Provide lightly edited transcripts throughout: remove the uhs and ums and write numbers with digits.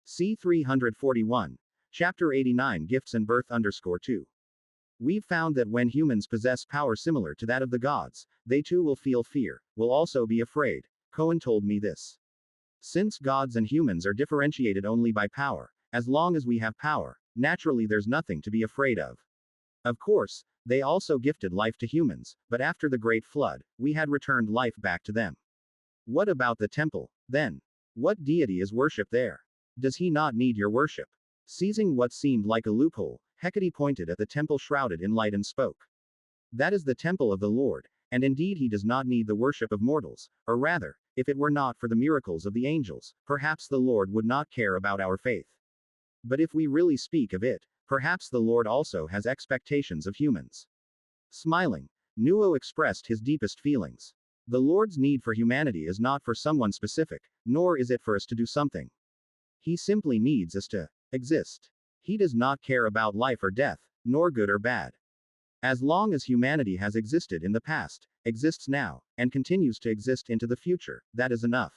C 341. Chapter 89 Gifts and Birth _ 2. We've found that when humans possess power similar to that of the gods, they too will feel fear, will also be afraid. Cohen told me this. Since gods and humans are differentiated only by power, as long as we have power, naturally there's nothing to be afraid of. Of course, they also gifted life to humans, but after the Great Flood, we had returned life back to them. What about the temple, then? What deity is worshipped there? Does he not need your worship? Seizing what seemed like a loophole, Hecate pointed at the temple shrouded in light and spoke. That is the temple of the Lord, and indeed he does not need the worship of mortals, or rather, if it were not for the miracles of the angels, perhaps the Lord would not care about our faith. But if we really speak of it, perhaps the Lord also has expectations of humans. Smiling, Nuo expressed his deepest feelings. The Lord's need for humanity is not for someone specific, nor is it for us to do something. He simply needs us to exist. He does not care about life or death, nor good or bad. As long as humanity has existed in the past, exists now, and continues to exist into the future, that is enough.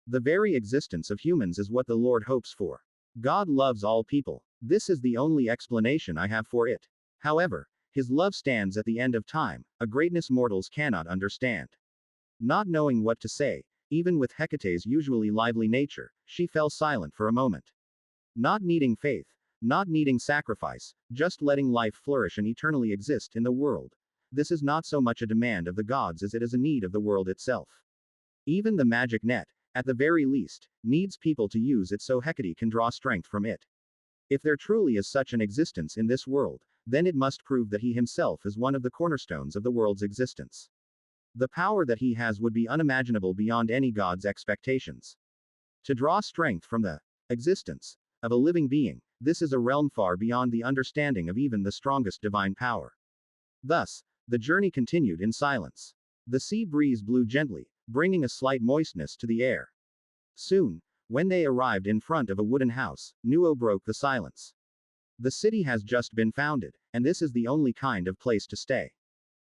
The very existence of humans is what the Lord hopes for. God loves all people. This is the only explanation I have for it. However, his love stands at the end of time, a greatness mortals cannot understand. Not knowing what to say, even with Hecate's usually lively nature, she fell silent for a moment. Not needing faith, not needing sacrifice, just letting life flourish and eternally exist in the world. This is not so much a demand of the gods as it is a need of the world itself. Even the magic net, at the very least, needs people to use it so Hecate can draw strength from it. If there truly is such an existence in this world, then it must prove that he himself is one of the cornerstones of the world's existence. The power that he has would be unimaginable beyond any god's expectations. To draw strength from the existence of a living being, this is a realm far beyond the understanding of even the strongest divine power. Thus, the journey continued in silence. The sea breeze blew gently, bringing a slight moistness to the air. Soon, when they arrived in front of a wooden house, Nuo broke the silence. The city has just been founded, and this is the only kind of place to stay.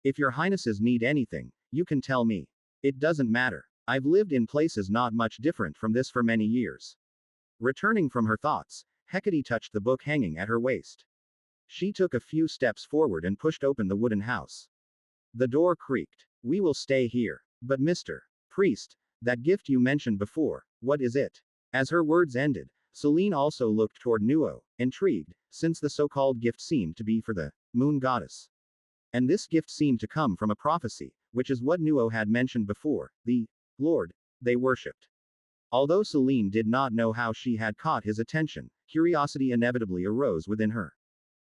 If your highnesses need anything, you can tell me. It doesn't matter. I've lived in places not much different from this for many years. Returning from her thoughts, Hecate touched the book hanging at her waist. She took a few steps forward and pushed open the wooden house. The door creaked. We will stay here. But Mr. Priest, that gift you mentioned before, what is it? As her words ended, Selene also looked toward Nuo, intrigued, since the so-called gift seemed to be for the moon goddess. And this gift seemed to come from a prophecy, which is what Nuo had mentioned before, the Lord they worshipped. Although Selene did not know how she had caught his attention, curiosity inevitably arose within her.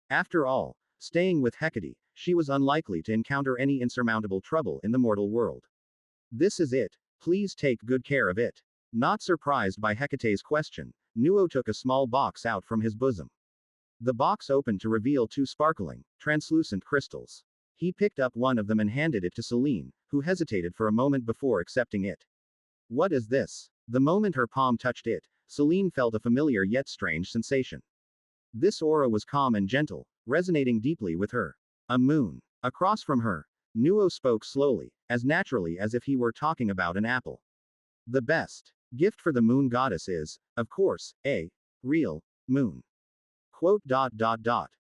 After all, staying with Hecate, she was unlikely to encounter any insurmountable trouble in the mortal world. This is it. Please take good care of it. Not surprised by Hecate's question, Nuo took a small box out from his bosom. The box opened to reveal two sparkling, translucent crystals. He picked up one of them and handed it to Selene, who hesitated for a moment before accepting it. What is this? The moment her palm touched it, Selene felt a familiar yet strange sensation. This aura was calm and gentle, resonating deeply with her. A moon. Across from her, Nuo spoke slowly, as naturally as if he were talking about an apple. The best gift for the moon goddess is, of course, a real moon. Quote.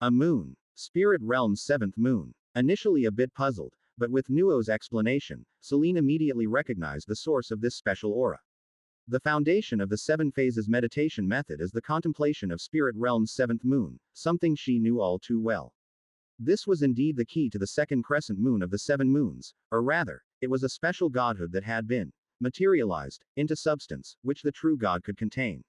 A moon. Spirit realm's seventh moon. Initially a bit puzzled, but with Nuo's explanation, Selene immediately recognized the source of this special aura. The foundation of the Seven Phases meditation method is the contemplation of spirit realm's seventh moon, something she knew all too well. This was indeed the key to the second crescent moon of the seven moons, or rather, it was a special godhood that had been materialized into substance, which the true God could contain.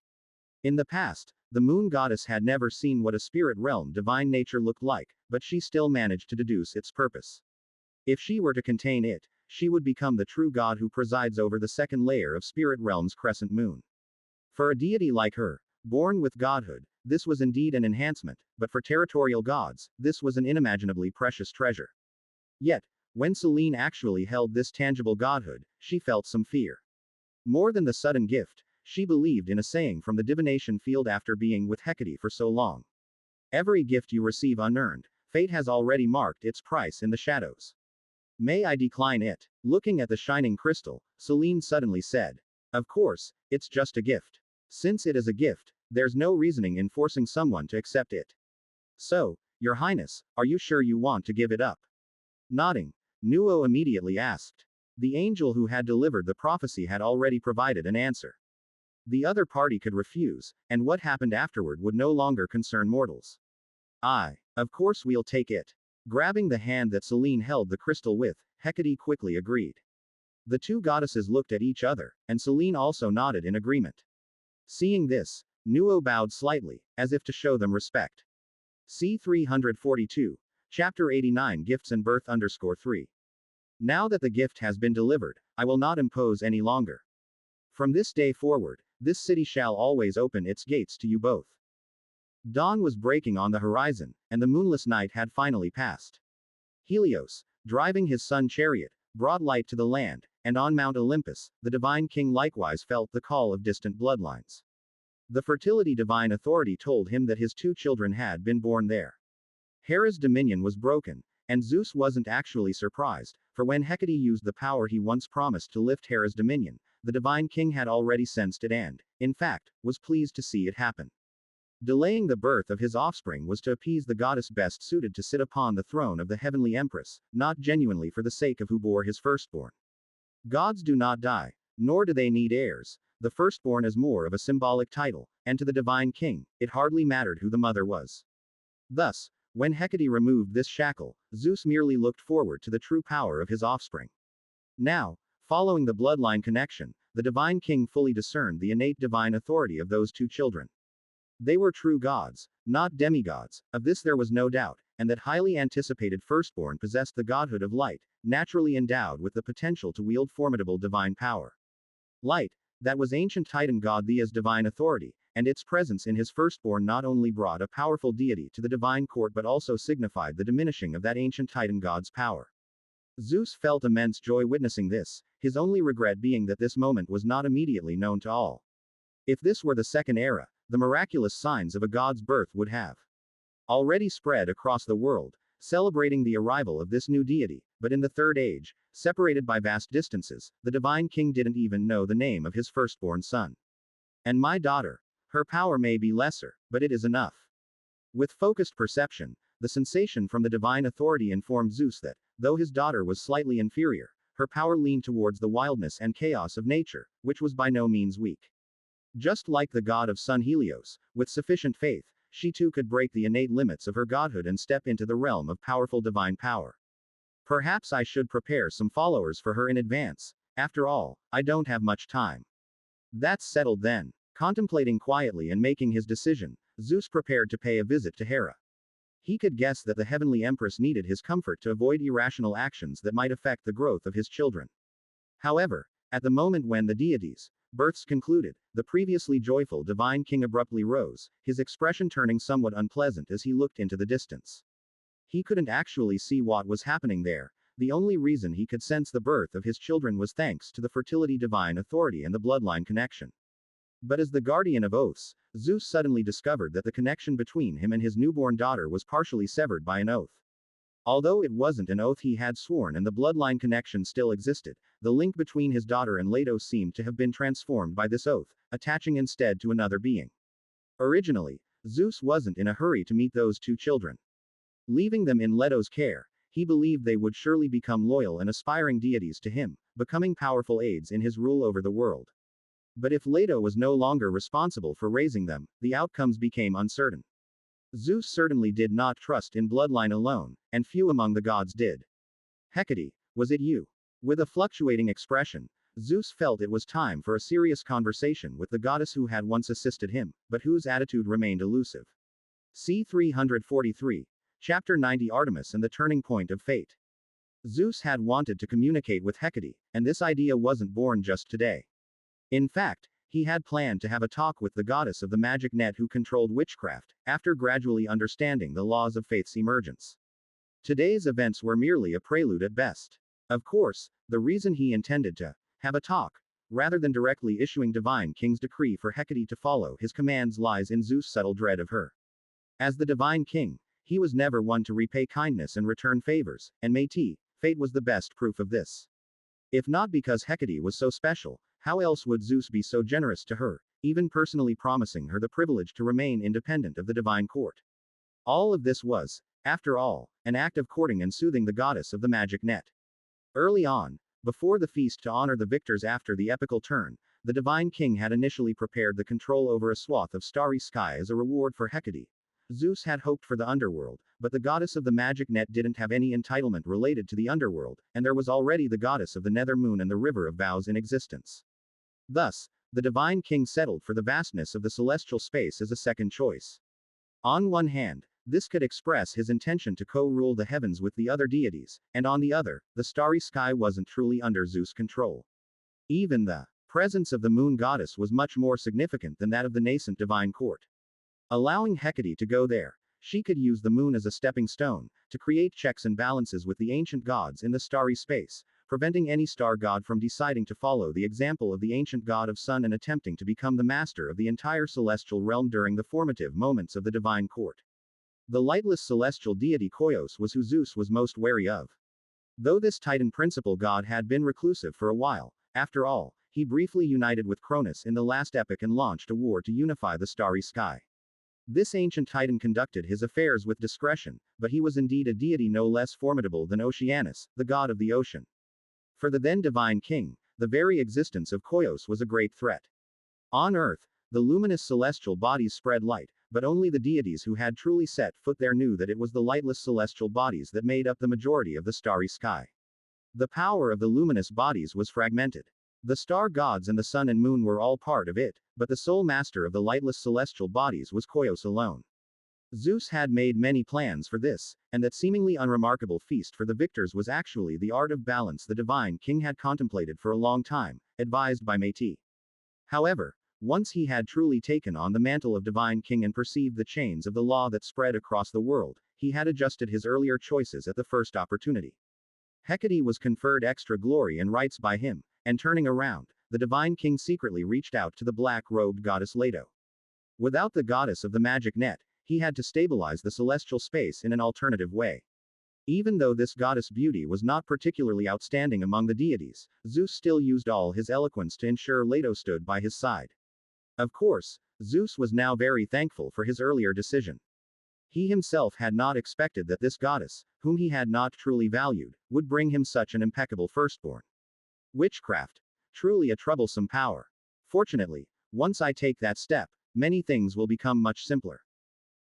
In the past, the moon goddess had never seen what a spirit realm divine nature looked like, but she still managed to deduce its purpose. If she were to contain it, she would become the true God who presides over the second layer of spirit realm's crescent moon. For a deity like her, born with godhood, this was indeed an enhancement, but for territorial gods, this was an unimaginably precious treasure. Yet, when Selene actually held this tangible godhood, she felt some fear. More than the sudden gift, she believed in a saying from the divination field after being with Hecate for so long. Every gift you receive unearned, fate has already marked its price in the shadows. May I decline it? Looking at the shining crystal, Selene suddenly said. Of course, it's just a gift. Since it is a gift, There's no reasoning in forcing someone to accept it. So, Your Highness, are you sure you want to give it up? Nodding, Nuo immediately asked. The angel who had delivered the prophecy had already provided an answer. The other party could refuse, and what happened afterward would no longer concern mortals. Of course we'll take it. Grabbing the hand that Selene held the crystal with, Hecate quickly agreed. The two goddesses looked at each other, and Selene also nodded in agreement. Seeing this, Nuo bowed slightly, as if to show them respect. C. 342. Chapter 89 Gifts and Birth _3. Now that the gift has been delivered, I will not impose any longer. From this day forward, this city shall always open its gates to you both. Dawn was breaking on the horizon, and the moonless night had finally passed. Helios, driving his sun chariot, brought light to the land, and on Mount Olympus, the divine king likewise felt the call of distant bloodlines. The fertility divine authority told him that his two children had been born there. Hera's dominion was broken, and Zeus wasn't actually surprised, for when Hecate used the power he once promised to lift Hera's dominion, the divine king had already sensed it and, in fact, was pleased to see it happen. Delaying the birth of his offspring was to appease the goddess best suited to sit upon the throne of the heavenly empress, not genuinely for the sake of who bore his firstborn. Gods do not die, nor do they need heirs. The firstborn is more of a symbolic title, and to the divine king, it hardly mattered who the mother was. Thus, when Hecate removed this shackle, Zeus merely looked forward to the true power of his offspring. Now, following the bloodline connection, the divine king fully discerned the innate divine authority of those two children. They were true gods, not demigods, of this there was no doubt, and that highly anticipated firstborn possessed the godhood of light, naturally endowed with the potential to wield formidable divine power. Light, that was ancient Titan god Thea's divine authority, and its presence in his firstborn not only brought a powerful deity to the divine court but also signified the diminishing of that ancient Titan god's power. Zeus felt immense joy witnessing this, his only regret being that this moment was not immediately known to all. If this were the second era, the miraculous signs of a god's birth would have already spread across the world, celebrating the arrival of this new deity, but in the third age, separated by vast distances, the divine king didn't even know the name of his firstborn son. And my daughter. Her power may be lesser, but it is enough. With focused perception, the sensation from the divine authority informed Zeus that, though his daughter was slightly inferior, her power leaned towards the wildness and chaos of nature, which was by no means weak. Just like the god of sun Helios, with sufficient faith, she too could break the innate limits of her godhood and step into the realm of powerful divine power. Perhaps I should prepare some followers for her in advance. After all, I don't have much time. That's settled then. Contemplating quietly and making his decision, Zeus prepared to pay a visit to Hera. He could guess that the heavenly empress needed his comfort to avoid irrational actions that might affect the growth of his children. However, at the moment when the deities' births concluded, the previously joyful divine king abruptly rose, his expression turning somewhat unpleasant as he looked into the distance. He couldn't actually see what was happening there. The only reason he could sense the birth of his children was thanks to the fertility divine authority and the bloodline connection. But as the guardian of oaths, Zeus suddenly discovered that the connection between him and his newborn daughter was partially severed by an oath. Although it wasn't an oath he had sworn and the bloodline connection still existed, the link between his daughter and Leto seemed to have been transformed by this oath, attaching instead to another being. Originally, Zeus wasn't in a hurry to meet those two children. Leaving them in Leto's care, he believed they would surely become loyal and aspiring deities to him, becoming powerful aides in his rule over the world. But if Leto was no longer responsible for raising them, the outcomes became uncertain. Zeus certainly did not trust in bloodline alone, and few among the gods did. Hecate, was it you? With a fluctuating expression, Zeus felt it was time for a serious conversation with the goddess who had once assisted him, but whose attitude remained elusive. C. 343. Chapter 90 Artemis and the Turning Point of Fate. Zeus had wanted to communicate with Hecate, and this idea wasn't born just today. In fact, he had planned to have a talk with the goddess of the magic net who controlled witchcraft, after gradually understanding the laws of faith's emergence. Today's events were merely a prelude at best. Of course, the reason he intended to have a talk, rather than directly issuing divine king's decree for Hecate to follow his commands, lies in Zeus' subtle dread of her. As the divine king, he was never one to repay kindness and return favors, and fate was the best proof of this. If not because Hecate was so special, how else would Zeus be so generous to her, even personally promising her the privilege to remain independent of the divine court. All of this was, after all, an act of courting and soothing the goddess of the magic net. Early on, before the feast to honor the victors after the epical turn, the divine king had initially prepared the control over a swath of starry sky as a reward for Hecate. Zeus had hoped for the underworld, but the goddess of the magic net didn't have any entitlement related to the underworld, and there was already the goddess of the nether moon and the river of vows in existence. Thus, the divine king settled for the vastness of the celestial space as a second choice. On one hand, this could express his intention to co-rule the heavens with the other deities, and on the other, the starry sky wasn't truly under Zeus' control. Even the presence of the moon goddess was much more significant than that of the nascent divine court. Allowing Hecate to go there, she could use the moon as a stepping stone, to create checks and balances with the ancient gods in the starry space, preventing any star god from deciding to follow the example of the ancient god of sun and attempting to become the master of the entire celestial realm during the formative moments of the divine court. The lightless celestial deity Koios was who Zeus was most wary of. Though this Titan principal god had been reclusive for a while, after all, he briefly united with Cronus in the last epic and launched a war to unify the starry sky. This ancient Titan conducted his affairs with discretion, but he was indeed a deity no less formidable than Oceanus, the god of the ocean. For the then divine king, the very existence of Koios was a great threat. On earth, the luminous celestial bodies spread light, but only the deities who had truly set foot there knew that it was the lightless celestial bodies that made up the majority of the starry sky. The power of the luminous bodies was fragmented. The star gods and the sun and moon were all part of it, but the sole master of the lightless celestial bodies was Koios alone. Zeus had made many plans for this, and that seemingly unremarkable feast for the victors was actually the art of balance the divine king had contemplated for a long time, advised by Métis. However, once he had truly taken on the mantle of divine king and perceived the chains of the law that spread across the world, he had adjusted his earlier choices at the first opportunity. Hecate was conferred extra glory and rights by him, and turning around, the divine king secretly reached out to the black-robed goddess Leto. Without the goddess of the magic net, he had to stabilize the celestial space in an alternative way. Even though this goddess beauty was not particularly outstanding among the deities, Zeus still used all his eloquence to ensure Leto stood by his side. Of course, Zeus was now very thankful for his earlier decision. He himself had not expected that this goddess, whom he had not truly valued, would bring him such an impeccable firstborn. Witchcraft. Truly a troublesome power. Fortunately, once I take that step, many things will become much simpler.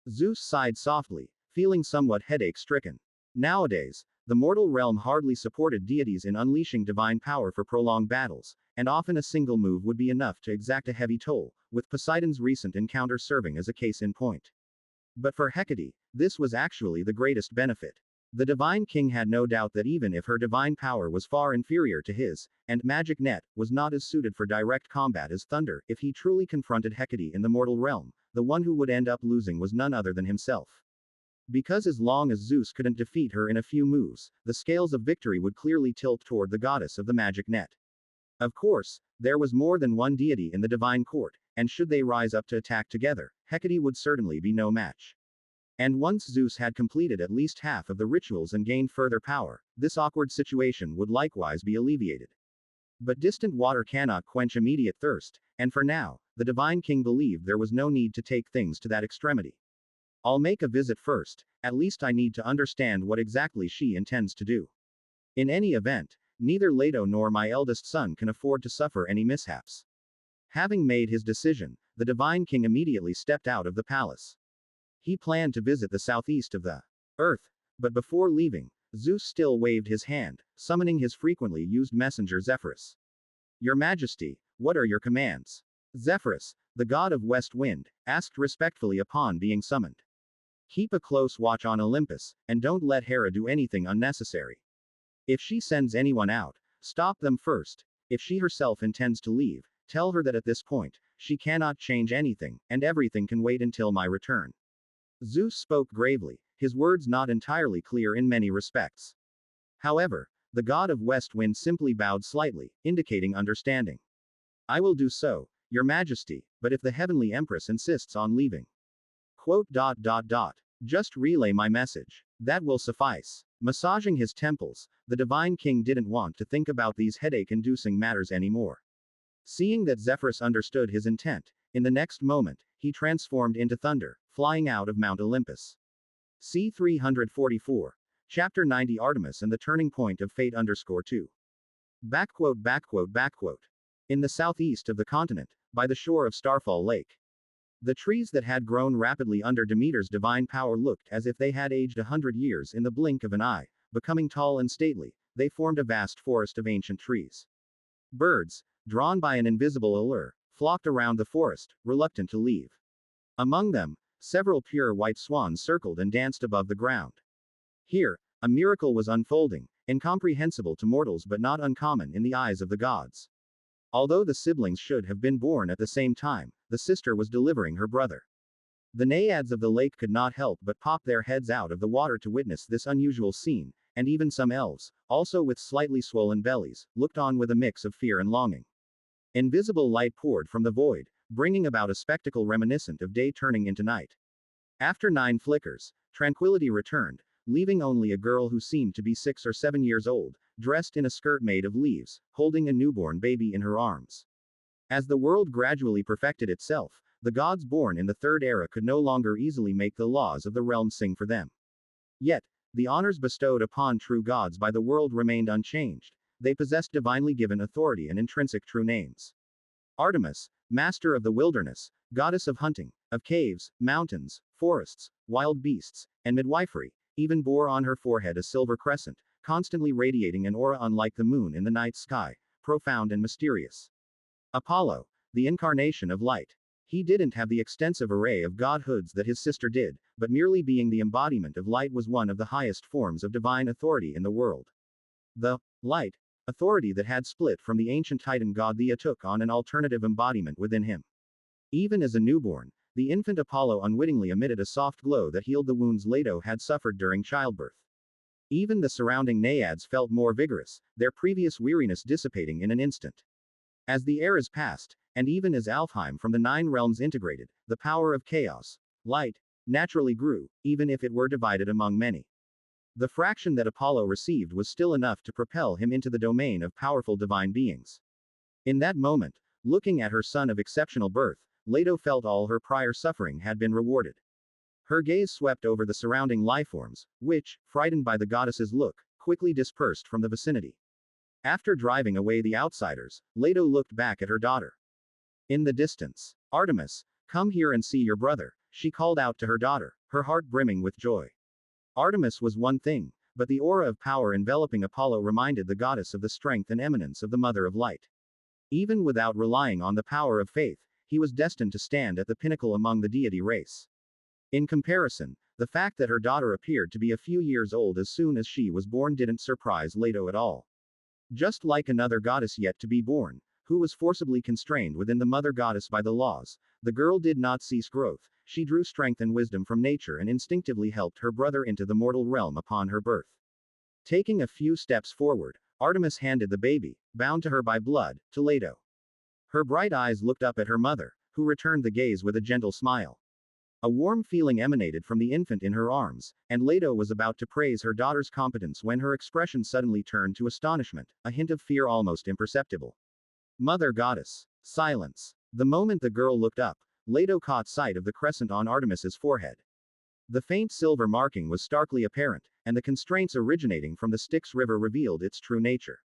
Zeus sighed softly, feeling somewhat headache-stricken. Nowadays, the mortal realm hardly supported deities in unleashing divine power for prolonged battles, and often a single move would be enough to exact a heavy toll, with Poseidon's recent encounter serving as a case in point. But for Hecate, this was actually the greatest benefit. The divine king had no doubt that even if her divine power was far inferior to his, and magic net was not as suited for direct combat as thunder, if he truly confronted Hecate in the mortal realm, the one who would end up losing was none other than himself. Because as long as Zeus couldn't defeat her in a few moves, the scales of victory would clearly tilt toward the goddess of the magic net. Of course, there was more than one deity in the divine court, and should they rise up to attack together, Hecate would certainly be no match. And once Zeus had completed at least half of the rituals and gained further power, this awkward situation would likewise be alleviated. But distant water cannot quench immediate thirst, and for now, the divine king believed there was no need to take things to that extremity. I'll make a visit first, at least I need to understand what exactly she intends to do. In any event, neither Leto nor my eldest son can afford to suffer any mishaps. Having made his decision, the divine king immediately stepped out of the palace. He planned to visit the southeast of the earth, but before leaving, Zeus still waved his hand, summoning his frequently used messenger Zephyrus. Your Majesty, what are your commands? Zephyrus, the god of west wind, asked respectfully upon being summoned. Keep a close watch on Olympus, and don't let Hera do anything unnecessary. If she sends anyone out, stop them first. If she herself intends to leave, tell her that at this point, she cannot change anything, and everything can wait until my return. Zeus spoke gravely, his words not entirely clear in many respects. However, the god of west wind simply bowed slightly, indicating understanding. I will do so, Your Majesty, but if the heavenly empress insists on leaving. Just relay my message. That will suffice. Massaging his temples, the divine king didn't want to think about these headache-inducing matters anymore. Seeing that Zephyrus understood his intent, In the next moment, he transformed into thunder, flying out of Mount Olympus. C 344. Chapter 90 Artemis and the Turning Point of Fate _2. In the southeast of the continent, by the shore of Starfall Lake. The trees that had grown rapidly under Demeter's divine power looked as if they had aged 100 years in the blink of an eye, becoming tall and stately. They formed a vast forest of ancient trees. Birds, drawn by an invisible allure, flocked around the forest, reluctant to leave. Among them, several pure white swans circled and danced above the ground. Here, a miracle was unfolding, incomprehensible to mortals but not uncommon in the eyes of the gods. Although the siblings should have been born at the same time, the sister was delivering her brother. The naiads of the lake could not help but pop their heads out of the water to witness this unusual scene, and even some elves, also with slightly swollen bellies, looked on with a mix of fear and longing. Invisible light poured from the void, bringing about a spectacle reminiscent of day turning into night. After 9 flickers, tranquility returned, leaving only a girl who seemed to be 6 or 7 years old, dressed in a skirt made of leaves, holding a newborn baby in her arms. As the world gradually perfected itself, the gods born in the Third Era could no longer easily make the laws of the realm sing for them. Yet, the honors bestowed upon true gods by the world remained unchanged. They possessed divinely given authority and intrinsic true names. Artemis, master of the wilderness, goddess of hunting, of caves, mountains, forests, wild beasts, and midwifery, even bore on her forehead a silver crescent, constantly radiating an aura unlike the moon in the night sky, profound and mysterious. Apollo, the incarnation of light. He didn't have the extensive array of godhoods that his sister did, but merely being the embodiment of light was one of the highest forms of divine authority in the world. The light authority that had split from the ancient Titan god Thea took on an alternative embodiment within him. Even as a newborn, the infant Apollo unwittingly emitted a soft glow that healed the wounds Leto had suffered during childbirth. Even the surrounding naiads felt more vigorous, their previous weariness dissipating in an instant. As the eras passed, and even as Alfheim from the 9 realms integrated, the power of chaos, light, naturally grew, even if it were divided among many. The fraction that Apollo received was still enough to propel him into the domain of powerful divine beings. In that moment, looking at her son of exceptional birth, Leto felt all her prior suffering had been rewarded. Her gaze swept over the surrounding lifeforms, which, frightened by the goddess's look, quickly dispersed from the vicinity. After driving away the outsiders, Leto looked back at her daughter. In the distance, Artemis, come here and see your brother, she called out to her daughter, her heart brimming with joy. Artemis was one thing, but the aura of power enveloping Apollo reminded the goddess of the strength and eminence of the Mother of Light. Even without relying on the power of faith, he was destined to stand at the pinnacle among the deity race. In comparison, the fact that her daughter appeared to be a few years old as soon as she was born didn't surprise Leto at all. Just like another goddess yet to be born, who was forcibly constrained within the mother goddess by the laws, the girl did not cease growth. She drew strength and wisdom from nature and instinctively helped her brother into the mortal realm upon her birth. Taking a few steps forward, Artemis handed the baby, bound to her by blood, to Leto. Her bright eyes looked up at her mother, who returned the gaze with a gentle smile. A warm feeling emanated from the infant in her arms, and Leto was about to praise her daughter's competence when her expression suddenly turned to astonishment, a hint of fear almost imperceptible. Mother goddess. Silence. The moment the girl looked up, Leto caught sight of the crescent on Artemis's forehead. The faint silver marking was starkly apparent, and the constraints originating from the Styx River revealed its true nature.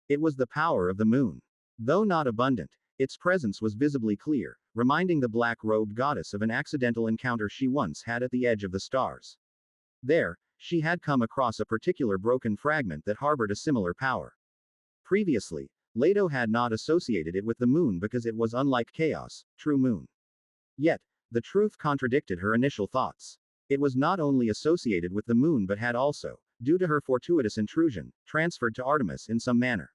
It was the power of the moon. Though not abundant, its presence was visibly clear, reminding the black-robed goddess of an accidental encounter she once had at the edge of the stars. There, she had come across a particular broken fragment that harbored a similar power. Previously, Leto had not associated it with the moon because it was unlike chaos, true moon. Yet, the truth contradicted her initial thoughts. It was not only associated with the moon but had also, due to her fortuitous intrusion, transferred to Artemis in some manner.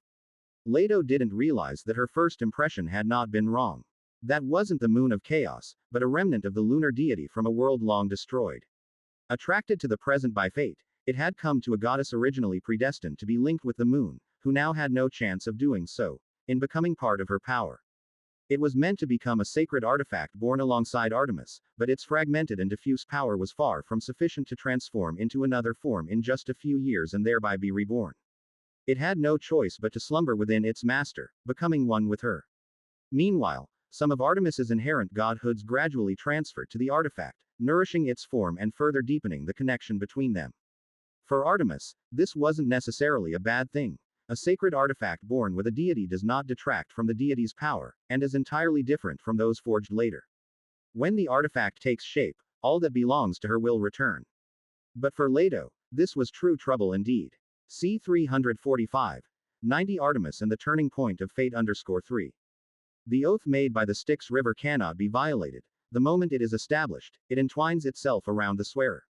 Leto didn't realize that her first impression had not been wrong. That wasn't the moon of chaos, but a remnant of the lunar deity from a world long destroyed. Attracted to the present by fate, it had come to a goddess originally predestined to be linked with the moon, who now had no chance of doing so, in becoming part of her power. It was meant to become a sacred artifact born alongside Artemis, but its fragmented and diffuse power was far from sufficient to transform into another form in just a few years and thereby be reborn. It had no choice but to slumber within its master, becoming one with her. Meanwhile, some of Artemis's inherent godhoods gradually transferred to the artifact, nourishing its form and further deepening the connection between them. For Artemis, this wasn't necessarily a bad thing. A sacred artifact born with a deity does not detract from the deity's power, and is entirely different from those forged later. When the artifact takes shape, all that belongs to her will return. But for Leto, this was true trouble indeed. C 345. 90 Artemis and the turning point of fate _3. The oath made by the Styx River cannot be violated. The moment it is established, it entwines itself around the swearer.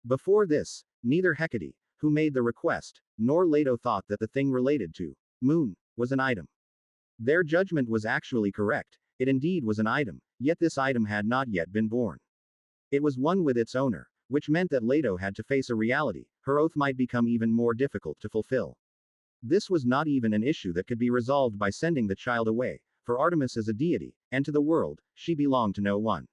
Before this, neither Hecate, who made the request, nor Leto thought that the thing related to moon was an item. Their judgment was actually correct. It indeed was an item, yet this item had not yet been born. It was one with its owner, which meant that Leto had to face a reality. Her oath might become even more difficult to fulfill. This was not even an issue that could be resolved by sending the child away, for Artemis is a deity, and to the world, she belonged to no one.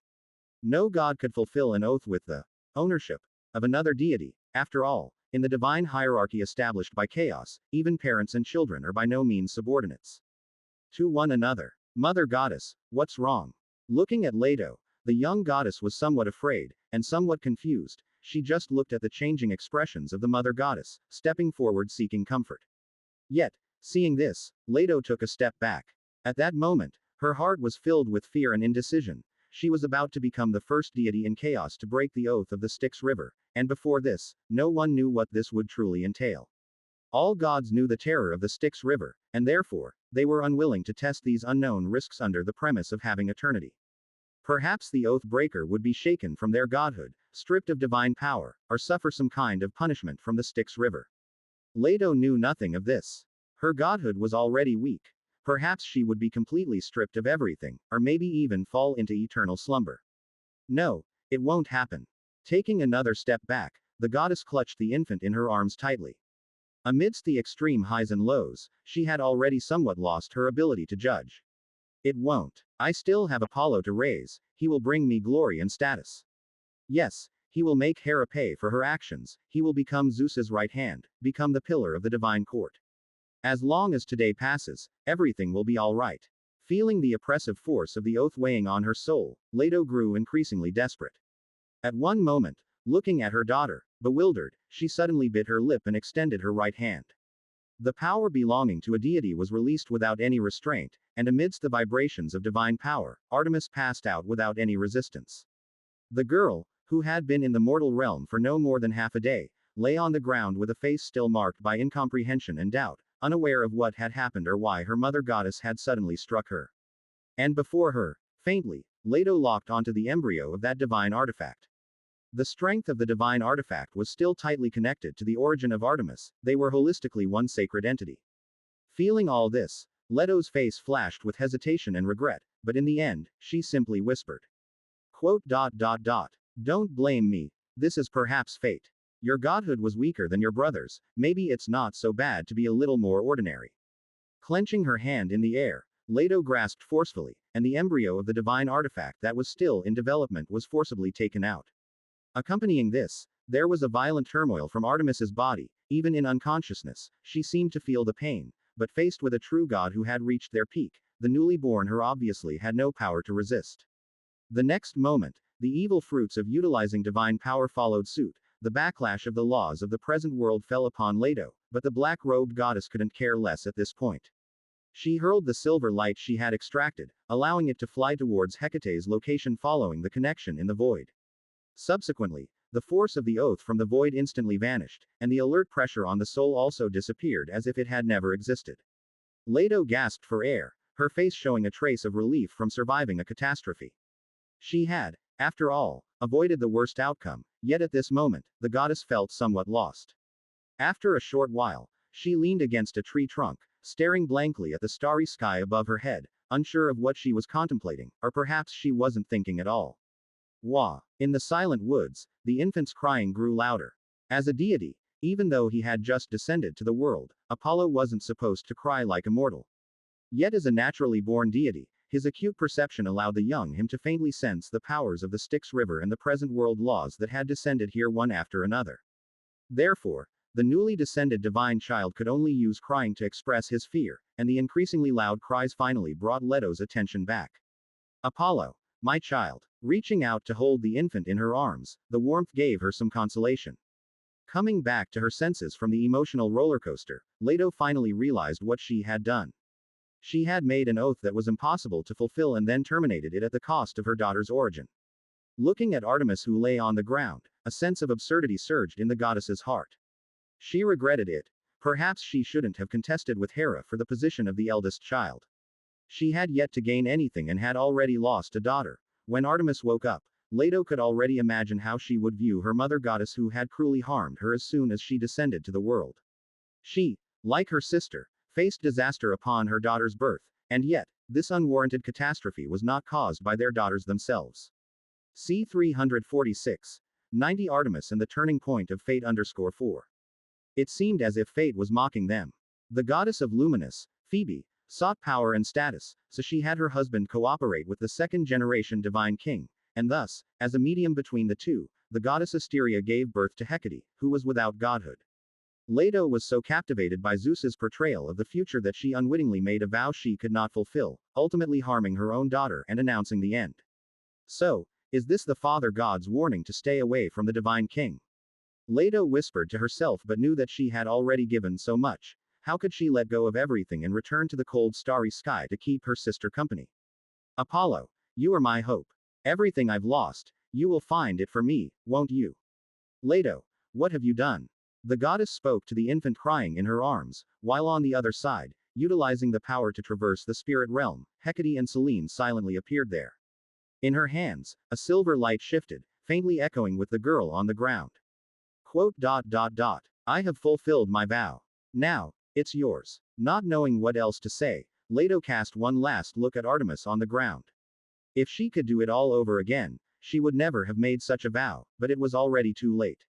No god could fulfill an oath with the ownership of another deity. After all, in the divine hierarchy established by chaos, even parents and children are by no means subordinates to one another. Mother goddess, what's wrong? Looking at Leto, the young goddess was somewhat afraid, and somewhat confused. She just looked at the changing expressions of the mother goddess, stepping forward seeking comfort. Yet, seeing this, Leto took a step back. At that moment, her heart was filled with fear and indecision. She was about to become the first deity in chaos to break the oath of the Styx River, and before this, no one knew what this would truly entail. All gods knew the terror of the Styx River, and therefore, they were unwilling to test these unknown risks under the premise of having eternity. Perhaps the oath breaker would be shaken from their godhood, stripped of divine power, or suffer some kind of punishment from the Styx River. Leto knew nothing of this. Her godhood was already weak. Perhaps she would be completely stripped of everything, or maybe even fall into eternal slumber. No, it won't happen. Taking another step back, the goddess clutched the infant in her arms tightly. Amidst the extreme highs and lows, she had already somewhat lost her ability to judge. It won't. I still have Apollo to raise. He will bring me glory and status. Yes, he will make Hera pay for her actions. He will become Zeus's right hand, become the pillar of the divine court. As long as today passes, everything will be all right. Feeling the oppressive force of the oath weighing on her soul, Leto grew increasingly desperate. At one moment, looking at her daughter, bewildered, she suddenly bit her lip and extended her right hand. The power belonging to a deity was released without any restraint, and amidst the vibrations of divine power, Artemis passed out without any resistance. The girl, who had been in the mortal realm for no more than half a day, lay on the ground with a face still marked by incomprehension and doubt, unaware of what had happened or why her mother goddess had suddenly struck her. And before her, faintly, Leto locked onto the embryo of that divine artifact. The strength of the divine artifact was still tightly connected to the origin of Artemis. They were holistically one sacred entity. Feeling all this, Leto's face flashed with hesitation and regret, but in the end, she simply whispered. Quote. Don't blame me. This is perhaps fate. Your godhood was weaker than your brother's. Maybe it's not so bad to be a little more ordinary. Clenching her hand in the air, Leto grasped forcefully, and the embryo of the divine artifact that was still in development was forcibly taken out. Accompanying this, there was a violent turmoil from Artemis's body. Even in unconsciousness, she seemed to feel the pain, but faced with a true god who had reached their peak, the newly born her obviously had no power to resist. The next moment, the evil fruits of utilizing divine power followed suit. The backlash of the laws of the present world fell upon Leto, but the black-robed goddess couldn't care less at this point. She hurled the silver light she had extracted, allowing it to fly towards Hecate's location following the connection in the void. Subsequently, the force of the oath from the void instantly vanished, and the alert pressure on the soul also disappeared as if it had never existed. Leto gasped for air, her face showing a trace of relief from surviving a catastrophe. She had, after all, avoided the worst outcome, yet at this moment, the goddess felt somewhat lost. After a short while, she leaned against a tree trunk, staring blankly at the starry sky above her head, unsure of what she was contemplating, or perhaps she wasn't thinking at all. Wah! In the silent woods, the infant's crying grew louder. As a deity, even though he had just descended to the world, Apollo wasn't supposed to cry like a mortal. Yet as a naturally born deity, his acute perception allowed the young him to faintly sense the powers of the Styx River and the present world laws that had descended here one after another. Therefore, the newly descended divine child could only use crying to express his fear, and the increasingly loud cries finally brought Leto's attention back. Apollo, my child. Reaching out to hold the infant in her arms, the warmth gave her some consolation. Coming back to her senses from the emotional roller coaster, Leto finally realized what she had done. She had made an oath that was impossible to fulfill and then terminated it at the cost of her daughter's origin. Looking at Artemis, who lay on the ground, a sense of absurdity surged in the goddess's heart. She regretted it. Perhaps she shouldn't have contested with Hera for the position of the eldest child. She had yet to gain anything and had already lost a daughter. When Artemis woke up, Leto could already imagine how she would view her mother goddess who had cruelly harmed her as soon as she descended to the world. She, like her sister, faced disaster upon her daughter's birth, and yet, this unwarranted catastrophe was not caused by their daughters themselves. C. 346. 90 Artemis and the turning point of fate _ 4. It seemed as if fate was mocking them. The goddess of luminous, Phoebe, sought power and status, so she had her husband cooperate with the second-generation divine king, and thus, as a medium between the two, the goddess Asteria gave birth to Hecate, who was without godhood. Leto was so captivated by Zeus's portrayal of the future that she unwittingly made a vow she could not fulfill, ultimately harming her own daughter and announcing the end. So, is this the father god's warning to stay away from the divine king? Leto whispered to herself but knew that she had already given so much. How could she let go of everything and return to the cold starry sky to keep her sister company? Apollo, you are my hope. Everything I've lost, you will find it for me, won't you? Leto, what have you done? The goddess spoke to the infant crying in her arms, while on the other side, utilizing the power to traverse the spirit realm, Hecate and Selene silently appeared there. In her hands, a silver light shifted, faintly echoing with the girl on the ground. Quote. I have fulfilled my vow. Now, it's yours. Not knowing what else to say, Leto cast one last look at Artemis on the ground. If she could do it all over again, she would never have made such a vow, but it was already too late.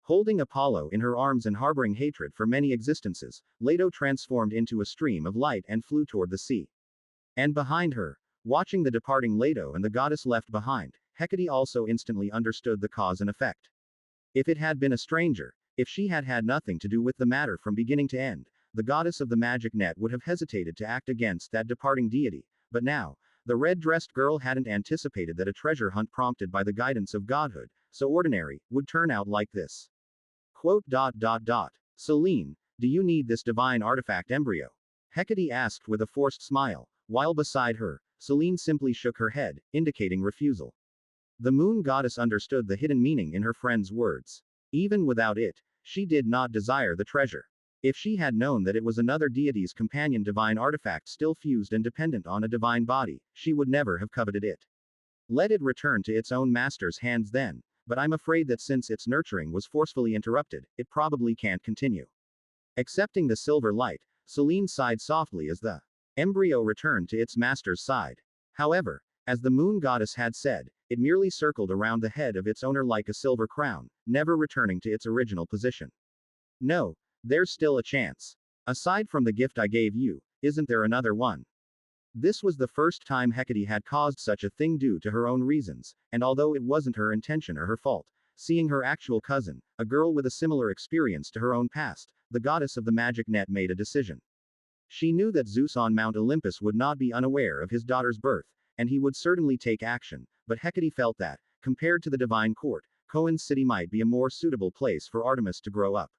Holding Apollo in her arms and harboring hatred for many existences, Leto transformed into a stream of light and flew toward the sea. And behind her, watching the departing Leto and the goddess left behind, Hecate also instantly understood the cause and effect. If it had been a stranger, if she had had nothing to do with the matter from beginning to end, the goddess of the magic net would have hesitated to act against that departing deity, but now, the red-dressed girl hadn't anticipated that a treasure hunt prompted by the guidance of godhood, so ordinary, would turn out like this. Quote. Selene, do you need this divine artifact embryo? Hecate asked with a forced smile, while beside her, Selene simply shook her head, indicating refusal. The moon goddess understood the hidden meaning in her friend's words. Even without it, she did not desire the treasure. If she had known that it was another deity's companion divine artifact still fused and dependent on a divine body, she would never have coveted it. Let it return to its own master's hands then, but I'm afraid that since its nurturing was forcefully interrupted, it probably can't continue. Accepting the silver light, Selene sighed softly as the embryo returned to its master's side. However, as the moon goddess had said, it merely circled around the head of its owner like a silver crown, never returning to its original position. No, there's still a chance. Aside from the gift I gave you, isn't there another one? This was the first time Hecate had caused such a thing due to her own reasons, and although it wasn't her intention or her fault, seeing her actual cousin, a girl with a similar experience to her own past, the goddess of the magic net made a decision. She knew that Zeus on Mount Olympus would not be unaware of his daughter's birth, and he would certainly take action, but Hecate felt that, compared to the divine court, Cohen's city might be a more suitable place for Artemis to grow up.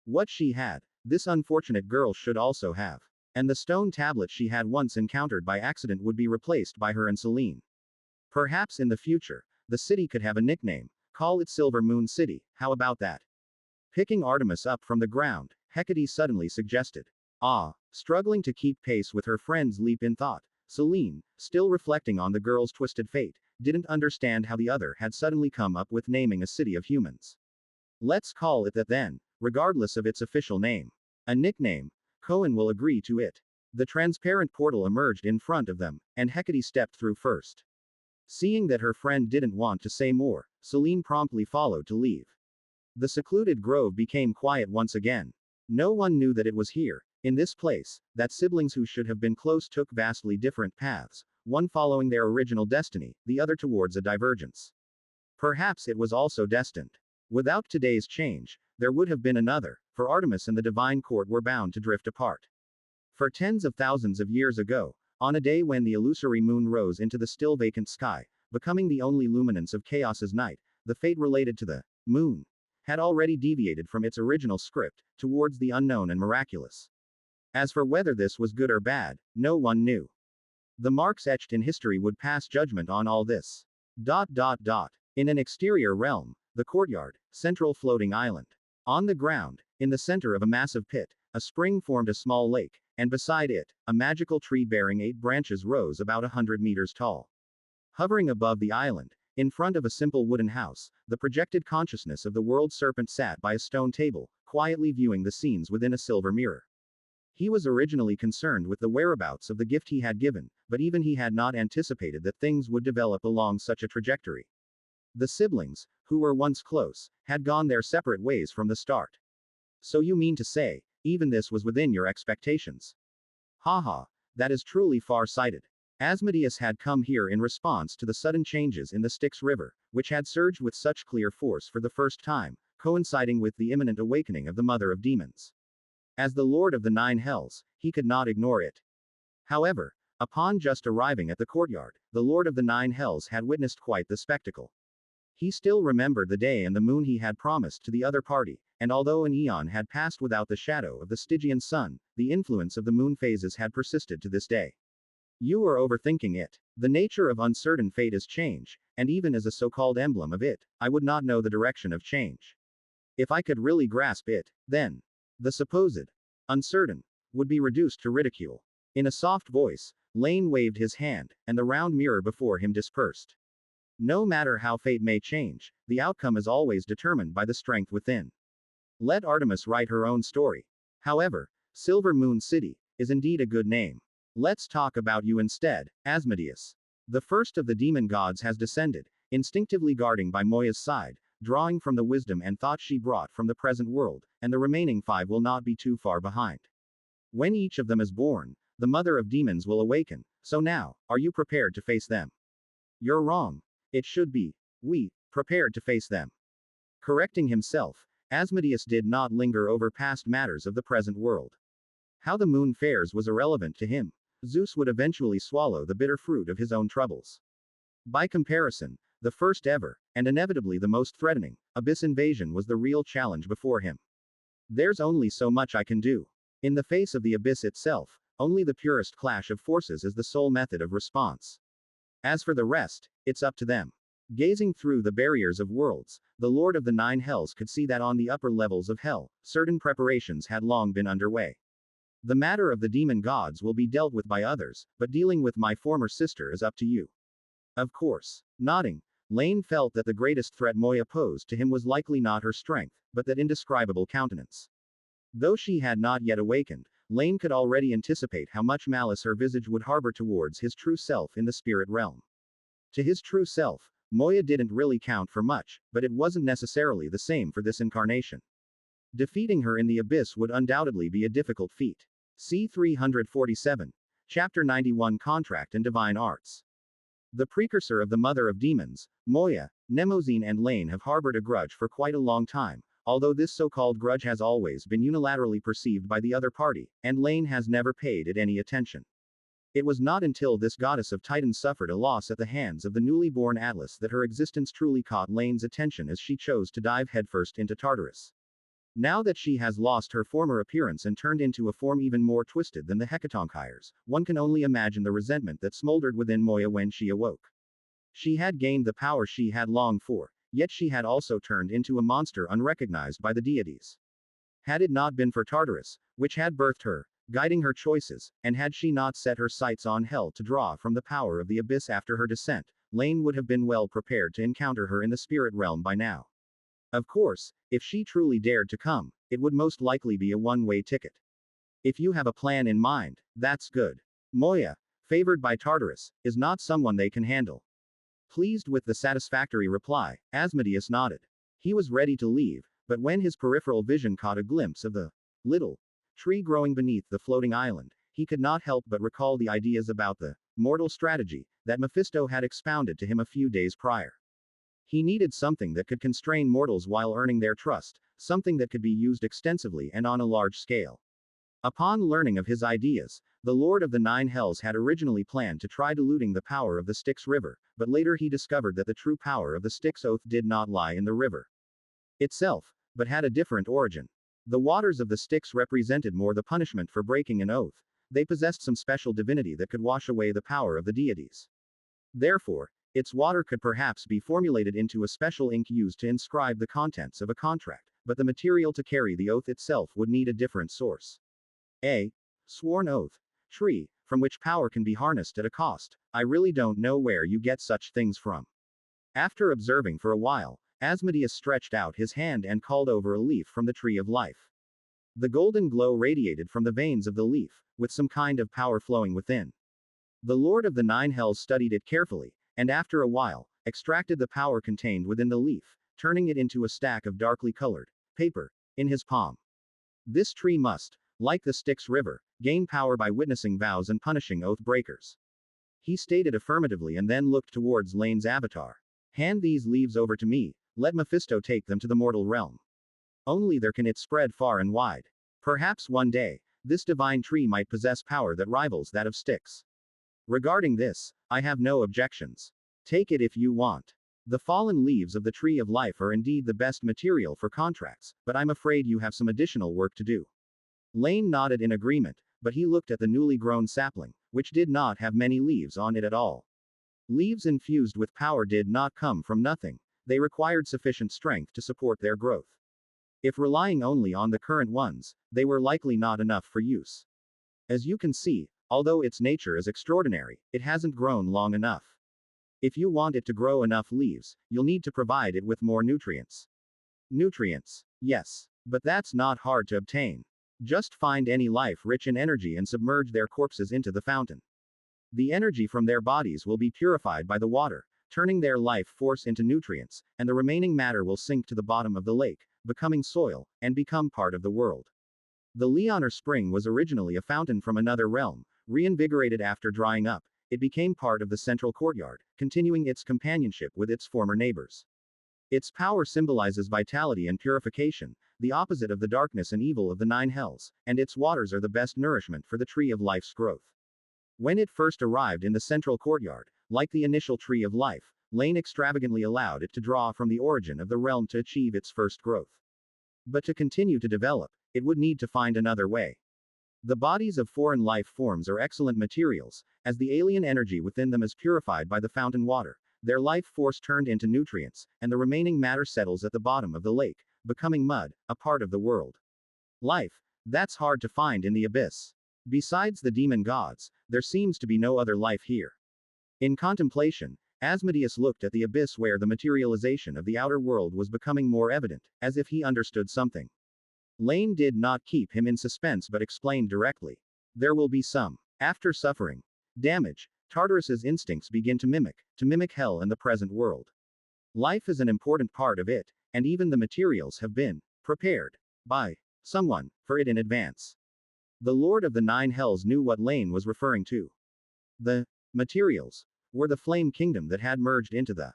What she had, this unfortunate girl should also have. And the stone tablet she had once encountered by accident would be replaced by her and Selene. Perhaps in the future, the city could have a nickname. Call it Silver Moon City, how about that? Picking Artemis up from the ground, Hecate suddenly suggested. Struggling to keep pace with her friend's leap in thought, Selene, still reflecting on the girl's twisted fate, didn't understand how the other had suddenly come up with naming a city of humans. Let's call it that then, regardless of its official name. A nickname. Cohen will agree to it. The transparent portal emerged in front of them, and Hecate stepped through first. Seeing that her friend didn't want to say more, Selene promptly followed to leave. The secluded grove became quiet once again. No one knew that it was here, in this place, that siblings who should have been close took vastly different paths, one following their original destiny, the other towards a divergence. Perhaps it was also destined. Without today's change, there would have been another, for Artemis and the divine court were bound to drift apart. For tens of thousands of years ago, On a day when the illusory moon rose into the still vacant sky, becoming the only luminance of chaos's night, the fate related to the moon had already deviated from its original script, towards the unknown and miraculous. As for whether this was good or bad, no one knew. The marks etched in history would pass judgment on all this. In an exterior realm, the courtyard, central floating island. On the ground, in the center of a massive pit, a spring formed a small lake, and beside it, a magical tree bearing 8 branches rose about 100 meters tall. Hovering above the island, in front of a simple wooden house, the projected consciousness of the world serpent sat by a stone table, quietly viewing the scenes within a silver mirror. He was originally concerned with the whereabouts of the gift he had given, but even he had not anticipated that things would develop along such a trajectory. The siblings, who were once close, had gone their separate ways from the start. So you mean to say, even this was within your expectations? Haha, that is truly far-sighted. Asmodeus had come here in response to the sudden changes in the Styx River, which had surged with such clear force for the first time, coinciding with the imminent awakening of the Mother of Demons. As the Lord of the Nine Hells, he could not ignore it. However, upon just arriving at the courtyard, the Lord of the Nine Hells had witnessed quite the spectacle. He still remembered the day and the moon he had promised to the other party, and although an eon had passed without the shadow of the Stygian sun, the influence of the moon phases had persisted to this day. You are overthinking it. The nature of uncertain fate is change, and even as a so-called emblem of it, I would not know the direction of change. If I could really grasp it, then the supposed uncertain would be reduced to ridicule. In a soft voice, Laine waved his hand, and the round mirror before him dispersed. No matter how fate may change, the outcome is always determined by the strength within. Let Artemis write her own story. However, Silver Moon City is indeed a good name. Let's talk about you instead, Asmodeus. The first of the demon gods has descended, instinctively guarding by Moya's side, drawing from the wisdom and thought she brought from the present world, and the remaining 5 will not be too far behind. When each of them is born, the Mother of Demons will awaken, so now, are you prepared to face them? You're wrong. It should be, we, prepared to face them. Correcting himself, Asmodeus did not linger over past matters of the present world. How the moon fares was irrelevant to him. Zeus would eventually swallow the bitter fruit of his own troubles. By comparison, the first ever, and inevitably the most threatening, abyss invasion was the real challenge before him. There's only so much I can do. In the face of the abyss itself, only the purest clash of forces is the sole method of response. As for the rest, it's up to them. Gazing through the barriers of worlds, the Lord of the Nine Hells could see that on the upper levels of hell, certain preparations had long been underway. The matter of the demon gods will be dealt with by others, but dealing with my former sister is up to you. Of course. Nodding, Laine felt that the greatest threat Moya posed to him was likely not her strength, but that indescribable countenance. Though she had not yet awakened, Laine could already anticipate how much malice her visage would harbor towards his true self in the spirit realm. To his true self, Moya didn't really count for much, but it wasn't necessarily the same for this incarnation. Defeating her in the abyss would undoubtedly be a difficult feat. C. 347. Chapter 91 Contract and Divine Arts. The precursor of the Mother of Demons, Moya, Mnemosyne and Laine have harbored a grudge for quite a long time, although this so-called grudge has always been unilaterally perceived by the other party, and Laine has never paid it any attention. It was not until this goddess of Titans suffered a loss at the hands of the newly born Atlas that her existence truly caught Laine's attention as she chose to dive headfirst into Tartarus. Now that she has lost her former appearance and turned into a form even more twisted than the Hecatonkires, one can only imagine the resentment that smoldered within Moya when she awoke. She had gained the power she had longed for, yet she had also turned into a monster unrecognized by the deities. Had it not been for Tartarus, which had birthed her, guiding her choices, and had she not set her sights on hell to draw from the power of the abyss after her descent, Laine would have been well prepared to encounter her in the spirit realm by now. Of course, if she truly dared to come, it would most likely be a one-way ticket. If you have a plan in mind, that's good. Moya, favored by Tartarus, is not someone they can handle. Pleased with the satisfactory reply, Asmodeus nodded. He was ready to leave, but when his peripheral vision caught a glimpse of the little tree growing beneath the floating island, he could not help but recall the ideas about the mortal strategy that Mephisto had expounded to him a few days prior. He needed something that could constrain mortals while earning their trust, something that could be used extensively and on a large scale. Upon learning of his ideas, the Lord of the Nine Hells had originally planned to try diluting the power of the Styx River, but later he discovered that the true power of the Styx oath did not lie in the river itself, but had a different origin. The waters of the Styx represented more the punishment for breaking an oath. They possessed some special divinity that could wash away the power of the deities. Therefore, its water could perhaps be formulated into a special ink used to inscribe the contents of a contract, but the material to carry the oath itself would need a different source. A sworn oath. Tree, from which power can be harnessed at a cost. I really don't know where you get such things from. After observing for a while, Asmodeus stretched out his hand and called over a leaf from the tree of life. The golden glow radiated from the veins of the leaf, with some kind of power flowing within. The Lord of the Nine Hells studied it carefully, and after a while, extracted the power contained within the leaf, turning it into a stack of darkly colored paper in his palm. This tree must, like the Styx River, gain power by witnessing vows and punishing oath breakers. He stated affirmatively and then looked towards Laine's avatar. Hand these leaves over to me, let Mephisto take them to the mortal realm. Only there can it spread far and wide. Perhaps one day, this divine tree might possess power that rivals that of Styx. Regarding this, I have no objections. Take it if you want. The fallen leaves of the tree of life are indeed the best material for contracts, but I'm afraid you have some additional work to do. Laine nodded in agreement, but he looked at the newly grown sapling, which did not have many leaves on it at all. Leaves infused with power did not come from nothing, they required sufficient strength to support their growth. If relying only on the current ones, they were likely not enough for use. As you can see, although its nature is extraordinary, it hasn't grown long enough. If you want it to grow enough leaves, you'll need to provide it with more nutrients. Nutrients. Yes. But that's not hard to obtain. Just find any life rich in energy and submerge their corpses into the fountain. The energy from their bodies will be purified by the water, turning their life force into nutrients, and the remaining matter will sink to the bottom of the lake, becoming soil, and become part of the world. The Leonar spring was originally a fountain from another realm, reinvigorated after drying up. It became part of the central courtyard, continuing its companionship with its former neighbors. Its power symbolizes vitality and purification, the opposite of the darkness and evil of the Nine Hells, and its waters are the best nourishment for the tree of life's growth. When it first arrived in the central courtyard, like the initial tree of life, Laine extravagantly allowed it to draw from the origin of the realm to achieve its first growth. But to continue to develop, it would need to find another way. The bodies of foreign life forms are excellent materials, as the alien energy within them is purified by the fountain water, their life force turned into nutrients, and the remaining matter settles at the bottom of the lake, becoming mud, a part of the world. Life, that's hard to find in the abyss. Besides the demon gods, there seems to be no other life here. In contemplation, Asmodeus looked at the abyss where the materialization of the outer world was becoming more evident, as if he understood something. Laine did not keep him in suspense but explained directly. There will be some. After suffering damage, Tartarus's instincts begin to mimic hell and the present world. Life is an important part of it, and even the materials have been prepared by someone for it in advance. The Lord of the Nine Hells knew what Laine was referring to. The materials were the flame kingdom that had merged into the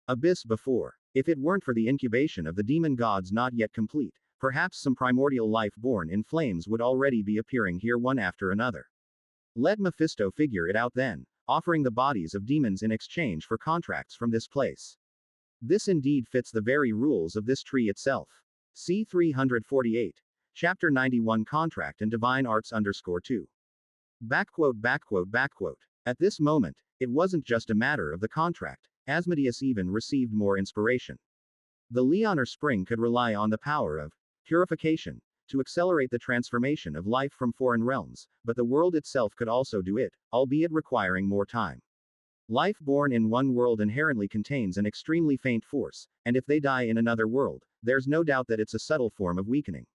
abyss before. If it weren't for the incubation of the demon gods not yet complete, perhaps some primordial life born in flames would already be appearing here one after another. Let Mephisto figure it out then, offering the bodies of demons in exchange for contracts from this place. This indeed fits the very rules of this tree itself. C 348. Chapter 91 Contract and Divine Arts _2. At this moment, it wasn't just a matter of the contract, Asmodeus even received more inspiration. The Leonar spring could rely on the power of purification to accelerate the transformation of life from foreign realms, but the world itself could also do it, albeit requiring more time. Life born in one world inherently contains an extremely faint force, and if they die in another world, there's no doubt that it's a subtle form of weakening.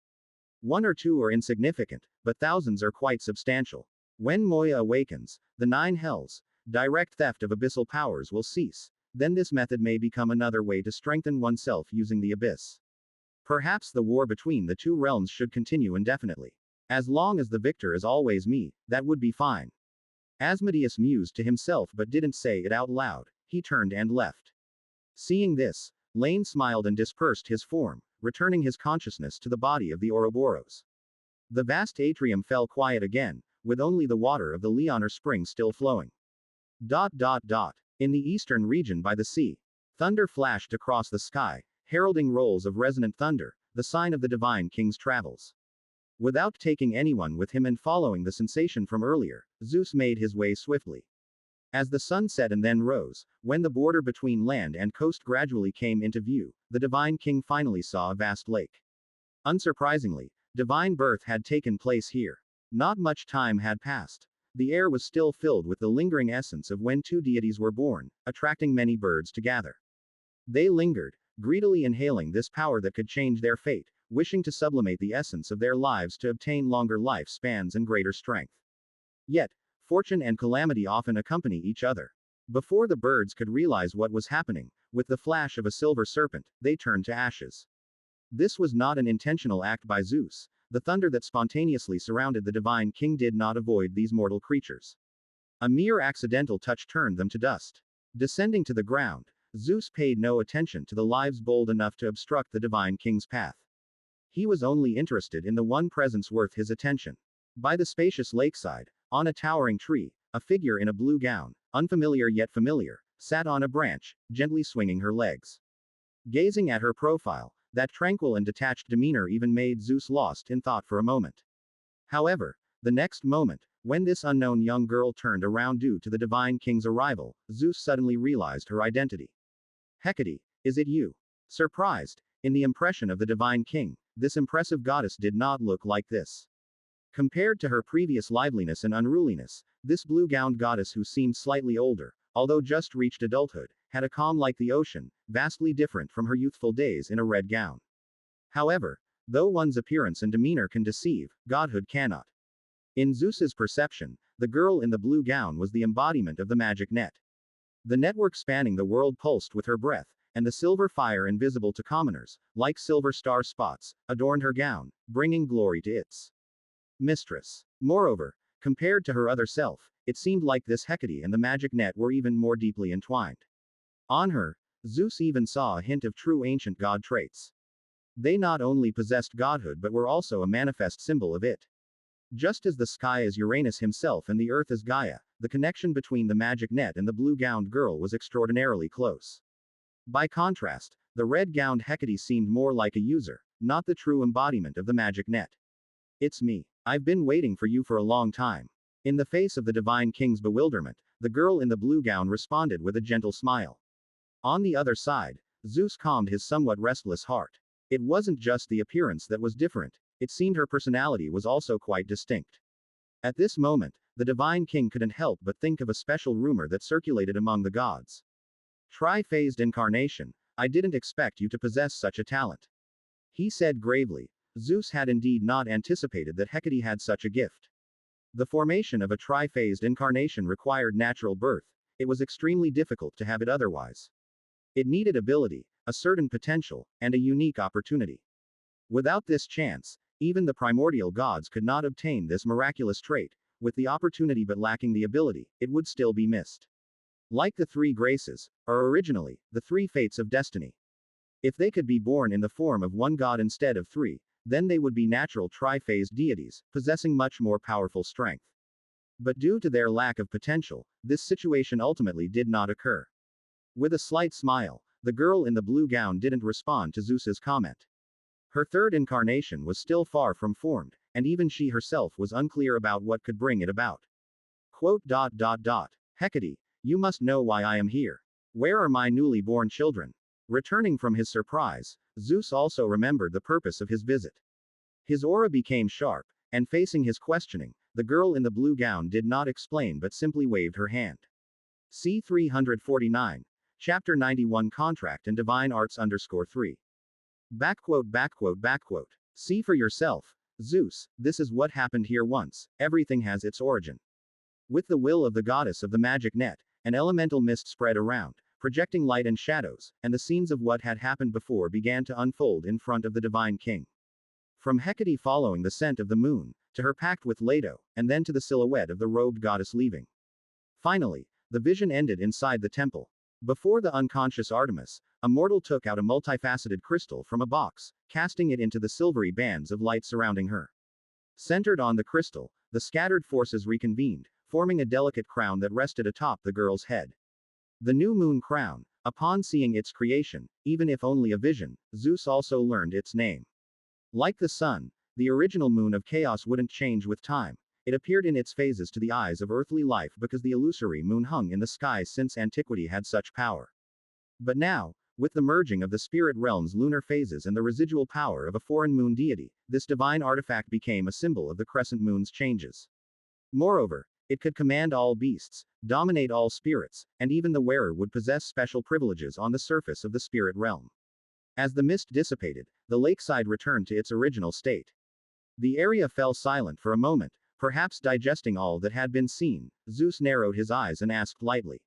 One or two are insignificant, but thousands are quite substantial. When Moya awakens, the Nine Hells, direct theft of abyssal powers will cease. Then this method may become another way to strengthen oneself using the abyss. Perhaps the war between the two realms should continue indefinitely. As long as the victor is always me, that would be fine. Asmodeus mused to himself but didn't say it out loud. He turned and left. Seeing this, Laine smiled and dispersed his form, returning his consciousness to the body of the Ouroboros. The vast atrium fell quiet again, with only the water of the Leoner spring still flowing. In the eastern region by the sea, thunder flashed across the sky, heralding rolls of resonant thunder, the sign of the divine king's travels. Without taking anyone with him and following the sensation from earlier, Zeus made his way swiftly. As the sun set and then rose, when the border between land and coast gradually came into view, the divine king finally saw a vast lake. Unsurprisingly, divine birth had taken place here. Not much time had passed. The air was still filled with the lingering essence of when two deities were born, attracting many birds to gather. They lingered, greedily inhaling this power that could change their fate, wishing to sublimate the essence of their lives to obtain longer lifespans and greater strength. Yet, fortune and calamity often accompany each other. Before the birds could realize what was happening, with the flash of a silver serpent, they turned to ashes. This was not an intentional act by Zeus. The thunder that spontaneously surrounded the divine king did not avoid these mortal creatures. A mere accidental touch turned them to dust. Descending to the ground, Zeus paid no attention to the lives bold enough to obstruct the divine king's path. He was only interested in the one presence worth his attention. By the spacious lakeside, on a towering tree, a figure in a blue gown, unfamiliar yet familiar, sat on a branch, gently swinging her legs. Gazing at her profile, that tranquil and detached demeanor even made Zeus lost in thought for a moment. However, the next moment, when this unknown young girl turned around due to the divine king's arrival, Zeus suddenly realized her identity. Hecate, is it you? Surprised, in the impression of the divine king, this impressive goddess did not look like this. Compared to her previous liveliness and unruliness, this blue-gowned goddess who seemed slightly older, although just reached adulthood, had a calm like the ocean, vastly different from her youthful days in a red gown. However, though one's appearance and demeanor can deceive, godhood cannot. In Zeus's perception, the girl in the blue gown was the embodiment of the magic net. The network spanning the world pulsed with her breath, and the silver fire invisible to commoners, like silver star spots, adorned her gown, bringing glory to its mistress. Moreover, compared to her other self, it seemed like this Hecate and the magic net were even more deeply entwined. On her, Zeus even saw a hint of true ancient god traits. They not only possessed godhood but were also a manifest symbol of it. Just as the sky is Uranus himself and the earth is Gaia, the connection between the magic net and the blue-gowned girl was extraordinarily close. By contrast, the red-gowned Hecate seemed more like a user, not the true embodiment of the magic net. It's me. I've been waiting for you for a long time. In the face of the divine king's bewilderment, the girl in the blue gown responded with a gentle smile. On the other side, Zeus calmed his somewhat restless heart. It wasn't just the appearance that was different, it seemed her personality was also quite distinct. At this moment, the divine king couldn't help but think of a special rumor that circulated among the gods. Tri-phased incarnation, I didn't expect you to possess such a talent. He said gravely. Zeus had indeed not anticipated that Hecate had such a gift. The formation of a tri-phased incarnation required natural birth. It was extremely difficult to have it otherwise. It needed ability, a certain potential, and a unique opportunity. Without this chance, even the primordial gods could not obtain this miraculous trait. With the opportunity but lacking the ability, it would still be missed. Like the three graces, or originally, the three fates of destiny. If they could be born in the form of one god instead of three, then they would be natural tri-phased deities, possessing much more powerful strength. But due to their lack of potential, this situation ultimately did not occur. With a slight smile, the girl in the blue gown didn't respond to Zeus's comment. Her third incarnation was still far from formed, and even she herself was unclear about what could bring it about. Hecate, you must know why I am here. Where are my newly born children? Returning from his surprise, Zeus also remembered the purpose of his visit. His aura became sharp, and facing his questioning, the girl in the blue gown did not explain but simply waved her hand. C. 349. Chapter 91 Contract and Divine Arts _3. See for yourself, Zeus, this is what happened here once, everything has its origin. With the will of the goddess of the magic net, an elemental mist spread around, projecting light and shadows, and the scenes of what had happened before began to unfold in front of the divine king. From Hecate following the scent of the moon, to her pact with Leto, and then to the silhouette of the robed goddess leaving. Finally, the vision ended inside the temple. Before the unconscious Artemis, a mortal took out a multifaceted crystal from a box, casting it into the silvery bands of light surrounding her. Centered on the crystal, the scattered forces reconvened, forming a delicate crown that rested atop the girl's head. The new moon crown. Upon seeing its creation, even if only a vision, Zeus also learned its name. Like the sun, the original moon of chaos wouldn't change with time. It appeared in its phases to the eyes of earthly life because the illusory moon hung in the skies since antiquity had such power. But now, with the merging of the spirit realm's lunar phases and the residual power of a foreign moon deity, this divine artifact became a symbol of the crescent moon's changes. Moreover, it could command all beasts, dominate all spirits, and even the wearer would possess special privileges on the surface of the spirit realm. As the mist dissipated, the lakeside returned to its original state. The area fell silent for a moment, perhaps digesting all that had been seen. Zeus narrowed his eyes and asked lightly.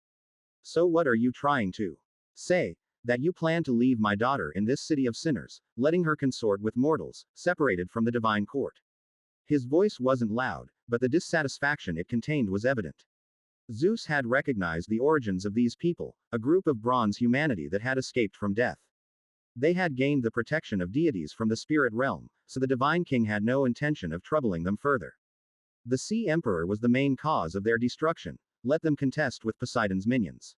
So what are you trying to say? That you plan to leave my daughter in this city of sinners, letting her consort with mortals, separated from the divine court. His voice wasn't loud, but the dissatisfaction it contained was evident. Zeus had recognized the origins of these people, a group of bronze humanity that had escaped from death. They had gained the protection of deities from the spirit realm, so the divine king had no intention of troubling them further. The Sea Emperor was the main cause of their destruction. Let them contest with Poseidon's minions.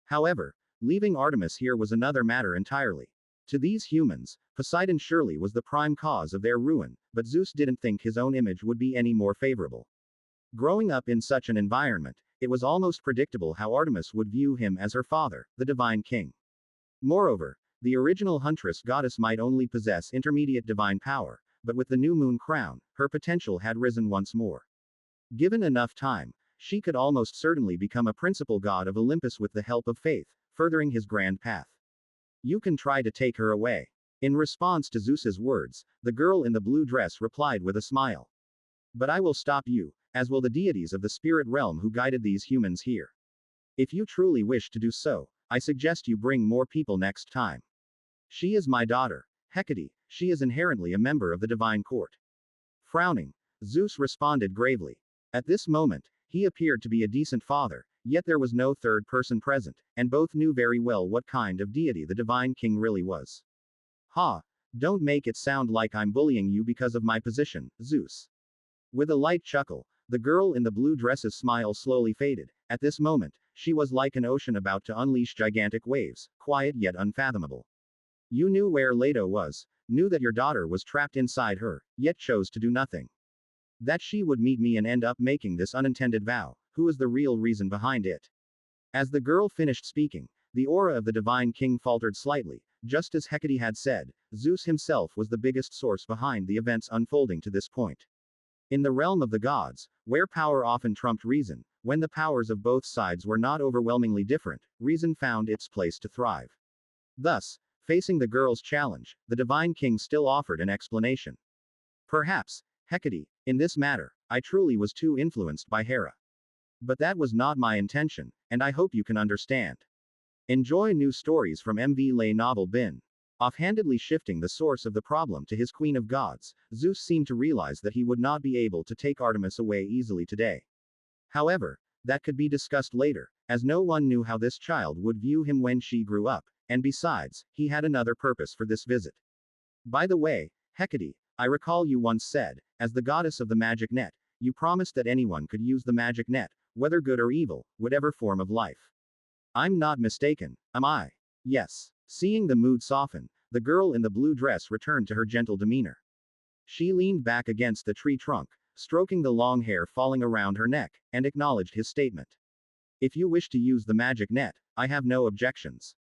However, leaving Artemis here was another matter entirely. To these humans, Poseidon surely was the prime cause of their ruin, but Zeus didn't think his own image would be any more favorable. Growing up in such an environment, it was almost predictable how Artemis would view him as her father, the divine king. Moreover, the original huntress goddess might only possess intermediate divine power, but with the new moon crown, her potential had risen once more. Given enough time, she could almost certainly become a principal god of Olympus with the help of faith, furthering his grand path. You can try to take her away. In response to Zeus's words, the girl in the blue dress replied with a smile. But I will stop you, as will the deities of the spirit realm who guided these humans here. If you truly wish to do so, I suggest you bring more people next time. She is my daughter, Hecate. She is inherently a member of the divine court. Frowning, Zeus responded gravely. At this moment, he appeared to be a decent father, yet there was no third person present, and both knew very well what kind of deity the divine king really was. Ha! Don't make it sound like I'm bullying you because of my position, Zeus. With a light chuckle, the girl in the blue dress's smile slowly faded. At this moment, she was like an ocean about to unleash gigantic waves, quiet yet unfathomable. You knew where Leto was, knew that your daughter was trapped inside her, yet chose to do nothing. That she would meet me and end up making this unintended vow, who is the real reason behind it? As the girl finished speaking, the aura of the divine king faltered slightly. Just as Hecate had said, Zeus himself was the biggest source behind the events unfolding to this point. In the realm of the gods, where power often trumped reason, when the powers of both sides were not overwhelmingly different, reason found its place to thrive. Thus, facing the girl's challenge, the divine king still offered an explanation. Perhaps, Hecate, in this matter, I truly was too influenced by Hera. But that was not my intention, and I hope you can understand. Enjoy new stories from MV Laine novel Bin. Offhandedly shifting the source of the problem to his queen of gods, Zeus seemed to realize that he would not be able to take Artemis away easily today. However, that could be discussed later, as no one knew how this child would view him when she grew up, and besides, he had another purpose for this visit. By the way, Hecate, I recall you once said, as the goddess of the magic net, you promised that anyone could use the magic net, whether good or evil, whatever form of life. I'm not mistaken, am I? Yes. Seeing the mood soften, the girl in the blue dress returned to her gentle demeanor. She leaned back against the tree trunk, stroking the long hair falling around her neck, and acknowledged his statement. If you wish to use the magic net, I have no objections.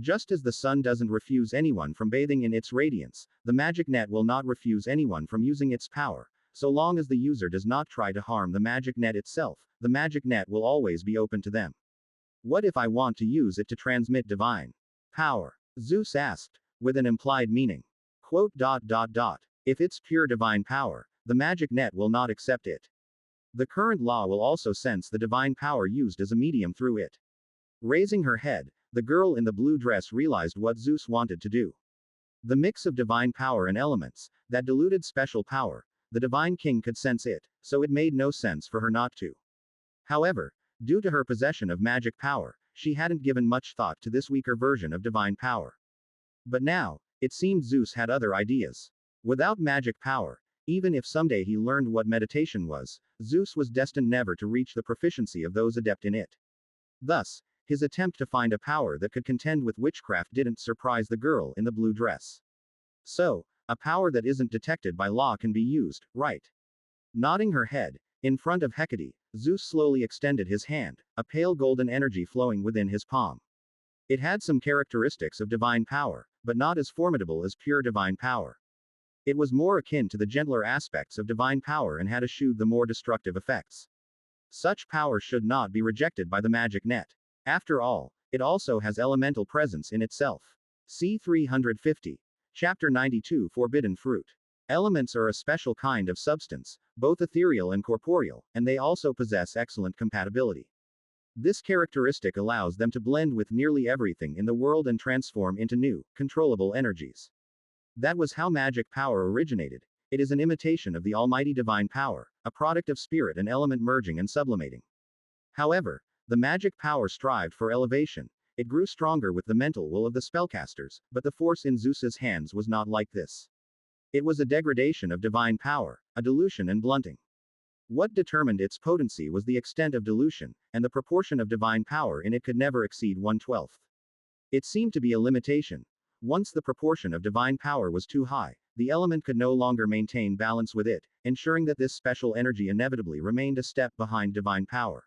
Just as the sun doesn't refuse anyone from bathing in its radiance, the magic net will not refuse anyone from using its power. So long as the user does not try to harm the magic net itself, the magic net will always be open to them. What if I want to use it to transmit divine power? Zeus asked, with an implied meaning. Quote. If it's pure divine power, the magic net will not accept it. The current law will also sense the divine power used as a medium through it. Raising her head, the girl in the blue dress realized what Zeus wanted to do. The mix of divine power and elements, that diluted special power, the divine king could sense it, so it made no sense for her not to. However, due to her possession of magic power, she hadn't given much thought to this weaker version of divine power. But now, it seemed Zeus had other ideas. Without magic power, Even if someday he learned what meditation was, Zeus was destined never to reach the proficiency of those adept in it. Thus, his attempt to find a power that could contend with witchcraft didn't surprise the girl in the blue dress. So, a power that isn't detected by law can be used, right? Nodding her head, in front of Hecate, Zeus slowly extended his hand, a pale golden energy flowing within his palm. It had some characteristics of divine power, but not as formidable as pure divine power. It was more akin to the gentler aspects of divine power and had eschewed the more destructive effects. Such power should not be rejected by the magic net. After all, it also has elemental presence in itself. C. 350. Chapter 92 Forbidden Fruit. Elements are a special kind of substance, both ethereal and corporeal, and they also possess excellent compatibility. This characteristic allows them to blend with nearly everything in the world and transform into new, controllable energies. That was how magic power originated. It is an imitation of the almighty divine power, a product of spirit and element merging and sublimating. However, the magic power strived for elevation. It grew stronger with the mental will of the spellcasters, but the force in Zeus's hands was not like this. It was a degradation of divine power, a dilution and blunting. What determined its potency was the extent of dilution, and the proportion of divine power in it could never exceed 1/12. It seemed to be a limitation. Once the proportion of divine power was too high, the element could no longer maintain balance with it, ensuring that this special energy inevitably remained a step behind divine power.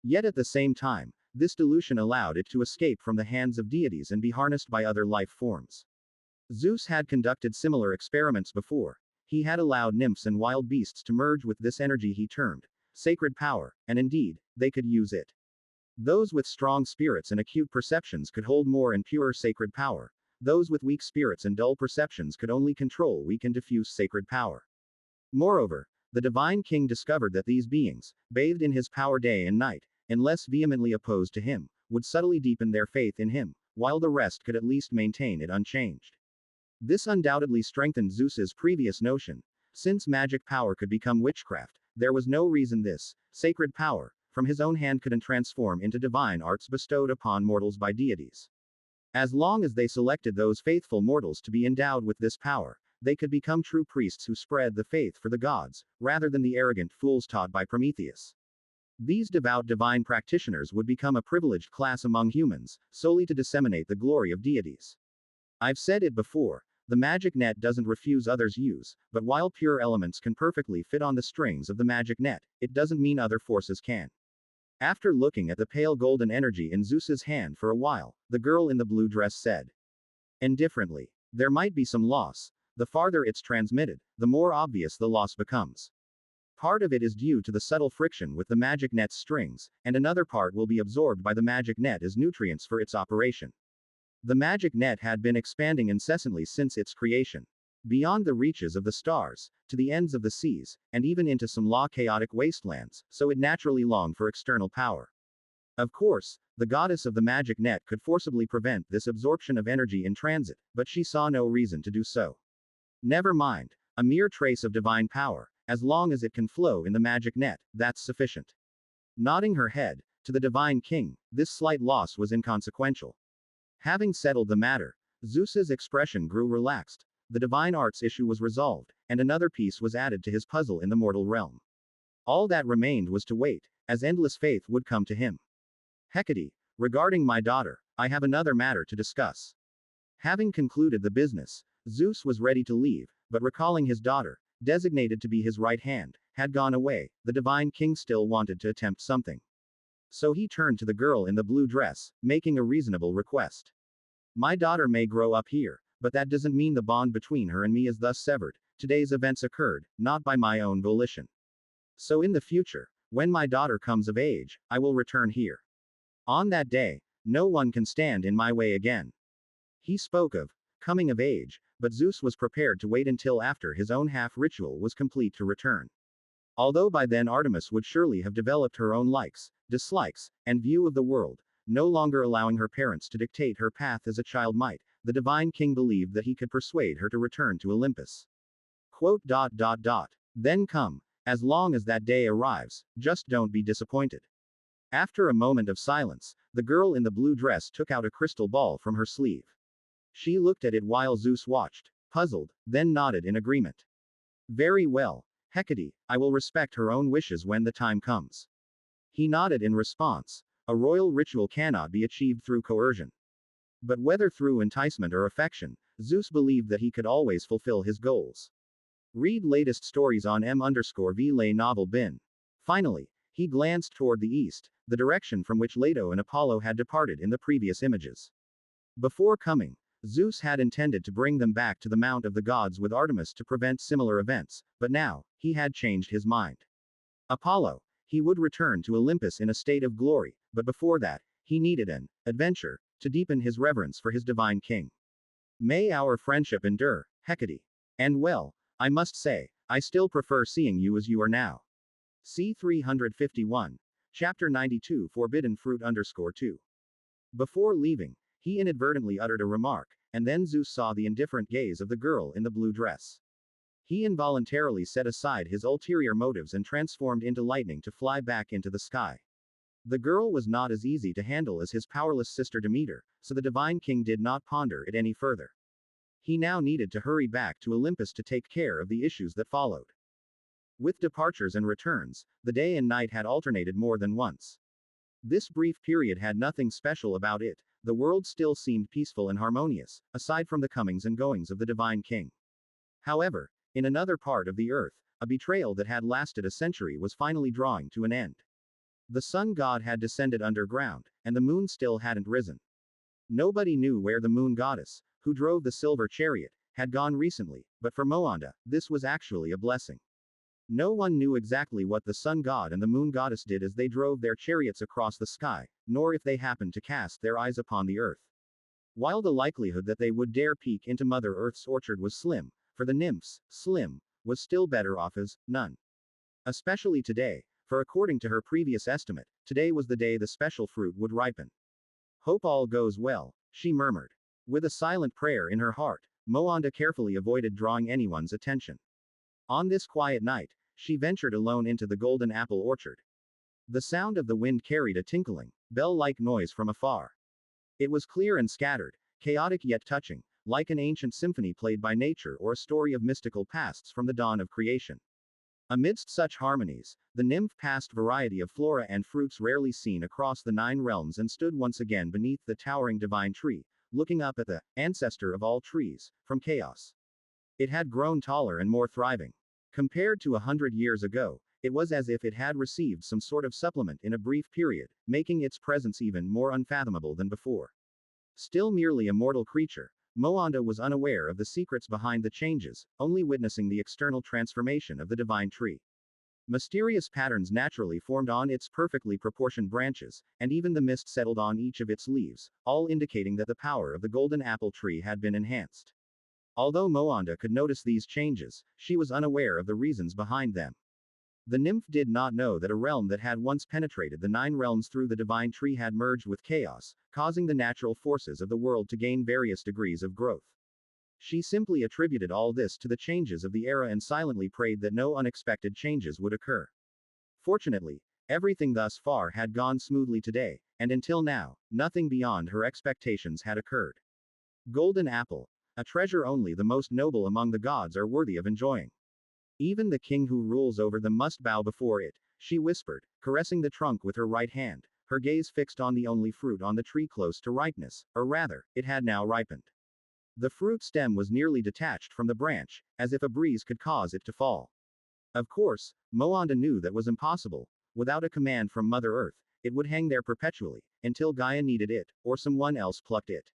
Yet at the same time, this dilution allowed it to escape from the hands of deities and be harnessed by other life forms. Zeus had conducted similar experiments before. He had allowed nymphs and wild beasts to merge with this energy he termed sacred power, and indeed, they could use it. Those with strong spirits and acute perceptions could hold more and pure sacred power. Those with weak spirits and dull perceptions could only control weak and diffuse sacred power. Moreover, the divine king discovered that these beings, bathed in his power day and night, unless vehemently opposed to him, would subtly deepen their faith in him, while the rest could at least maintain it unchanged. This undoubtedly strengthened Zeus's previous notion. Since magic power could become witchcraft, there was no reason this sacred power, from his own hand couldn't transform into divine arts bestowed upon mortals by deities. As long as they selected those faithful mortals to be endowed with this power, they could become true priests who spread the faith for the gods, rather than the arrogant fools taught by Prometheus. These devout divine practitioners would become a privileged class among humans, solely to disseminate the glory of deities. I've said it before, the magic net doesn't refuse others' use, but while pure elements can perfectly fit on the strings of the magic net, it doesn't mean other forces can. After looking at the pale golden energy in Zeus's hand for a while, the girl in the blue dress said indifferently, "There might be some loss. The farther it's transmitted, the more obvious the loss becomes. Part of it is due to the subtle friction with the magic net's strings, and another part will be absorbed by the magic net as nutrients for its operation." The magic net had been expanding incessantly since its creation. Beyond the reaches of the stars, to the ends of the seas, and even into some chaotic wastelands, so it naturally longed for external power. Of course, the goddess of the magic net could forcibly prevent this absorption of energy in transit, but she saw no reason to do so. Never mind, a mere trace of divine power, as long as it can flow in the magic net, that's sufficient. Nodding her head, to the divine king, this slight loss was inconsequential. Having settled the matter, Zeus's expression grew relaxed. The divine arts issue was resolved, and another piece was added to his puzzle in the mortal realm. All that remained was to wait, as endless faith would come to him. Hecate, regarding my daughter, I have another matter to discuss. Having concluded the business, Zeus was ready to leave, but recalling his daughter, designated to be his right hand, had gone away, the divine king still wanted to attempt something. So he turned to the girl in the blue dress, making a reasonable request. My daughter may grow up here, but that doesn't mean the bond between her and me is thus severed. Today's events occurred, not by my own volition. So in the future, when my daughter comes of age, I will return here. On that day, no one can stand in my way again. He spoke of coming of age, but Zeus was prepared to wait until after his own half ritual was complete to return. Although by then Artemis would surely have developed her own likes, dislikes, and view of the world, no longer allowing her parents to dictate her path as a child might, the divine king believed that he could persuade her to return to Olympus. Quote. Then come, as long as that day arrives, just don't be disappointed. After a moment of silence, the girl in the blue dress took out a crystal ball from her sleeve. She looked at it while Zeus watched, puzzled, then nodded in agreement. Very well, Hecate, I will respect her own wishes when the time comes. He nodded in response. A royal ritual cannot be achieved through coercion. But whether through enticement or affection, Zeus believed that he could always fulfill his goals. Read latest stories on m_v Lay novel bin. Finally, he glanced toward the east, the direction from which Leto and Apollo had departed in the previous images. Before coming, Zeus had intended to bring them back to the Mount of the Gods with Artemis to prevent similar events, but now, he had changed his mind. Apollo, he would return to Olympus in a state of glory, but before that, he needed an adventure to deepen his reverence for his divine king. May our friendship endure, Hecate. And well, I must say, I still prefer seeing you as you are now. C 351. Chapter 92 Forbidden Fruit _2. Before leaving, he inadvertently uttered a remark, and then Zeus saw the indifferent gaze of the girl in the blue dress. He involuntarily set aside his ulterior motives and transformed into lightning to fly back into the sky. The girl was not as easy to handle as his powerless sister Demeter, so the divine king did not ponder it any further. He now needed to hurry back to Olympus to take care of the issues that followed. With departures and returns, the day and night had alternated more than once. This brief period had nothing special about it, the world still seemed peaceful and harmonious, aside from the comings and goings of the divine king. However, in another part of the earth, a betrayal that had lasted a century was finally drawing to an end. The sun god had descended underground, and the moon still hadn't risen. Nobody knew where the moon goddess, who drove the silver chariot, had gone recently, but for Moanda, this was actually a blessing. No one knew exactly what the sun god and the moon goddess did as they drove their chariots across the sky, nor if they happened to cast their eyes upon the earth. While the likelihood that they would dare peek into Mother Earth's orchard was slim, for the nymphs, slim, was still better off as none. Especially today, for according to her previous estimate, today was the day the special fruit would ripen. Hope all goes well, she murmured. With a silent prayer in her heart, Moanda carefully avoided drawing anyone's attention. On this quiet night, she ventured alone into the golden apple orchard. The sound of the wind carried a tinkling, bell-like noise from afar. It was clear and scattered, chaotic yet touching, like an ancient symphony played by nature or a story of mystical pasts from the dawn of creation. Amidst such harmonies, the nymph passed variety of flora and fruits rarely seen across the 9 realms and stood once again beneath the towering divine tree, looking up at the ancestor of all trees, from chaos. It had grown taller and more thriving. Compared to 100 years ago, it was as if it had received some sort of supplement in a brief period, making its presence even more unfathomable than before. Still merely a mortal creature, Moanda was unaware of the secrets behind the changes, only witnessing the external transformation of the divine tree. Mysterious patterns naturally formed on its perfectly proportioned branches, and even the mist settled on each of its leaves, all indicating that the power of the golden apple tree had been enhanced. Although Moanda could notice these changes, she was unaware of the reasons behind them. The nymph did not know that a realm that had once penetrated the 9 realms through the divine tree had merged with chaos, causing the natural forces of the world to gain various degrees of growth. She simply attributed all this to the changes of the era and silently prayed that no unexpected changes would occur. Fortunately, everything thus far had gone smoothly today, and until now, nothing beyond her expectations had occurred. Golden apple. A treasure only the most noble among the gods are worthy of enjoying. Even the king who rules over them must bow before it, she whispered, caressing the trunk with her right hand, her gaze fixed on the only fruit on the tree close to ripeness, or rather, it had now ripened. The fruit stem was nearly detached from the branch, as if a breeze could cause it to fall. Of course, Moanda knew that was impossible. Without a command from Mother Earth, it would hang there perpetually, until Gaia needed it, or someone else plucked it.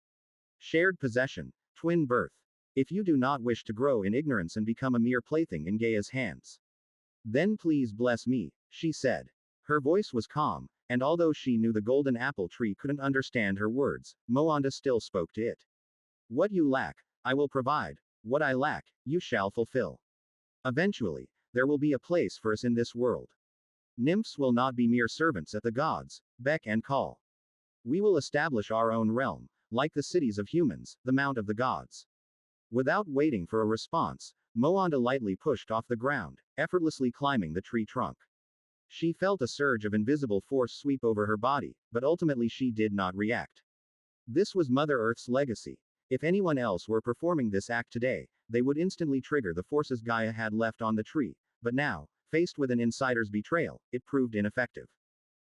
Shared possession. Twin birth. If you do not wish to grow in ignorance and become a mere plaything in Gaia's hands, then please bless me, she said. Her voice was calm, and although she knew the golden apple tree couldn't understand her words, Moanda still spoke to it. What you lack, I will provide. What I lack, you shall fulfill. Eventually, there will be a place for us in this world. Nymphs will not be mere servants at the gods' beck and call. We will establish our own realm, like the cities of humans, the Mount of the Gods. Without waiting for a response, Moanda lightly pushed off the ground, effortlessly climbing the tree trunk. She felt a surge of invisible force sweep over her body, but ultimately she did not react. This was Mother Earth's legacy. If anyone else were performing this act today, they would instantly trigger the forces Gaia had left on the tree, but now, faced with an insider's betrayal, it proved ineffective.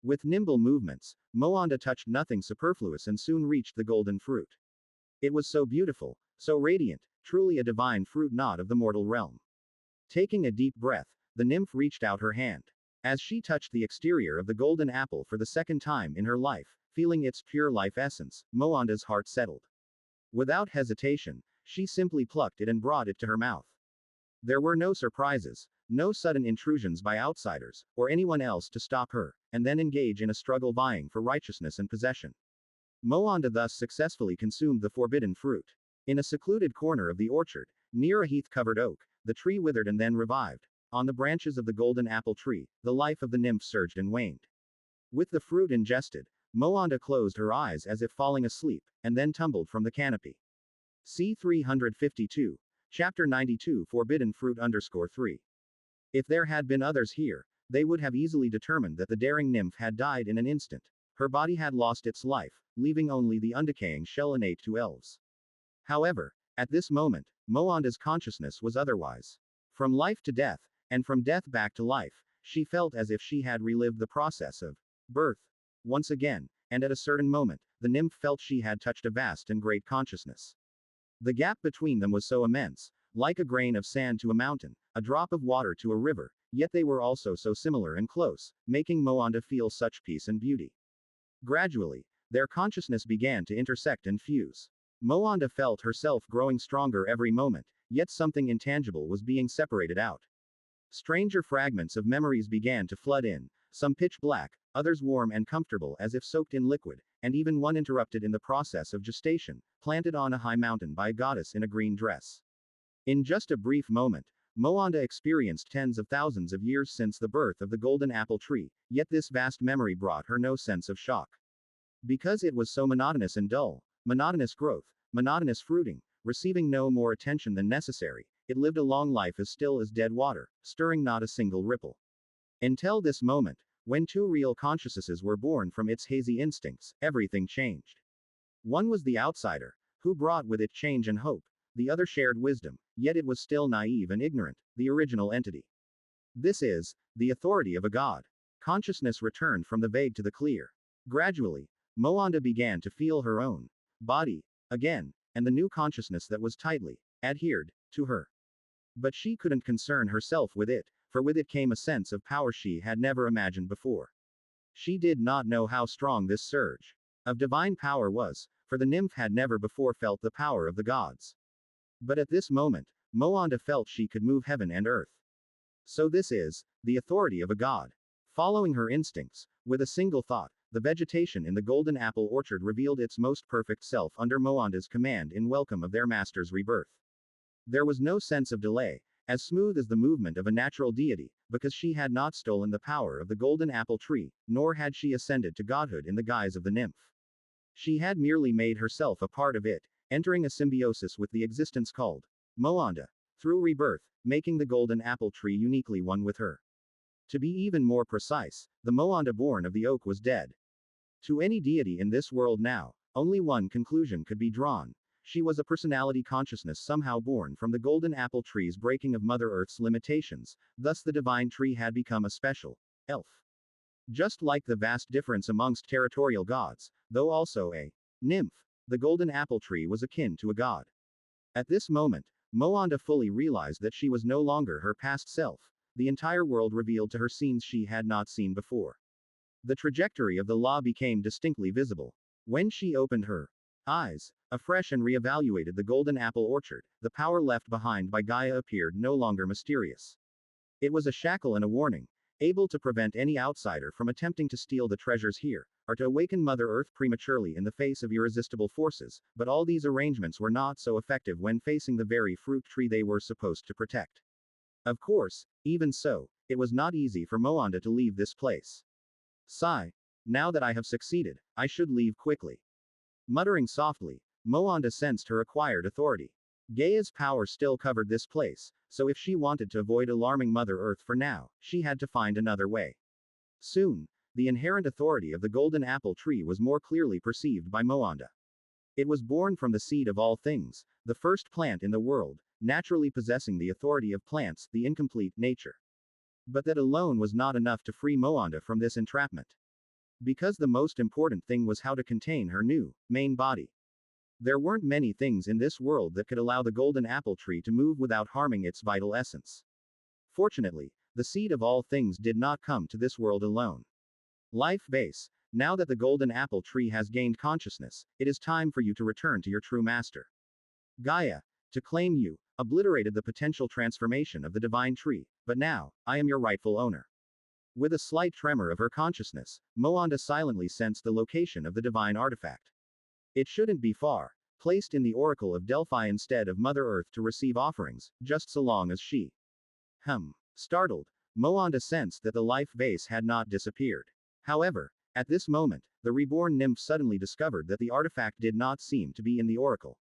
With nimble movements, Moanda touched nothing superfluous and soon reached the golden fruit. It was so beautiful, so radiant, truly a divine fruit not of the mortal realm. Taking a deep breath, the nymph reached out her hand. As she touched the exterior of the golden apple for the second time in her life, feeling its pure life essence, Moanda's heart settled. Without hesitation, she simply plucked it and brought it to her mouth. There were no surprises, no sudden intrusions by outsiders, or anyone else to stop her, and then engage in a struggle vying for righteousness and possession. Moanda thus successfully consumed the forbidden fruit. In a secluded corner of the orchard, near a heath-covered oak, the tree withered and then revived. On the branches of the golden apple tree, the life of the nymph surged and waned. With the fruit ingested, Moanda closed her eyes as if falling asleep, and then tumbled from the canopy. C. 352. Chapter 92 Forbidden Fruit _3. If there had been others here, they would have easily determined that the daring nymph had died in an instant. Her body had lost its life, leaving only the undecaying shell innate to elves. However, at this moment, Moanda's consciousness was otherwise. From life to death, and from death back to life, she felt as if she had relived the process of birth once again, and at a certain moment, the nymph felt she had touched a vast and great consciousness. The gap between them was so immense, like a grain of sand to a mountain, a drop of water to a river, yet they were also so similar and close, making Moanda feel such peace and beauty. Gradually, their consciousness began to intersect and fuse. Moanda felt herself growing stronger every moment, yet something intangible was being separated out. Stranger fragments of memories began to flood in, some pitch black, others warm and comfortable as if soaked in liquid, and even one interrupted in the process of gestation, planted on a high mountain by a goddess in a green dress. In just a brief moment, Moanda experienced tens of thousands of years since the birth of the golden apple tree, yet this vast memory brought her no sense of shock. Because it was so monotonous and dull, monotonous growth, monotonous fruiting, receiving no more attention than necessary, it lived a long life as still as dead water, stirring not a single ripple. Until this moment, when two real consciousnesses were born from its hazy instincts, everything changed. One was the outsider, who brought with it change and hope, the other shared wisdom, yet it was still naive and ignorant, the original entity. This is the authority of a god. Consciousness returned from the vague to the clear. Gradually, Moanda began to feel her own body again, and the new consciousness that was tightly adhered to her. But she couldn't concern herself with it, for with it came a sense of power she had never imagined before. She did not know how strong this surge of divine power was, for the nymph had never before felt the power of the gods. But at this moment, Moanda felt she could move heaven and earth. So this is the authority of a god. Following her instincts, with a single thought, the vegetation in the golden apple orchard revealed its most perfect self under Moanda's command in welcome of their master's rebirth. There was no sense of delay, as smooth as the movement of a natural deity, because she had not stolen the power of the golden apple tree, nor had she ascended to godhood in the guise of the nymph. She had merely made herself a part of it, entering a symbiosis with the existence called Moanda, through rebirth, making the golden apple tree uniquely one with her. To be even more precise, the Moanda born of the oak was dead. To any deity in this world now, only one conclusion could be drawn. She was a personality consciousness somehow born from the golden apple tree's breaking of Mother Earth's limitations, thus the divine tree had become a special elf. Just like the vast difference amongst territorial gods, though also a nymph, the golden apple tree was akin to a god. At this moment, Moanda fully realized that she was no longer her past self. The entire world revealed to her scenes she had not seen before. The trajectory of the law became distinctly visible. When she opened her eyes afresh and reevaluated the golden apple orchard, the power left behind by Gaia appeared no longer mysterious. It was a shackle and a warning, able to prevent any outsider from attempting to steal the treasures here, or to awaken Mother Earth prematurely in the face of irresistible forces, but all these arrangements were not so effective when facing the very fruit tree they were supposed to protect. Of course, even so, it was not easy for Moanda to leave this place. Sigh. Now that I have succeeded, I should leave quickly. Muttering softly, Moanda sensed her acquired authority. Gaia's power still covered this place, so if she wanted to avoid alarming Mother Earth for now, she had to find another way. Soon, the inherent authority of the golden apple tree was more clearly perceived by Moanda. It was born from the seed of all things, the first plant in the world, naturally possessing the authority of plants, the incomplete nature. But that alone was not enough to free Moanda from this entrapment. Because the most important thing was how to contain her new, main body. There weren't many things in this world that could allow the golden apple tree to move without harming its vital essence. Fortunately, the seed of all things did not come to this world alone. Life base, now that the golden apple tree has gained consciousness, it is time for you to return to your true master. Gaia, to claim you, obliterated the potential transformation of the divine tree, but now, I am your rightful owner. With a slight tremor of her consciousness, Moanda silently sensed the location of the divine artifact. It shouldn't be far, placed in the Oracle of Delphi instead of Mother Earth to receive offerings, just so long as she. Startled, Moanda sensed that the life vase had not disappeared. However, at this moment, the reborn nymph suddenly discovered that the artifact did not seem to be in the Oracle.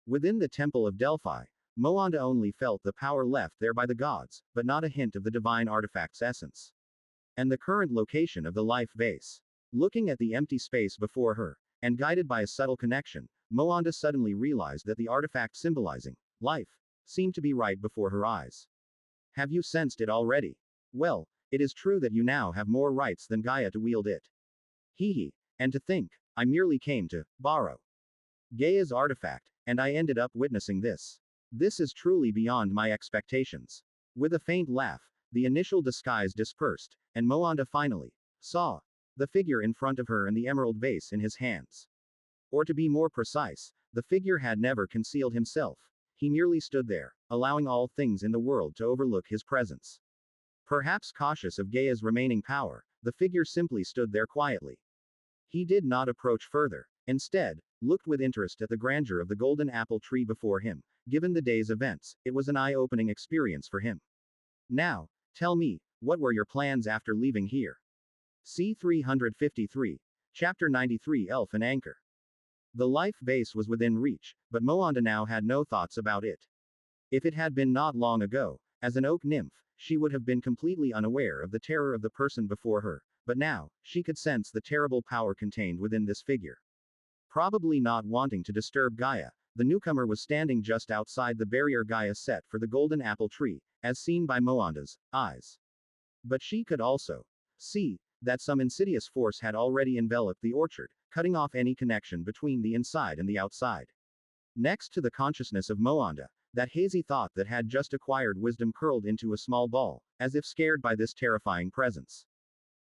Within the Temple of Delphi, Moanda only felt the power left there by the gods, but not a hint of the divine artifact's essence. And the current location of the life vase. Looking at the empty space before her, and guided by a subtle connection, Moanda suddenly realized that the artifact symbolizing life seemed to be right before her eyes. Have you sensed it already? Well, it is true that you now have more rights than Gaia to wield it. And to think, I merely came to borrow Gaia's artifact, and I ended up witnessing this. This is truly beyond my expectations. With a faint laugh, the initial disguise dispersed, and Moanda finally saw the figure in front of her and the emerald vase in his hands. Or to be more precise, the figure had never concealed himself. He merely stood there, allowing all things in the world to overlook his presence. Perhaps cautious of Gaia's remaining power, the figure simply stood there quietly. He did not approach further, instead, looked with interest at the grandeur of the golden apple tree before him. Given the day's events, it was an eye-opening experience for him. Now, tell me, what were your plans after leaving here? C. 353. Chapter 93 Elf and Anchor. The life base was within reach, but Moanda now had no thoughts about it. If it had been not long ago, as an oak nymph, she would have been completely unaware of the terror of the person before her, but now, she could sense the terrible power contained within this figure. Probably not wanting to disturb Gaia, the newcomer was standing just outside the barrier Gaia set for the golden apple tree, as seen by Moanda's eyes. But she could also see that some insidious force had already enveloped the orchard, cutting off any connection between the inside and the outside. Next to the consciousness of Moanda, that hazy thought that had just acquired wisdom curled into a small ball, as if scared by this terrifying presence.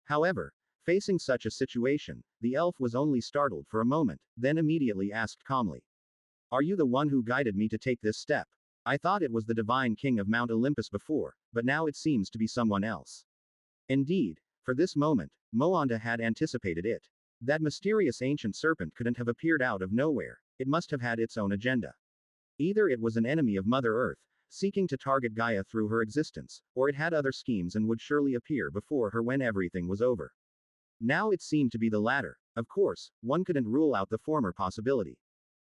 However, facing such a situation, the elf was only startled for a moment, then immediately asked calmly. Are you the one who guided me to take this step? I thought it was the divine king of Mount Olympus before, but now it seems to be someone else. Indeed, for this moment, Moanda had anticipated it. That mysterious ancient serpent couldn't have appeared out of nowhere, it must have had its own agenda. Either it was an enemy of Mother Earth, seeking to target Gaia through her existence, or it had other schemes and would surely appear before her when everything was over. Now it seemed to be the latter. Of course, one couldn't rule out the former possibility.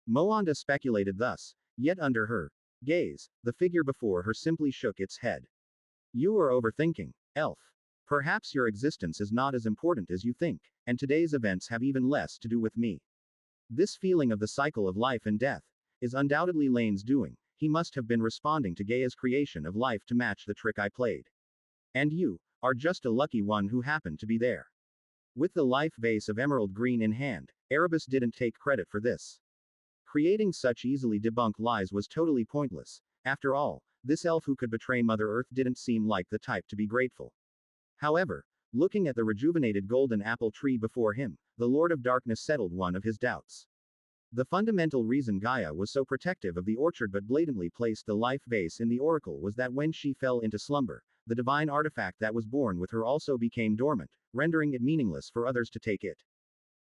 Moanda speculated thus, yet under her gaze, the figure before her simply shook its head. You are overthinking, elf. Perhaps your existence is not as important as you think, and today's events have even less to do with me. This feeling of the cycle of life and death is undoubtedly Laine's doing. He must have been responding to Gaia's creation of life to match the trick I played. And you are just a lucky one who happened to be there. With the life vase of emerald green in hand, Erebus didn't take credit for this. Creating such easily debunked lies was totally pointless. After all, this elf who could betray Mother Earth didn't seem like the type to be grateful. However, looking at the rejuvenated golden apple tree before him, the Lord of Darkness settled one of his doubts. The fundamental reason Gaia was so protective of the orchard but blatantly placed the life vase in the oracle was that when she fell into slumber, the divine artifact that was born with her also became dormant, rendering it meaningless for others to take it.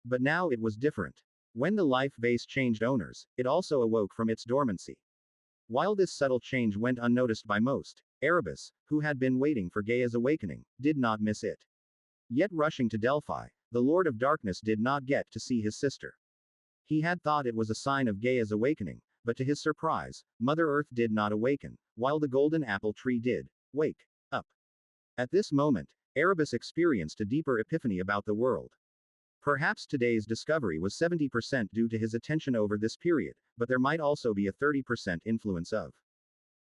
But now it was different. When the life vase changed owners, it also awoke from its dormancy. While this subtle change went unnoticed by most, Erebus, who had been waiting for Gaia's awakening, did not miss it. Yet rushing to Delphi, the Lord of Darkness did not get to see his sister. He had thought it was a sign of Gaia's awakening, but to his surprise, Mother Earth did not awaken, while the golden apple tree did wake up. At this moment, Erebus experienced a deeper epiphany about the world. Perhaps today's discovery was 70% due to his attention over this period, but there might also be a 30% influence of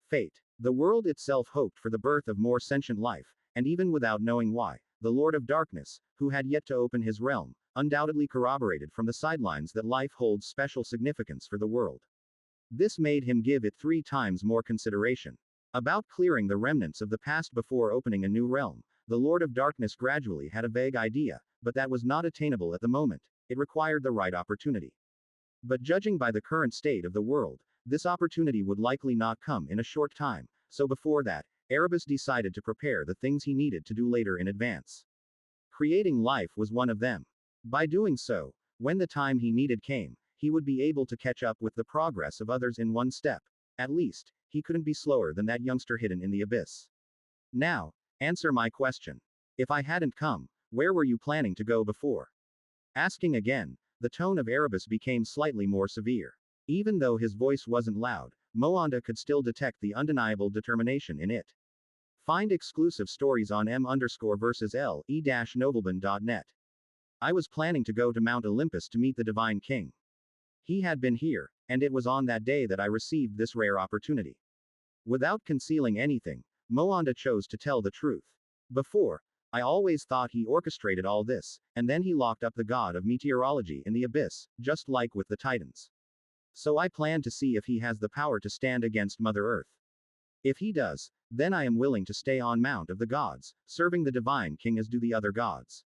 fate. The world itself hoped for the birth of more sentient life, and even without knowing why, the Lord of Darkness, who had yet to open his realm, undoubtedly corroborated from the sidelines that life holds special significance for the world. This made him give it 3 times more consideration. About clearing the remnants of the past before opening a new realm, the Lord of Darkness gradually had a vague idea, but that was not attainable at the moment. It required the right opportunity. But judging by the current state of the world, this opportunity would likely not come in a short time, so before that, Erebus decided to prepare the things he needed to do later in advance. Creating life was one of them. By doing so, when the time he needed came, he would be able to catch up with the progress of others in one step. At least, he couldn't be slower than that youngster hidden in the abyss. Now, answer my question. If I hadn't come, where were you planning to go before? Asking again, the tone of Erebus became slightly more severe. Even though his voice wasn't loud, Moanda could still detect the undeniable determination in it. Find exclusive stories on m_versus le-novelban.net. I was planning to go to Mount Olympus to meet the Divine King. He had been here, and it was on that day that I received this rare opportunity. Without concealing anything, Moanda chose to tell the truth. Before, I always thought he orchestrated all this, and then he locked up the god of meteorology in the abyss, just like with the Titans. So I plan to see if he has the power to stand against Mother Earth. If he does, then I am willing to stay on Mount of the Gods, serving the Divine King as do the other gods.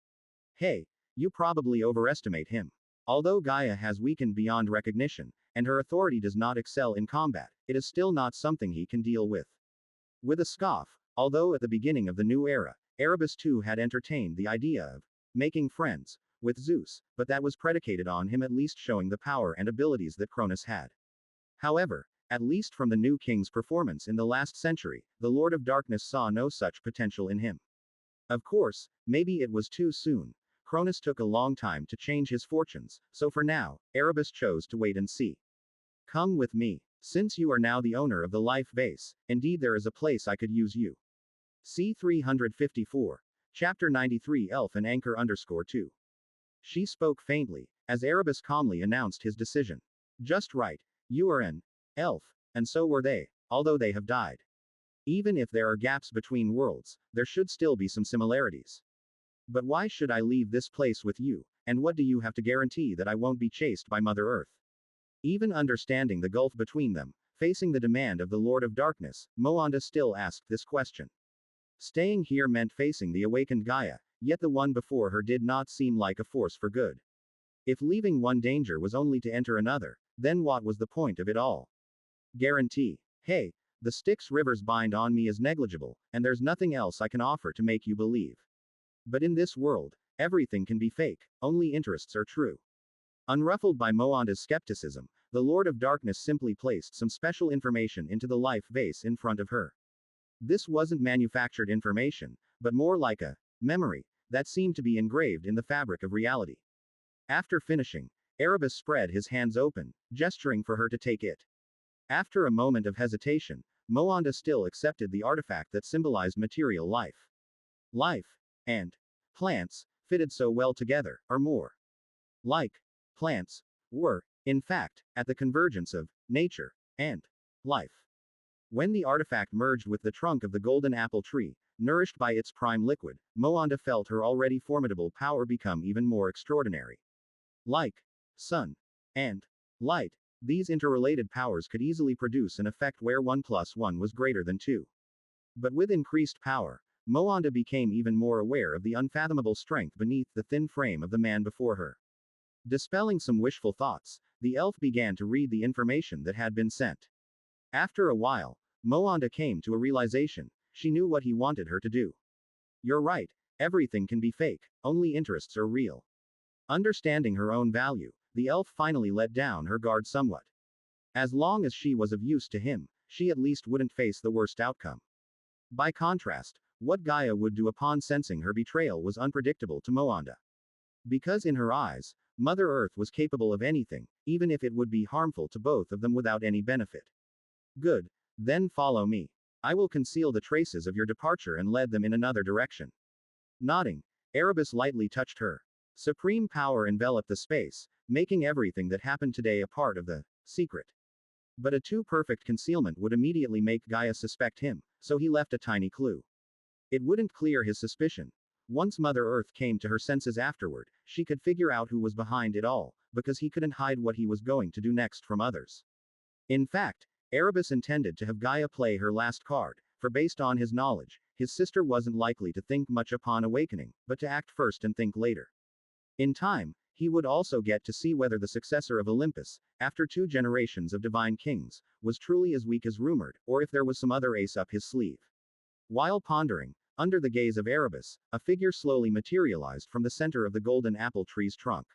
Hey, you probably overestimate him. Although Gaia has weakened beyond recognition, and her authority does not excel in combat, it is still not something he can deal with. With a scoff, although at the beginning of the new era, Erebus too had entertained the idea of making friends with Zeus, but that was predicated on him at least showing the power and abilities that Cronus had. However, at least from the new king's performance in the last century, the Lord of Darkness saw no such potential in him. Of course, maybe it was too soon. Cronus took a long time to change his fortunes, so for now, Erebus chose to wait and see. Come with me. Since you are now the owner of the life vase, indeed there is a place I could use you. C 354. Chapter 93 Elf and Anchor_2. She spoke faintly, as Erebus calmly announced his decision. Just right. You are an elf, and so were they, although they have died. Even if there are gaps between worlds, there should still be some similarities. But why should I leave this place with you, and what do you have to guarantee that I won't be chased by Mother Earth? Even understanding the gulf between them, facing the demand of the Lord of Darkness, Moanda still asked this question. Staying here meant facing the awakened Gaia, yet the one before her did not seem like a force for good. If leaving one danger was only to enter another, then what was the point of it all? Guarantee. Hey, the Styx rivers bind on me is negligible, and there's nothing else I can offer to make you believe. But in this world, everything can be fake, only interests are true. Unruffled by Moanda's skepticism, the Lord of Darkness simply placed some special information into the life vase in front of her. This wasn't manufactured information, but more like a memory that seemed to be engraved in the fabric of reality. After finishing, Erebus spread his hands open, gesturing for her to take it. After a moment of hesitation, Moanda still accepted the artifact that symbolized material life. Life and plants fitted so well together, or more like plants were, in fact, at the convergence of nature and life. When the artifact merged with the trunk of the golden apple tree, nourished by its prime liquid, Moanda felt her already formidable power become even more extraordinary. Like sun and light, these interrelated powers could easily produce an effect where 1 + 1 was greater than 2. But with increased power, Moanda became even more aware of the unfathomable strength beneath the thin frame of the man before her. Dispelling some wishful thoughts, the elf began to read the information that had been sent. After a while, Moanda came to a realization. She knew what he wanted her to do. You're right, everything can be fake, only interests are real. Understanding her own value, the elf finally let down her guard somewhat. As long as she was of use to him, she at least wouldn't face the worst outcome. By contrast, what Gaia would do upon sensing her betrayal was unpredictable to Moanda. Because in her eyes, Mother Earth was capable of anything, even if it would be harmful to both of them without any benefit. Good. Then follow me. I will conceal the traces of your departure and lead them in another direction. Nodding, Erebus lightly touched her Supreme power enveloped the space, making everything that happened today a part of the secret. But a too perfect concealment would immediately make Gaia suspect him, so he left a tiny clue. It wouldn't clear his suspicion. Once Mother Earth came to her senses afterward, she could figure out who was behind it all, because he couldn't hide what he was going to do next from others. In fact, Erebus intended to have Gaia play her last card, for based on his knowledge, his sister wasn't likely to think much upon awakening, but to act first and think later. In time, he would also get to see whether the successor of Olympus, after 2 generations of divine kings, was truly as weak as rumored, or if there was some other ace up his sleeve. While pondering, under the gaze of Erebus, a figure slowly materialized from the center of the golden apple tree's trunk.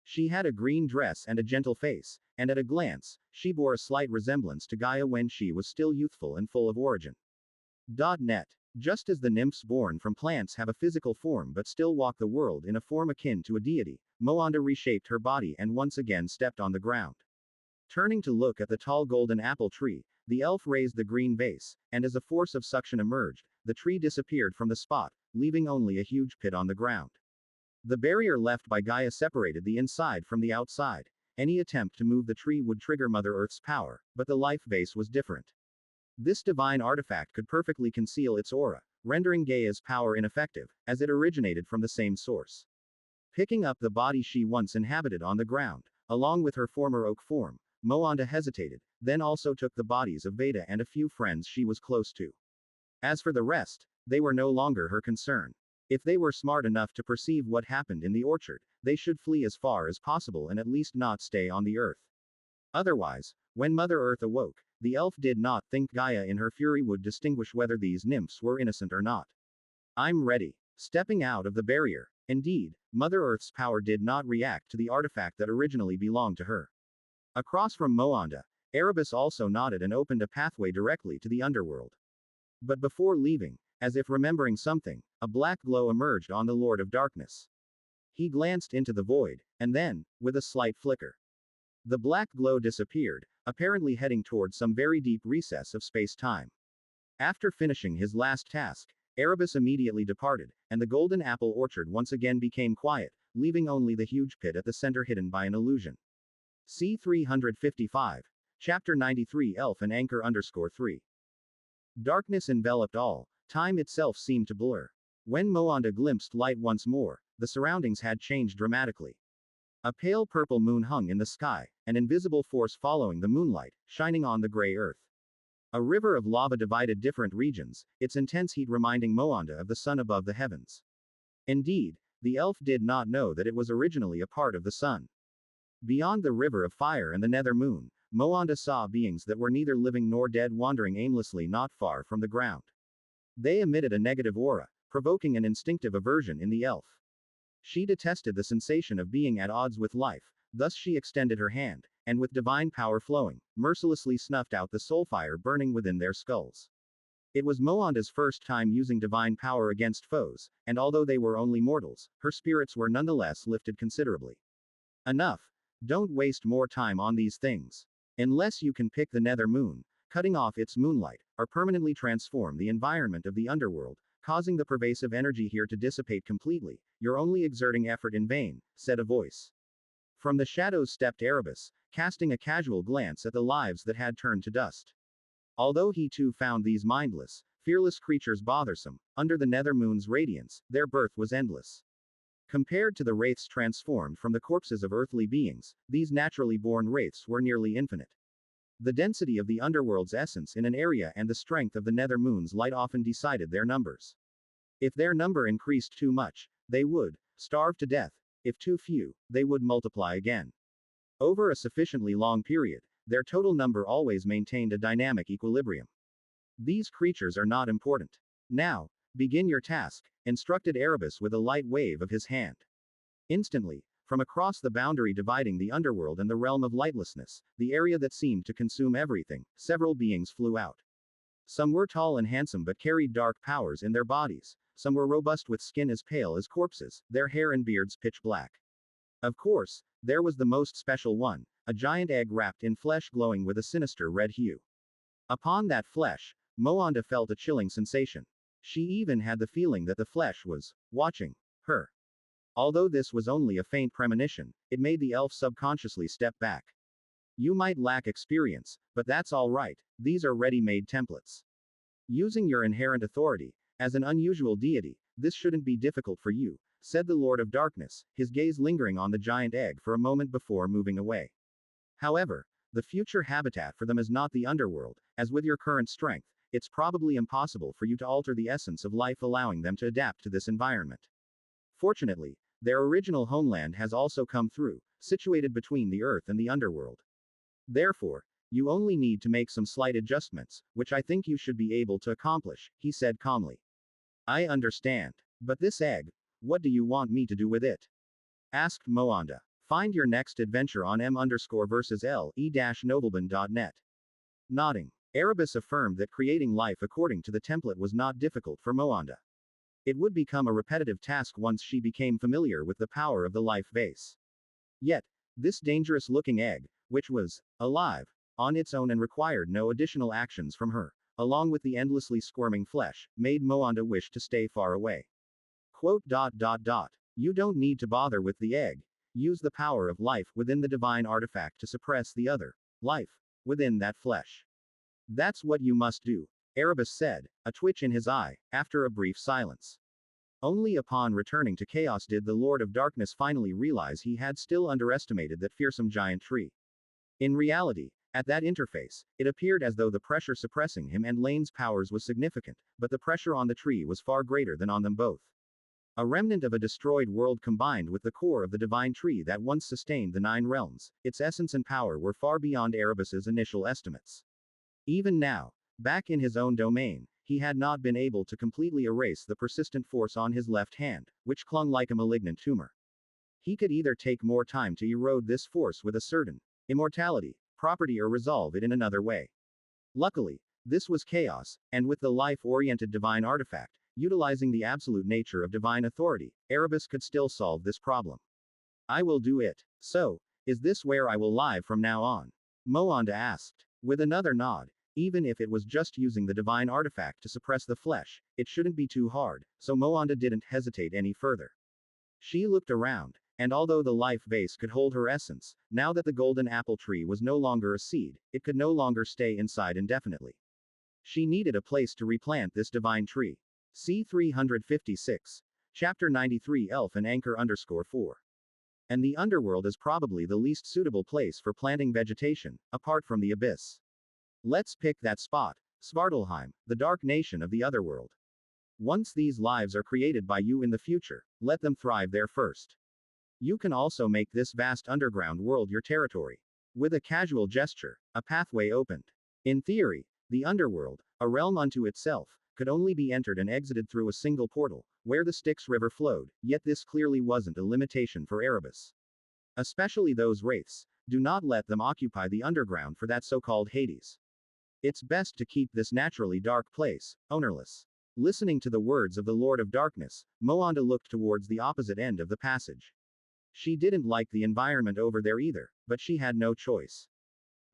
She had a green dress and a gentle face, and at a glance, she bore a slight resemblance to Gaia when she was still youthful and full of origin. Net. Just as the nymphs born from plants have a physical form but still walk the world in a form akin to a deity, Moanda reshaped her body and once again stepped on the ground. Turning to look at the tall golden apple tree, the elf raised the green vase, and as a force of suction emerged, the tree disappeared from the spot, leaving only a huge pit on the ground. The barrier left by Gaia separated the inside from the outside. Any attempt to move the tree would trigger Mother Earth's power, but the life vase was different. This divine artifact could perfectly conceal its aura, rendering Gaia's power ineffective, as it originated from the same source. Picking up the body she once inhabited on the ground, along with her former oak form, Moanda hesitated, then also took the bodies of Veda and a few friends she was close to. As for the rest, they were no longer her concern. If they were smart enough to perceive what happened in the orchard, they should flee as far as possible and at least not stay on the earth. Otherwise, when Mother Earth awoke, the elf did not think Gaia in her fury would distinguish whether these nymphs were innocent or not. I'm ready. Stepping out of the barrier. Indeed, Mother Earth's power did not react to the artifact that originally belonged to her. Across from Moanda, Erebus also nodded and opened a pathway directly to the underworld. But before leaving, as if remembering something, a black glow emerged on the Lord of Darkness. He glanced into the void, and then, with a slight flicker, the black glow disappeared, apparently heading toward some very deep recess of space-time. After finishing his last task, Erebus immediately departed, and the golden apple orchard once again became quiet, leaving only the huge pit at the center hidden by an illusion. C-355. Chapter 93 Elf and Anchor _3. Darkness enveloped all. Time itself seemed to blur. When Moanda glimpsed light once more, the surroundings had changed dramatically. A pale purple moon hung in the sky, an invisible force following the moonlight, shining on the gray earth. A river of lava divided different regions, its intense heat reminding Moanda of the sun above the heavens. Indeed, the elf did not know that it was originally a part of the sun. Beyond the river of fire and the nether moon, Moanda saw beings that were neither living nor dead wandering aimlessly not far from the ground. They emitted a negative aura, provoking an instinctive aversion in the elf. She detested the sensation of being at odds with life, thus she extended her hand, and with divine power flowing, mercilessly snuffed out the soulfire burning within their skulls. It was Moanda's first time using divine power against foes, and although they were only mortals, her spirits were nonetheless lifted considerably. Enough. Don't waste more time on these things. Unless you can pick the nether moon, cutting off its moonlight, or permanently transform the environment of the underworld, causing the pervasive energy here to dissipate completely, you're only exerting effort in vain, said a voice. From the shadows stepped Erebus, casting a casual glance at the lives that had turned to dust. Although he too found these mindless, fearless creatures bothersome, under the nether moon's radiance, their birth was endless. Compared to the wraiths transformed from the corpses of earthly beings, these naturally born wraiths were nearly infinite. The density of the underworld's essence in an area and the strength of the nether moon's light often decided their numbers. If their number increased too much, they would starve to death. If too few, they would multiply again. Over a sufficiently long period, their total number always maintained a dynamic equilibrium. These creatures are not important. Now, begin your task, instructed Erebus with a light wave of his hand. Instantly, from across the boundary dividing the underworld and the realm of lightlessness, the area that seemed to consume everything, several beings flew out. Some were tall and handsome but carried dark powers in their bodies, some were robust with skin as pale as corpses, their hair and beards pitch black. Of course, there was the most special one, a giant egg wrapped in flesh glowing with a sinister red hue. Upon that flesh, Moanda felt a chilling sensation. She even had the feeling that the flesh was watching her. Although this was only a faint premonition, it made the elf subconsciously step back. You might lack experience, but that's all right, these are ready-made templates. Using your inherent authority, as an unusual deity, this shouldn't be difficult for you, said the Lord of Darkness, his gaze lingering on the giant egg for a moment before moving away. However, the future habitat for them is not the underworld, as with your current strength, it's probably impossible for you to alter the essence of life, allowing them to adapt to this environment. Fortunately, their original homeland has also come through, situated between the earth and the underworld. Therefore, you only need to make some slight adjustments, which I think you should be able to accomplish, he said calmly. I understand. But this egg, what do you want me to do with it? Asked Moanda. Find your next adventure on m_versus le-nobleman.net. Nodding, Erebus affirmed that creating life according to the template was not difficult for Moanda. It would become a repetitive task once she became familiar with the power of the life vase. Yet, this dangerous-looking egg, which was alive on its own and required no additional actions from her, along with the endlessly squirming flesh, made Moanda wish to stay far away. Quote. You don't need to bother with the egg. Use the power of life within the divine artifact to suppress the other life within that flesh. That's what you must do, Erebus said, a twitch in his eye, after a brief silence. Only upon returning to chaos did the Lord of Darkness finally realize he had still underestimated that fearsome giant tree. In reality, at that interface, it appeared as though the pressure suppressing him and Laine's powers was significant, but the pressure on the tree was far greater than on them both. A remnant of a destroyed world combined with the core of the divine tree that once sustained the 9 realms, its essence and power were far beyond Erebus's initial estimates. Even now, back in his own domain, he had not been able to completely erase the persistent force on his left hand, which clung like a malignant tumor. He could either take more time to erode this force with a certain immortality property or resolve it in another way. Luckily, this was chaos, and with the life-oriented divine artifact, utilizing the absolute nature of divine authority, Erebus could still solve this problem. I will do it. So, is this where I will live from now on? Moanda asked. With another nod, even if it was just using the divine artifact to suppress the flesh, it shouldn't be too hard, so Moanda didn't hesitate any further. She looked around, and although the life vase could hold her essence, now that the golden apple tree was no longer a seed, it could no longer stay inside indefinitely. She needed a place to replant this divine tree. C 356. Chapter 93 Elf and Anchor _4. And the underworld is probably the least suitable place for planting vegetation, apart from the abyss. Let's pick that spot, Svartalheim, the dark nation of the Otherworld. Once these lives are created by you in the future, let them thrive there first. You can also make this vast underground world your territory. With a casual gesture, a pathway opened. In theory, the underworld, a realm unto itself, could only be entered and exited through a single portal, where the Styx River flowed, yet this clearly wasn't a limitation for Erebus. Especially those wraiths, do not let them occupy the underground for that so-called Hades. It's best to keep this naturally dark place ownerless. Listening to the words of the Lord of Darkness, Moanda looked towards the opposite end of the passage. She didn't like the environment over there either, but she had no choice.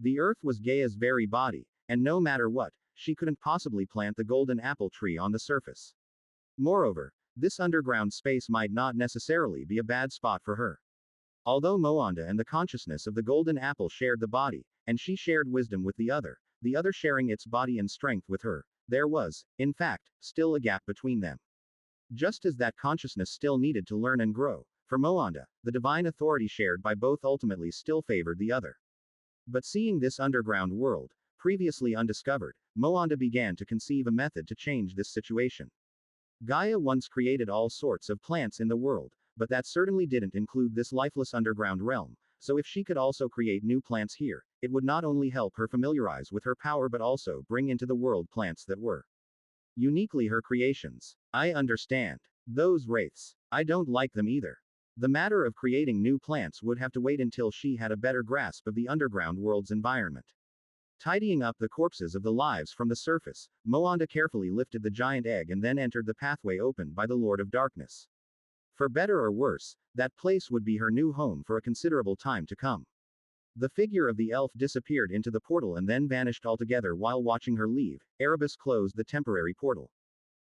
The earth was Gaia's very body, and no matter what, she couldn't possibly plant the golden apple tree on the surface. Moreover, this underground space might not necessarily be a bad spot for her. Although Moanda and the consciousness of the golden apple shared the body, and she shared wisdom with the other sharing its body and strength with her, there was, in fact, still a gap between them. Just as that consciousness still needed to learn and grow, for Moanda, the divine authority shared by both ultimately still favored the other. But seeing this underground world, previously undiscovered, Moanda began to conceive a method to change this situation. Gaia once created all sorts of plants in the world, but that certainly didn't include this lifeless underground realm, so if she could also create new plants here, it would not only help her familiarize with her power but also bring into the world plants that were uniquely her creations. I understand. Those wraiths. I don't like them either. The matter of creating new plants would have to wait until she had a better grasp of the underground world's environment. Tidying up the corpses of the lives from the surface, Moanda carefully lifted the giant egg and then entered the pathway opened by the Lord of Darkness. For better or worse, that place would be her new home for a considerable time to come. The figure of the elf disappeared into the portal and then vanished altogether. While watching her leave, Erebus closed the temporary portal.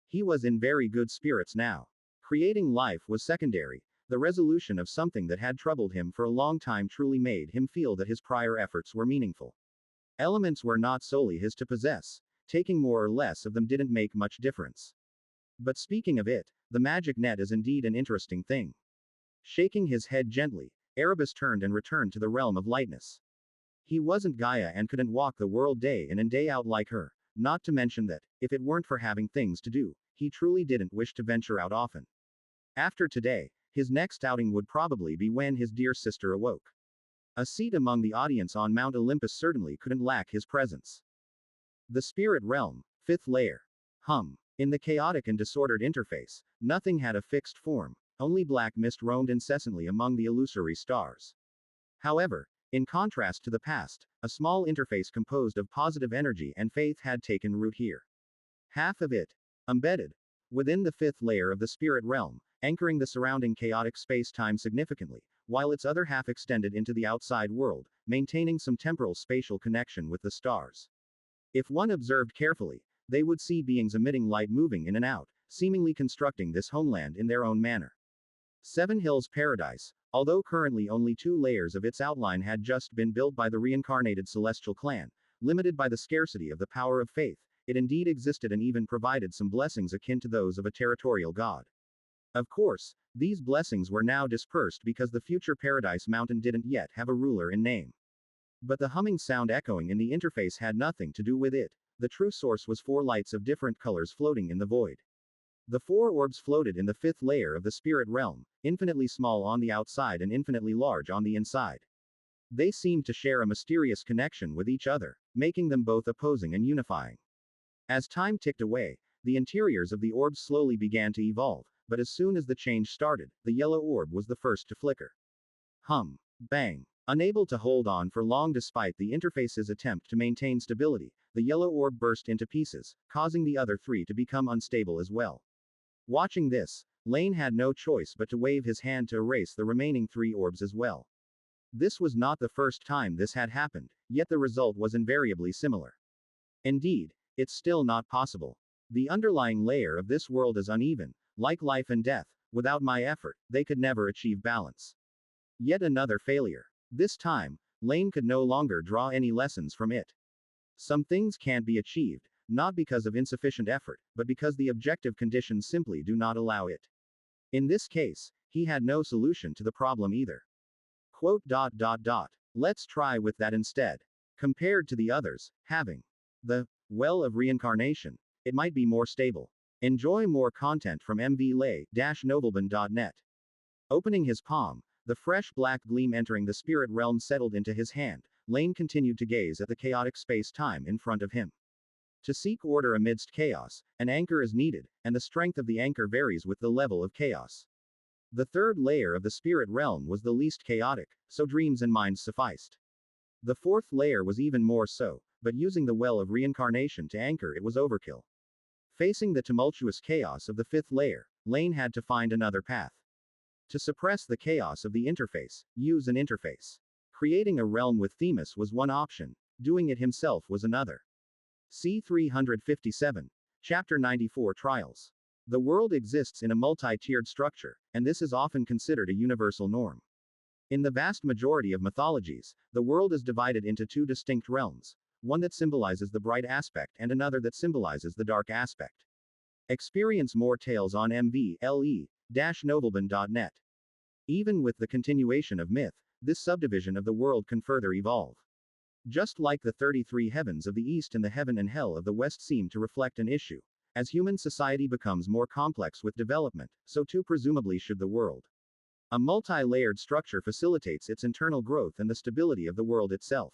He was in very good spirits now. Creating life was secondary. The resolution of something that had troubled him for a long time truly made him feel that his prior efforts were meaningful. Elements were not solely his to possess. Taking more or less of them didn't make much difference. But speaking of it, the magic net is indeed an interesting thing. Shaking his head gently, Erebus turned and returned to the realm of lightness. He wasn't Gaia and couldn't walk the world day in and day out like her, not to mention that, if it weren't for having things to do, he truly didn't wish to venture out often. After today, his next outing would probably be when his dear sister awoke. A seat among the audience on Mount Olympus certainly couldn't lack his presence. The spirit realm, fifth layer. In the chaotic and disordered interface, nothing had a fixed form, only black mist roamed incessantly among the illusory stars. However, in contrast to the past, a small interface composed of positive energy and faith had taken root here. Half of it, embedded within the fifth layer of the spirit realm, anchoring the surrounding chaotic space-time significantly, while its other half extended into the outside world, maintaining some temporal spatial connection with the stars. If one observed carefully, they would see beings emitting light moving in and out, seemingly constructing this homeland in their own manner. Seven Hills Paradise, although currently only 2 layers of its outline had just been built by the reincarnated celestial clan, limited by the scarcity of the power of faith, it indeed existed and even provided some blessings akin to those of a territorial god. Of course, these blessings were now dispersed because the future Paradise Mountain didn't yet have a ruler in name. But the humming sound echoing in the interface had nothing to do with it. The true source was 4 lights of different colors floating in the void. The 4 orbs floated in the fifth layer of the spirit realm, infinitely small on the outside and infinitely large on the inside. They seemed to share a mysterious connection with each other, making them both opposing and unifying. As time ticked away, the interiors of the orbs slowly began to evolve, but as soon as the change started, the yellow orb was the first to flicker. Bang. Unable to hold on for long despite the interface's attempt to maintain stability, the yellow orb burst into pieces, causing the other 3 to become unstable as well. Watching this, Laine had no choice but to wave his hand to erase the remaining 3 orbs as well. This was not the first time this had happened, yet the result was invariably similar. Indeed, it's still not possible. The underlying layer of this world is uneven, like life and death. Without my effort, they could never achieve balance. Yet another failure. This time, Laine could no longer draw any lessons from it. Some things can't be achieved, not because of insufficient effort, but because the objective conditions simply do not allow it. In this case, he had no solution to the problem either. Let's try with that instead. Compared to the others, having the well of reincarnation, it might be more stable. Enjoy more content from mvlay-novelban.net. Opening his palm, the fresh black gleam entering the spirit realm settled into his hand. Laine continued to gaze at the chaotic space-time in front of him. To seek order amidst chaos, an anchor is needed, and the strength of the anchor varies with the level of chaos. The third layer of the spirit realm was the least chaotic, so dreams and minds sufficed. The fourth layer was even more so, but using the well of reincarnation to anchor it was overkill. Facing the tumultuous chaos of the fifth layer, Laine had to find another path. To suppress the chaos of the interface, use an interface. Creating a realm with Themis was one option, doing it himself was another. C357. Chapter 94 Trials. The world exists in a multi-tiered structure, and this is often considered a universal norm. In the vast majority of mythologies, the world is divided into 2 distinct realms, one that symbolizes the bright aspect and another that symbolizes the dark aspect. Experience more tales on mvle-novelban.net. Even with the continuation of myth, this subdivision of the world can further evolve. Just like the 33 heavens of the East and the heaven and hell of the West seem to reflect an issue. As human society becomes more complex with development, so too presumably should the world. A multi-layered structure facilitates its internal growth and the stability of the world itself.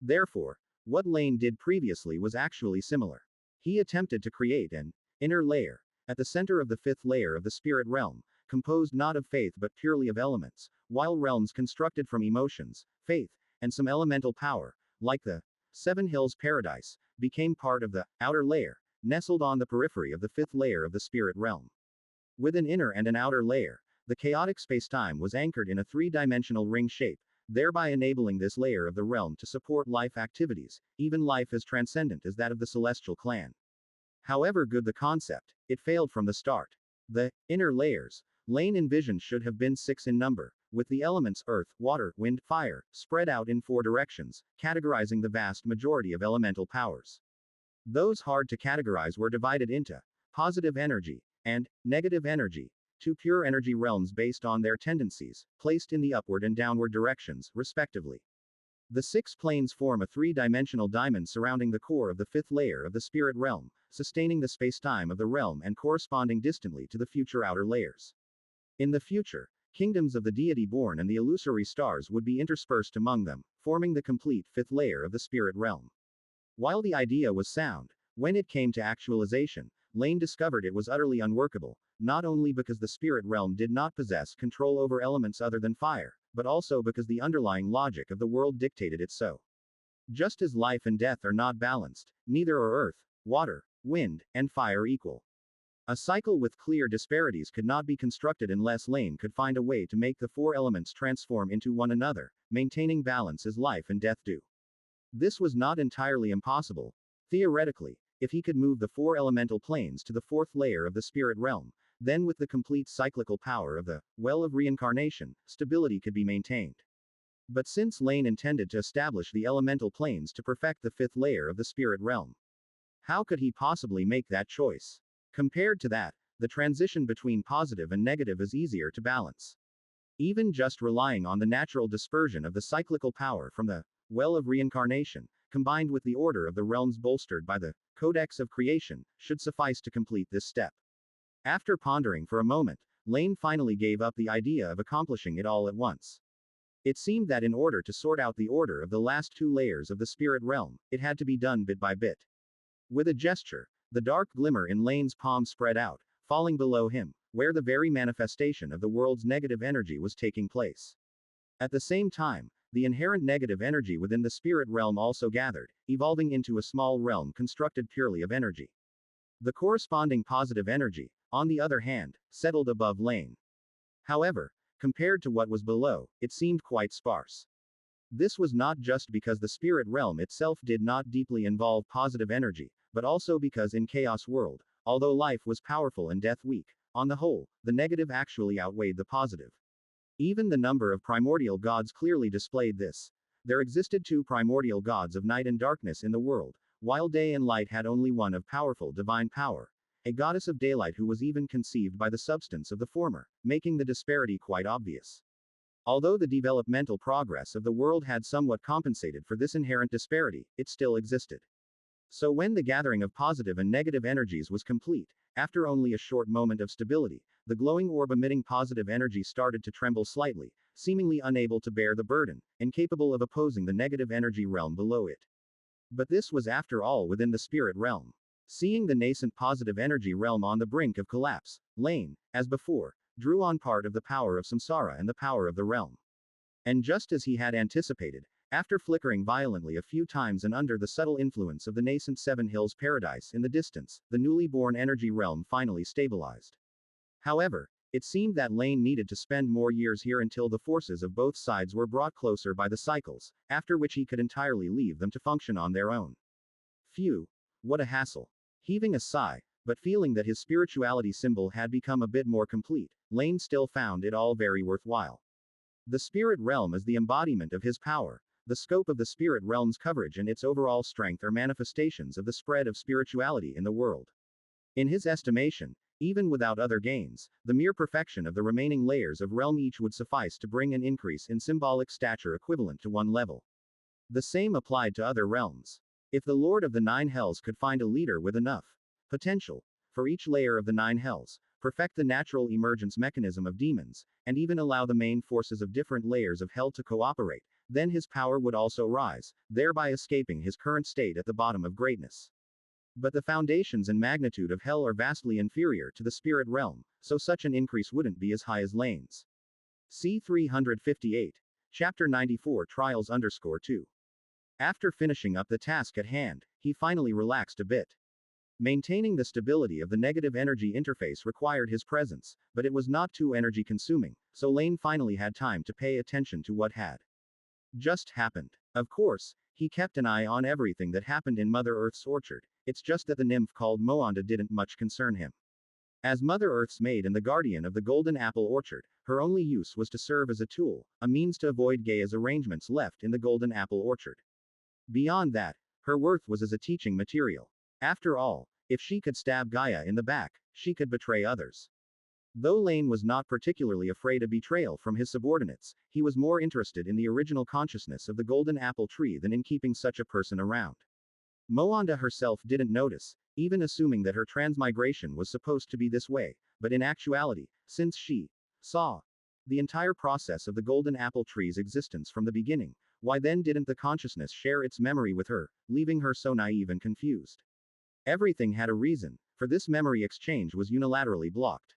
Therefore, what Laine did previously was actually similar. He attempted to create an inner layer, at the center of the fifth layer of the spirit realm, composed not of faith but purely of elements, while realms constructed from emotions, faith, and some elemental power, like the 7 Hills Paradise, became part of the outer layer, nestled on the periphery of the fifth layer of the spirit realm. With an inner and an outer layer, the chaotic spacetime was anchored in a 3-dimensional ring shape, thereby enabling this layer of the realm to support life activities, even life as transcendent as that of the celestial clan. However good the concept, it failed from the start. The inner layers, Laine envisioned should have been 6 in number, with the elements earth, water, wind, fire, spread out in 4 directions, categorizing the vast majority of elemental powers. Those hard to categorize were divided into positive energy and negative energy, 2 pure energy realms based on their tendencies, placed in the upward and downward directions, respectively. The 6 planes form a 3-dimensional diamond surrounding the core of the 5th layer of the spirit realm, sustaining the spacetime of the realm and corresponding distantly to the future outer layers. In the future, kingdoms of the deity born and the illusory stars would be interspersed among them, forming the complete 5th layer of the spirit realm. While the idea was sound, when it came to actualization, Laine discovered it was utterly unworkable, not only because the spirit realm did not possess control over elements other than fire, but also because the underlying logic of the world dictated it so. Just as life and death are not balanced, neither are earth, water, wind, and fire equal. A cycle with clear disparities could not be constructed unless Laine could find a way to make the 4 elements transform into one another, maintaining balance as life and death do. This was not entirely impossible. Theoretically, if he could move the 4 elemental planes to the 4th layer of the spirit realm, then with the complete cyclical power of the well of reincarnation, stability could be maintained. But since Laine intended to establish the elemental planes to perfect the 5th layer of the spirit realm, how could he possibly make that choice? Compared to that, the transition between positive and negative is easier to balance. Even just relying on the natural dispersion of the cyclical power from the well of reincarnation, combined with the order of the realms bolstered by the codex of creation, should suffice to complete this step. After pondering for a moment, Laine finally gave up the idea of accomplishing it all at once. It seemed that in order to sort out the order of the last 2 layers of the spirit realm, it had to be done bit by bit. With a gesture, the dark glimmer in Laine's palm spread out, falling below him, where the very manifestation of the world's negative energy was taking place. At the same time, the inherent negative energy within the spirit realm also gathered, evolving into a small realm constructed purely of energy. The corresponding positive energy, on the other hand, settled above Laine. However, compared to what was below, it seemed quite sparse. This was not just because the spirit realm itself did not deeply involve positive energy, but also because in Chaos World, although life was powerful and death weak, on the whole, the negative actually outweighed the positive. Even the number of primordial gods clearly displayed this. There existed 2 primordial gods of night and darkness in the world, while day and light had only one of powerful divine power, a goddess of daylight who was even conceived by the substance of the former, making the disparity quite obvious. Although the developmental progress of the world had somewhat compensated for this inherent disparity, it still existed. So when the gathering of positive and negative energies was complete, after only a short moment of stability, the glowing orb emitting positive energy started to tremble slightly, seemingly unable to bear the burden, incapable of opposing the negative energy realm below it. But this was after all within the spirit realm. Seeing the nascent positive energy realm on the brink of collapse, Laine, as before, drew on part of the power of samsara and the power of the realm. And just as he had anticipated, after flickering violently a few times and under the subtle influence of the nascent 7 Hills paradise in the distance, the newly born energy realm finally stabilized. However, it seemed that Laine needed to spend more years here until the forces of both sides were brought closer by the cycles, after which he could entirely leave them to function on their own. Phew, what a hassle. Heaving a sigh, but feeling that his spirituality symbol had become a bit more complete, Laine still found it all very worthwhile. The spirit realm is the embodiment of his power. The scope of the spirit realm's coverage and its overall strength are manifestations of the spread of spirituality in the world. In his estimation, even without other gains, the mere perfection of the remaining layers of realm each would suffice to bring an increase in symbolic stature equivalent to 1 level. The same applied to other realms. If the Lord of the 9 Hells could find a leader with enough potential for each layer of the 9 Hells, perfect the natural emergence mechanism of demons, and even allow the main forces of different layers of hell to cooperate, then his power would also rise, thereby escaping his current state at the bottom of greatness. But the foundations and magnitude of hell are vastly inferior to the spirit realm, so such an increase wouldn't be as high as Laine's. C. 358. Chapter 94 Trials_2. After finishing up the task at hand, he finally relaxed a bit. Maintaining the stability of the negative energy interface required his presence, but it was not too energy consuming, so Laine finally had time to pay attention to what had just happened. Of course, he kept an eye on everything that happened in Mother Earth's orchard, it's just that the nymph called Moanda didn't much concern him. As Mother Earth's maid and the guardian of the Golden Apple Orchard, her only use was to serve as a tool, a means to avoid Gaia's arrangements left in the Golden Apple Orchard. Beyond that, her worth was as a teaching material. After all, if she could stab Gaia in the back, she could betray others. Though Laine was not particularly afraid of betrayal from his subordinates, he was more interested in the original consciousness of the Golden Apple Tree than in keeping such a person around. Moanda herself didn't notice, even assuming that her transmigration was supposed to be this way, but in actuality, since she saw the entire process of the Golden Apple Tree's existence from the beginning, why then didn't the consciousness share its memory with her, leaving her so naive and confused? Everything had a reason, for this memory exchange was unilaterally blocked.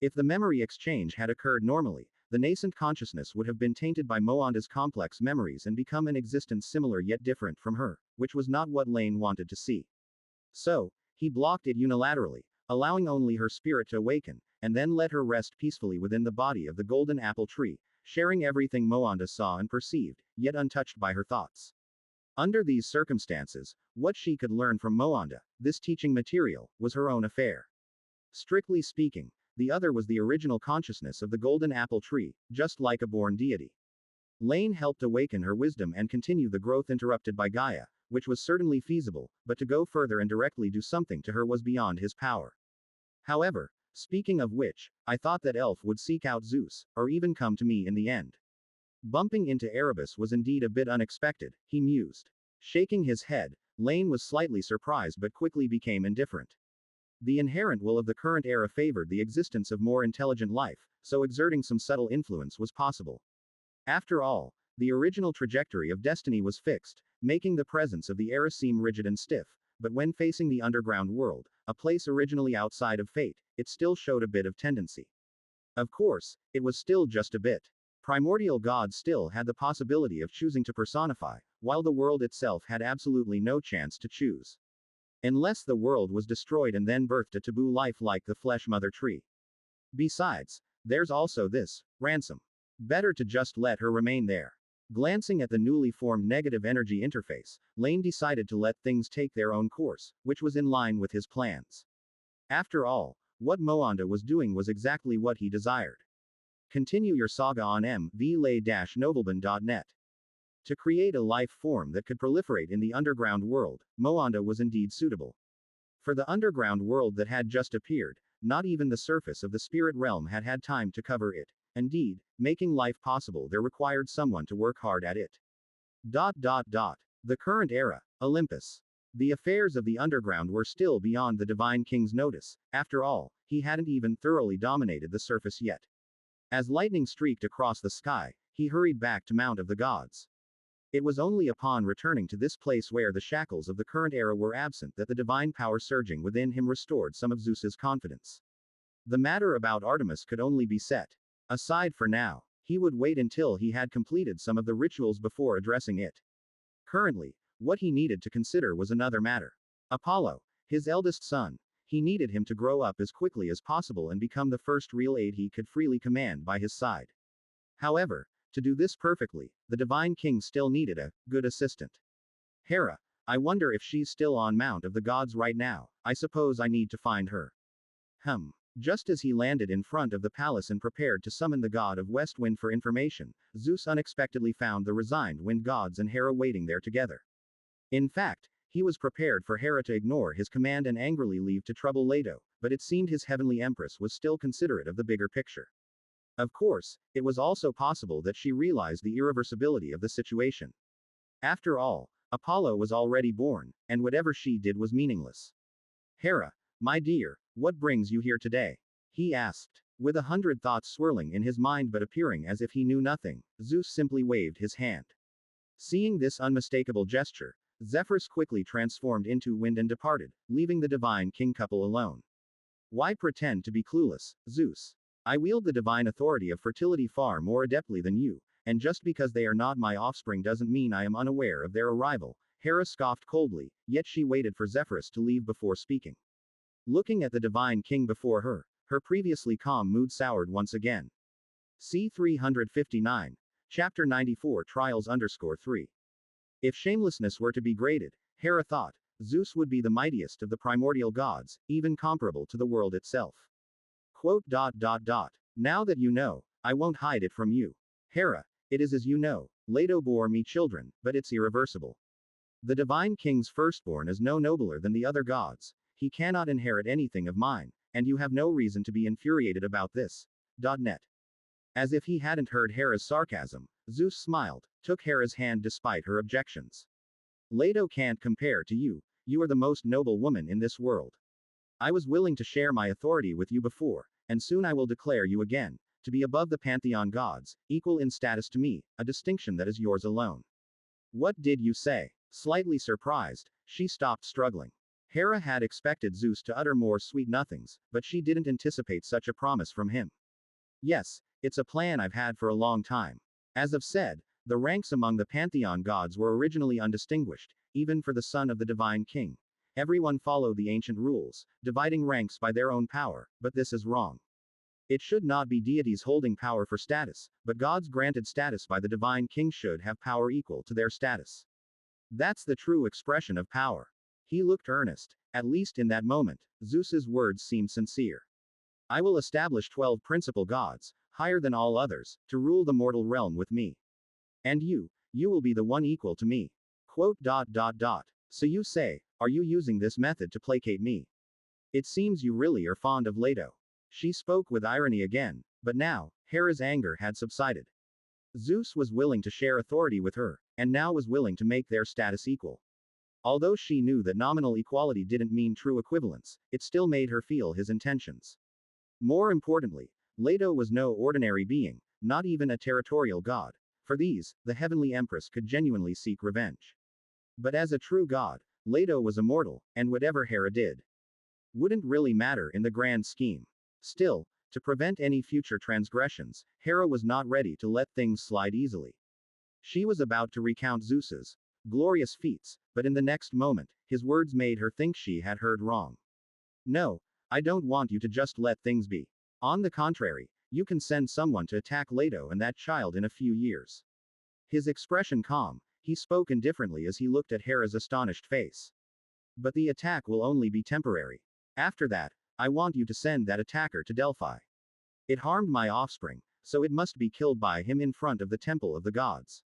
If the memory exchange had occurred normally, the nascent consciousness would have been tainted by Moanda's complex memories and become an existence similar yet different from her, which was not what Laine wanted to see. So, he blocked it unilaterally, allowing only her spirit to awaken, and then let her rest peacefully within the body of the Golden Apple Tree, sharing everything Moanda saw and perceived, yet untouched by her thoughts. Under these circumstances, what she could learn from Moanda, this teaching material, was her own affair. Strictly speaking, the other was the original consciousness of the Golden Apple Tree, just like a born deity. Laine helped awaken her wisdom and continue the growth interrupted by Gaia, which was certainly feasible, but to go further and directly do something to her was beyond his power. However, speaking of which, I thought that Elf would seek out Zeus, or even come to me in the end. Bumping into Erebus was indeed a bit unexpected, he mused. Shaking his head, Laine was slightly surprised but quickly became indifferent. The inherent will of the current era favored the existence of more intelligent life, so exerting some subtle influence was possible. After all, the original trajectory of destiny was fixed, making the presence of the era seem rigid and stiff, but when facing the underground world, a place originally outside of fate, it still showed a bit of tendency. Of course, it was still just a bit. Primordial gods still had the possibility of choosing to personify, while the world itself had absolutely no chance to choose. Unless the world was destroyed and then birthed a taboo life like the Flesh Mother Tree. Besides, there's also this ransom. Better to just let her remain there. Glancing at the newly formed negative energy interface, Laine decided to let things take their own course, which was in line with his plans. After all, what Moanda was doing was exactly what he desired. Continue your saga on mvlay-novelban.net. To create a life form that could proliferate in the underground world, Moanda was indeed suitable. For the underground world that had just appeared, not even the surface of the spirit realm had had time to cover it. Indeed, making life possible there required someone to work hard at it. The current era, Olympus. The affairs of the underground were still beyond the Divine King's notice, after all, he hadn't even thoroughly dominated the surface yet. As lightning streaked across the sky, he hurried back to Mount of the Gods. It was only upon returning to this place where the shackles of the current era were absent that the divine power surging within him restored some of Zeus's confidence. The matter about Artemis could only be set aside for now. He would wait until he had completed some of the rituals before addressing it. Currently, what he needed to consider was another matter. Apollo, his eldest son. He needed him to grow up as quickly as possible and become the first real aide he could freely command by his side. However, to do this perfectly, the Divine King still needed a good assistant. Hera, I wonder if she's still on Mount of the Gods right now. I suppose I need to find her. Just as he landed in front of the palace and prepared to summon the god of West Wind for information, Zeus unexpectedly found the resigned wind gods and Hera waiting there together. In fact, he was prepared for Hera to ignore his command and angrily leave to trouble Leto, but it seemed his heavenly empress was still considerate of the bigger picture. Of course, it was also possible that she realized the irreversibility of the situation. After all, Apollo was already born, and whatever she did was meaningless. Hera, my dear, what brings you here today? He asked. With 100 thoughts swirling in his mind but appearing as if he knew nothing, Zeus simply waved his hand. Seeing this unmistakable gesture, Zephyrus quickly transformed into wind and departed, leaving the Divine King couple alone. Why pretend to be clueless, Zeus? I wield the divine authority of fertility far more adeptly than you, and just because they are not my offspring doesn't mean I am unaware of their arrival, Hera scoffed coldly, yet she waited for Zephyrus to leave before speaking. Looking at the Divine King before her, her previously calm mood soured once again. C. 359. Chapter 94 Trials_3. If shamelessness were to be graded, Hera thought, Zeus would be the mightiest of the primordial gods, even comparable to the world itself. Quote dot dot dot. Now that you know, I won't hide it from you. Hera, it is as you know, Leto bore me children, but it's irreversible. The divine king's firstborn is no nobler than the other gods. He cannot inherit anything of mine, and you have no reason to be infuriated about this. Net. As if he hadn't heard Hera's sarcasm, Zeus smiled, took Hera's hand despite her objections. Leto can't compare to you, you are the most noble woman in this world. I was willing to share my authority with you before, and soon I will declare you again, to be above the pantheon gods, equal in status to me, a distinction that is yours alone. What did you say? Slightly surprised, she stopped struggling. Hera had expected Zeus to utter more sweet nothings, but she didn't anticipate such a promise from him. Yes, it's a plan I've had for a long time. As I've said, the ranks among the pantheon gods were originally undistinguished, even for the son of the divine king. Everyone followed the ancient rules, dividing ranks by their own power, but this is wrong. It should not be deities holding power for status, but gods granted status by the divine king should have power equal to their status. That's the true expression of power. He looked earnest. At least in that moment, Zeus's words seemed sincere. I will establish 12 principal gods, higher than all others, to rule the mortal realm with me. And you will be the one equal to me. Quote dot dot dot. So you say, are you using this method to placate me? It seems you really are fond of Leto. She spoke with irony again, but now, Hera's anger had subsided. Zeus was willing to share authority with her, and now was willing to make their status equal. Although she knew that nominal equality didn't mean true equivalence, it still made her feel his intentions. More importantly, Leto was no ordinary being, not even a territorial god. For these, the heavenly empress could genuinely seek revenge. But as a true god, Leto was immortal, and whatever Hera did wouldn't really matter in the grand scheme. Still, to prevent any future transgressions, Hera was not ready to let things slide easily. She was about to recount Zeus's glorious feats, but in the next moment, his words made her think she had heard wrong. No, I don't want you to just let things be. On the contrary, you can send someone to attack Leto and that child in a few years. His expression calm, he spoke indifferently as he looked at Hera's astonished face. But the attack will only be temporary. After that, I want you to send that attacker to Delphi. It harmed my offspring, so it must be killed by him in front of the temple of the gods.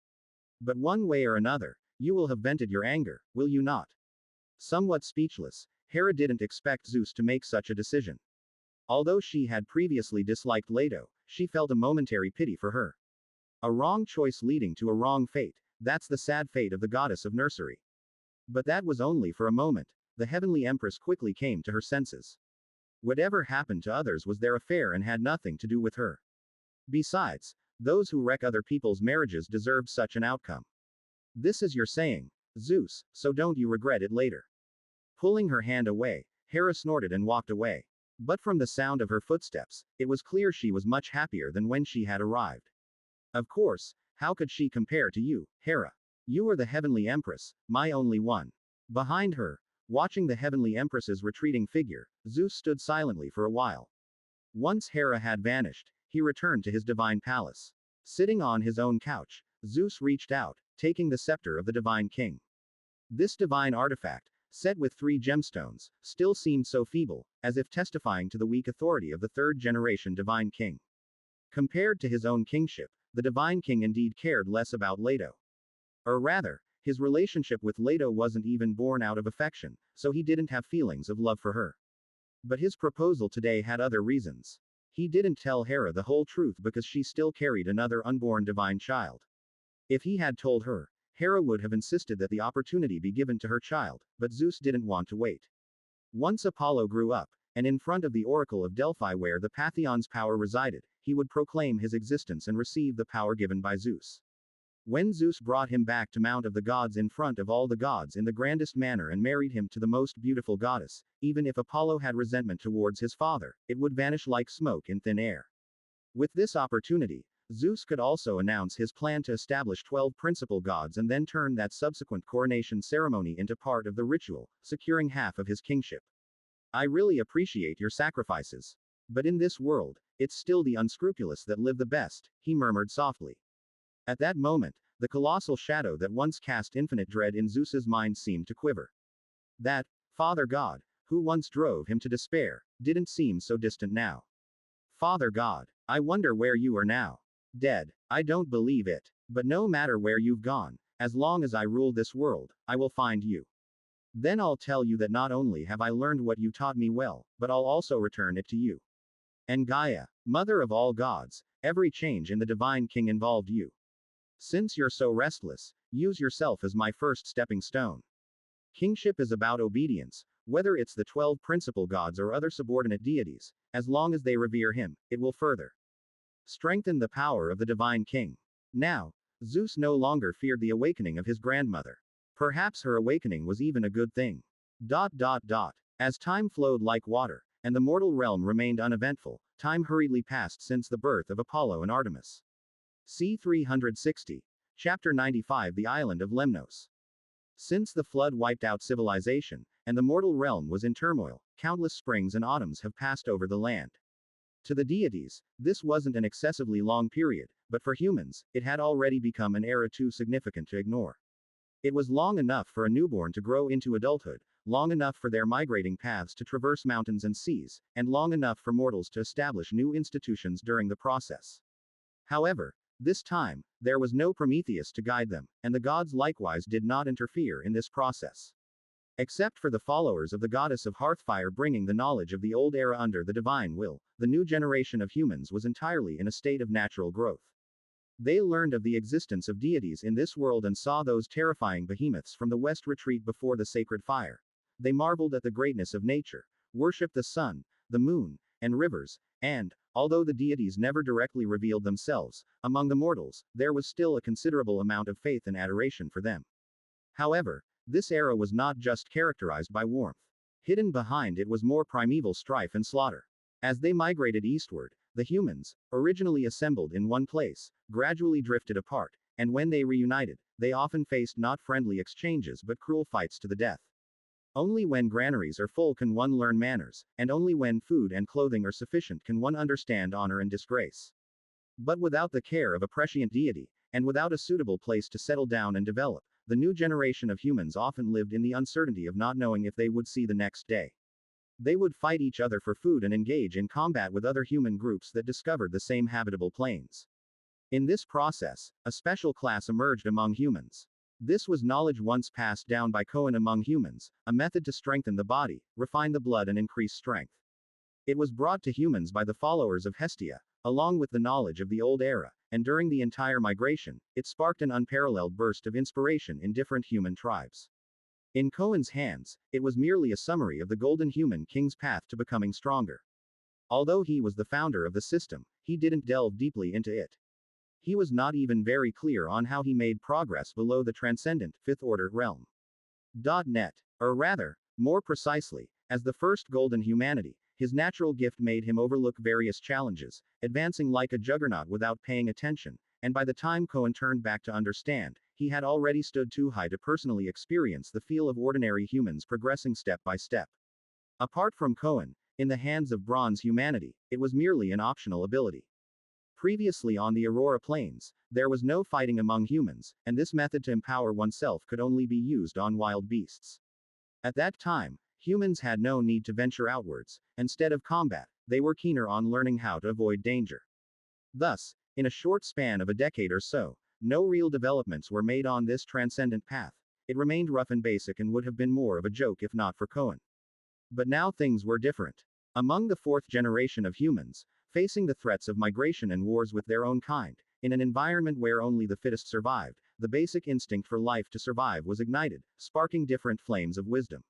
But one way or another, you will have vented your anger, will you not? Somewhat speechless, Hera didn't expect Zeus to make such a decision. Although she had previously disliked Leto, she felt a momentary pity for her. A wrong choice leading to a wrong fate, that's the sad fate of the goddess of nursery. But that was only for a moment. The heavenly empress quickly came to her senses. Whatever happened to others was their affair and had nothing to do with her. Besides, those who wreck other people's marriages deserved such an outcome. This is your saying, Zeus, so don't you regret it later. Pulling her hand away, Hera snorted and walked away. But from the sound of her footsteps, it was clear she was much happier than when she had arrived. Of course, how could she compare to you, Hera? You are the heavenly empress, my only one. Behind her, watching the heavenly empress's retreating figure, Zeus stood silently for a while. Once Hera had vanished, he returned to his divine palace. Sitting on his own couch, Zeus reached out, taking the scepter of the divine king. This divine artifact, set with 3 gemstones, still seemed so feeble, as if testifying to the weak authority of the 3rd-generation divine king. Compared to his own kingship, the divine king indeed cared less about Leto. Or rather, his relationship with Leto wasn't even born out of affection, so he didn't have feelings of love for her. But his proposal today had other reasons. He didn't tell Hera the whole truth because she still carried another unborn divine child. If he had told her, Hera would have insisted that the opportunity be given to her child, but Zeus didn't want to wait. Once Apollo grew up, and in front of the oracle of Delphi where the Pantheon's power resided, he would proclaim his existence and receive the power given by Zeus. When Zeus brought him back to Mount of the Gods in front of all the gods in the grandest manner and married him to the most beautiful goddess, even if Apollo had resentment towards his father, it would vanish like smoke in thin air. With this opportunity, Zeus could also announce his plan to establish 12 principal gods and then turn that subsequent coronation ceremony into part of the ritual, securing half of his kingship. I really appreciate your sacrifices. But in this world, it's still the unscrupulous that live the best, he murmured softly. At that moment, the colossal shadow that once cast infinite dread in Zeus's mind seemed to quiver. That father god, who once drove him to despair, didn't seem so distant now. Father God, I wonder where you are now. Dead. I don't believe it. But no matter where you've gone, as long as I rule this world, I will find you. Then I'll tell you that not only have I learned what you taught me well, but I'll also return it to you. And Gaia, mother of all gods, every change in the divine king involved you. Since you're so restless, use yourself as my first stepping stone. Kingship is about obedience, whether it's the 12 principal gods or other subordinate deities, as long as they revere him, it will further strengthen the power of the divine king. Now, Zeus no longer feared the awakening of his grandmother. Perhaps her awakening was even a good thing. As time flowed like water, and the mortal realm remained uneventful, time hurriedly passed since the birth of Apollo and Artemis. C. 360. Chapter 95. The Island of Lemnos. Since the flood wiped out civilization, and the mortal realm was in turmoil, countless springs and autumns have passed over the land. To the deities, this wasn't an excessively long period, but for humans, it had already become an era too significant to ignore. It was long enough for a newborn to grow into adulthood, long enough for their migrating paths to traverse mountains and seas, and long enough for mortals to establish new institutions during the process. However, this time, there was no Prometheus to guide them, and the gods likewise did not interfere in this process. Except for the followers of the goddess of Hearthfire bringing the knowledge of the old era under the divine will, the new generation of humans was entirely in a state of natural growth. They learned of the existence of deities in this world and saw those terrifying behemoths from the west retreat before the sacred fire. They marveled at the greatness of nature, worshipped the sun, the moon, and rivers, and, although the deities never directly revealed themselves, among the mortals, there was still a considerable amount of faith and adoration for them. However, this era was not just characterized by warmth. Hidden behind it was more primeval strife and slaughter. As they migrated eastward, the humans, originally assembled in one place, gradually drifted apart, and when they reunited, they often faced not friendly exchanges but cruel fights to the death. Only when granaries are full can one learn manners, and only when food and clothing are sufficient can one understand honor and disgrace. But without the care of a prescient deity, and without a suitable place to settle down and develop, the new generation of humans often lived in the uncertainty of not knowing if they would see the next day. They would fight each other for food and engage in combat with other human groups that discovered the same habitable plains. In this process, a special class emerged among humans. This was knowledge once passed down by Cohen among humans, a method to strengthen the body, refine the blood and increase strength. It was brought to humans by the followers of Hestia, along with the knowledge of the old era, and during the entire migration, it sparked an unparalleled burst of inspiration in different human tribes. In Cohen's hands, it was merely a summary of the Golden Human King's path to becoming stronger. Although he was the founder of the system, he didn't delve deeply into it. He was not even very clear on how he made progress below the transcendent, fifth-order realm. Net. Or rather, more precisely, as the first Golden Humanity, his natural gift made him overlook various challenges, advancing like a juggernaut without paying attention, and by the time Cohen turned back to understand, he had already stood too high to personally experience the feel of ordinary humans progressing step by step. Apart from Cohen, in the hands of bronze humanity, it was merely an optional ability. Previously on the Aurora Plains, there was no fighting among humans, and this method to empower oneself could only be used on wild beasts. At that time, humans had no need to venture outwards. Instead of combat, they were keener on learning how to avoid danger. Thus, in a short span of a decade or so, no real developments were made on this transcendent path. It remained rough and basic and would have been more of a joke if not for Cohen. But now things were different. Among the fourth generation of humans, facing the threats of migration and wars with their own kind, in an environment where only the fittest survived, the basic instinct for life to survive was ignited, sparking different flames of wisdom.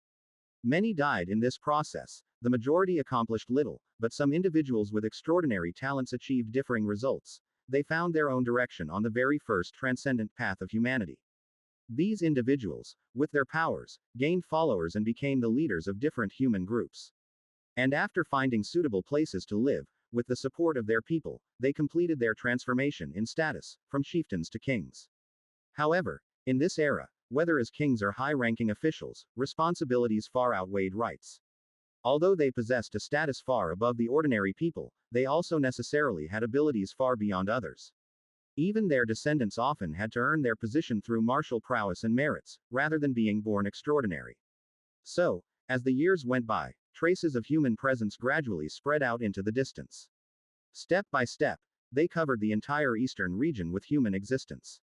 Many died in this process, the majority accomplished little, but some individuals with extraordinary talents achieved differing results. They found their own direction on the very first transcendent path of humanity. These individuals, with their powers, gained followers and became the leaders of different human groups. And after finding suitable places to live, with the support of their people, they completed their transformation in status, from chieftains to kings. However, in this era, whether as kings or high-ranking officials, responsibilities far outweighed rights. Although they possessed a status far above the ordinary people, they also necessarily had abilities far beyond others. Even their descendants often had to earn their position through martial prowess and merits, rather than being born extraordinary. So, as the years went by, traces of human presence gradually spread out into the distance. Step by step, they covered the entire eastern region with human existence.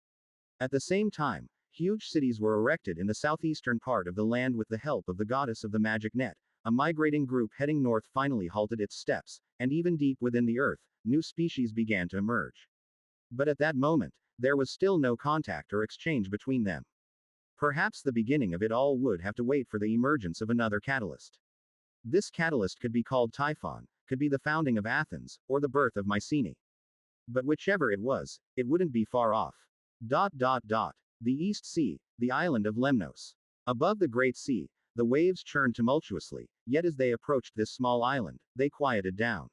At the same time, huge cities were erected in the southeastern part of the land with the help of the goddess of the magic net. A migrating group heading north finally halted its steps, and even deep within the earth, new species began to emerge. But at that moment, there was still no contact or exchange between them. Perhaps the beginning of it all would have to wait for the emergence of another catalyst. This catalyst could be called Typhon, could be the founding of Athens, or the birth of Mycenae. But whichever it was, it wouldn't be far off. The East Sea, the island of Lemnos. Above the Great Sea, the waves churned tumultuously, yet as they approached this small island, they quieted down.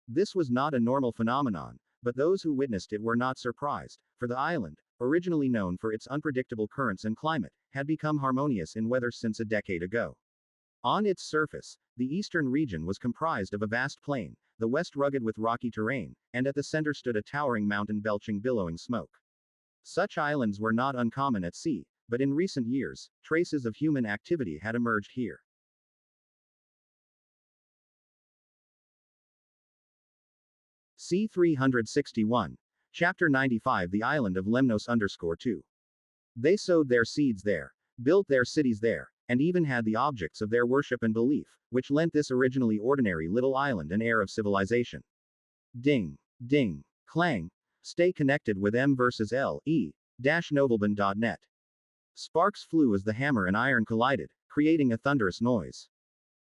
This was not a normal phenomenon, but those who witnessed it were not surprised, for the island, originally known for its unpredictable currents and climate, had become harmonious in weather since a decade ago. On its surface, the eastern region was comprised of a vast plain, the west rugged with rocky terrain, and at the center stood a towering mountain belching billowing smoke. Such islands were not uncommon at sea, but in recent years, traces of human activity had emerged here. C361. Chapter 95 The Island of Lemnos _2. They sowed their seeds there, built their cities there, and even had the objects of their worship and belief, which lent this originally ordinary little island an air of civilization. Ding. Ding. Clang. Stay connected with M versus L, E-novelband.net. Sparks flew as the hammer and iron collided, creating a thunderous noise.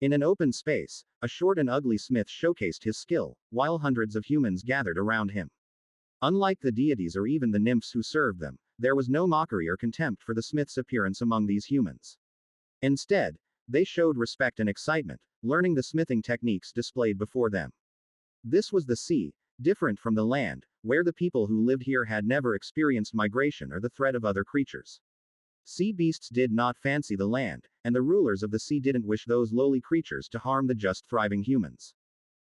In an open space, a short and ugly smith showcased his skill, while hundreds of humans gathered around him. Unlike the deities or even the nymphs who served them, there was no mockery or contempt for the smith's appearance among these humans. Instead, they showed respect and excitement, learning the smithing techniques displayed before them. This was the sea, different from the land, where the people who lived here had never experienced migration or the threat of other creatures. Sea beasts did not fancy the land, and the rulers of the sea didn't wish those lowly creatures to harm the just thriving humans.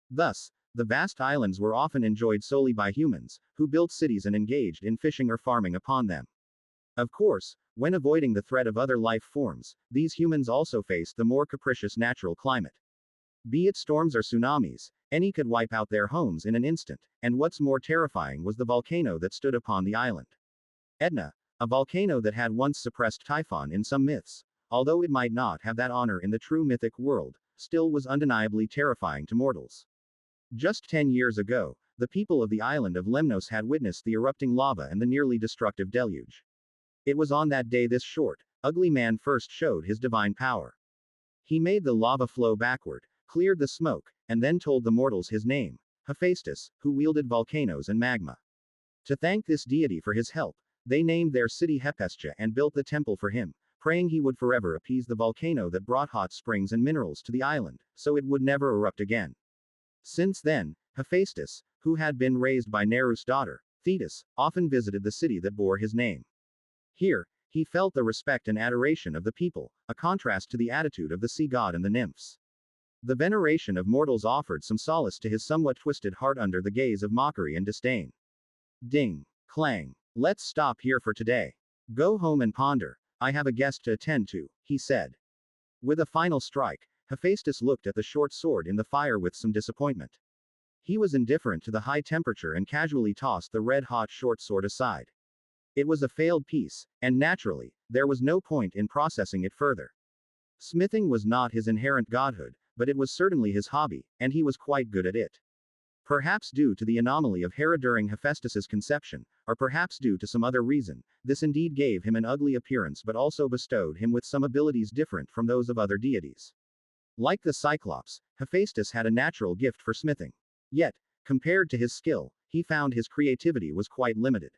Thus, the vast islands were often enjoyed solely by humans, who built cities and engaged in fishing or farming upon them. Of course, when avoiding the threat of other life forms, these humans also faced the more capricious natural climate. Be it storms or tsunamis, any could wipe out their homes in an instant, and what's more terrifying was the volcano that stood upon the island. Etna, a volcano that had once suppressed Typhon in some myths, although it might not have that honor in the true mythic world, still was undeniably terrifying to mortals. Just 10 years ago, the people of the island of Lemnos had witnessed the erupting lava and the nearly destructive deluge. It was on that day this short, ugly man first showed his divine power. He made the lava flow backward, cleared the smoke, and then told the mortals his name, Hephaestus, who wielded volcanoes and magma. To thank this deity for his help, they named their city Hephaestia and built the temple for him, praying he would forever appease the volcano that brought hot springs and minerals to the island, so it would never erupt again. Since then, Hephaestus, who had been raised by Nereus' daughter, Thetis, often visited the city that bore his name. Here, he felt the respect and adoration of the people, a contrast to the attitude of the sea god and the nymphs. The veneration of mortals offered some solace to his somewhat twisted heart under the gaze of mockery and disdain. Ding. Clang. Let's stop here for today. Go home and ponder. I have a guest to attend to, he said. With a final strike, Hephaestus looked at the short sword in the fire with some disappointment. He was indifferent to the high temperature and casually tossed the red-hot short sword aside. It was a failed piece, and naturally, there was no point in processing it further. Smithing was not his inherent godhood, but it was certainly his hobby, and he was quite good at it. Perhaps due to the anomaly of Hera during Hephaestus's conception, or perhaps due to some other reason, this indeed gave him an ugly appearance but also bestowed him with some abilities different from those of other deities. Like the Cyclops, Hephaestus had a natural gift for smithing. Yet, compared to his skill, he found his creativity was quite limited.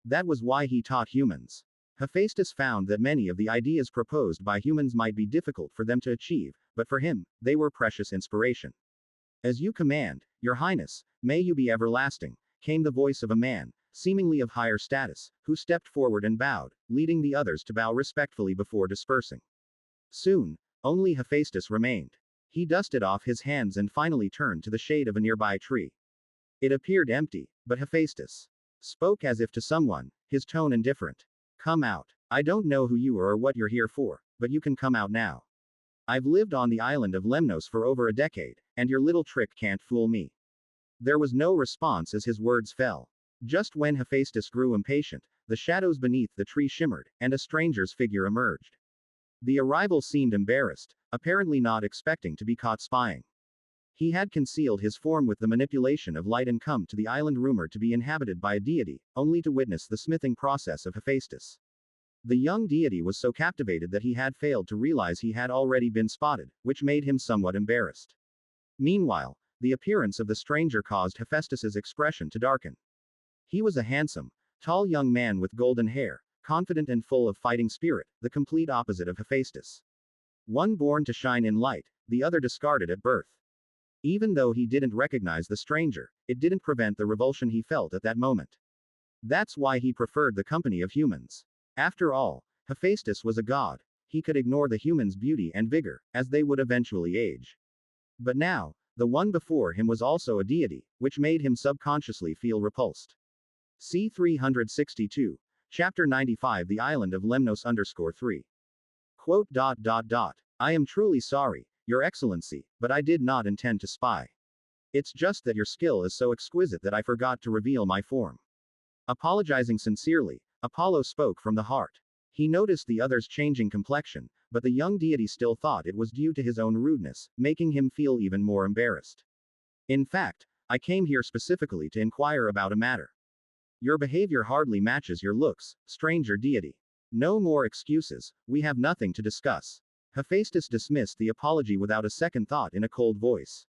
That was why he taught humans. Hephaestus found that many of the ideas proposed by humans might be difficult for them to achieve, but for him, they were precious inspiration. As you command, Your Highness, may you be everlasting, came the voice of a man, seemingly of higher status, who stepped forward and bowed, leading the others to bow respectfully before dispersing. Soon, only Hephaestus remained. He dusted off his hands and finally turned to the shade of a nearby tree. It appeared empty, but Hephaestus spoke as if to someone, his tone indifferent. Come out. I don't know who you are or what you're here for, but you can come out now. I've lived on the island of Lemnos for over a decade, and your little trick can't fool me. There was no response as his words fell. Just when Hephaestus grew impatient, the shadows beneath the tree shimmered, and a stranger's figure emerged. The arrival seemed embarrassed, apparently not expecting to be caught spying. He had concealed his form with the manipulation of light and come to the island rumored to be inhabited by a deity, only to witness the smithing process of Hephaestus. The young deity was so captivated that he had failed to realize he had already been spotted, which made him somewhat embarrassed. Meanwhile, the appearance of the stranger caused Hephaestus's expression to darken. He was a handsome, tall young man with golden hair, confident and full of fighting spirit, the complete opposite of Hephaestus. One born to shine in light, the other discarded at birth. Even though he didn't recognize the stranger, it didn't prevent the revulsion he felt at that moment. That's why he preferred the company of humans. After all, Hephaestus was a god. He could ignore the humans' beauty and vigor, as they would eventually age. But now, the one before him was also a deity, which made him subconsciously feel repulsed. C. 362. Chapter 95 The Island of Lemnos _3. Quote. I am truly sorry, Your Excellency, but I did not intend to spy. It's just that your skill is so exquisite that I forgot to reveal my form. Apologizing sincerely, Apollo spoke from the heart. He noticed the other's changing complexion, but the young deity still thought it was due to his own rudeness, making him feel even more embarrassed. In fact, I came here specifically to inquire about a matter. Your behavior hardly matches your looks, stranger deity. No more excuses, we have nothing to discuss. Hephaestus dismissed the apology without a second thought in a cold voice.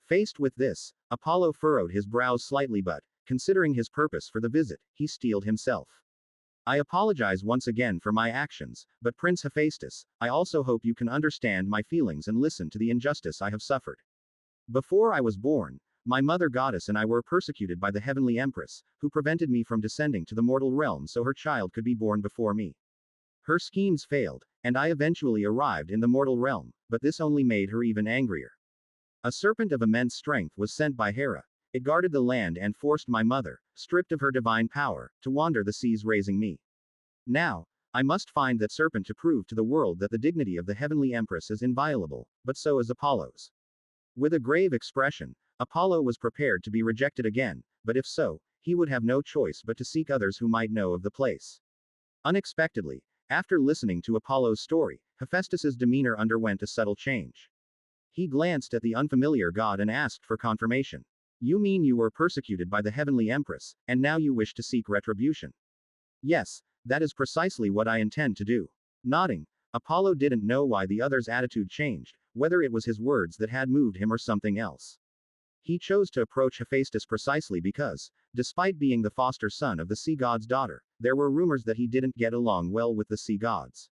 Faced with this, Apollo furrowed his brows slightly but, considering his purpose for the visit, he steeled himself. I apologize once again for my actions, but Prince Hephaestus, I also hope you can understand my feelings and listen to the injustice I have suffered. Before I was born, my mother goddess and I were persecuted by the heavenly empress, who prevented me from descending to the mortal realm so her child could be born before me. Her schemes failed, and I eventually arrived in the mortal realm, but this only made her even angrier. A serpent of immense strength was sent by Hera. It guarded the land and forced my mother, stripped of her divine power, to wander the seas raising me. Now, I must find that serpent to prove to the world that the dignity of the heavenly empress is inviolable, but so is Apollo's. With a grave expression, Apollo was prepared to be rejected again, but if so, he would have no choice but to seek others who might know of the place. Unexpectedly, after listening to Apollo's story, Hephaestus's demeanor underwent a subtle change. He glanced at the unfamiliar god and asked for confirmation. You mean you were persecuted by the heavenly empress, and now you wish to seek retribution? Yes, that is precisely what I intend to do. Nodding, Apollo didn't know why the other's attitude changed, whether it was his words that had moved him or something else. He chose to approach Hephaestus precisely because, despite being the foster son of the sea god's daughter, there were rumors that he didn't get along well with the sea gods.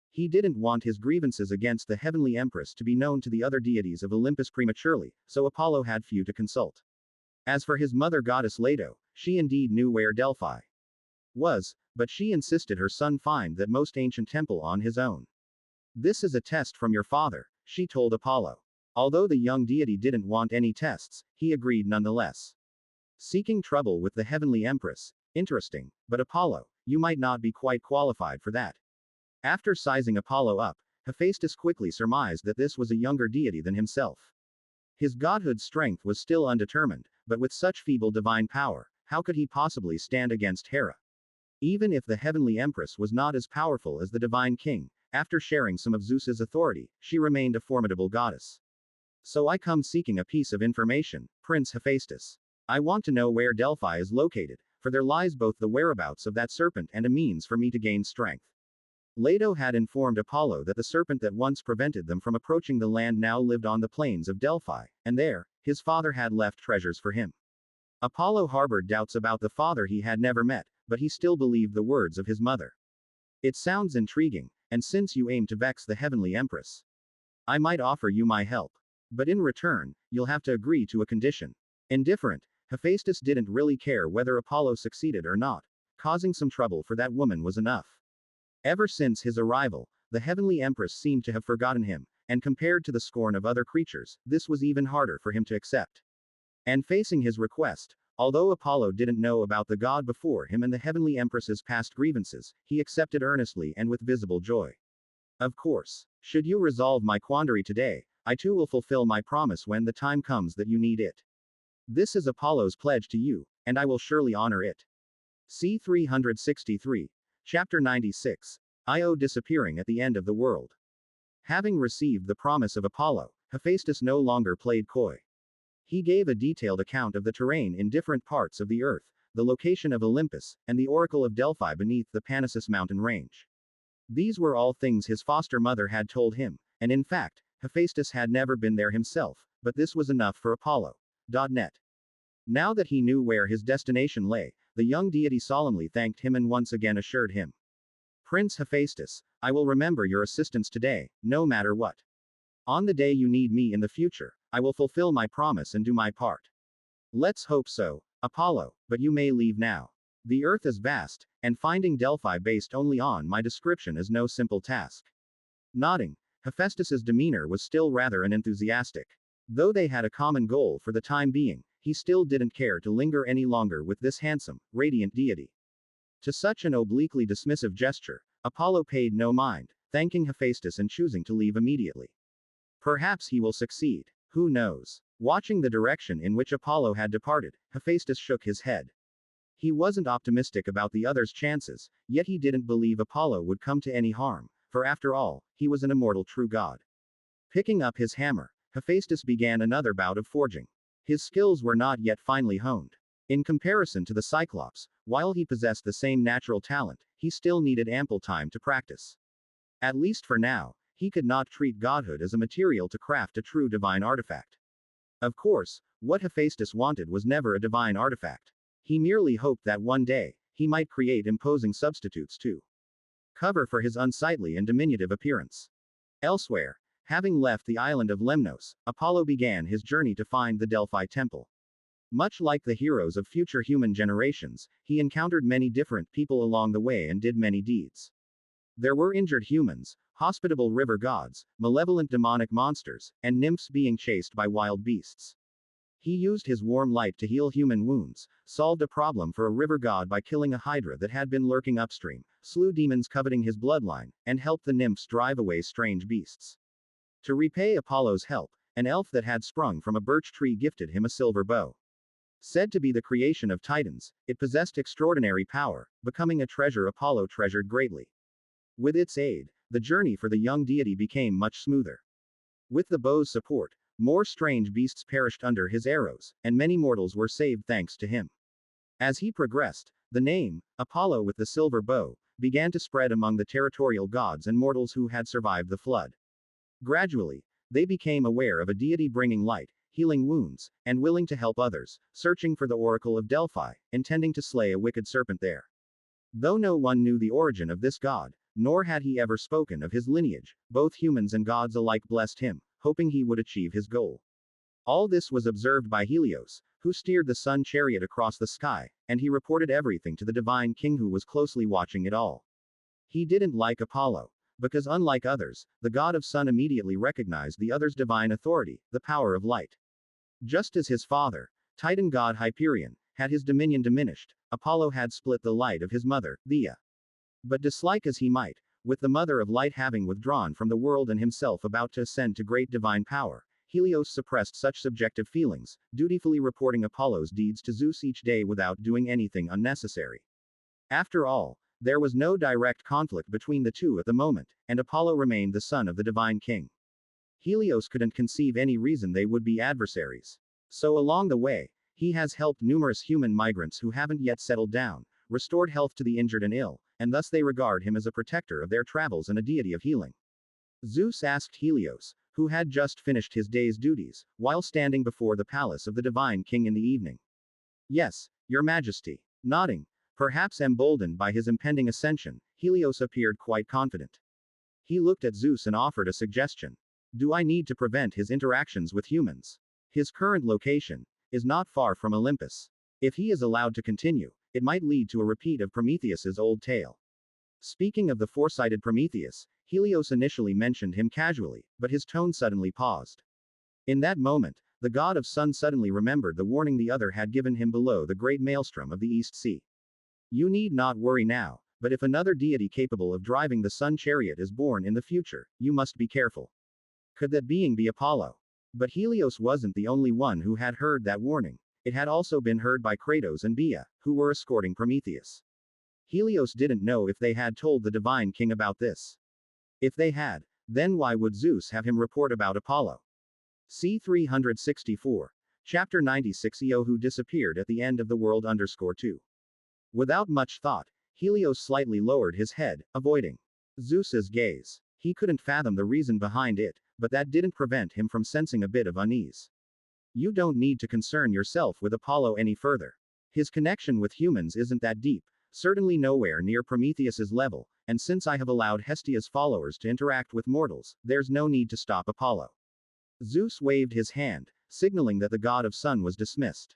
He didn't want his grievances against the heavenly empress to be known to the other deities of Olympus prematurely, so Apollo had few to consult. As for his mother goddess Leto, she indeed knew where Delphi was, but she insisted her son find that most ancient temple on his own. This is a test from your father, she told Apollo. Although the young deity didn't want any tests, he agreed nonetheless. Seeking trouble with the heavenly empress? Interesting, but Apollo, you might not be quite qualified for that. After sizing Apollo up, Hephaestus quickly surmised that this was a younger deity than himself. His godhood's strength was still undetermined, but with such feeble divine power, how could he possibly stand against Hera? Even if the heavenly empress was not as powerful as the divine king, after sharing some of Zeus's authority, she remained a formidable goddess. So I come seeking a piece of information, Prince Hephaestus. I want to know where Delphi is located, for there lies both the whereabouts of that serpent and a means for me to gain strength. Leto had informed Apollo that the serpent that once prevented them from approaching the land now lived on the plains of Delphi, and there, his father had left treasures for him. Apollo harbored doubts about the father he had never met, but he still believed the words of his mother. It sounds intriguing, and since you aim to vex the heavenly empress, I might offer you my help. But in return, you'll have to agree to a condition. Indifferent, Hephaestus didn't really care whether Apollo succeeded or not. Causing some trouble for that woman was enough. Ever since his arrival, the heavenly empress seemed to have forgotten him, and compared to the scorn of other creatures, this was even harder for him to accept. And facing his request, although Apollo didn't know about the god before him and the heavenly empress's past grievances, he accepted earnestly and with visible joy. Of course, should you resolve my quandary today, I too will fulfill my promise when the time comes that you need it. This is Apollo's pledge to you, and I will surely honor it. C. 363. Chapter 96. Io disappearing at the end of the world. Having received the promise of Apollo, Hephaestus no longer played coy. He gave a detailed account of the terrain in different parts of the earth, the location of Olympus, and the oracle of Delphi beneath the Panassus mountain range. These were all things his foster mother had told him, and in fact, Hephaestus had never been there himself, but this was enough for Apollo. Net. Now that he knew where his destination lay, the young deity solemnly thanked him and once again assured him. Prince Hephaestus, I will remember your assistance today, no matter what. On the day you need me in the future, I will fulfill my promise and do my part. Let's hope so, Apollo, but you may leave now. The earth is vast, and finding Delphi based only on my description is no simple task. Nodding, Hephaestus's demeanor was still rather unenthusiastic. Though they had a common goal for the time being, he still didn't care to linger any longer with this handsome, radiant deity. To such an obliquely dismissive gesture, Apollo paid no mind, thanking Hephaestus and choosing to leave immediately. Perhaps he will succeed, who knows? Watching the direction in which Apollo had departed, Hephaestus shook his head. He wasn't optimistic about the other's chances, yet he didn't believe Apollo would come to any harm, for after all, he was an immortal true god. Picking up his hammer, Hephaestus began another bout of forging. His skills were not yet finely honed. In comparison to the Cyclops, while he possessed the same natural talent, he still needed ample time to practice. At least for now, he could not treat godhood as a material to craft a true divine artifact. Of course, what Hephaestus wanted was never a divine artifact. He merely hoped that one day, he might create imposing substitutes to cover for his unsightly and diminutive appearance. Elsewhere, having left the island of Lemnos, Apollo began his journey to find the Delphi temple. Much like the heroes of future human generations, he encountered many different people along the way and did many deeds. There were injured humans, hospitable river gods, malevolent demonic monsters, and nymphs being chased by wild beasts. He used his warm light to heal human wounds, solved a problem for a river god by killing a hydra that had been lurking upstream, slew demons coveting his bloodline, and helped the nymphs drive away strange beasts. To repay Apollo's help, an elf that had sprung from a birch tree gifted him a silver bow. Said to be the creation of Titans, it possessed extraordinary power, becoming a treasure Apollo treasured greatly. With its aid, the journey for the young deity became much smoother. With the bow's support, more strange beasts perished under his arrows, and many mortals were saved thanks to him. As he progressed, the name, Apollo with the silver bow, began to spread among the territorial gods and mortals who had survived the flood. Gradually, they became aware of a deity bringing light, healing wounds, and willing to help others, searching for the oracle of Delphi, intending to slay a wicked serpent there. Though no one knew the origin of this god, nor had he ever spoken of his lineage, both humans and gods alike blessed him, hoping he would achieve his goal. All this was observed by Helios, who steered the sun chariot across the sky, and he reported everything to the divine king who was closely watching it all. He didn't like Apollo, because unlike others, the god of sun immediately recognized the other's divine authority, the power of light. Just as his father, Titan god Hyperion, had his dominion diminished, Apollo had split the light of his mother, Theia. But dislike as he might, with the mother of light having withdrawn from the world and himself about to ascend to great divine power, Helios suppressed such subjective feelings, dutifully reporting Apollo's deeds to Zeus each day without doing anything unnecessary. After all, there was no direct conflict between the two at the moment, and Apollo remained the son of the divine king. Helios couldn't conceive any reason they would be adversaries. So along the way, he has helped numerous human migrants who haven't yet settled down, restored health to the injured and ill, and thus they regard him as a protector of their travels and a deity of healing. Zeus asked Helios, who had just finished his day's duties, while standing before the palace of the divine king in the evening. Yes, your majesty. Nodding, perhaps emboldened by his impending ascension, Helios appeared quite confident. He looked at Zeus and offered a suggestion. Do I need to prevent his interactions with humans? His current location is not far from Olympus. If he is allowed to continue, it might lead to a repeat of Prometheus's old tale. Speaking of the foresighted Prometheus, Helios initially mentioned him casually, but his tone suddenly paused. In that moment, the god of sun suddenly remembered the warning the other had given him below the great maelstrom of the East Sea. You need not worry now, but if another deity capable of driving the sun chariot is born in the future, you must be careful. Could that being be Apollo? But Helios wasn't the only one who had heard that warning. it had also been heard by Kratos and Bia, who were escorting Prometheus. Helios didn't know if they had told the Divine King about this. If they had, then why would Zeus have him report about Apollo? C. 364. Chapter 96 Io who disappeared at the end of the world _ 2. Without much thought, Helios slightly lowered his head, avoiding Zeus's gaze. He couldn't fathom the reason behind it, but that didn't prevent him from sensing a bit of unease. You don't need to concern yourself with Apollo any further. His connection with humans isn't that deep, certainly nowhere near Prometheus's level, and since I have allowed Hestia's followers to interact with mortals, there's no need to stop Apollo. Zeus waved his hand, signaling that the god of sun was dismissed.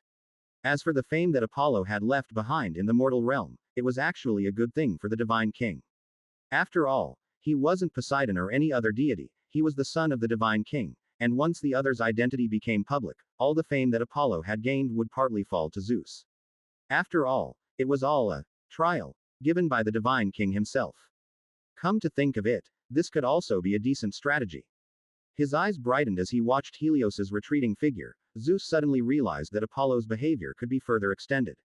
As for the fame that Apollo had left behind in the mortal realm, it was actually a good thing for the Divine King. After all, he wasn't Poseidon or any other deity, he was the son of the Divine King, and once the other's identity became public, all the fame that Apollo had gained would partly fall to Zeus. After all, it was all a trial, given by the Divine King himself. Come to think of it, this could also be a decent strategy. His eyes brightened as he watched Helios's retreating figure. Zeus suddenly realized that Apollo's behavior could be further extended.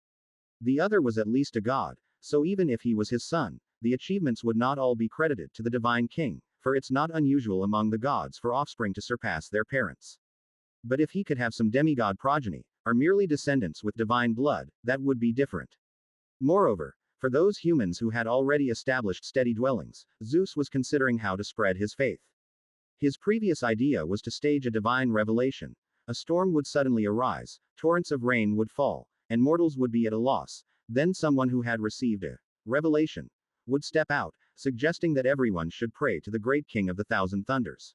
The other was at least a god, so even if he was his son, the achievements would not all be credited to the Divine King, for it's not unusual among the gods for offspring to surpass their parents. But if he could have some demigod progeny, or merely descendants with divine blood, that would be different. Moreover, for those humans who had already established steady dwellings, Zeus was considering how to spread his faith. His previous idea was to stage a divine revelation. A storm would suddenly arise, torrents of rain would fall, and mortals would be at a loss. Then someone who had received a revelation would step out, suggesting that everyone should pray to the great king of the thousand thunders.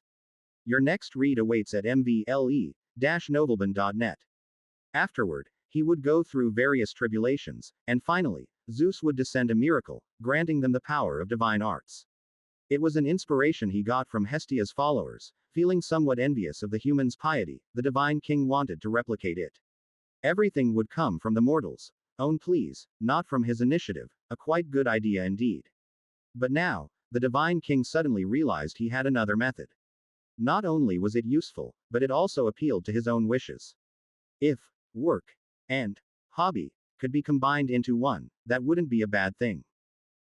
Your next read awaits at mvle-novelban.net. Afterward, he would go through various tribulations, and finally, Zeus would descend a miracle, granting them the power of divine arts. It was an inspiration he got from Hestia's followers. Feeling somewhat envious of the humans' piety, the Divine King wanted to replicate it. Everything would come from the mortals' own pleas, not from his initiative, a quite good idea indeed. But now, the Divine King suddenly realized he had another method. Not only was it useful, but it also appealed to his own wishes. If work and hobby could be combined into one, that wouldn't be a bad thing.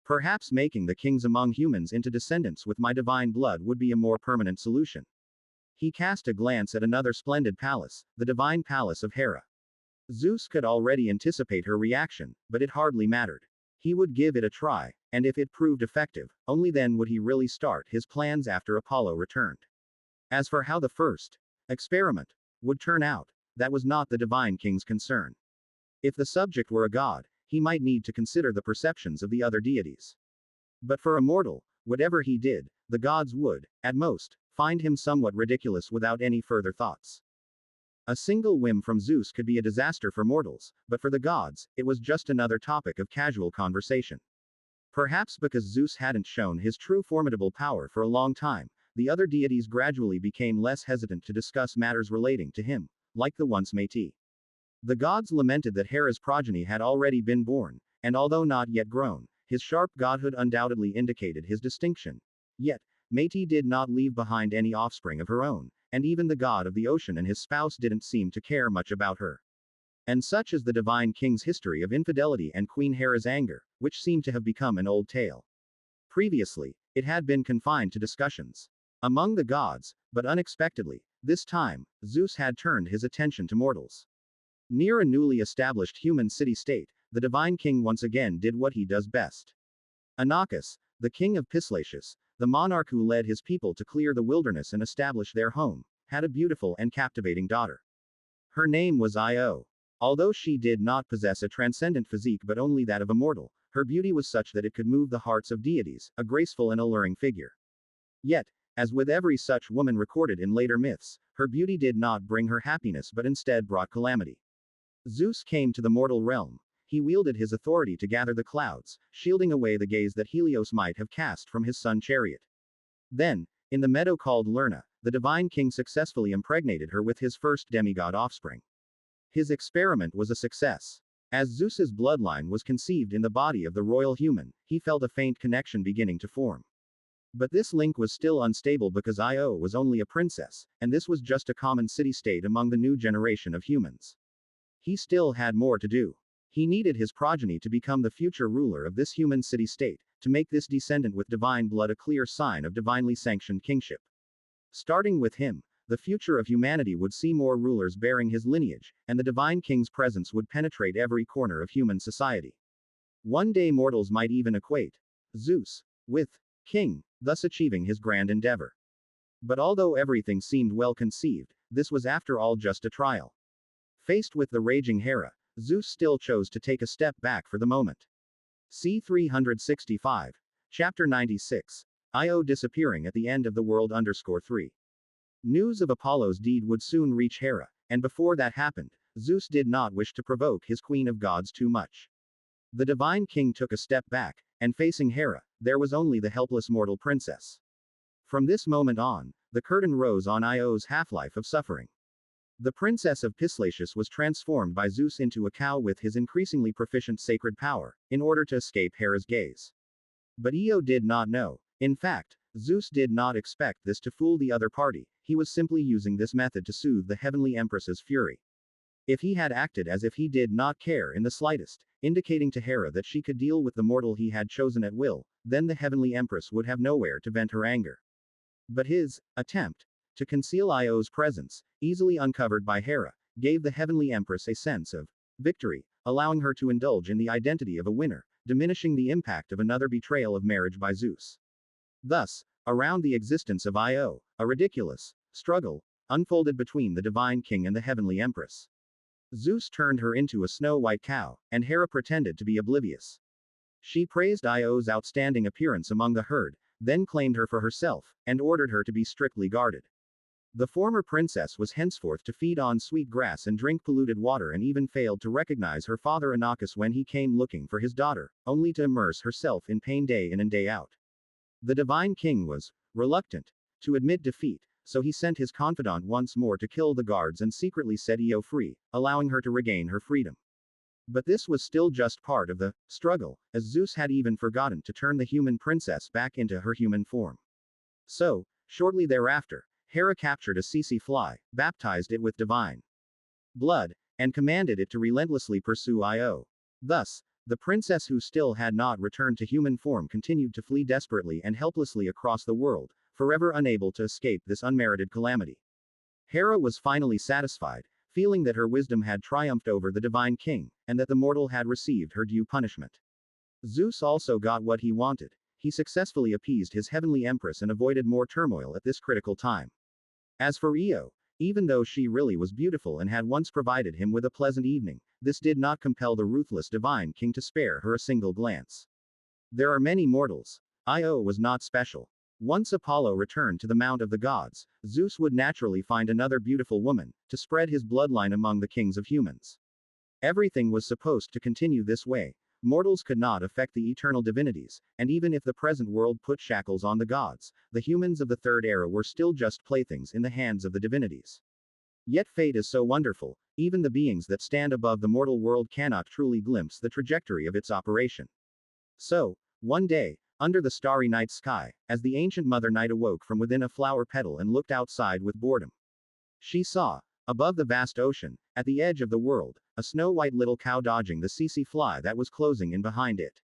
Perhaps making the kings among humans into descendants with my divine blood would be a more permanent solution. He cast a glance at another splendid palace, the divine palace of Hera. Zeus could already anticipate her reaction, but it hardly mattered. He would give it a try, and if it proved effective, only then would he really start his plans after Apollo returned. As for how the first experiment would turn out, that was not the Divine King's concern. If the subject were a god, he might need to consider the perceptions of the other deities. But for a mortal, whatever he did, the gods would, at most, find him somewhat ridiculous without any further thoughts. A single whim from Zeus could be a disaster for mortals, but for the gods, it was just another topic of casual conversation. Perhaps because Zeus hadn't shown his true formidable power for a long time, the other deities gradually became less hesitant to discuss matters relating to him, like the once Métis. The gods lamented that Hera's progeny had already been born, and although not yet grown, his sharp godhood undoubtedly indicated his distinction. Yet, Métis did not leave behind any offspring of her own, and even the god of the ocean and his spouse didn't seem to care much about her. And such is the Divine King's history of infidelity and Queen Hera's anger, which seemed to have become an old tale. Previously, it had been confined to discussions among the gods, but unexpectedly, this time, Zeus had turned his attention to mortals. Near a newly established human city-state, the Divine King once again did what he does best. Inachus, the king of Pislacius, the monarch who led his people to clear the wilderness and establish their home, had a beautiful and captivating daughter. Her name was Io. Although she did not possess a transcendent physique but only that of a mortal, her beauty was such that it could move the hearts of deities, a graceful and alluring figure. Yet, as with every such woman recorded in later myths, her beauty did not bring her happiness but instead brought calamity. Zeus came to the mortal realm. He wielded his authority to gather the clouds, shielding away the gaze that Helios might have cast from his sun chariot. Then, in the meadow called Lerna, the Divine King successfully impregnated her with his first demigod offspring. His experiment was a success. As Zeus's bloodline was conceived in the body of the royal human, he felt a faint connection beginning to form. But this link was still unstable because Io was only a princess, and this was just a common city-state among the new generation of humans. He still had more to do. He needed his progeny to become the future ruler of this human city-state, to make this descendant with divine blood a clear sign of divinely sanctioned kingship. Starting with him, the future of humanity would see more rulers bearing his lineage, and the divine king's presence would penetrate every corner of human society. One day mortals might even equate Zeus with king, thus achieving his grand endeavor. But although everything seemed well conceived, this was after all just a trial. Faced with the raging Hera, Zeus still chose to take a step back for the moment. C. 365. Chapter 96. Io disappearing at the end of the world _3. News of Apollo's deed would soon reach Hera, and before that happened, Zeus did not wish to provoke his queen of gods too much. The divine king took a step back, and facing Hera, there was only the helpless mortal princess. From this moment on, the curtain rose on Io's half-life of suffering. The princess of Pyslacius was transformed by Zeus into a cow with his increasingly proficient sacred power, in order to escape Hera's gaze. But Io did not know. In fact, Zeus did not expect this to fool the other party, he was simply using this method to soothe the heavenly empress's fury. If he had acted as if he did not care in the slightest, indicating to Hera that she could deal with the mortal he had chosen at will, then the heavenly empress would have nowhere to vent her anger. But his attempt to conceal Io's presence, easily uncovered by Hera, gave the heavenly empress a sense of victory, allowing her to indulge in the identity of a winner, diminishing the impact of another betrayal of marriage by Zeus. Thus, around the existence of Io, a ridiculous struggle unfolded between the divine king and the heavenly empress. Zeus turned her into a snow-white cow, and Hera pretended to be oblivious. She praised Io's outstanding appearance among the herd, then claimed her for herself, and ordered her to be strictly guarded. The former princess was henceforth to feed on sweet grass and drink polluted water, and even failed to recognize her father Inachus when he came looking for his daughter, only to immerse herself in pain day in and day out. The divine king was reluctant to admit defeat, so he sent his confidant once more to kill the guards and secretly set Io free, allowing her to regain her freedom. But this was still just part of the struggle, as Zeus had even forgotten to turn the human princess back into her human form. So, shortly thereafter, Hera captured a tsetse fly, baptized it with divine blood, and commanded it to relentlessly pursue Io. Thus, the princess who still had not returned to human form continued to flee desperately and helplessly across the world, forever unable to escape this unmerited calamity. Hera was finally satisfied, feeling that her wisdom had triumphed over the divine king, and that the mortal had received her due punishment. Zeus also got what he wanted. He successfully appeased his heavenly empress and avoided more turmoil at this critical time. As for Io, even though she really was beautiful and had once provided him with a pleasant evening, this did not compel the ruthless divine king to spare her a single glance. There are many mortals. Io was not special. Once Apollo returned to the Mount of the Gods, Zeus would naturally find another beautiful woman, to spread his bloodline among the kings of humans. Everything was supposed to continue this way. Mortals could not affect the eternal divinities, and even if the present world put shackles on the gods, the humans of the Third Era were still just playthings in the hands of the divinities. Yet fate is so wonderful, even the beings that stand above the mortal world cannot truly glimpse the trajectory of its operation. So, one day, under the starry night sky, as the ancient Mother Night awoke from within a flower petal and looked outside with boredom, she saw, above the vast ocean, at the edge of the world, a snow-white little cow dodging the tsetse fly that was closing in behind it.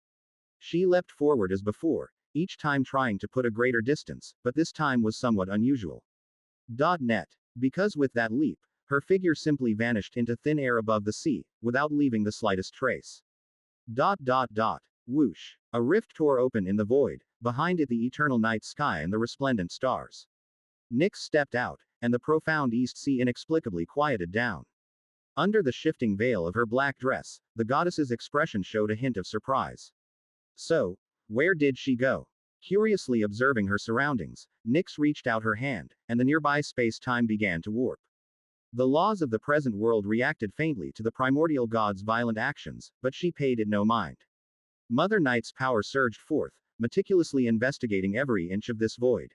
She leapt forward as before, each time trying to put a greater distance, but this time was somewhat unusual. Net. Because with that leap, her figure simply vanished into thin air above the sea, without leaving the slightest trace. Whoosh. A rift tore open in the void, behind it the eternal night sky and the resplendent stars. Nyx stepped out, and the profound East Sea inexplicably quieted down. Under the shifting veil of her black dress, the goddess's expression showed a hint of surprise. So, where did she go? Curiously observing her surroundings, Nyx reached out her hand, and the nearby space-time began to warp. The laws of the present world reacted faintly to the primordial god's violent actions, but she paid it no mind. Mother Night's power surged forth, meticulously investigating every inch of this void.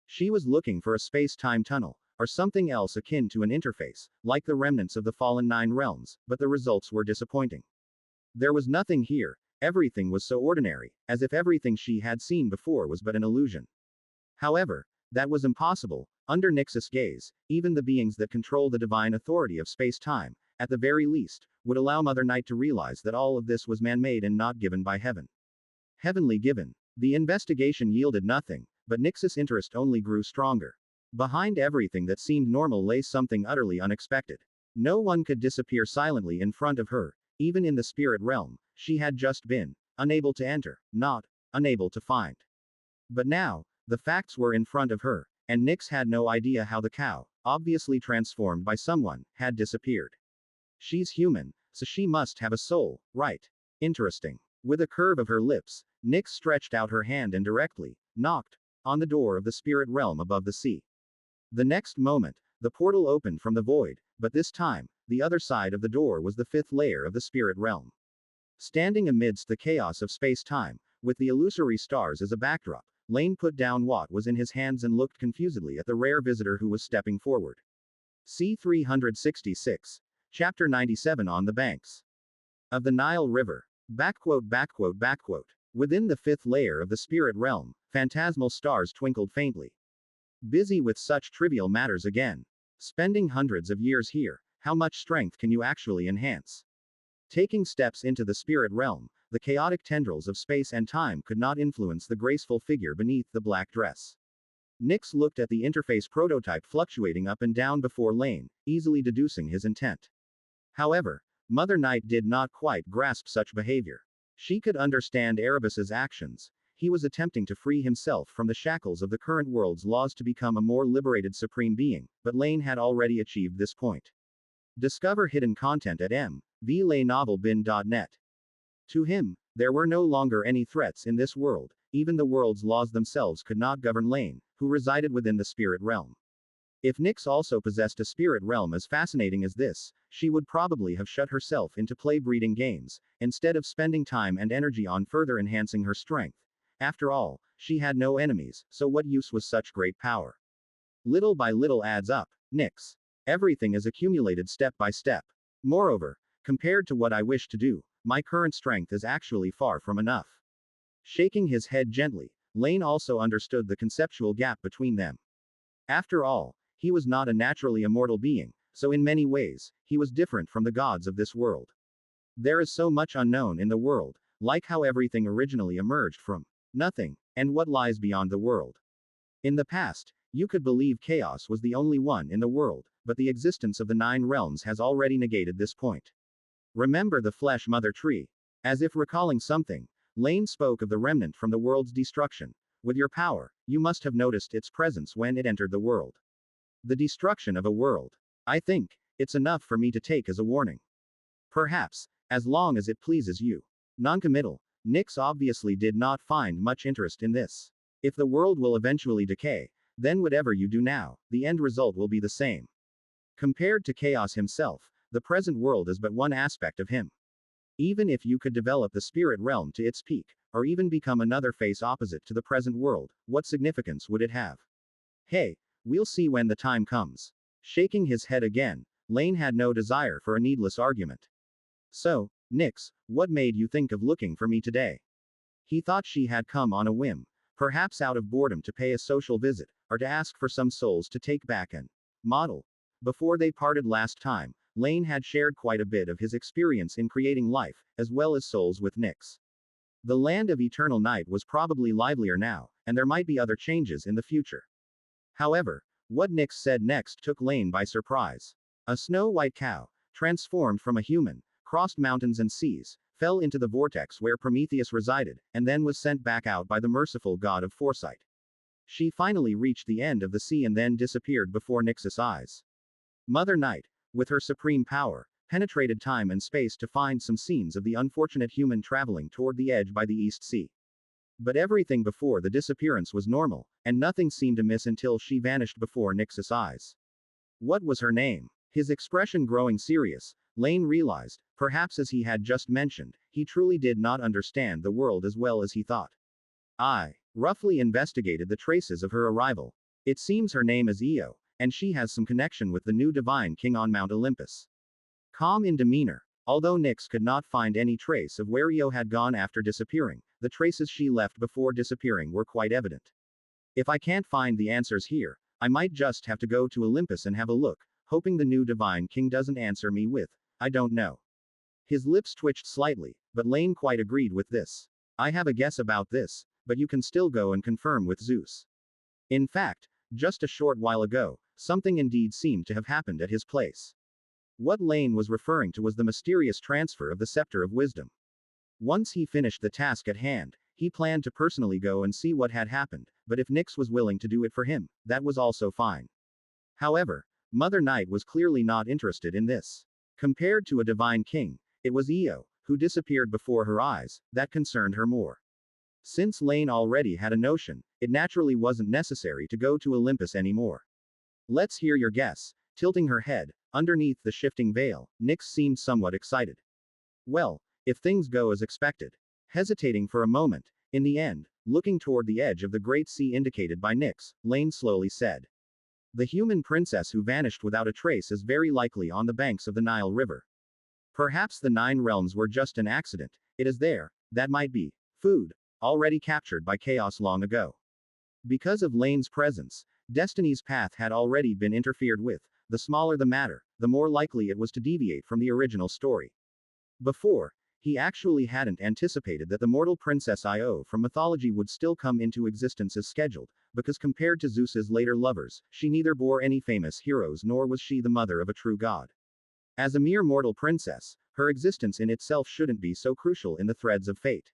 She was looking for a space-time tunnel, or something else akin to an interface, like the remnants of the fallen Nine Realms, but the results were disappointing. There was nothing here, everything was so ordinary, as if everything she had seen before was but an illusion. However, that was impossible. Under Nyx's gaze, even the beings that control the divine authority of space-time, at the very least, would allow Mother Night to realize that all of this was man-made and not given by heaven. Heavenly given. The investigation yielded nothing, but Nyx's interest only grew stronger. Behind everything that seemed normal lay something utterly unexpected. No one could disappear silently in front of her, even in the spirit realm. She had just been unable to enter, not unable to find. But now, the facts were in front of her, and Nyx had no idea how the cow, obviously transformed by someone, had disappeared. She's human, so she must have a soul, right? Interesting. With a curve of her lips, Nyx stretched out her hand and directly knocked on the door of the spirit realm above the sea. The next moment, the portal opened from the void, but this time, the other side of the door was the fifth layer of the spirit realm. Standing amidst the chaos of space-time, with the illusory stars as a backdrop, Laine put down what was in his hands and looked confusedly at the rare visitor who was stepping forward. C-366. Chapter 97 On the Banks of the Nile River. Backquote. Within the fifth layer of the spirit realm, phantasmal stars twinkled faintly. Busy with such trivial matters again. Spending hundreds of years here, how much strength can you actually enhance? Taking steps into the spirit realm, the chaotic tendrils of space and time could not influence the graceful figure beneath the black dress. Nyx looked at the interface prototype fluctuating up and down before Laine, easily deducing his intent. However, Mother Night did not quite grasp such behavior. She could understand Erebus's actions. He was attempting to free himself from the shackles of the current world's laws to become a more liberated supreme being, but Laine had already achieved this point. Discover hidden content at mvlaynovelbin.net. To him, there were no longer any threats in this world. Even the world's laws themselves could not govern Laine, who resided within the spirit realm. If Nyx also possessed a spirit realm as fascinating as this, she would probably have shut herself into play-breeding games, instead of spending time and energy on further enhancing her strength. After all, she had no enemies, so what use was such great power? Little by little adds up, Nyx. Everything is accumulated step by step. Moreover, compared to what I wish to do, my current strength is actually far from enough. Shaking his head gently, Laine also understood the conceptual gap between them. After all, he was not a naturally immortal being, so in many ways, he was different from the gods of this world. There is so much unknown in the world, like how everything originally emerged from nothing, and what lies beyond the world. In the past, you could believe chaos was the only one in the world, but the existence of the 9 realms has already negated this point. Remember the flesh mother tree. As if recalling something, Laine spoke of the remnant from the world's destruction. With your power, you must have noticed its presence when it entered the world. The destruction of a world. I think it's enough for me to take as a warning. Perhaps, as long as it pleases you. Noncommittal. Nyx obviously did not find much interest in this. If the world will eventually decay, then whatever you do now, the end result will be the same. Compared to Chaos himself, the present world is but one aspect of him. Even if you could develop the spirit realm to its peak, or even become another face opposite to the present world, what significance would it have? Hey, we'll see when the time comes. Shaking his head again, Laine had no desire for a needless argument. So, Nyx, what made you think of looking for me today? He thought she had come on a whim, perhaps out of boredom to pay a social visit, or to ask for some souls to take back and model. Before they parted last time, Laine had shared quite a bit of his experience in creating life, as well as souls with Nyx. The land of eternal night was probably livelier now, and there might be other changes in the future. However, what Nyx said next took Laine by surprise. A snow-white cow, transformed from a human, crossed mountains and seas, fell into the vortex where Prometheus resided, and then was sent back out by the merciful god of foresight. She finally reached the end of the sea and then disappeared before Nyx's eyes. Mother Night, with her supreme power, penetrated time and space to find some scenes of the unfortunate human traveling toward the edge by the East Sea. But everything before the disappearance was normal, and nothing seemed amiss until she vanished before Nyx's eyes. What was her name? His expression growing serious, Laine realized, perhaps as he had just mentioned, he truly did not understand the world as well as he thought. I roughly investigated the traces of her arrival. It seems her name is Io, and she has some connection with the new divine king on Mount Olympus. Calm in demeanor, although Nyx could not find any trace of where Io had gone after disappearing, the traces she left before disappearing were quite evident. If I can't find the answers here, I might just have to go to Olympus and have a look, hoping the new divine king doesn't answer me with, I don't know. His lips twitched slightly, but Laine quite agreed with this. I have a guess about this, but you can still go and confirm with Zeus. In fact, just a short while ago, something indeed seemed to have happened at his place. What Laine was referring to was the mysterious transfer of the scepter of wisdom. Once he finished the task at hand, he planned to personally go and see what had happened, but if Nyx was willing to do it for him, that was also fine. However, Mother Night was clearly not interested in this. Compared to a divine king, it was Io, who disappeared before her eyes, that concerned her more. Since Laine already had a notion, it naturally wasn't necessary to go to Olympus anymore. Let's hear your guess. Tilting her head, underneath the shifting veil, Nyx seemed somewhat excited. Well, if things go as expected. Hesitating for a moment, in the end, looking toward the edge of the great sea indicated by Nyx, Laine slowly said. The human princess who vanished without a trace is very likely on the banks of the Nile River. Perhaps the 9 realms were just an accident. It is there, that might be, food, already captured by chaos long ago. Because of Laine's presence, Destiny's path had already been interfered with. The smaller the matter, the more likely it was to deviate from the original story. Before, he actually hadn't anticipated that the mortal princess Io from mythology would still come into existence as scheduled, because compared to Zeus's later lovers, she neither bore any famous heroes nor was she the mother of a true god. As a mere mortal princess, her existence in itself shouldn't be so crucial in the threads of fate.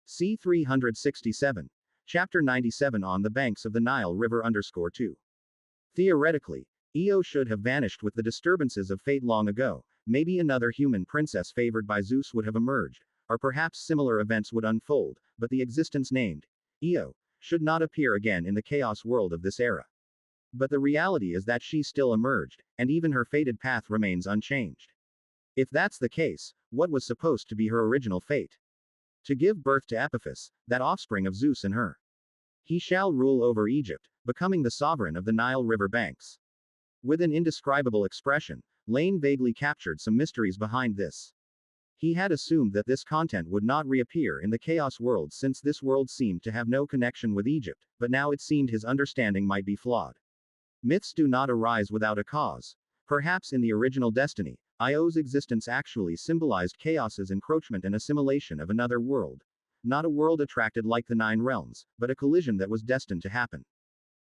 C. 367. Chapter 97 On the banks of the Nile River _2. Theoretically, Io should have vanished with the disturbances of fate long ago. Maybe another human princess favored by Zeus would have emerged, or perhaps similar events would unfold, but the existence named Io should not appear again in the chaos world of this era. But the reality is that she still emerged, and even her fated path remains unchanged. If that's the case, what was supposed to be her original fate? To give birth to Epiphus, that offspring of Zeus and her. He shall rule over Egypt, becoming the sovereign of the Nile River banks. With an indescribable expression, Laine vaguely captured some mysteries behind this. He had assumed that this content would not reappear in the Chaos world since this world seemed to have no connection with Egypt, but now it seemed his understanding might be flawed. Myths do not arise without a cause. Perhaps in the original Destiny, Io's existence actually symbolized Chaos's encroachment and assimilation of another world. Not a world attracted like the 9 realms, but a collision that was destined to happen.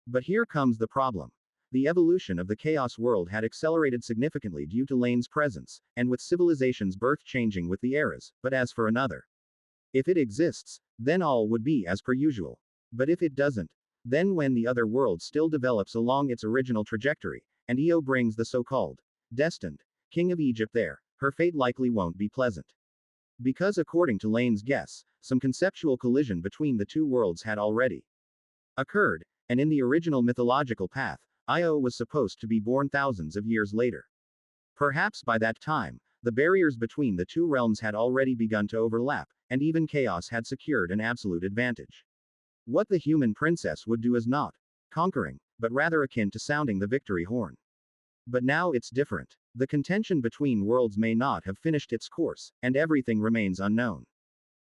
But here comes the problem. The evolution of the Chaos world had accelerated significantly due to Laine's presence, and with civilization's birth changing with the eras, but as for another. If it exists, then all would be as per usual. But if it doesn't, then when the other world still develops along its original trajectory, and Io brings the so-called destined king of Egypt there, her fate likely won't be pleasant. Because according to Laine's guess, some conceptual collision between the two worlds had already occurred, and in the original mythological path, Io was supposed to be born thousands of years later. Perhaps by that time, the barriers between the two realms had already begun to overlap, and even Chaos had secured an absolute advantage. What the human princess would do is not conquering, but rather akin to sounding the victory horn. But now it's different. The contention between worlds may not have finished its course, and everything remains unknown.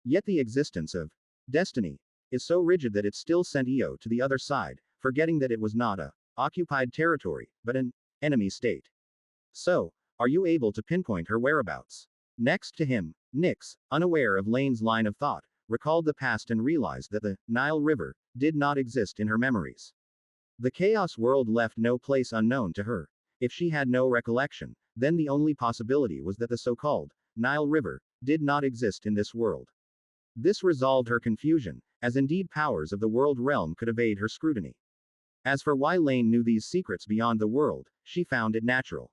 Yet the existence of destiny is so rigid that it still sent Io to the other side, forgetting that it was not a occupied territory, but an enemy state. So, are you able to pinpoint her whereabouts? Next to him, Nyx, unaware of Laine's line of thought, recalled the past and realized that the Nile River did not exist in her memories. The Chaos world left no place unknown to her. If she had no recollection, then the only possibility was that the so-called Nile River did not exist in this world. This resolved her confusion, as indeed powers of the world realm could evade her scrutiny. As for why Laine knew these secrets beyond the world, she found it natural.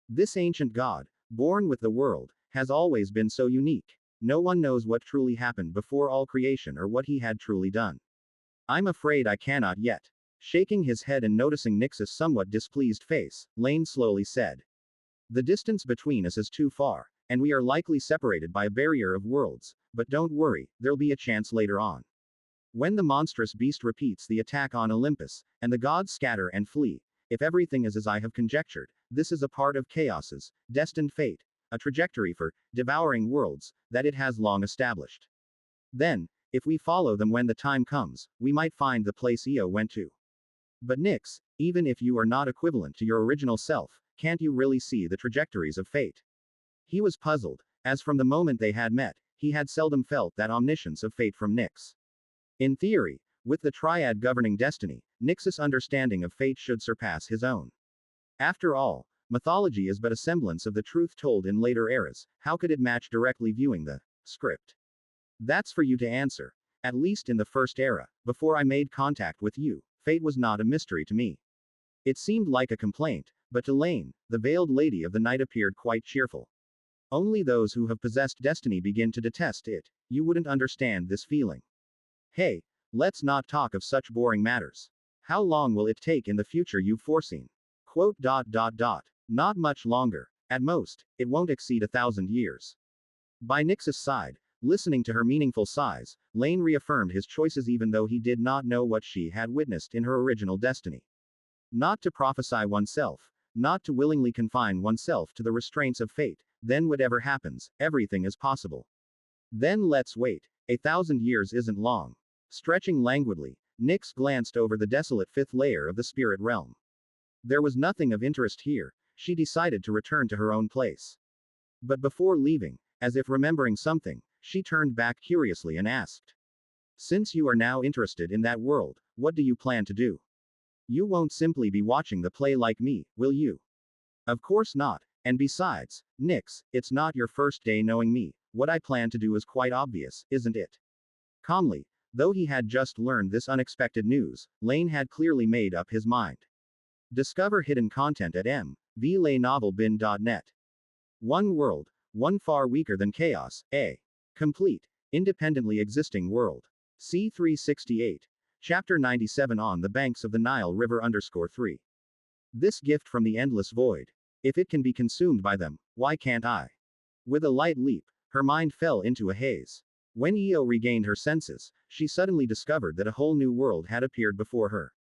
This ancient god, born with the world, has always been so unique. No one knows what truly happened before all creation or what he had truly done. I'm afraid I cannot yet. Shaking his head and noticing Nyx's somewhat displeased face, Laine slowly said. The distance between us is too far, and we are likely separated by a barrier of worlds, but don't worry, there'll be a chance later on. When the monstrous beast repeats the attack on Olympus, and the gods scatter and flee, if everything is as I have conjectured, this is a part of Chaos's destined fate, a trajectory for devouring worlds that it has long established. Then, if we follow them when the time comes, we might find the place Io went to. But Nyx, even if you are not equivalent to your original self, can't you really see the trajectories of fate? He was puzzled, as from the moment they had met, he had seldom felt that omniscience of fate from Nyx. In theory, with the triad governing destiny, Nyx's understanding of fate should surpass his own. After all, mythology is but a semblance of the truth told in later eras, how could it match directly viewing the script? That's for you to answer. At least in the first era, before I made contact with you, fate was not a mystery to me. It seemed like a complaint, but to Laine, the veiled lady of the night appeared quite cheerful. Only those who have possessed destiny begin to detest it. You wouldn't understand this feeling. Hey, let's not talk of such boring matters. How long will it take in the future you've foreseen? Quote. Not much longer. At most, it won't exceed 1,000 years. By Nyx's side, listening to her meaningful sighs, Laine reaffirmed his choices even though he did not know what she had witnessed in her original destiny. Not to prophesy oneself, not to willingly confine oneself to the restraints of fate, then whatever happens, everything is possible. Then let's wait. 1,000 years isn't long. Stretching languidly, Nyx glanced over the desolate fifth layer of the spirit realm. There was nothing of interest here, she decided to return to her own place. But before leaving, as if remembering something, she turned back curiously and asked. Since you are now interested in that world, what do you plan to do? You won't simply be watching the play like me, will you? Of course not, and besides, Nyx, it's not your first day knowing me, what I plan to do is quite obvious, isn't it? Calmly, though he had just learned this unexpected news, Laine had clearly made up his mind. Discover hidden content at mvlaynovelbin.net. One world, one far weaker than chaos, a complete, independently existing world. C368. Chapter 97 On the Banks of the Nile River _3. This gift from the endless void. If it can be consumed by them, why can't I? With a light leap, her mind fell into a haze. When Io regained her senses, she suddenly discovered that a whole new world had appeared before her.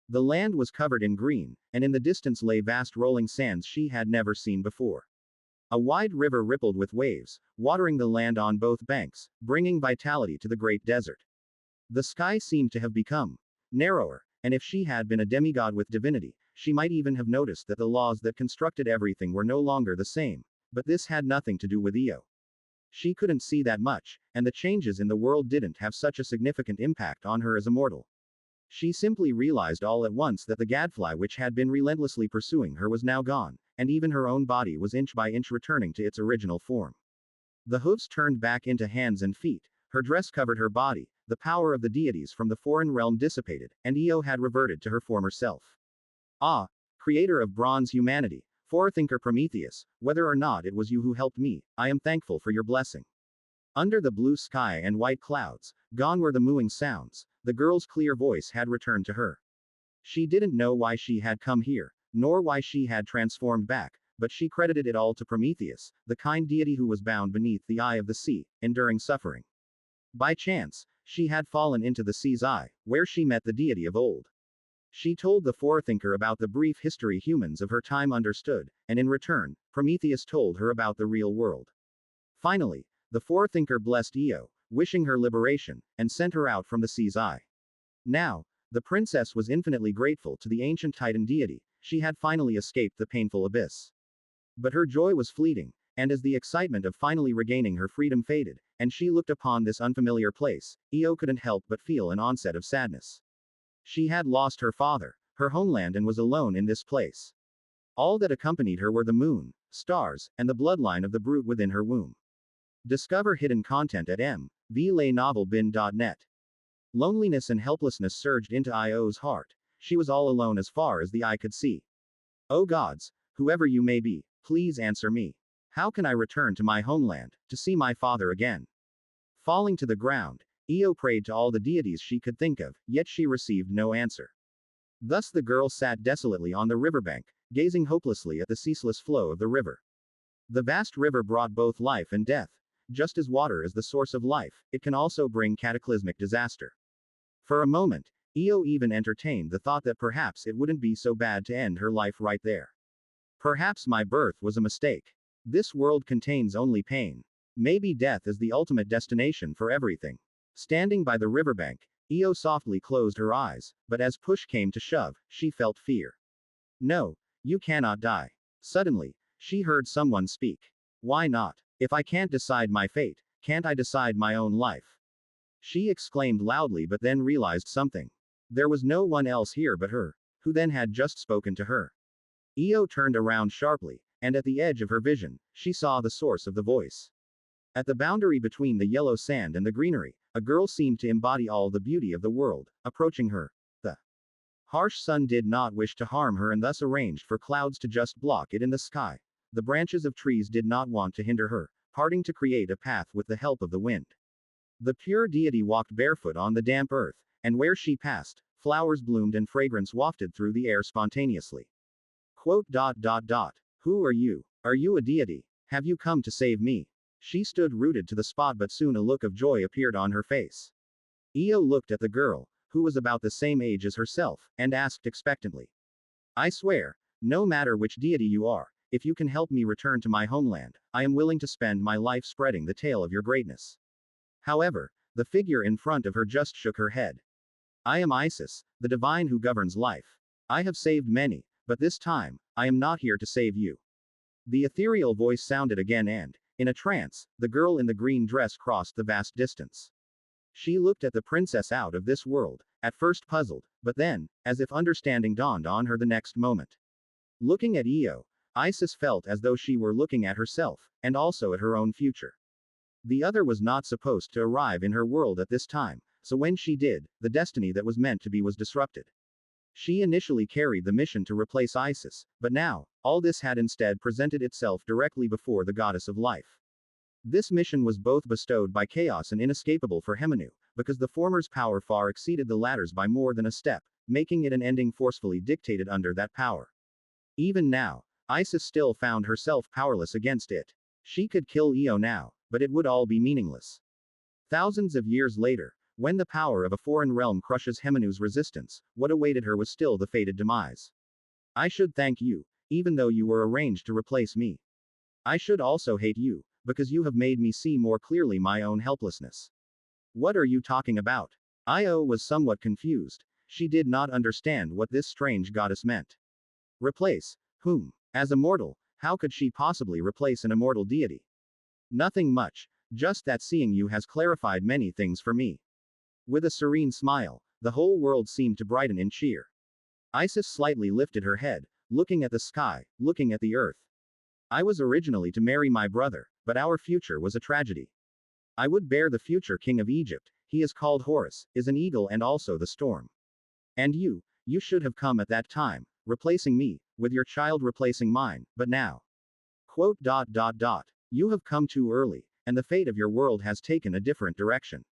The land was covered in green, and in the distance lay vast rolling sands she had never seen before. A wide river rippled with waves, watering the land on both banks, bringing vitality to the great desert. The sky seemed to have become narrower, and if she had been a demigod with divinity, she might even have noticed that the laws that constructed everything were no longer the same, but this had nothing to do with Io. She couldn't see that much, and the changes in the world didn't have such a significant impact on her as a mortal. She simply realized all at once that the gadfly which had been relentlessly pursuing her was now gone, and even her own body was inch by inch returning to its original form. The hooves turned back into hands and feet, her dress covered her body, the power of the deities from the foreign realm dissipated, and Io had reverted to her former self. Ah, creator of bronze humanity, forethinker Prometheus, whether or not it was you who helped me, I am thankful for your blessing. Under the blue sky and white clouds, gone were the mooing sounds, the girl's clear voice had returned to her. She didn't know why she had come here, nor why she had transformed back, but she credited it all to Prometheus, the kind deity who was bound beneath the eye of the sea, enduring suffering. By chance, she had fallen into the sea's eye, where she met the deity of old. She told the forethinker about the brief history humans of her time understood, and in return, Prometheus told her about the real world. Finally, the forethinker blessed Io, wishing her liberation, and sent her out from the sea's eye. Now, the princess was infinitely grateful to the ancient Titan deity, she had finally escaped the painful abyss. But her joy was fleeting, and as the excitement of finally regaining her freedom faded, and she looked upon this unfamiliar place, Io couldn't help but feel an onset of sadness. She had lost her father, her homeland, and was alone in this place. All that accompanied her were the moon, stars, and the bloodline of the brute within her womb. Discover hidden content at mvlaynovelbin.net. Loneliness and helplessness surged into Io's heart. She was all alone as far as the eye could see. O gods, whoever you may be, please answer me. How can I return to my homeland, to see my father again? Falling to the ground, Io prayed to all the deities she could think of, yet she received no answer. Thus the girl sat desolately on the riverbank, gazing hopelessly at the ceaseless flow of the river. The vast river brought both life and death. Just as water is the source of life, it can also bring cataclysmic disaster. For a moment, Io even entertained the thought that perhaps it wouldn't be so bad to end her life right there. Perhaps my birth was a mistake. This world contains only pain. Maybe death is the ultimate destination for everything. Standing by the riverbank, Io softly closed her eyes, but as push came to shove, she felt fear. No, you cannot die. Suddenly, she heard someone speak. Why not? If I can't decide my fate, can't I decide my own life? She exclaimed loudly but then realized something. There was no one else here but her, who then had just spoken to her. Io turned around sharply, and at the edge of her vision, she saw the source of the voice. At the boundary between the yellow sand and the greenery, a girl seemed to embody all the beauty of the world, approaching her. The harsh sun did not wish to harm her and thus arranged for clouds to just block it in the sky. The branches of trees did not want to hinder her, parting to create a path with the help of the wind. The pure deity walked barefoot on the damp earth, and where she passed, flowers bloomed and fragrance wafted through the air spontaneously. Quote. Who are you? Are you a deity? Have you come to save me? She stood rooted to the spot, but soon a look of joy appeared on her face. Io looked at the girl, who was about the same age as herself, and asked expectantly. I swear, no matter which deity you are, if you can help me return to my homeland, I am willing to spend my life spreading the tale of your greatness. However, the figure in front of her just shook her head. I am Isis, the divine who governs life. I have saved many, but this time, I am not here to save you. The ethereal voice sounded again and, in a trance, the girl in the green dress crossed the vast distance. She looked at the princess out of this world, at first puzzled, but then, as if understanding dawned on her the next moment. Looking at Io, Isis felt as though she were looking at herself, and also at her own future. The other was not supposed to arrive in her world at this time, so when she did, the destiny that was meant to be was disrupted. She initially carried the mission to replace Isis, but now, all this had instead presented itself directly before the goddess of life. This mission was both bestowed by chaos and inescapable for Hemenu, because the former's power far exceeded the latter's by more than a step, making it an ending forcefully dictated under that power. Even now, Isis still found herself powerless against it. She could kill Io now, but it would all be meaningless. Thousands of years later, when the power of a foreign realm crushes Hemenu's resistance, what awaited her was still the fated demise. I should thank you, even though you were arranged to replace me. I should also hate you, because you have made me see more clearly my own helplessness. What are you talking about? Io was somewhat confused. She did not understand what this strange goddess meant. Replace whom? As a mortal, how could she possibly replace an immortal deity? Nothing much, just that seeing you has clarified many things for me. With a serene smile, the whole world seemed to brighten in cheer. Isis slightly lifted her head, looking at the sky, looking at the earth. I was originally to marry my brother, but our future was a tragedy. I would bear the future king of Egypt, he is called Horus, is an eagle and also the storm. And you should have come at that time, replacing me, with your child replacing mine, but now. Quote. You have come too early, and the fate of your world has taken a different direction.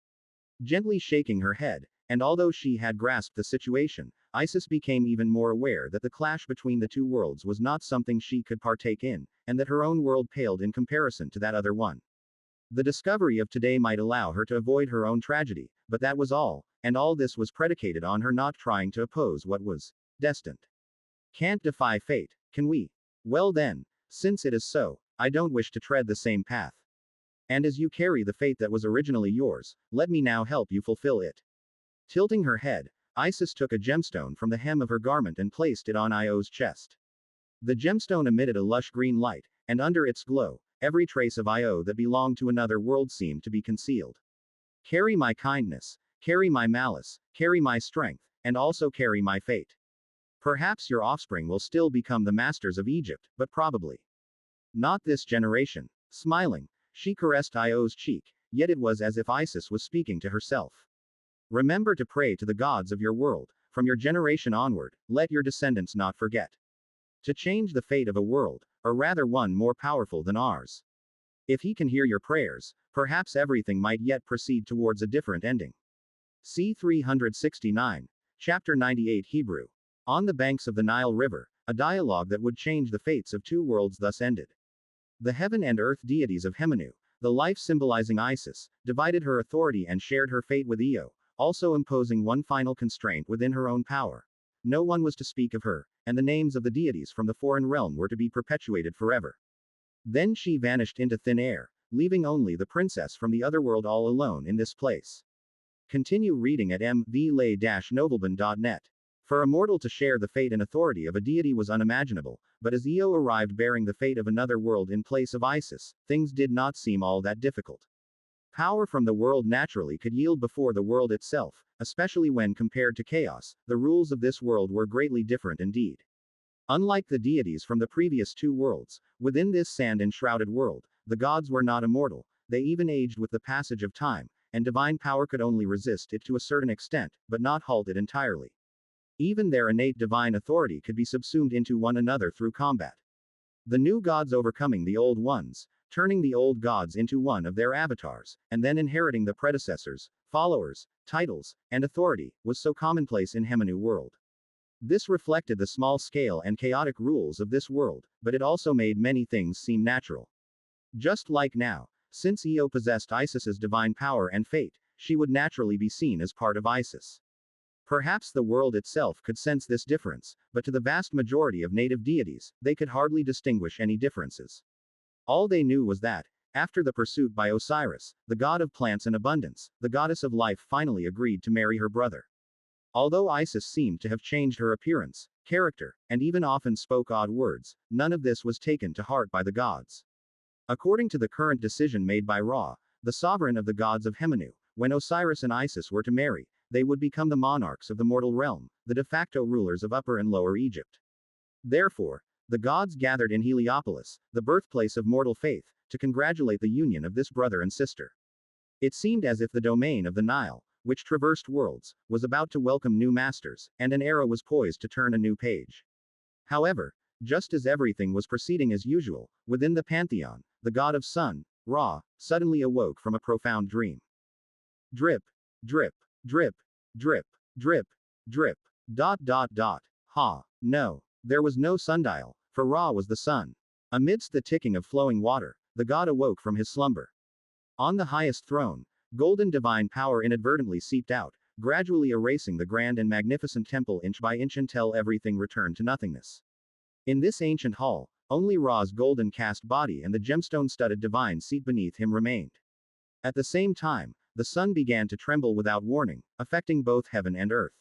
Gently shaking her head, and although she had grasped the situation, Isis became even more aware that the clash between the two worlds was not something she could partake in, and that her own world paled in comparison to that other one. The discovery of today might allow her to avoid her own tragedy, but that was all, and all this was predicated on her not trying to oppose what was destined. Can't defy fate, can we? Well then, since it is so, I don't wish to tread the same path. And as you carry the fate that was originally yours, let me now help you fulfill it. Tilting her head, Isis took a gemstone from the hem of her garment and placed it on Io's chest. The gemstone emitted a lush green light, and under its glow, every trace of Io that belonged to another world seemed to be concealed. Carry my kindness, carry my malice, carry my strength, and also carry my fate. Perhaps your offspring will still become the masters of Egypt, but probably not this generation. Smiling, she caressed Io's cheek, yet it was as if Isis was speaking to herself. Remember to pray to the gods of your world, from your generation onward, let your descendants not forget to change the fate of a world, or rather one more powerful than ours. If he can hear your prayers, perhaps everything might yet proceed towards a different ending. C. 369. Chapter 98 Hebrew. On the banks of the Nile River, a dialogue that would change the fates of two worlds thus ended. The heaven and earth deities of Hemenu, the life symbolizing Isis, divided her authority and shared her fate with Io, also imposing one final constraint within her own power. No one was to speak of her, and the names of the deities from the foreign realm were to be perpetuated forever. Then she vanished into thin air, leaving only the princess from the Otherworld all alone in this place. Continue reading at mvlay-novelban.net. For a mortal to share the fate and authority of a deity was unimaginable, but as Io arrived bearing the fate of another world in place of Isis, things did not seem all that difficult. Power from the world naturally could yield before the world itself, especially when compared to chaos. The rules of this world were greatly different indeed. Unlike the deities from the previous two worlds, within this sand-enshrouded world, the gods were not immortal, they even aged with the passage of time, and divine power could only resist it to a certain extent, but not halt it entirely. Even their innate divine authority could be subsumed into one another through combat. The new gods overcoming the old ones, turning the old gods into one of their avatars, and then inheriting the predecessors, followers, titles, and authority, was so commonplace in Hemenu world. This reflected the small scale and chaotic rules of this world, but it also made many things seem natural. Just like now, since Io possessed Isis's divine power and fate, she would naturally be seen as part of Isis. Perhaps the world itself could sense this difference, but to the vast majority of native deities, they could hardly distinguish any differences. All they knew was that, after the pursuit by Osiris, the god of plants and abundance, the goddess of life finally agreed to marry her brother. Although Isis seemed to have changed her appearance, character, and even often spoke odd words, none of this was taken to heart by the gods. According to the current decision made by Ra, the sovereign of the gods of Hemenu, when Osiris and Isis were to marry, they would become the monarchs of the mortal realm, the de facto rulers of Upper and Lower Egypt. Therefore, the gods gathered in Heliopolis, the birthplace of mortal faith, to congratulate the union of this brother and sister. It seemed as if the domain of the Nile, which traversed worlds, was about to welcome new masters, and an era was poised to turn a new page. However, just as everything was proceeding as usual, within the pantheon, the god of sun, Ra, suddenly awoke from a profound dream. Drip, drip, drip, drip, drip, drip, ... Ha, no. There was no sundial, for Ra was the sun. Amidst the ticking of flowing water, the god awoke from his slumber. On the highest throne, golden divine power inadvertently seeped out, gradually erasing the grand and magnificent temple inch by inch until everything returned to nothingness. In this ancient hall, only Ra's golden cast body and the gemstone-studded divine seat beneath him remained. At the same time, the sun began to tremble without warning, affecting both heaven and earth.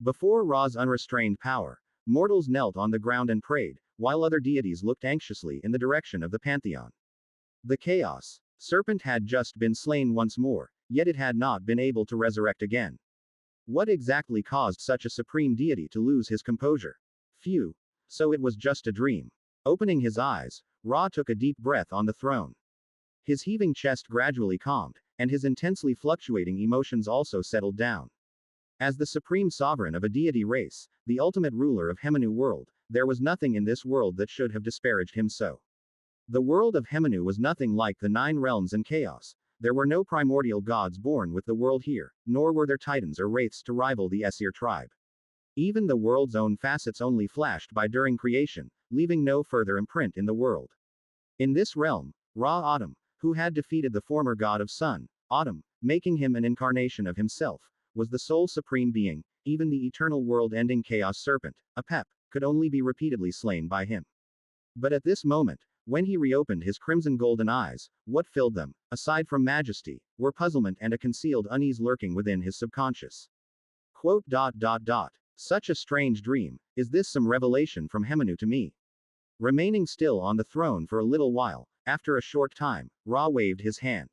Before Ra's unrestrained power, mortals knelt on the ground and prayed, while other deities looked anxiously in the direction of the pantheon. The chaos serpent had just been slain once more, yet it had not been able to resurrect again. What exactly caused such a supreme deity to lose his composure? Phew. So it was just a dream. Opening his eyes, Ra took a deep breath on the throne. His heaving chest gradually calmed, and his intensely fluctuating emotions also settled down. As the supreme sovereign of a deity race, the ultimate ruler of Hemenu world, there was nothing in this world that should have disparaged him so. The world of Hemenu was nothing like the 9 realms and chaos. There were no primordial gods born with the world here, nor were there titans or wraiths to rival the Aesir tribe. Even the world's own facets only flashed by during creation, leaving no further imprint in the world. In this realm, Ra Autumn, who had defeated the former god of sun, Autumn, making him an incarnation of himself, was the sole supreme being. Even the eternal world-ending chaos serpent, Apep, could only be repeatedly slain by him. But at this moment, when he reopened his crimson golden eyes, what filled them, aside from majesty, were puzzlement and a concealed unease lurking within his subconscious. Quote. Such a strange dream, is this some revelation from Hemenu to me? Remaining still on the throne for a little while, after a short time, Ra waved his hand.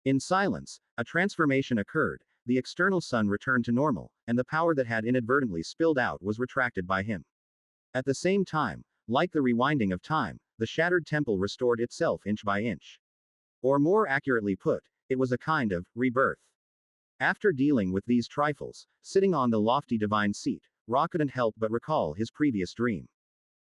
In silence, a transformation occurred, the external sun returned to normal, and the power that had inadvertently spilled out was retracted by him. At the same time, like the rewinding of time, the shattered temple restored itself inch by inch. Or more accurately put, it was a kind of rebirth. After dealing with these trifles, sitting on the lofty divine seat, Ra couldn't help but recall his previous dream.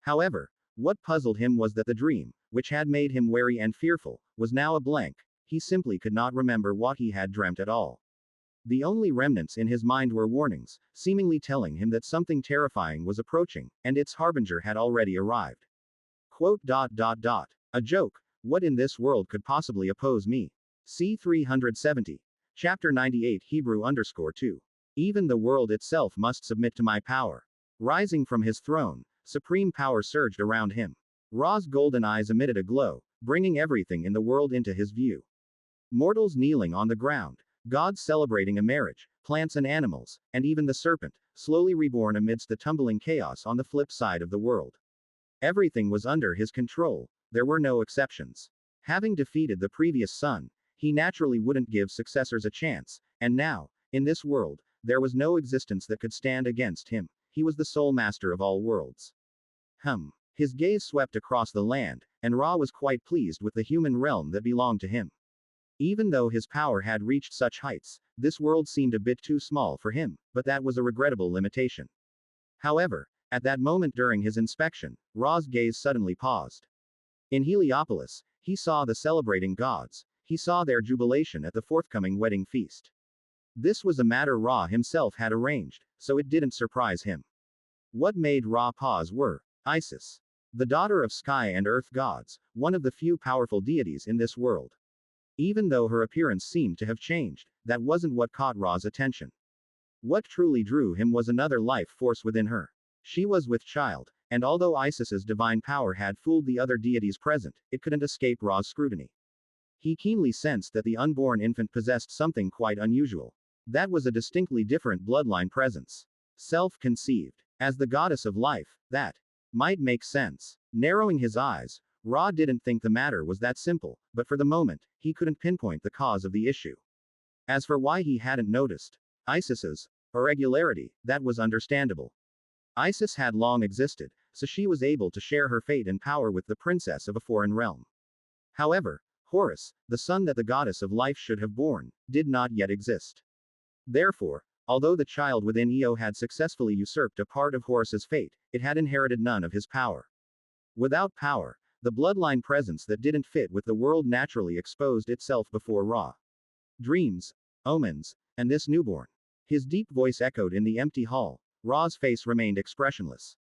However, what puzzled him was that the dream, which had made him wary and fearful, was now a blank. He simply could not remember what he had dreamt at all. The only remnants in his mind were warnings, seemingly telling him that something terrifying was approaching, and its harbinger had already arrived. Quote. A joke. What in this world could possibly oppose me? C. 370. Chapter 98 Hebrew_2. Even the world itself must submit to my power. Rising from his throne, supreme power surged around him. Ra's golden eyes emitted a glow, bringing everything in the world into his view. Mortals kneeling on the ground, gods celebrating a marriage, plants and animals, and even the serpent, slowly reborn amidst the tumbling chaos on the flip side of the world. Everything was under his control, there were no exceptions. Having defeated the previous son, he naturally wouldn't give successors a chance, and now, in this world, there was no existence that could stand against him. He was the sole master of all worlds. His gaze swept across the land, and Ra was quite pleased with the human realm that belonged to him. Even though his power had reached such heights, this world seemed a bit too small for him, but that was a regrettable limitation. However, at that moment during his inspection, Ra's gaze suddenly paused. In Heliopolis, he saw the celebrating gods. He saw their jubilation at the forthcoming wedding feast. This was a matter Ra himself had arranged, so it didn't surprise him. What made Ra pause were Isis, the daughter of sky and earth gods, one of the few powerful deities in this world. Even though her appearance seemed to have changed, that wasn't what caught Ra's attention. What truly drew him was another life force within her. She was with child, and although Isis's divine power had fooled the other deities present, it couldn't escape Ra's scrutiny. He keenly sensed that the unborn infant possessed something quite unusual. That was a distinctly different bloodline presence. Self-conceived. As the goddess of life, that might make sense. Narrowing his eyes, Ra didn't think the matter was that simple, but for the moment, he couldn't pinpoint the cause of the issue. As for why he hadn't noticed Isis's irregularity, that was understandable. Isis had long existed, so she was able to share her fate and power with the princess of a foreign realm. However, Horus, the son that the goddess of life should have borne, did not yet exist. Therefore, although the child within Io had successfully usurped a part of Horus's fate, it had inherited none of his power. Without power, the bloodline presence that didn't fit with the world naturally exposed itself before Ra. Dreams, omens, and this newborn. His deep voice echoed in the empty hall. Ra's face remained expressionless.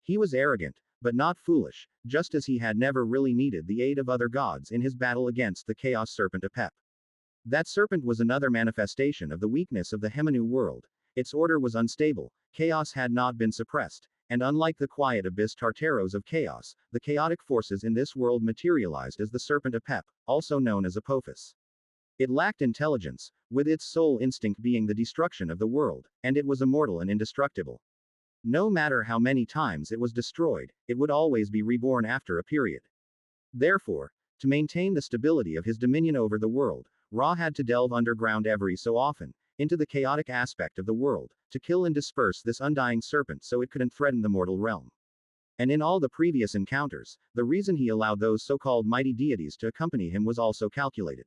He was arrogant, but not foolish, just as he had never really needed the aid of other gods in his battle against the chaos serpent Apep. That serpent was another manifestation of the weakness of the Hemanu world. Its order was unstable, chaos had not been suppressed, and unlike the quiet abyss Tartaros of chaos, the chaotic forces in this world materialized as the serpent Apep, also known as Apophis. It lacked intelligence, with its sole instinct being the destruction of the world, and it was immortal and indestructible. No matter how many times it was destroyed, it would always be reborn after a period. Therefore, to maintain the stability of his dominion over the world, Ra had to delve underground every so often, into the chaotic aspect of the world, to kill and disperse this undying serpent so it couldn't threaten the mortal realm. And in all the previous encounters, the reason he allowed those so-called mighty deities to accompany him was also calculated.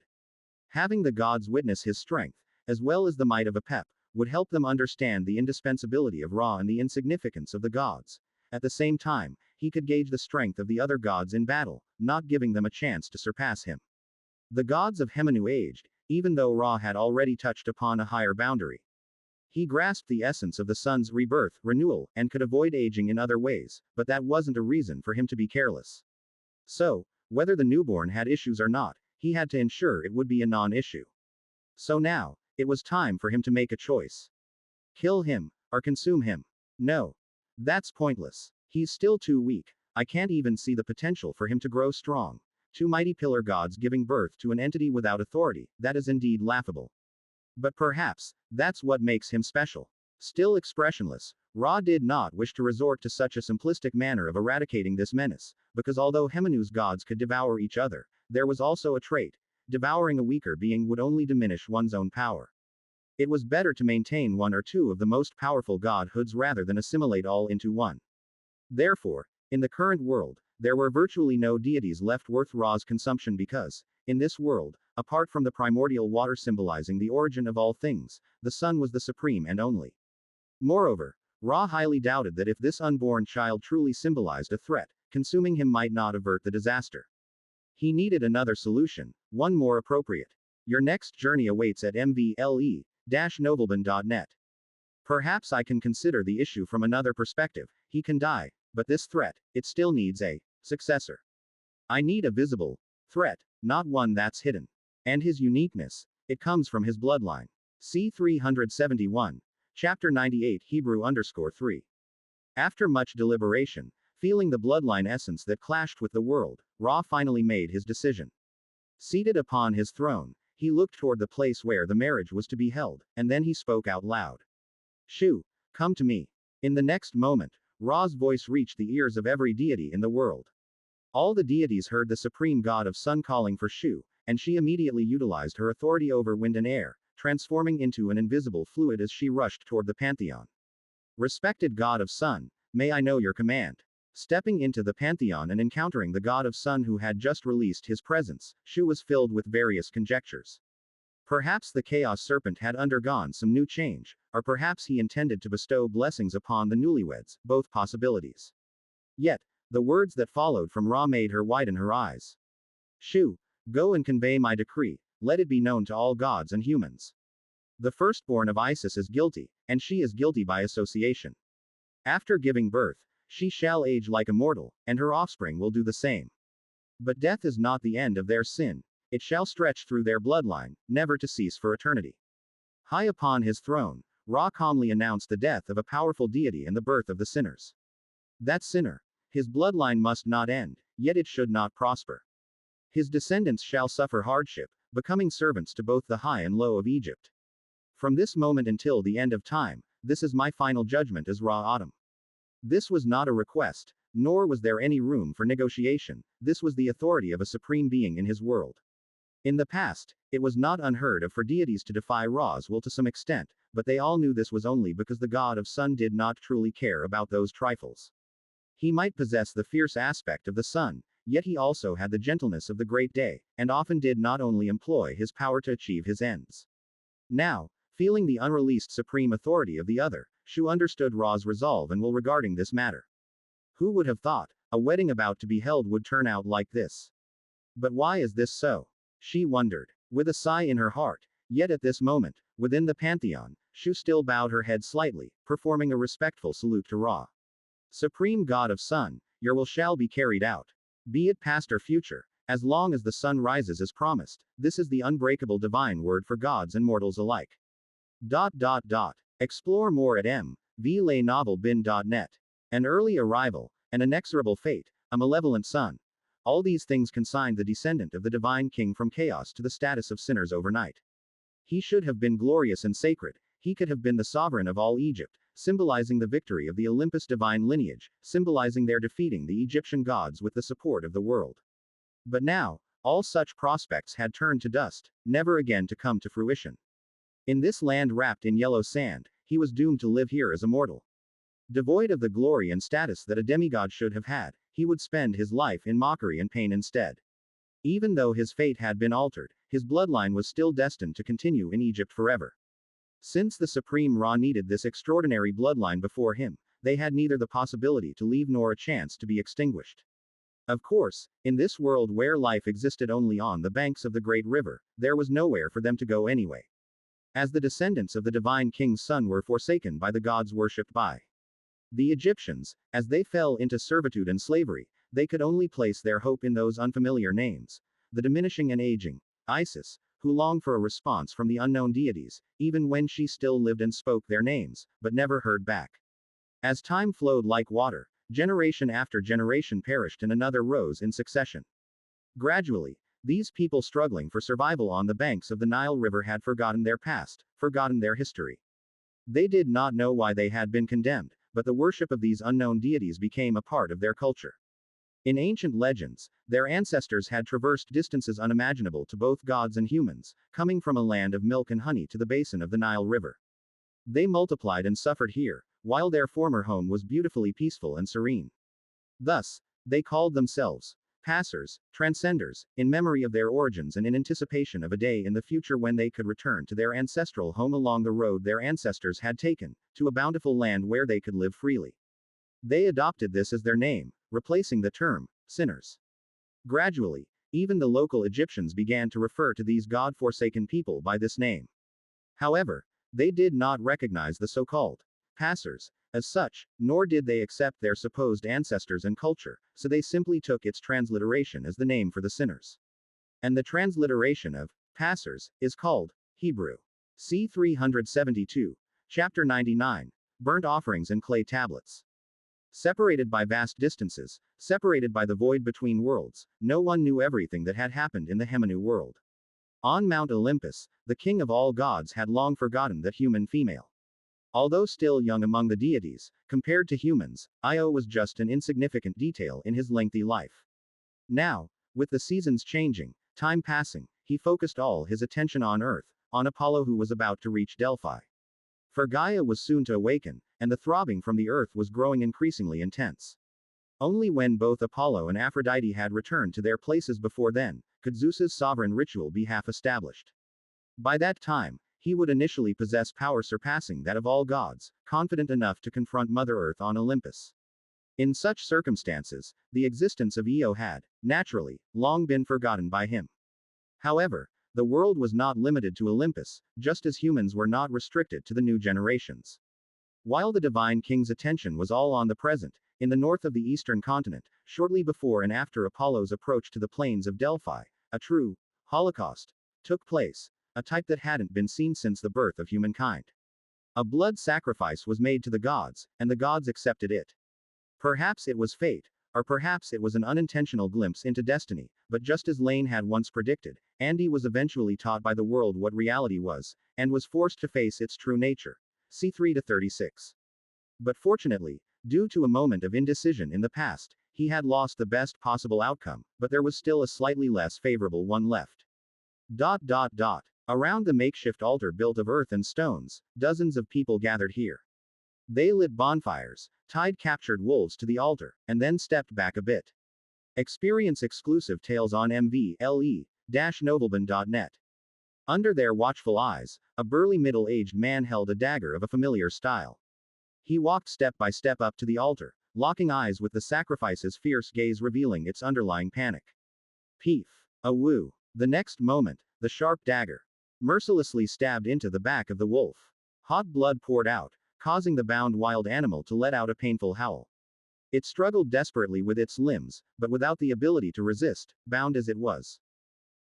Having the gods witness his strength, as well as the might of Apep, would help them understand the indispensability of Ra and the insignificance of the gods. At the same time, he could gauge the strength of the other gods in battle, not giving them a chance to surpass him. The gods of Hemanu aged, even though Ra had already touched upon a higher boundary. He grasped the essence of the sun's rebirth, renewal, and could avoid aging in other ways, but that wasn't a reason for him to be careless. So, whether the newborn had issues or not, he had to ensure it would be a non-issue. So now, it was time for him to make a choice. Kill him, or consume him. No. That's pointless. He's still too weak. I can't even see the potential for him to grow strong. Two mighty pillar gods giving birth to an entity without authority, that is indeed laughable. But perhaps, that's what makes him special. Still expressionless, Ra did not wish to resort to such a simplistic manner of eradicating this menace, because although Hemanu's gods could devour each other, there was also a trait. Devouring a weaker being would only diminish one's own power. It was better to maintain one or two of the most powerful godhoods rather than assimilate all into one. Therefore, in the current world, there were virtually no deities left worth Ra's consumption because, in this world, apart from the primordial water symbolizing the origin of all things, the sun was the supreme and only. Moreover, Ra highly doubted that if this unborn child truly symbolized a threat, consuming him might not avert the disaster. He needed another solution, one more appropriate. Your next journey awaits at mvle-novelban.net. Perhaps I can consider the issue from another perspective. He can die, but this threat, it still needs a successor. I need a visible threat, not one that's hidden. And his uniqueness, it comes from his bloodline. C 371. Chapter 98 Hebrew_3. After much deliberation, feeling the bloodline essence that clashed with the world, Ra finally made his decision. Seated upon his throne, he looked toward the place where the marriage was to be held, and then he spoke out loud. Shu, come to me. In the next moment, Ra's voice reached the ears of every deity in the world. All the deities heard the supreme god of sun calling for Shu, and she immediately utilized her authority over wind and air, transforming into an invisible fluid as she rushed toward the pantheon. Respected god of sun, may I know your command? Stepping into the pantheon and encountering the god of sun who had just released his presence, Shu was filled with various conjectures. Perhaps the chaos serpent had undergone some new change, or perhaps he intended to bestow blessings upon the newlyweds, both possibilities. Yet, the words that followed from Ra made her widen her eyes. Shu, go and convey my decree, let it be known to all gods and humans. The firstborn of Isis is guilty, and she is guilty by association. After giving birth, she shall age like a mortal, and her offspring will do the same. But death is not the end of their sin, it shall stretch through their bloodline, never to cease for eternity. High upon his throne, Ra calmly announced the death of a powerful deity and the birth of the sinners. That sinner, his bloodline must not end, yet it should not prosper. His descendants shall suffer hardship, becoming servants to both the high and low of Egypt. From this moment until the end of time, this is my final judgment as Ra Autumn. This was not a request, nor was there any room for negotiation, this was the authority of a supreme being in his world. In the past, it was not unheard of for deities to defy Ra's will to some extent, but they all knew this was only because the god of sun did not truly care about those trifles. He might possess the fierce aspect of the sun, yet he also had the gentleness of the great day, and often did not only employ his power to achieve his ends. Now, feeling the unreleased supreme authority of the other, Shu understood Ra's resolve and will regarding this matter. Who would have thought a wedding about to be held would turn out like this? But why is this so? She wondered. With a sigh in her heart, yet at this moment, within the pantheon, Shu still bowed her head slightly, performing a respectful salute to Ra. Supreme God of Sun, your will shall be carried out. Be it past or future, as long as the sun rises as promised, this is the unbreakable divine word for gods and mortals alike. Explore more at mvlaynovelbin.net. An early arrival, an inexorable fate, a malevolent sun. All these things consigned the descendant of the divine king from chaos to the status of sinners overnight. He should have been glorious and sacred, he could have been the sovereign of all Egypt, symbolizing the victory of the Olympus divine lineage, symbolizing their defeating the Egyptian gods with the support of the world. But now, all such prospects had turned to dust, never again to come to fruition. In this land wrapped in yellow sand, he was doomed to live here as a mortal. Devoid of the glory and status that a demigod should have had, he would spend his life in mockery and pain instead. Even though his fate had been altered, his bloodline was still destined to continue in Egypt forever. Since the supreme Ra needed this extraordinary bloodline before him, they had neither the possibility to leave nor a chance to be extinguished. Of course, in this world where life existed only on the banks of the great river, there was nowhere for them to go anyway. As the descendants of the divine king's son were forsaken by the gods worshipped by the Egyptians, as they fell into servitude and slavery, they could only place their hope in those unfamiliar names, the diminishing and aging Isis, who longed for a response from the unknown deities, even when she still lived and spoke their names, but never heard back. As time flowed like water, generation after generation perished and another rose in succession. Gradually, these people struggling for survival on the banks of the Nile River had forgotten their past, forgotten their history. They did not know why they had been condemned, but the worship of these unknown deities became a part of their culture. In ancient legends, their ancestors had traversed distances unimaginable to both gods and humans, coming from a land of milk and honey to the basin of the Nile River. They multiplied and suffered here, while their former home was beautifully peaceful and serene. Thus, they called themselves passers, transcenders, in memory of their origins and in anticipation of a day in the future when they could return to their ancestral home along the road their ancestors had taken, to a bountiful land where they could live freely. They adopted this as their name, replacing the term sinners. Gradually, even the local Egyptians began to refer to these God-forsaken people by this name. However, they did not recognize the so-called passers as such, nor did they accept their supposed ancestors and culture, so they simply took its transliteration as the name for the sinners. And the transliteration of passers is called Hebrew. C. 372, Chapter 99, Burnt Offerings and Clay Tablets. Separated by vast distances, separated by the void between worlds, no one knew everything that had happened in the Hemanu world. On Mount Olympus, the king of all gods had long forgotten that human female Although still young among the deities, compared to humans, Io was just an insignificant detail in his lengthy life. Now, with the seasons changing, time passing, he focused all his attention on Earth, on Apollo who was about to reach Delphi. For Gaia was soon to awaken, and the throbbing from the Earth was growing increasingly intense. Only when both Apollo and Aphrodite had returned to their places before then, could Zeus's sovereign ritual be half established. By that time, he would initially possess power surpassing that of all gods, confident enough to confront Mother Earth on Olympus. In such circumstances, the existence of Io had, naturally, long been forgotten by him. However, the world was not limited to Olympus, just as humans were not restricted to the new generations. While the divine king's attention was all on the present, in the north of the eastern continent, shortly before and after Apollo's approach to the plains of Delphi, a true holocaust took place, a type that hadn't been seen since the birth of humankind. A blood sacrifice was made to the gods, and the gods accepted it. Perhaps it was fate, or perhaps it was an unintentional glimpse into destiny, but just as Laine had once predicted, Andy was eventually taught by the world what reality was, and was forced to face its true nature. See 3-36. But fortunately, due to a moment of indecision in the past, he had lost the best possible outcome, but there was still a slightly less favorable one left. Around the makeshift altar built of earth and stones, dozens of people gathered here. They lit bonfires, tied captured wolves to the altar, and then stepped back a bit. Experience exclusive tales on mvle-novelban.net. Under their watchful eyes, a burly middle-aged man held a dagger of a familiar style. He walked step by step up to the altar, locking eyes with the sacrifice's fierce gaze revealing its underlying panic. Peef. A woo. The next moment, the sharp dagger mercilessly stabbed into the back of the wolf. Hot blood poured out, causing the bound wild animal to let out a painful howl. It struggled desperately with its limbs, but without the ability to resist, bound as it was.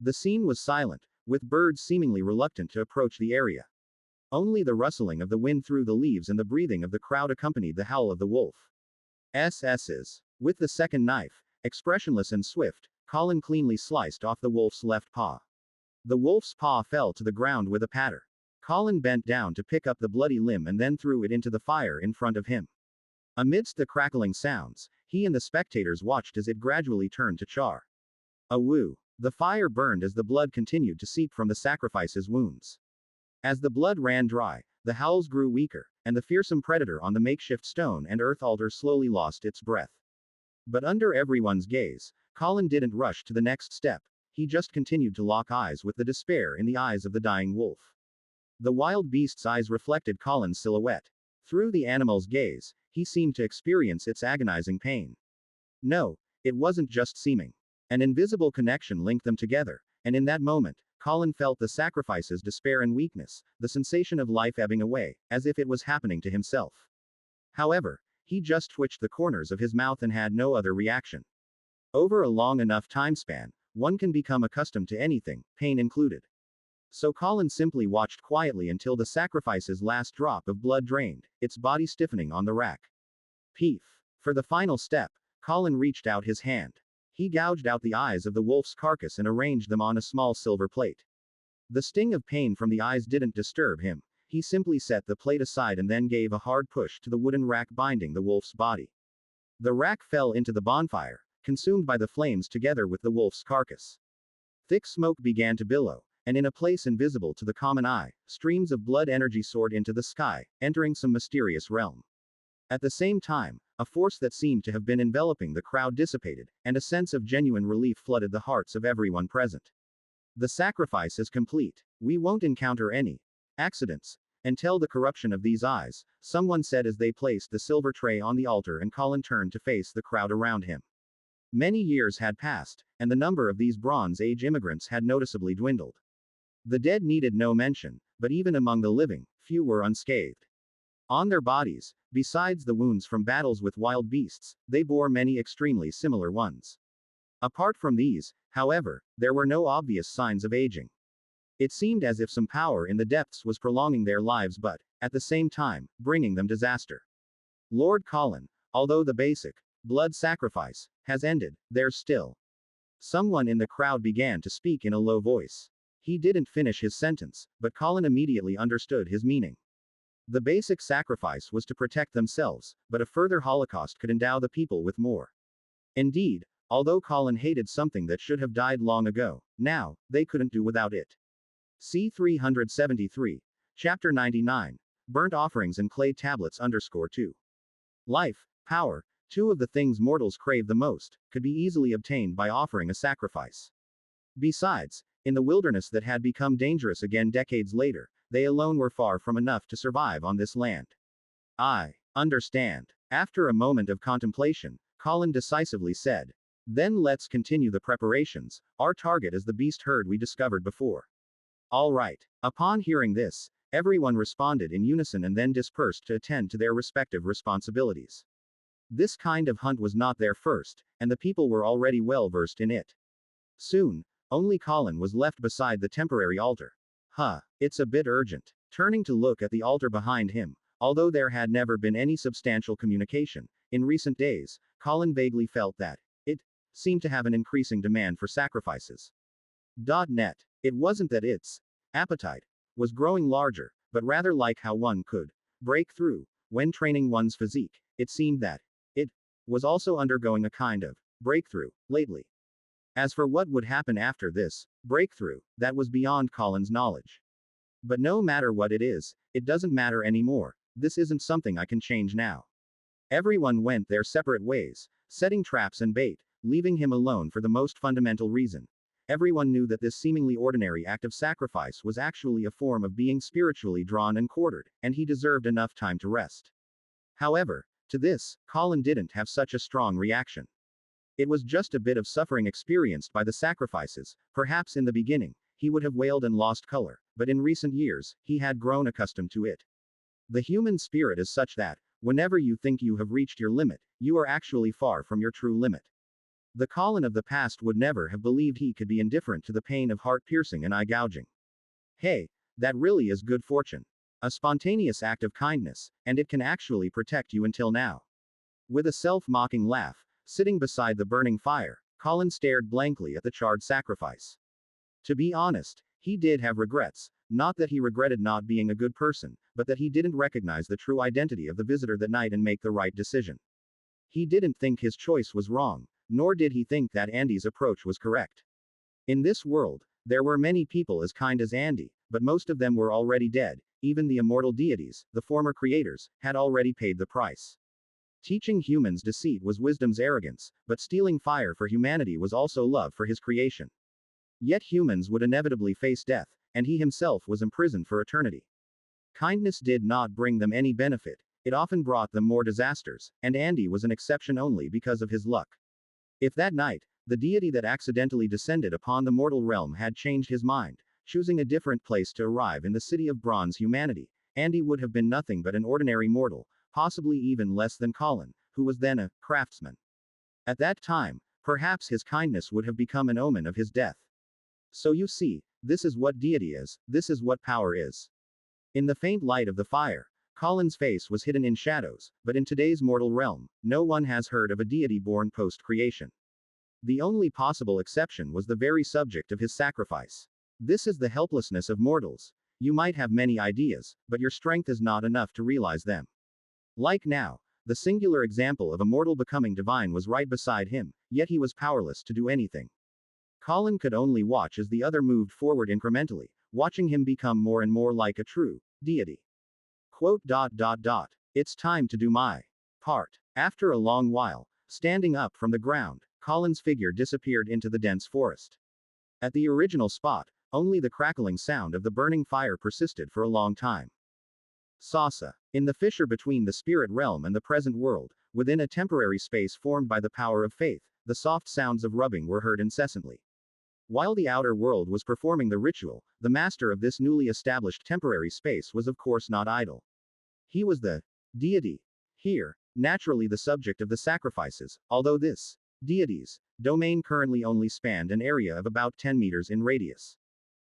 The scene was silent, with birds seemingly reluctant to approach the area. Only the rustling of the wind through the leaves and the breathing of the crowd accompanied the howl of the wolf. SS's. With the second knife, expressionless and swift, Colin cleanly sliced off the wolf's left paw. The wolf's paw fell to the ground with a patter. Colin bent down to pick up the bloody limb and then threw it into the fire in front of him. Amidst the crackling sounds, he and the spectators watched as it gradually turned to char. A woo. The fire burned as the blood continued to seep from the sacrifice's wounds. As the blood ran dry, the howls grew weaker, and the fearsome predator on the makeshift stone and earth altar slowly lost its breath. But under everyone's gaze, Colin didn't rush to the next step, he just continued to lock eyes with the despair in the eyes of the dying wolf. The wild beast's eyes reflected Colin's silhouette. Through the animal's gaze, he seemed to experience its agonizing pain. No, it wasn't just seeming. An invisible connection linked them together, and in that moment, Colin felt the sacrifice's despair and weakness, the sensation of life ebbing away, as if it was happening to himself. However, he just twitched the corners of his mouth and had no other reaction. Over a long enough time span, one can become accustomed to anything, pain included. So Colin simply watched quietly until the sacrifice's last drop of blood drained, its body stiffening on the rack. Peef. For the final step, Colin reached out his hand. He gouged out the eyes of the wolf's carcass and arranged them on a small silver plate. The sting of pain from the eyes didn't disturb him. He simply set the plate aside and then gave a hard push to the wooden rack binding the wolf's body. The rack fell into the bonfire, consumed by the flames together with the wolf's carcass. Thick smoke began to billow, and in a place invisible to the common eye, streams of blood energy soared into the sky, entering some mysterious realm. At the same time, a force that seemed to have been enveloping the crowd dissipated, and a sense of genuine relief flooded the hearts of everyone present. The sacrifice is complete. We won't encounter any accidents. Until the corruption of these eyes, someone said as they placed the silver tray on the altar and Colin turned to face the crowd around him. Many years had passed, and the number of these Bronze Age immigrants had noticeably dwindled. The dead needed no mention, but even among the living, few were unscathed. On their bodies, besides the wounds from battles with wild beasts, they bore many extremely similar ones. Apart from these, however, there were no obvious signs of aging. It seemed as if some power in the depths was prolonging their lives but, at the same time, bringing them disaster. Lord Colin, although the basic blood sacrifice has ended, there's still. Someone in the crowd began to speak in a low voice. He didn't finish his sentence, but Colin immediately understood his meaning. The basic sacrifice was to protect themselves, but a further holocaust could endow the people with more. Indeed, although Colin hated something that should have died long ago, now, they couldn't do without it. C 373. Chapter 99. Burnt offerings and clay tablets _ 2. Life, power, two of the things mortals crave the most, could be easily obtained by offering a sacrifice. Besides, in the wilderness that had become dangerous again decades later, they alone were far from enough to survive on this land. I understand. After a moment of contemplation, Colin decisively said. Then let's continue the preparations. Our target is the beast herd we discovered before. All right. Upon hearing this, everyone responded in unison and then dispersed to attend to their respective responsibilities. This kind of hunt was not their first, and the people were already well versed in it. Soon, only Colin was left beside the temporary altar. It's a bit urgent. Turning to look at the altar behind him, although there had never been any substantial communication, in recent days, Colin vaguely felt that it seemed to have an increasing demand for sacrifices. Net. It wasn't that its appetite was growing larger, but rather like how one could break through when training one's physique, it seemed that it was also undergoing a kind of breakthrough lately. As for what would happen after this breakthrough, that was beyond Colin's knowledge. But no matter what it is, it doesn't matter anymore. This isn't something I can change now. Everyone went their separate ways, setting traps and bait, leaving him alone for the most fundamental reason. Everyone knew that this seemingly ordinary act of sacrifice was actually a form of being spiritually drawn and quartered, and he deserved enough time to rest. However, to this, Colin didn't have such a strong reaction. It was just a bit of suffering experienced by the sacrifices. Perhaps in the beginning, he would have wailed and lost color, but in recent years, he had grown accustomed to it. The human spirit is such that, whenever you think you have reached your limit, you are actually far from your true limit. The Colin of the past would never have believed he could be indifferent to the pain of heart-piercing and eye-gouging. Hey, that really is good fortune. A spontaneous act of kindness, and it can actually protect you until now. With a self-mocking laugh, sitting beside the burning fire, Colin stared blankly at the charred sacrifice. To be honest, he did have regrets, not that he regretted not being a good person, but that he didn't recognize the true identity of the visitor that night and make the right decision. He didn't think his choice was wrong, nor did he think that Andy's approach was correct. In this world, there were many people as kind as Andy, but most of them were already dead. Even the immortal deities, the former creators, had already paid the price. Teaching humans deceit was wisdom's arrogance, but stealing fire for humanity was also love for his creation. Yet humans would inevitably face death, and he himself was imprisoned for eternity. Kindness did not bring them any benefit, it often brought them more disasters, and Andy was an exception only because of his luck. If that night, the deity that accidentally descended upon the mortal realm had changed his mind, choosing a different place to arrive in the city of bronze humanity, Andy would have been nothing but an ordinary mortal, possibly even less than Colin, who was then a craftsman. At that time, perhaps his kindness would have become an omen of his death. So you see, this is what deity is, this is what power is. In the faint light of the fire, Colin's face was hidden in shadows, but in today's mortal realm, no one has heard of a deity born post-creation. The only possible exception was the very subject of his sacrifice. This is the helplessness of mortals. You might have many ideas, but your strength is not enough to realize them. Like now, the singular example of a mortal becoming divine was right beside him, yet he was powerless to do anything. Colin could only watch as the other moved forward incrementally, watching him become more and more like a true deity. It's time to do my part. After a long while, standing up from the ground, Colin's figure disappeared into the dense forest. At the original spot, only the crackling sound of the burning fire persisted for a long time. Sasa. In the fissure between the spirit realm and the present world, within a temporary space formed by the power of faith, the soft sounds of rubbing were heard incessantly. While the outer world was performing the ritual, the master of this newly established temporary space was of course not idle. He was the deity. Here, naturally the subject of the sacrifices, although this deity's domain currently only spanned an area of about 10 meters in radius.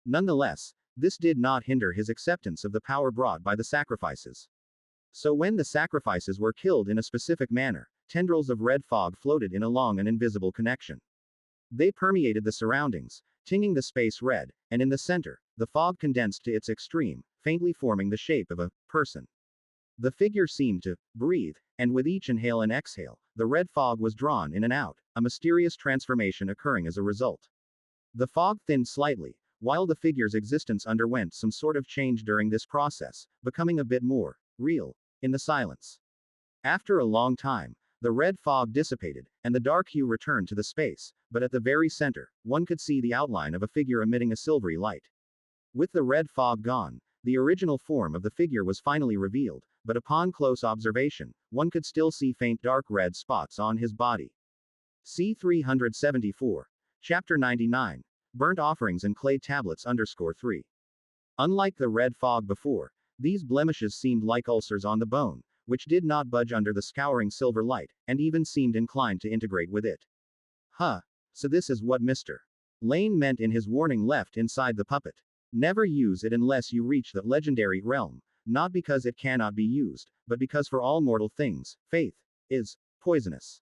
Nonetheless, this did not hinder his acceptance of the power brought by the sacrifices. So when the sacrifices were killed in a specific manner, tendrils of red fog floated in along an invisible connection. They permeated the surroundings, tinging the space red, and in the center, the fog condensed to its extreme, faintly forming the shape of a person. The figure seemed to breathe, and with each inhale and exhale, the red fog was drawn in and out, a mysterious transformation occurring as a result. The fog thinned slightly, while the figure's existence underwent some sort of change during this process, becoming a bit more real in the silence. After a long time, the red fog dissipated, and the dark hue returned to the space, but at the very center, one could see the outline of a figure emitting a silvery light. With the red fog gone, the original form of the figure was finally revealed, but upon close observation, one could still see faint dark red spots on his body. C374. Chapter 99. Burnt Offerings and Clay Tablets _3. Unlike the red fog before, these blemishes seemed like ulcers on the bone, which did not budge under the scouring silver light, and even seemed inclined to integrate with it. Huh. So this is what Mr. Laine meant in his warning left inside the puppet. Never use it unless you reach the legendary realm, not because it cannot be used, but because for all mortal things, faith is poisonous.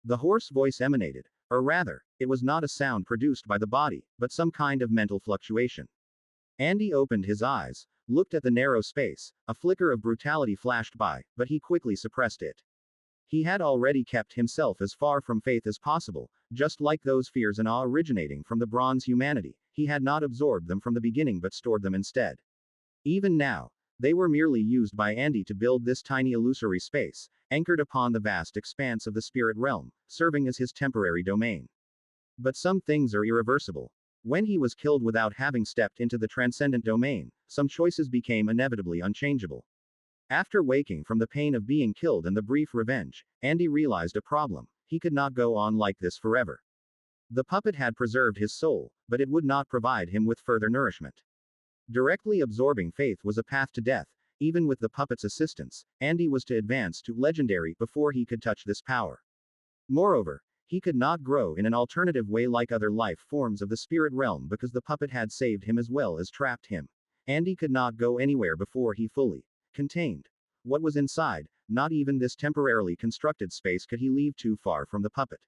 The hoarse voice emanated, or rather, it was not a sound produced by the body, but some kind of mental fluctuation. Andy opened his eyes, looked at the narrow space, a flicker of brutality flashed by, but he quickly suppressed it. He had already kept himself as far from faith as possible, just like those fears and awe originating from the bronze humanity, he had not absorbed them from the beginning but stored them instead. Even now, they were merely used by Andy to build this tiny illusory space, anchored upon the vast expanse of the spirit realm, serving as his temporary domain. But some things are irreversible. When he was killed without having stepped into the transcendent domain, some choices became inevitably unchangeable. After waking from the pain of being killed and the brief revenge, Andy realized a problem. He could not go on like this forever. The puppet had preserved his soul, but it would not provide him with further nourishment. Directly absorbing faith was a path to death. Even with the puppet's assistance, Andy was to advance to legendary before he could touch this power. Moreover, he could not grow in an alternative way like other life forms of the spirit realm because the puppet had saved him as well as trapped him. Andy could not go anywhere before he fully contained what was inside. Not even this temporarily constructed space could he leave too far from the puppet.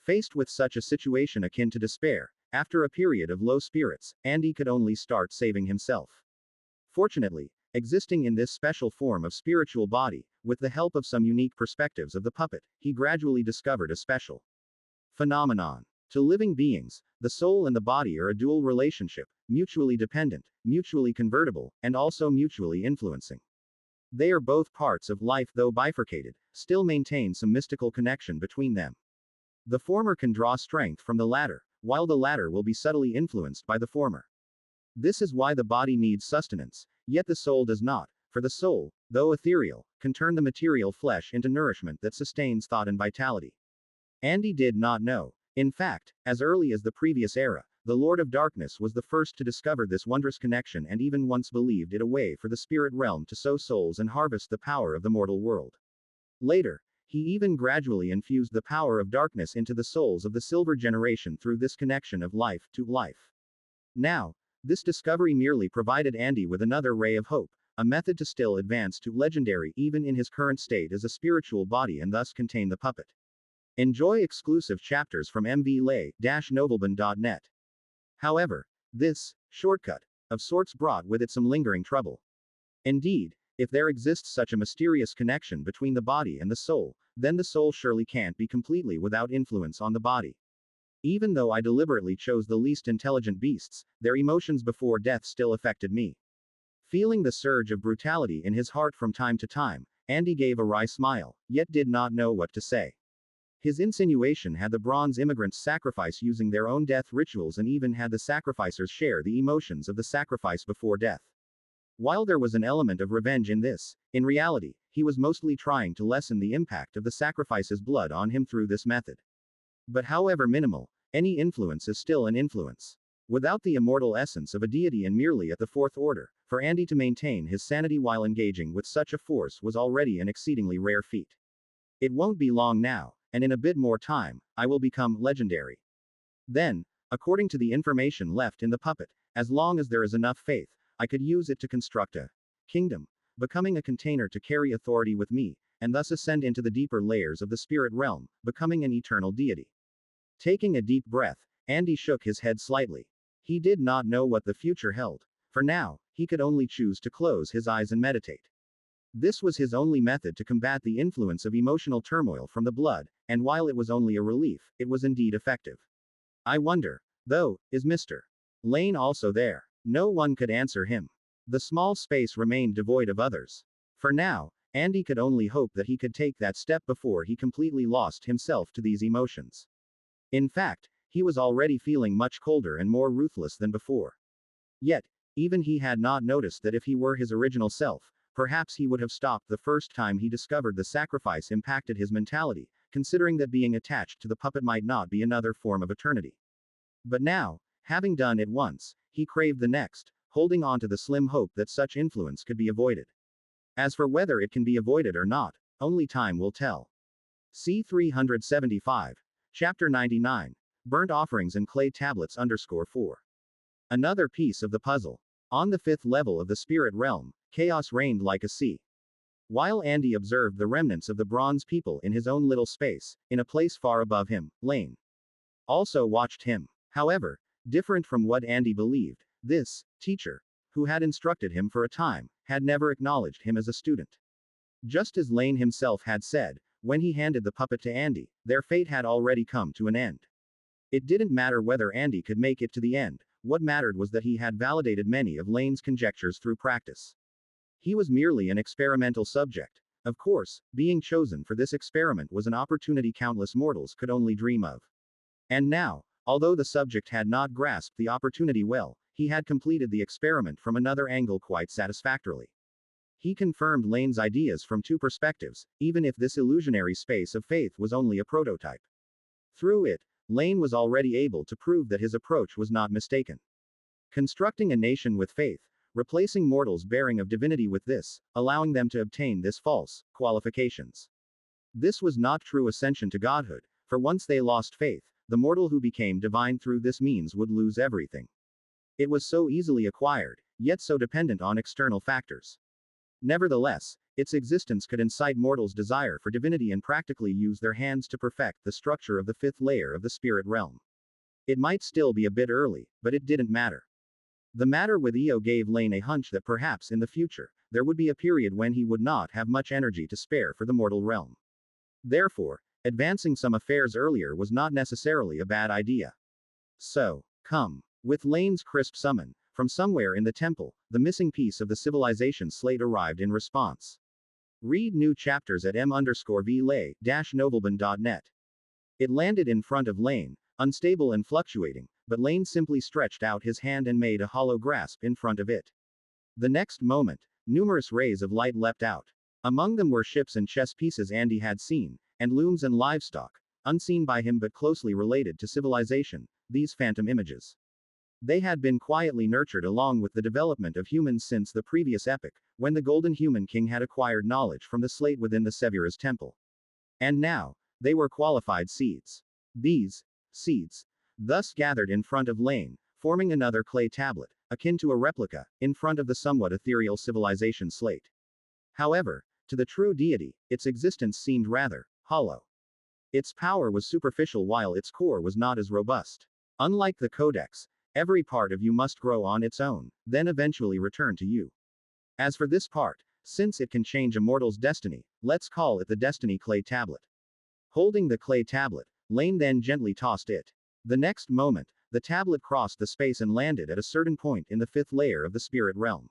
Faced with such a situation akin to despair, after a period of low spirits, Andy could only start saving himself. Fortunately, existing in this special form of spiritual body, with the help of some unique perspectives of the puppet, he gradually discovered a special phenomenon. To living beings, the soul and the body are a dual relationship, mutually dependent, mutually convertible, and also mutually influencing. They are both parts of life, though bifurcated, still maintain some mystical connection between them. The former can draw strength from the latter, while the latter will be subtly influenced by the former. This is why the body needs sustenance, yet the soul does not, for the soul, though ethereal, can turn the material flesh into nourishment that sustains thought and vitality. Andy did not know. In fact, as early as the previous era, the Lord of Darkness was the first to discover this wondrous connection and even once believed it a way for the spirit realm to sow souls and harvest the power of the mortal world. Later, he even gradually infused the power of darkness into the souls of the silver generation through this connection of life to life. Now, this discovery merely provided Andy with another ray of hope, a method to still advance to legendary even in his current state as a spiritual body and thus contain the puppet. Enjoy exclusive chapters from mvlay-novelban.net. However, this shortcut of sorts brought with it some lingering trouble. Indeed, if there exists such a mysterious connection between the body and the soul, then the soul surely can't be completely without influence on the body. Even though I deliberately chose the least intelligent beasts, their emotions before death still affected me. Feeling the surge of brutality in his heart from time to time, Andy gave a wry smile, yet did not know what to say. His insinuation had the bronze immigrants sacrifice using their own death rituals and even had the sacrificers share the emotions of the sacrifice before death. While there was an element of revenge in this, in reality, he was mostly trying to lessen the impact of the sacrifice's blood on him through this method. But however minimal, any influence is still an influence. Without the immortal essence of a deity and merely at the fourth order, for Andy to maintain his sanity while engaging with such a force was already an exceedingly rare feat. It won't be long now, and in a bit more time, I will become legendary. Then, according to the information left in the puppet, as long as there is enough faith, I could use it to construct a kingdom, becoming a container to carry authority with me, and thus ascend into the deeper layers of the spirit realm, becoming an eternal deity. Taking a deep breath, Andy shook his head slightly. He did not know what the future held. For now, he could only choose to close his eyes and meditate. This was his only method to combat the influence of emotional turmoil from the blood, and while it was only a relief, it was indeed effective. I wonder, though, is Mr. Laine also there? No one could answer him. The small space remained devoid of others. For now, Andy could only hope that he could take that step before he completely lost himself to these emotions. In fact, he was already feeling much colder and more ruthless than before. Yet, even he had not noticed that if he were his original self, perhaps he would have stopped the first time he discovered the sacrifice impacted his mentality, considering that being attached to the puppet might not be another form of eternity. But now, having done it once, he craved the next, holding on to the slim hope that such influence could be avoided. As for whether it can be avoided or not, only time will tell. C 375. Chapter 99. Burnt Offerings and Clay Tablets _4. Another piece of the puzzle. On the fifth level of the spirit realm, chaos reigned like a sea. While Andy observed the remnants of the bronze people in his own little space, in a place far above him, Laine also watched him. However, different from what Andy believed, this teacher, who had instructed him for a time, had never acknowledged him as a student. Just as Laine himself had said, when he handed the puppet to Andy, their fate had already come to an end. It didn't matter whether Andy could make it to the end, what mattered was that he had validated many of Laine's conjectures through practice. He was merely an experimental subject. Of course, being chosen for this experiment was an opportunity countless mortals could only dream of. And now, although the subject had not grasped the opportunity well, he had completed the experiment from another angle quite satisfactorily. He confirmed Laine's ideas from two perspectives, even if this illusionary space of faith was only a prototype. Through it, Laine was already able to prove that his approach was not mistaken. Constructing a nation with faith, replacing mortals' bearing of divinity with this, allowing them to obtain this false qualifications. This was not true ascension to godhood, for once they lost faith, the mortal who became divine through this means would lose everything. It was so easily acquired, yet so dependent on external factors. Nevertheless, its existence could incite mortals' desire for divinity and practically use their hands to perfect the structure of the fifth layer of the spirit realm. It might still be a bit early, but it didn't matter. The matter with Io gave Laine a hunch that perhaps in the future, there would be a period when he would not have much energy to spare for the mortal realm. Therefore, advancing some affairs earlier was not necessarily a bad idea. So, come. With Laine's crisp summon, from somewhere in the temple, the missing piece of the civilization slate arrived in response. Read new chapters at m_vlay-novelban.net. It landed in front of Laine, unstable and fluctuating, but Laine simply stretched out his hand and made a hollow grasp in front of it. The next moment, numerous rays of light leapt out. Among them were ships and chess pieces Andy had seen, and looms and livestock, unseen by him but closely related to civilization, these phantom images. They had been quietly nurtured along with the development of humans since the previous epoch, when the Golden Human King had acquired knowledge from the slate within the Severa's temple. And now, they were qualified seeds. These seeds, thus gathered in front of Laine, forming another clay tablet, akin to a replica, in front of the somewhat ethereal civilization slate. However, to the true deity, its existence seemed rather hollow. Its power was superficial while its core was not as robust. Unlike the Codex, every part of you must grow on its own, then eventually return to you. As for this part, since it can change a mortal's destiny, let's call it the Destiny Clay Tablet. Holding the clay tablet, Laine then gently tossed it. The next moment, the tablet crossed the space and landed at a certain point in the fifth layer of the spirit realm.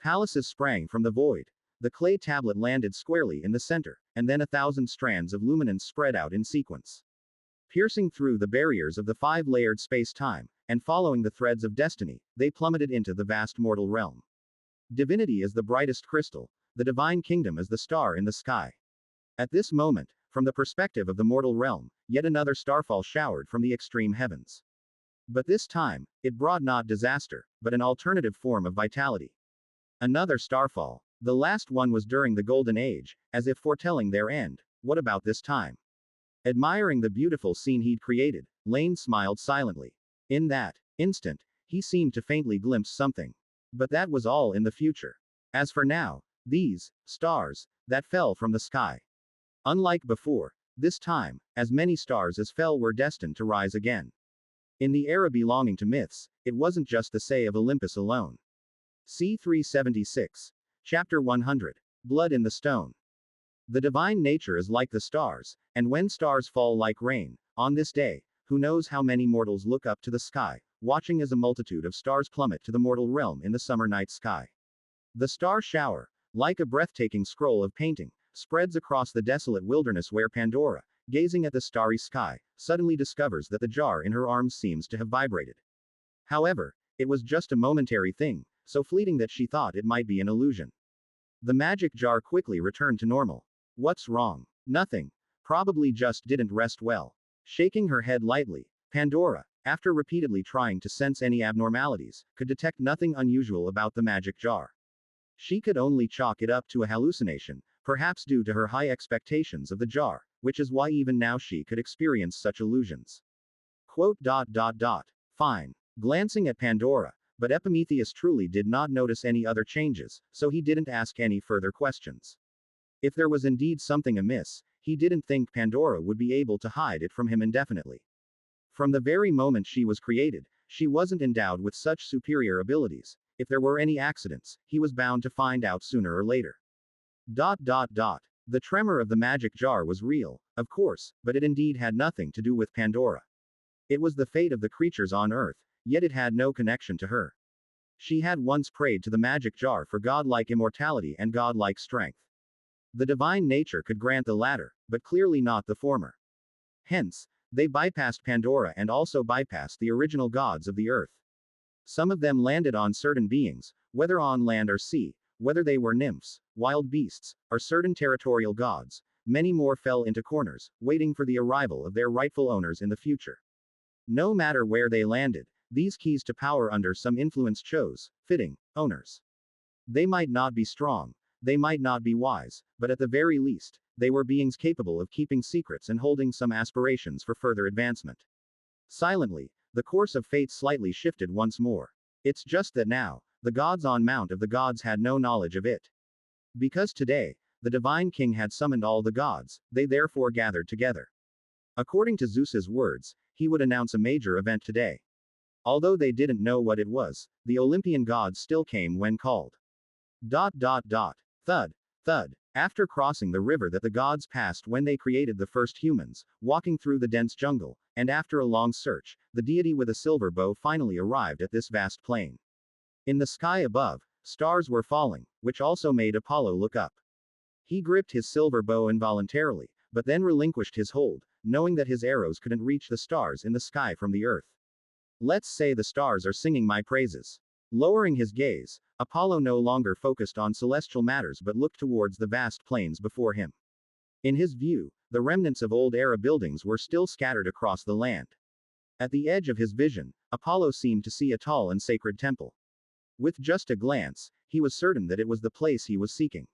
Palaces sprang from the void. The clay tablet landed squarely in the center, and then 1,000 strands of luminance spread out in sequence. Piercing through the barriers of the five-layered space-time, and following the threads of destiny, they plummeted into the vast mortal realm. Divinity is the brightest crystal, the divine kingdom is the star in the sky. At this moment, from the perspective of the mortal realm, yet another starfall showered from the extreme heavens. But this time, it brought not disaster, but an alternative form of vitality. Another starfall. The last one was during the Golden Age, as if foretelling their end. What about this time? Admiring the beautiful scene he'd created, Laine smiled silently. In that instant, he seemed to faintly glimpse something. But that was all in the future. As for now, these stars that fell from the sky. Unlike before, this time, as many stars as fell were destined to rise again. In the era belonging to myths, it wasn't just the say of Olympus alone. C 376. Chapter 100. Blood in the stone. The divine nature is like the stars, and when stars fall like rain, on this day, who knows how many mortals look up to the sky, watching as a multitude of stars plummet to the mortal realm in the summer night sky. The star shower, like a breathtaking scroll of painting, spreads across the desolate wilderness where Pandora, gazing at the starry sky, suddenly discovers that the jar in her arms seems to have vibrated. However, it was just a momentary thing, so fleeting that she thought it might be an illusion. The magic jar quickly returned to normal. What's wrong? Nothing. Probably just didn't rest well. Shaking her head lightly, Pandora, after repeatedly trying to sense any abnormalities, could detect nothing unusual about the magic jar. She could only chalk it up to a hallucination, perhaps due to her high expectations of the jar, which is why even now she could experience such illusions. Quote. Fine. Glancing at Pandora, but Epimetheus truly did not notice any other changes, so he didn't ask any further questions. If there was indeed something amiss, he didn't think Pandora would be able to hide it from him indefinitely. From the very moment she was created, she wasn't endowed with such superior abilities. If there were any accidents, he was bound to find out sooner or later. The tremor of the magic jar was real, of course, but it indeed had nothing to do with Pandora. It was the fate of the creatures on Earth, yet it had no connection to her. She had once prayed to the magic jar for godlike immortality and godlike strength. The divine nature could grant the latter, but clearly not the former. Hence, they bypassed Pandora and also bypassed the original gods of the earth. Some of them landed on certain beings, whether on land or sea, whether they were nymphs, wild beasts, or certain territorial gods. Many more fell into corners, waiting for the arrival of their rightful owners in the future. No matter where they landed, these keys to power under some influence chose fitting owners. They might not be strong, they might not be wise, but at the very least, they were beings capable of keeping secrets and holding some aspirations for further advancement. Silently, the course of fate slightly shifted once more. It's just that now, the gods on Mount of the Gods had no knowledge of it. Because today, the divine king had summoned all the gods, they therefore gathered together. According to Zeus's words, he would announce a major event today. Although they didn't know what it was, the Olympian gods still came when called. Thud, thud. After crossing the river that the gods passed when they created the first humans, walking through the dense jungle, and after a long search, the deity with a silver bow finally arrived at this vast plain. In the sky above, stars were falling, which also made Apollo look up. He gripped his silver bow involuntarily, but then relinquished his hold, knowing that his arrows couldn't reach the stars in the sky from the earth. Let's say the stars are singing my praises. Lowering his gaze, Apollo no longer focused on celestial matters but looked towards the vast plains before him. In his view, the remnants of old-era buildings were still scattered across the land. At the edge of his vision, Apollo seemed to see a tall and sacred temple. With just a glance, he was certain that it was the place he was seeking.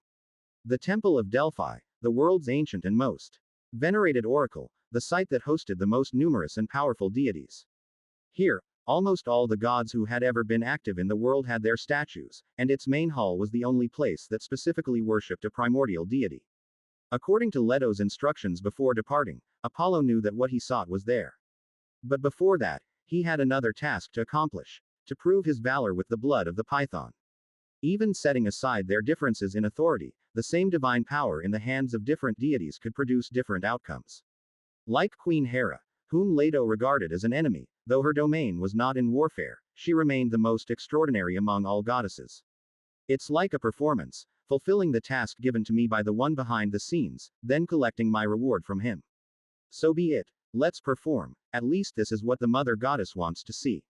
The Temple of Delphi, the world's ancient and most venerated oracle, the site that hosted the most numerous and powerful deities. Here, almost all the gods who had ever been active in the world had their statues, and its main hall was the only place that specifically worshipped a primordial deity. According to Leto's instructions before departing, Apollo knew that what he sought was there. But before that, he had another task to accomplish: to prove his valor with the blood of the python. Even setting aside their differences in authority, the same divine power in the hands of different deities could produce different outcomes. Like Queen Hera, whom Leto regarded as an enemy, though her domain was not in warfare, she remained the most extraordinary among all goddesses. It's like a performance, fulfilling the task given to me by the one behind the scenes, then collecting my reward from him. So be it, let's perform, at least this is what the mother goddess wants to see.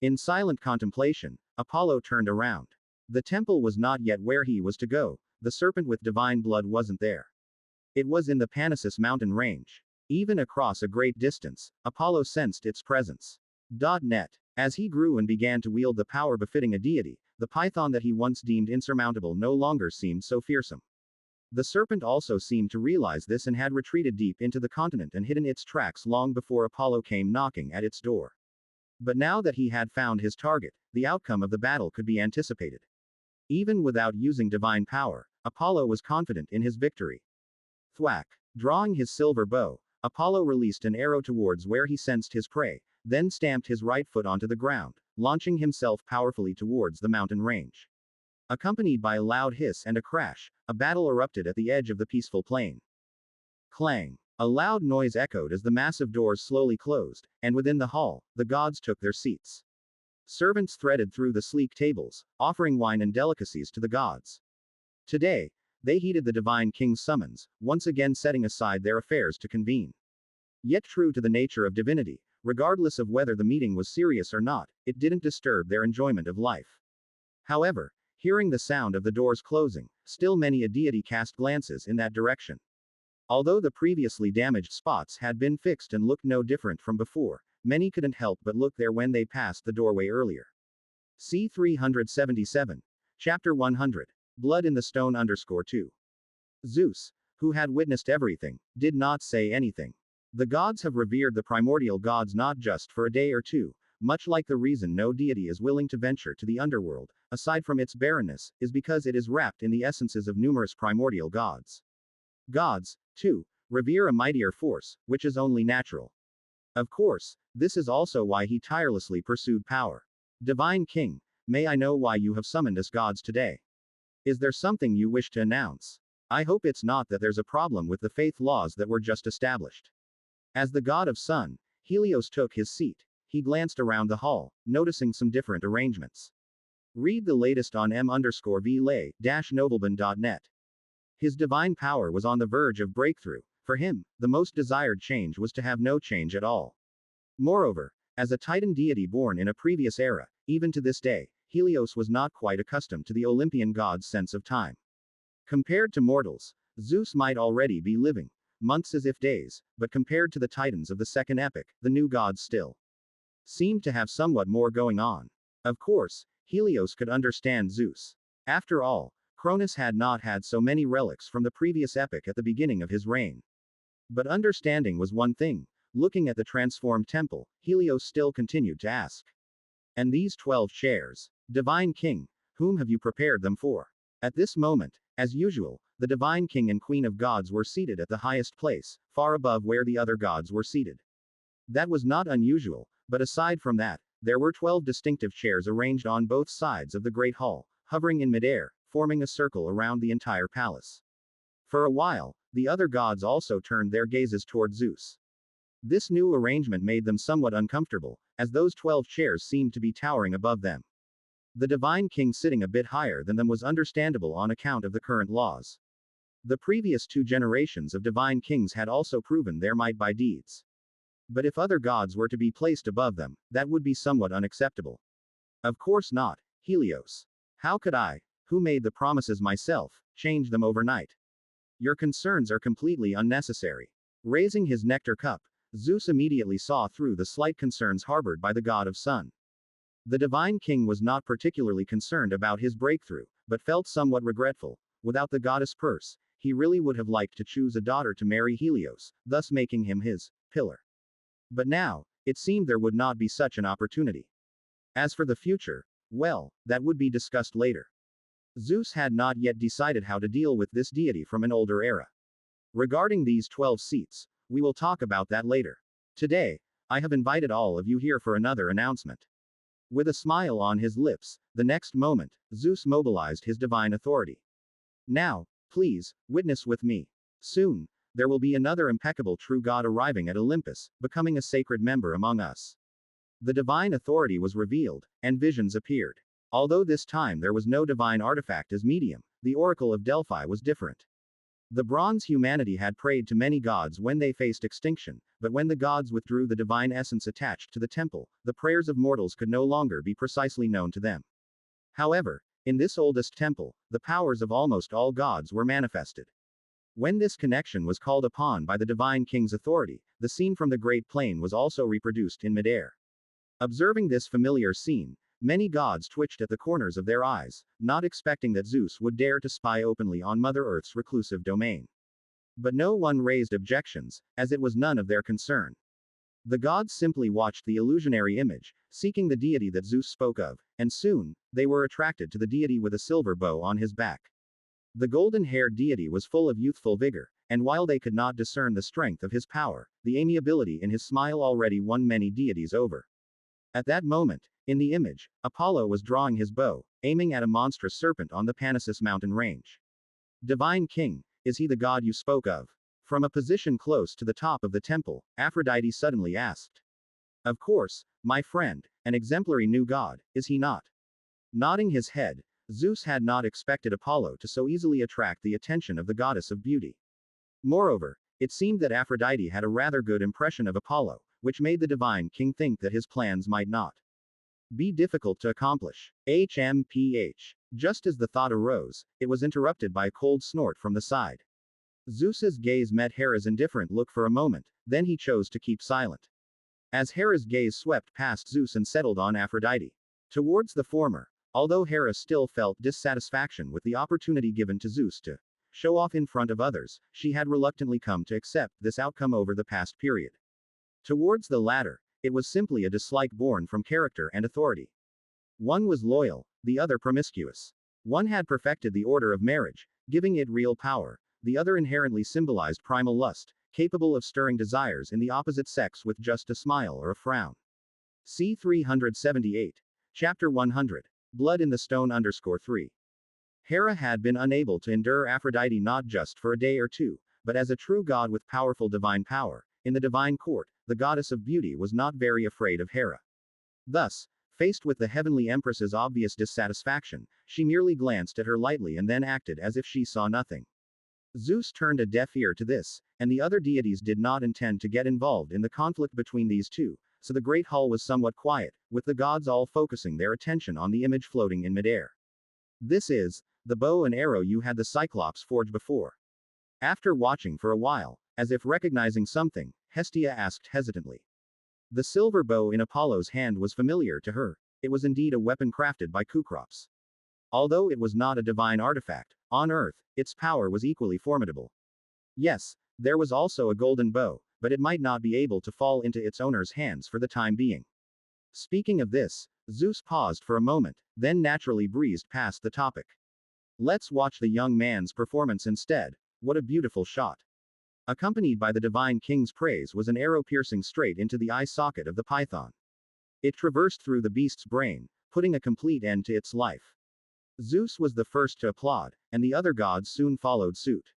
In silent contemplation, Apollo turned around. The temple was not yet where he was to go, the serpent with divine blood wasn't there. It was in the Panassus mountain range. Even across a great distance, Apollo sensed its presence. Net. As he grew and began to wield the power befitting a deity, the python that he once deemed insurmountable no longer seemed so fearsome. The serpent also seemed to realize this and had retreated deep into the continent and hidden its tracks long before Apollo came knocking at its door. But now that he had found his target, the outcome of the battle could be anticipated. Even without using divine power, Apollo was confident in his victory. Thwack. Drawing his silver bow, Apollo released an arrow towards where he sensed his prey, then stamped his right foot onto the ground, launching himself powerfully towards the mountain range. Accompanied by a loud hiss and a crash, a battle erupted at the edge of the peaceful plain. Clang! A loud noise echoed as the massive doors slowly closed, and within the hall, the gods took their seats. Servants threaded through the sleek tables, offering wine and delicacies to the gods. Today, they heeded the divine king's summons, once again setting aside their affairs to convene. Yet true to the nature of divinity, regardless of whether the meeting was serious or not, it didn't disturb their enjoyment of life. However, hearing the sound of the doors closing, still many a deity cast glances in that direction. Although the previously damaged spots had been fixed and looked no different from before, many couldn't help but look there when they passed the doorway earlier. C 377. Chapter 100. Blood in the Stone _ 2. Zeus, who had witnessed everything, did not say anything. The gods have revered the primordial gods not just for a day or two, much like the reason no deity is willing to venture to the underworld, aside from its barrenness, is because it is wrapped in the essences of numerous primordial gods. Gods, too, revere a mightier force, which is only natural. Of course, this is also why he tirelessly pursued power. Divine King, may I know why you have summoned us gods today? Is there something you wish to announce? I hope it's not that there's a problem with the faith laws that were just established. As the god of sun, Helios took his seat. He glanced around the hall, noticing some different arrangements. Read the latest on m_v_lay-nobleman.net. His divine power was on the verge of breakthrough. For him, the most desired change was to have no change at all. Moreover, as a Titan deity born in a previous era, even to this day, Helios was not quite accustomed to the Olympian god's sense of time. Compared to mortals, Zeus might already be living months as if days, but compared to the Titans of the second epoch, the new gods still seemed to have somewhat more going on. Of course, Helios could understand Zeus. After all, Cronus had not had so many relics from the previous epoch at the beginning of his reign. But understanding was one thing. Looking at the transformed temple, Helios still continued to ask. And these 12 chairs? Divine King, whom have you prepared them for? At this moment, as usual, the Divine King and Queen of Gods were seated at the highest place, far above where the other gods were seated. That was not unusual, but aside from that, there were 12 distinctive chairs arranged on both sides of the Great Hall, hovering in midair, forming a circle around the entire palace. For a while, the other gods also turned their gazes toward Zeus. This new arrangement made them somewhat uncomfortable, as those 12 chairs seemed to be towering above them. The Divine King sitting a bit higher than them was understandable on account of the current laws. The previous 2 generations of Divine Kings had also proven their might by deeds. But if other gods were to be placed above them, that would be somewhat unacceptable. Of course not, Helios. How could I, who made the promises myself, change them overnight? Your concerns are completely unnecessary. Raising his nectar cup, Zeus immediately saw through the slight concerns harbored by the god of sun. The Divine King was not particularly concerned about his breakthrough, but felt somewhat regretful. Without the goddess purse, he really would have liked to choose a daughter to marry Helios, thus making him his pillar. But now, it seemed there would not be such an opportunity. As for the future, well, that would be discussed later. Zeus had not yet decided how to deal with this deity from an older era. Regarding these 12 seats, we will talk about that later. Today, I have invited all of you here for another announcement. With a smile on his lips, the next moment, Zeus mobilized his divine authority. Now, please, witness with me. Soon, there will be another impeccable true god arriving at Olympus, becoming a sacred member among us. The divine authority was revealed, and visions appeared. Although this time there was no divine artifact as medium, the Oracle of Delphi was different. The bronze humanity had prayed to many gods when they faced extinction, but when the gods withdrew the divine essence attached to the temple, the prayers of mortals could no longer be precisely known to them. However, in this oldest temple, the powers of almost all gods were manifested. When this connection was called upon by the Divine King's authority, the scene from the Great Plain was also reproduced in midair. Observing this familiar scene, many gods twitched at the corners of their eyes, not expecting that Zeus would dare to spy openly on Mother Earth's reclusive domain. But no one raised objections, as it was none of their concern. The gods simply watched the illusionary image, seeking the deity that Zeus spoke of, and soon, they were attracted to the deity with a silver bow on his back. The golden-haired deity was full of youthful vigor, and while they could not discern the strength of his power, the amiability in his smile already won many deities over. At that moment, In the image, Apollo was drawing his bow, aiming at a monstrous serpent on the Panassus mountain range. Divine King, is he the god you spoke of? From a position close to the top of the temple, Aphrodite suddenly asked. Of course, my friend, an exemplary new god, is he not? Nodding his head, Zeus had not expected Apollo to so easily attract the attention of the goddess of beauty. Moreover, it seemed that Aphrodite had a rather good impression of Apollo, which made the divine king think that his plans might not be difficult to accomplish. HMPH. Just as the thought arose, it was interrupted by a cold snort from the side. Zeus's gaze met Hera's indifferent look for a moment, then he chose to keep silent. As Hera's gaze swept past Zeus and settled on Aphrodite. Towards the former, although Hera still felt dissatisfaction with the opportunity given to Zeus to show off in front of others, she had reluctantly come to accept this outcome over the past period. Towards the latter, it was simply a dislike born from character and authority. One was loyal, the other promiscuous. One had perfected the order of marriage, giving it real power, the other inherently symbolized primal lust, capable of stirring desires in the opposite sex with just a smile or a frown. C. 378. Chapter 100. Blood in the Stone _ 3. Hera had been unable to endure Aphrodite not just for a day or two, but as a true god with powerful divine power. In the divine court, the goddess of beauty was not very afraid of Hera. Thus, faced with the heavenly empress's obvious dissatisfaction, she merely glanced at her lightly and then acted as if she saw nothing. Zeus turned a deaf ear to this, and the other deities did not intend to get involved in the conflict between these two, so the great hall was somewhat quiet, with the gods all focusing their attention on the image floating in midair. This is the bow and arrow you had the Cyclops forge before. After watching for a while, as if recognizing something, Hestia asked hesitantly. The silver bow in Apollo's hand was familiar to her. It was indeed a weapon crafted by Kukrops. Although it was not a divine artifact, on Earth, its power was equally formidable. Yes, there was also a golden bow, but it might not be able to fall into its owner's hands for the time being. Speaking of this, Zeus paused for a moment, then naturally breezed past the topic. Let's watch the young man's performance instead. What a beautiful shot. Accompanied by the divine king's praise was an arrow piercing straight into the eye socket of the python. It traversed through the beast's brain, putting a complete end to its life. Zeus was the first to applaud, and the other gods soon followed suit.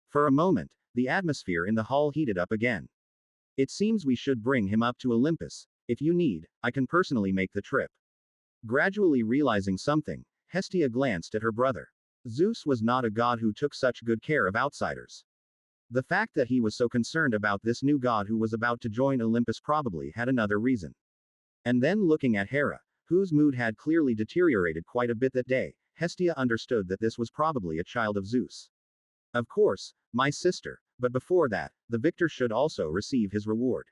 For a moment, the atmosphere in the hall heated up again. It seems we should bring him up to Olympus. If you need, I can personally make the trip. Gradually realizing something, Hestia glanced at her brother. Zeus was not a god who took such good care of outsiders. The fact that he was so concerned about this new god who was about to join Olympus probably had another reason. And then looking at Hera, whose mood had clearly deteriorated quite a bit that day, Hestia understood that this was probably a child of Zeus. Of course, my sister, but before that, the victor should also receive his reward.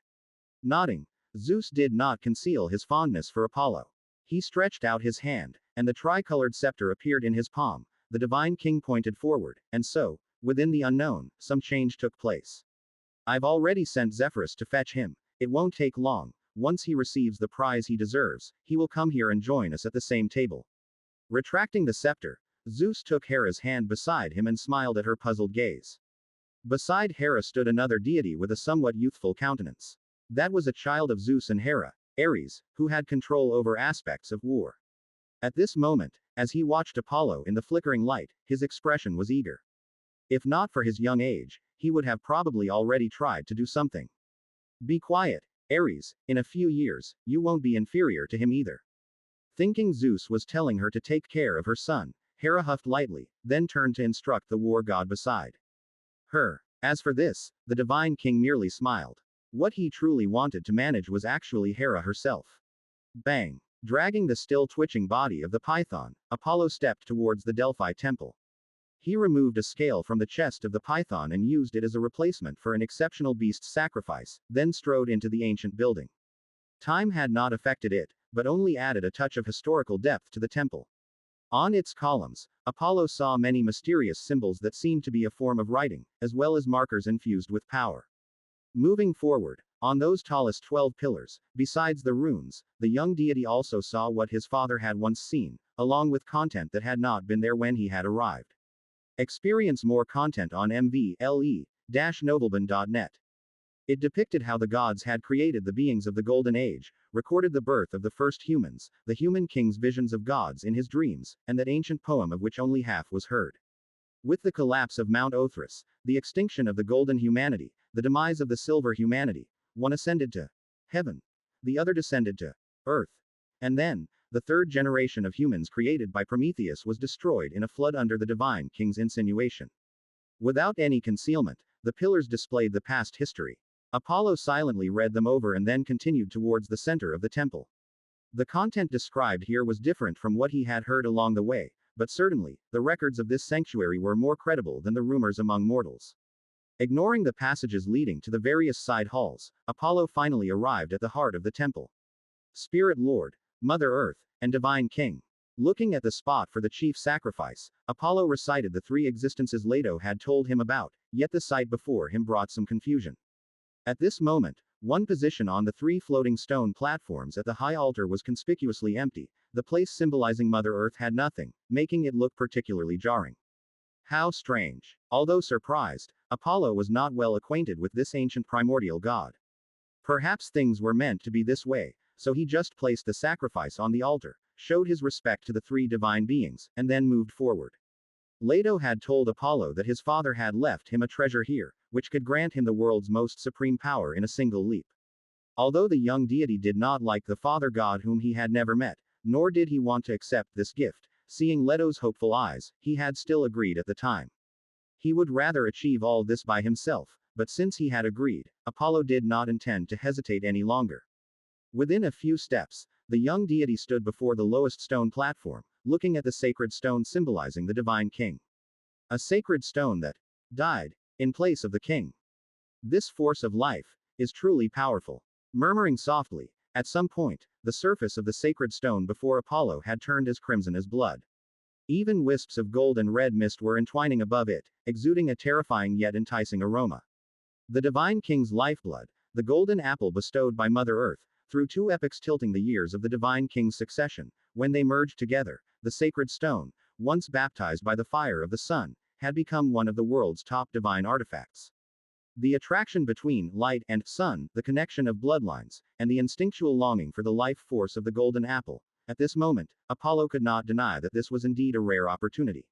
Nodding, Zeus did not conceal his fondness for Apollo. He stretched out his hand, and the tricolored scepter appeared in his palm. The divine king pointed forward, and so, within the unknown, some change took place. I've already sent Zephyrus to fetch him. It won't take long. Once he receives the prize he deserves, he will come here and join us at the same table. Retracting the scepter, Zeus took Hera's hand beside him and smiled at her puzzled gaze. Beside Hera stood another deity with a somewhat youthful countenance. That was a child of Zeus and Hera, Ares, who had control over aspects of war. At this moment, as he watched Apollo in the flickering light, his expression was eager. If not for his young age, he would have probably already tried to do something. Be quiet, Ares, in a few years, you won't be inferior to him either. Thinking Zeus was telling her to take care of her son, Hera huffed lightly, then turned to instruct the war god beside her. As for this, the divine king merely smiled. What he truly wanted to manage was actually Hera herself. Bang! Dragging the still twitching body of the python, Apollo stepped towards the Delphi temple. He removed a scale from the chest of the python and used it as a replacement for an exceptional beast's sacrifice, then strode into the ancient building. Time had not affected it, but only added a touch of historical depth to the temple. On its columns, Apollo saw many mysterious symbols that seemed to be a form of writing, as well as markers infused with power. Moving forward, on those tallest 12 pillars, besides the runes, the young deity also saw what his father had once seen, along with content that had not been there when he had arrived. Experience more content on mvle-novelban.net. It depicted how the gods had created the beings of the Golden Age, recorded the birth of the first humans, the human king's visions of gods in his dreams, and that ancient poem of which only half was heard. With the collapse of Mount Othrys, the extinction of the golden humanity, the demise of the silver humanity, one ascended to heaven. The other descended to earth. And then, the third generation of humans created by Prometheus was destroyed in a flood under the divine king's insinuation. Without any concealment, the pillars displayed the past history. Apollo silently read them over and then continued towards the center of the temple. The content described here was different from what he had heard along the way, but certainly, the records of this sanctuary were more credible than the rumors among mortals. Ignoring the passages leading to the various side halls, Apollo finally arrived at the heart of the temple. Spirit Lord, Mother Earth, and Divine King. Looking at the spot for the chief sacrifice, Apollo recited the three existences Leto had told him about, yet the sight before him brought some confusion. At this moment, one position on the three floating stone platforms at the high altar was conspicuously empty, the place symbolizing Mother Earth had nothing, making it look particularly jarring. How strange. Although surprised, Apollo was not well acquainted with this ancient primordial god. Perhaps things were meant to be this way, so he just placed the sacrifice on the altar, showed his respect to the three divine beings, and then moved forward. Leto had told Apollo that his father had left him a treasure here, which could grant him the world's most supreme power in a single leap. Although the young deity did not like the father god whom he had never met, nor did he want to accept this gift, seeing Leto's hopeful eyes, he had still agreed at the time. He would rather achieve all this by himself, but since he had agreed, Apollo did not intend to hesitate any longer. Within a few steps, the young deity stood before the lowest stone platform, looking at the sacred stone symbolizing the divine king. A sacred stone that died in place of the king. This force of life is truly powerful. Murmuring softly, at some point, the surface of the sacred stone before Apollo had turned as crimson as blood. Even wisps of gold and red mist were entwining above it, exuding a terrifying yet enticing aroma. The divine king's lifeblood, the golden apple bestowed by Mother Earth, through two epochs tilting the years of the divine king's succession, when they merged together, the sacred stone, once baptized by the fire of the sun, had become one of the world's top divine artifacts. The attraction between light and sun, the connection of bloodlines, and the instinctual longing for the life force of the golden apple. At this moment, Apollo could not deny that this was indeed a rare opportunity.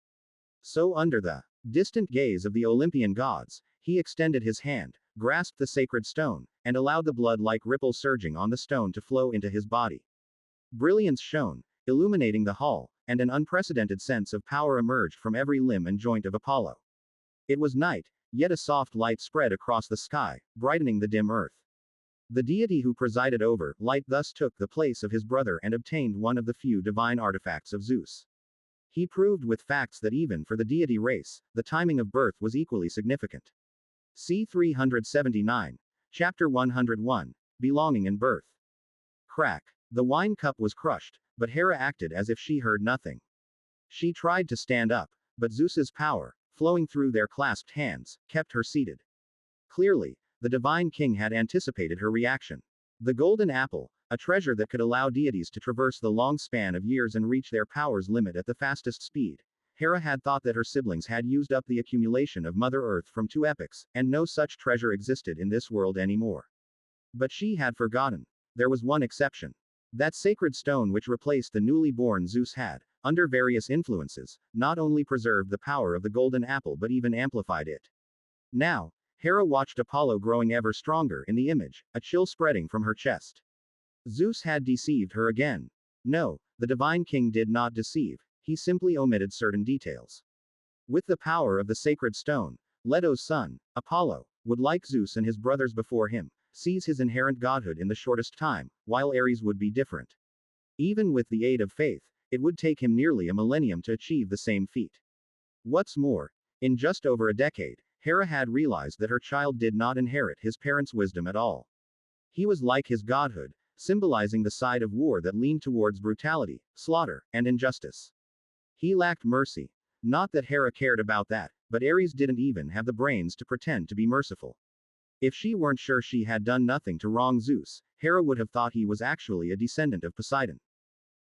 So under the distant gaze of the Olympian gods, he extended his hand, grasped the sacred stone, and allowed the blood-like ripple surging on the stone to flow into his body. Brilliance shone, illuminating the hall, and an unprecedented sense of power emerged from every limb and joint of Apollo. It was night, yet a soft light spread across the sky, brightening the dim earth. The deity who presided over light thus took the place of his brother and obtained one of the few divine artifacts of Zeus. He proved with facts that even for the deity race, the timing of birth was equally significant. C. 379. Chapter 101. Belonging and Birth. Crack. The wine cup was crushed, but Hera acted as if she heard nothing. She tried to stand up, but Zeus's power, flowing through their clasped hands, kept her seated. Clearly, the divine king had anticipated her reaction. The golden apple, a treasure that could allow deities to traverse the long span of years and reach their power's limit at the fastest speed. Hera had thought that her siblings had used up the accumulation of Mother Earth from 2 epochs, and no such treasure existed in this world anymore. But she had forgotten. There was one exception. That sacred stone which replaced the newly born Zeus had, under various influences, not only preserved the power of the golden apple but even amplified it. Now, Hera watched Apollo growing ever stronger in the image, a chill spreading from her chest. Zeus had deceived her again. No, the divine king did not deceive, he simply omitted certain details. With the power of the sacred stone, Leto's son, Apollo, would, like Zeus and his brothers before him, seize his inherent godhood in the shortest time, while Ares would be different. Even with the aid of faith, it would take him nearly a millennium to achieve the same feat. What's more, in just over a decade, Hera had realized that her child did not inherit his parents' wisdom at all. He was like his godhood, symbolizing the side of war that leaned towards brutality, slaughter, and injustice. He lacked mercy. Not that Hera cared about that, but Ares didn't even have the brains to pretend to be merciful. If she weren't sure she had done nothing to wrong Zeus, Hera would have thought he was actually a descendant of Poseidon.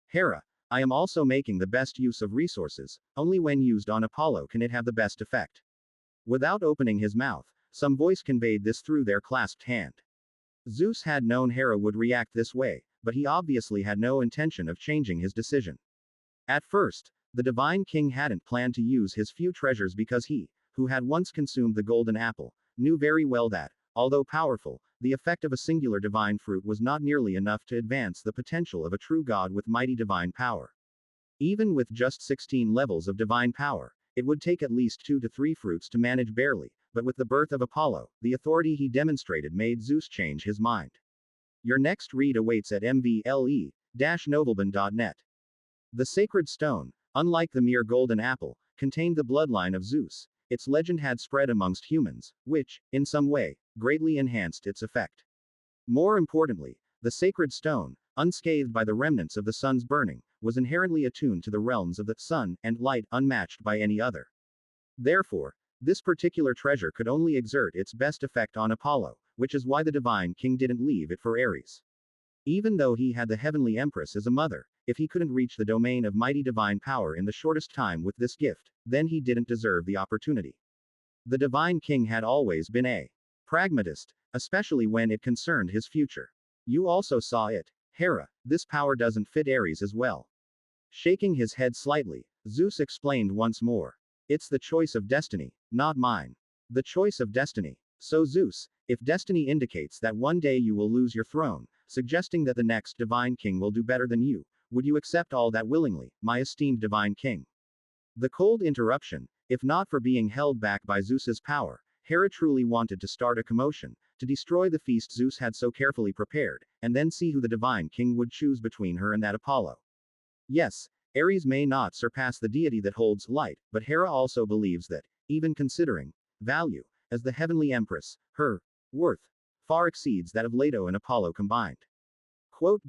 Hera, I am also making the best use of resources, only when used on Apollo can it have the best effect. Without opening his mouth, some voice conveyed this through their clasped hand. Zeus had known Hera would react this way, but he obviously had no intention of changing his decision. At first, the divine king hadn't planned to use his few treasures because he, who had once consumed the golden apple, knew very well that, although powerful, the effect of a singular divine fruit was not nearly enough to advance the potential of a true god with mighty divine power. Even with just 16 levels of divine power, it would take at least 2 to 3 fruits to manage barely, but with the birth of Apollo, the authority he demonstrated made Zeus change his mind. Your next read awaits at mvle-novelban.net. The sacred stone, unlike the mere golden apple, contained the bloodline of Zeus. Its legend had spread amongst humans, which, in some way, greatly enhanced its effect. More importantly, the sacred stone, unscathed by the remnants of the sun's burning, was inherently attuned to the realms of the sun and light unmatched by any other. Therefore, this particular treasure could only exert its best effect on Apollo, which is why the divine king didn't leave it for Ares. Even though he had the heavenly empress as a mother, if he couldn't reach the domain of mighty divine power in the shortest time with this gift, then he didn't deserve the opportunity. The divine king had always been a pragmatist, especially when it concerned his future. You also saw it. Hera, this power doesn't fit Ares as well. Shaking his head slightly, Zeus explained once more. It's the choice of destiny, not mine. The choice of destiny. So Zeus, if destiny indicates that one day you will lose your throne, suggesting that the next divine king will do better than you, would you accept all that willingly, my esteemed divine king? The cold interruption, if not for being held back by Zeus's power, Hera truly wanted to start a commotion, to destroy the feast Zeus had so carefully prepared, and then see who the divine king would choose between her and that Apollo. Yes, Ares may not surpass the deity that holds light, but Hera also believes that, even considering value, as the heavenly empress, her worth far exceeds that of Leto and Apollo combined. Quote.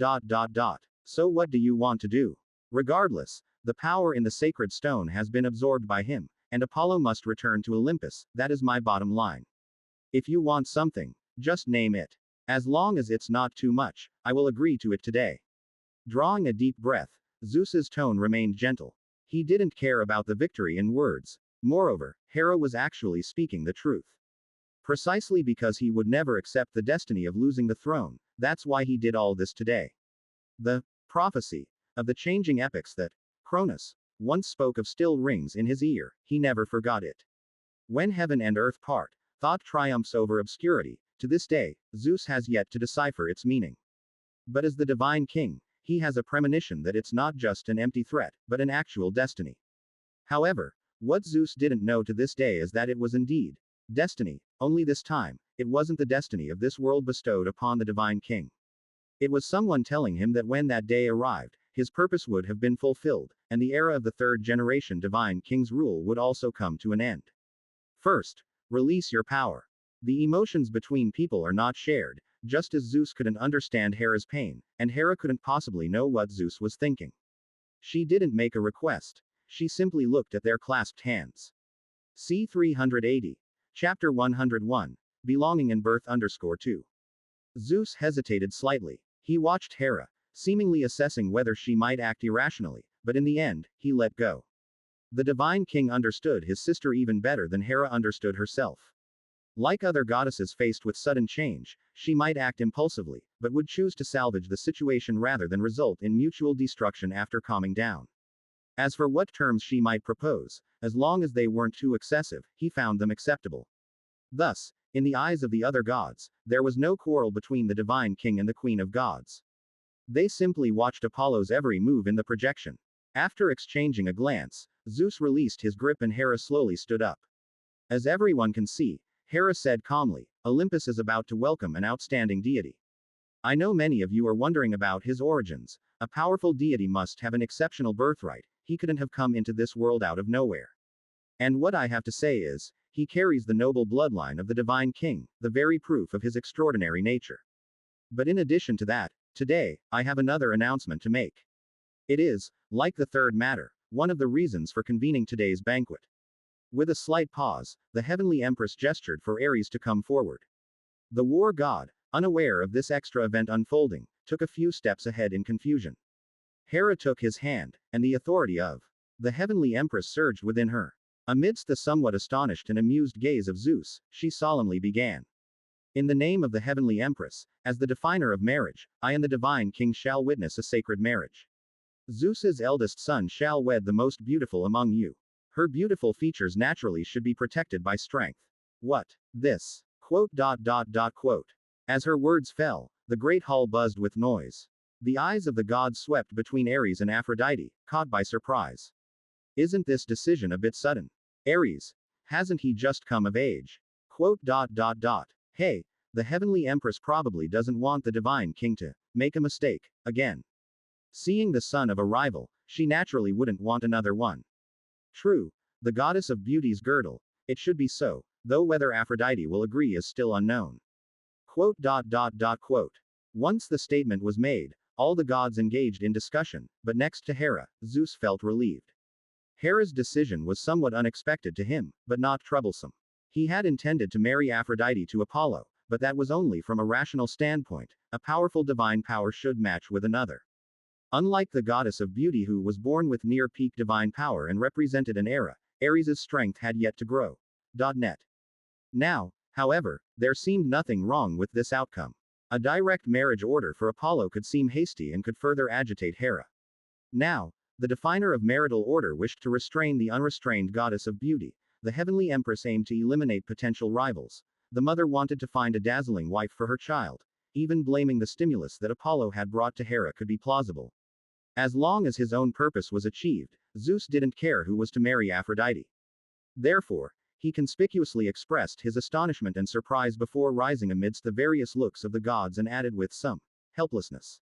So what do you want to do? Regardless, the power in the sacred stone has been absorbed by him, and Apollo must return to Olympus, that is my bottom line. If you want something, just name it. As long as it's not too much, I will agree to it today. Drawing a deep breath, Zeus's tone remained gentle. He didn't care about the victory in words. Moreover, Hera was actually speaking the truth. Precisely because he would never accept the destiny of losing the throne, that's why he did all this today. The prophecy of the changing epochs that Cronus once spoke of still rings in his ear, he never forgot it. When heaven and earth part, thought triumphs over obscurity, to this day, Zeus has yet to decipher its meaning. But as the divine king, he has a premonition that it's not just an empty threat, but an actual destiny. However, what Zeus didn't know to this day is that it was indeed destiny, only this time, it wasn't the destiny of this world bestowed upon the divine king. It was someone telling him that when that day arrived, his purpose would have been fulfilled, and the era of the third generation divine king's rule would also come to an end. First, release your power. The emotions between people are not shared, just as Zeus couldn't understand Hera's pain, and Hera couldn't possibly know what Zeus was thinking. She didn't make a request. She simply looked at their clasped hands. C. 380. Chapter 101. Belonging and birth _2. Zeus hesitated slightly. He watched Hera, seemingly assessing whether she might act irrationally, but in the end, he let go. The divine king understood his sister even better than Hera understood herself. Like other goddesses faced with sudden change, she might act impulsively, but would choose to salvage the situation rather than result in mutual destruction after calming down. As for what terms she might propose, as long as they weren't too excessive, he found them acceptable. Thus, in the eyes of the other gods, there was no quarrel between the divine king and the queen of gods. They simply watched Apollo's every move in the projection. After exchanging a glance, Zeus released his grip and Hera slowly stood up. As everyone can see, Hera said calmly, Olympus is about to welcome an outstanding deity. I know many of you are wondering about his origins. A powerful deity must have an exceptional birthright, he couldn't have come into this world out of nowhere. And what I have to say is, he carries the noble bloodline of the divine king, the very proof of his extraordinary nature. But in addition to that, today, I have another announcement to make. It is, like the third matter, one of the reasons for convening today's banquet. With a slight pause, the heavenly empress gestured for Ares to come forward. The war god, unaware of this extra event unfolding, took a few steps ahead in confusion. Hera took his hand, and the authority of the heavenly empress surged within her. Amidst the somewhat astonished and amused gaze of Zeus, she solemnly began. In the name of the heavenly empress, as the definer of marriage, I and the divine king shall witness a sacred marriage. Zeus's eldest son shall wed the most beautiful among you. Her beautiful features naturally should be protected by strength. What? This. Quote. As her words fell, the great hall buzzed with noise. The eyes of the gods swept between Ares and Aphrodite, caught by surprise. Isn't this decision a bit sudden? Ares, hasn't he just come of age? Hey, the heavenly empress probably doesn't want the divine king to make a mistake again. Seeing the son of a rival, she naturally wouldn't want another one. True, the goddess of beauty's girdle, it should be so, though whether Aphrodite will agree is still unknown. Once the statement was made, all the gods engaged in discussion, but next to Hera, Zeus felt relieved. Hera's decision was somewhat unexpected to him, but not troublesome. He had intended to marry Aphrodite to Apollo, but that was only from a rational standpoint. A powerful divine power should match with another. Unlike the goddess of beauty who was born with near-peak divine power and represented an era, Ares' strength had yet to grow. Net. Now, however, there seemed nothing wrong with this outcome. A direct marriage order for Apollo could seem hasty and could further agitate Hera. Now, the definer of marital order wished to restrain the unrestrained goddess of beauty. The heavenly empress aimed to eliminate potential rivals. The mother wanted to find a dazzling wife for her child. Even blaming the stimulus that Apollo had brought to Hera could be plausible. As long as his own purpose was achieved, Zeus didn't care who was to marry Aphrodite. Therefore, he conspicuously expressed his astonishment and surprise before rising amidst the various looks of the gods and added with some helplessness.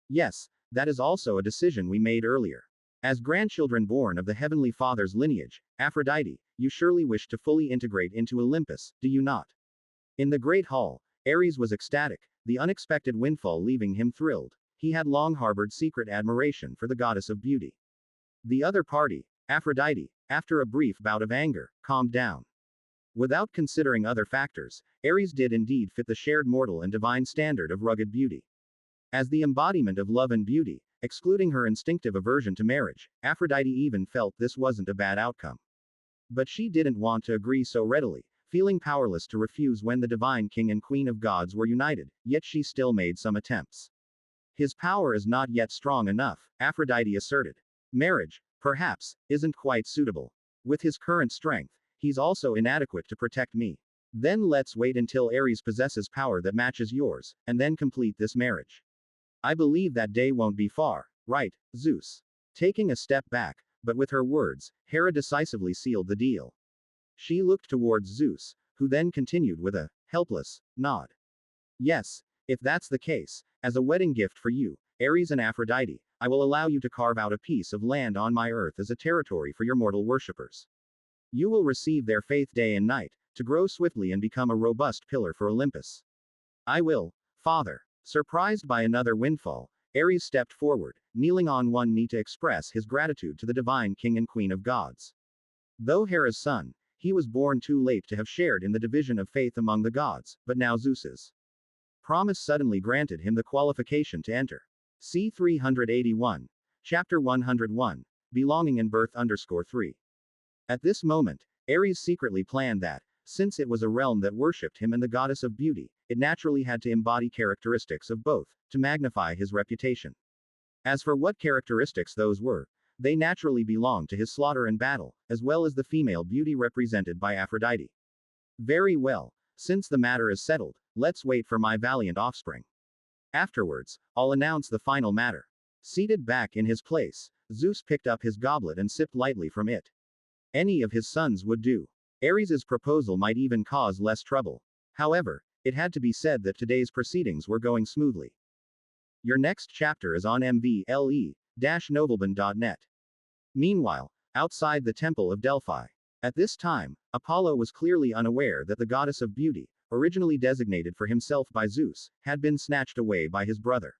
Yes, that is also a decision we made earlier. As grandchildren born of the Heavenly Father's lineage, Aphrodite, you surely wish to fully integrate into Olympus, do you not? In the Great Hall, Ares was ecstatic, the unexpected windfall leaving him thrilled. He had long harbored secret admiration for the goddess of beauty. The other party, Aphrodite, after a brief bout of anger, calmed down. Without considering other factors, Ares did indeed fit the shared mortal and divine standard of rugged beauty. As the embodiment of love and beauty, excluding her instinctive aversion to marriage, Aphrodite even felt this wasn't a bad outcome. But she didn't want to agree so readily, feeling powerless to refuse when the divine king and queen of gods were united, yet she still made some attempts. His power is not yet strong enough, Aphrodite asserted. Marriage, perhaps, isn't quite suitable. With his current strength, he's also inadequate to protect me. Then let's wait until Ares possesses power that matches yours, and then complete this marriage. I believe that day won't be far, right, Zeus? Taking a step back, but with her words, Hera decisively sealed the deal. She looked towards Zeus, who then continued with a helpless nod. Yes, if that's the case, as a wedding gift for you, Ares and Aphrodite, I will allow you to carve out a piece of land on my earth as a territory for your mortal worshippers. You will receive their faith day and night, to grow swiftly and become a robust pillar for Olympus. I will, Father. Surprised by another windfall, Ares stepped forward, kneeling on one knee to express his gratitude to the divine king and queen of gods. Though Hera's son, he was born too late to have shared in the division of faith among the gods, but now Zeus's promise suddenly granted him the qualification to enter. C. 381. Chapter 101. Belonging and birth _3. At this moment, Ares secretly planned that, since it was a realm that worshipped him and the goddess of beauty, it naturally had to embody characteristics of both, to magnify his reputation. As for what characteristics those were, they naturally belonged to his slaughter and battle, as well as the female beauty represented by Aphrodite. Very well, since the matter is settled, let's wait for my valiant offspring. Afterwards, I'll announce the final matter. Seated back in his place, Zeus picked up his goblet and sipped lightly from it. Any of his sons would do. Ares's proposal might even cause less trouble. However, it had to be said that today's proceedings were going smoothly. Your next chapter is on mvle-novelban.net. Meanwhile, outside the Temple of Delphi. At this time, Apollo was clearly unaware that the goddess of beauty, originally designated for himself by Zeus, had been snatched away by his brother.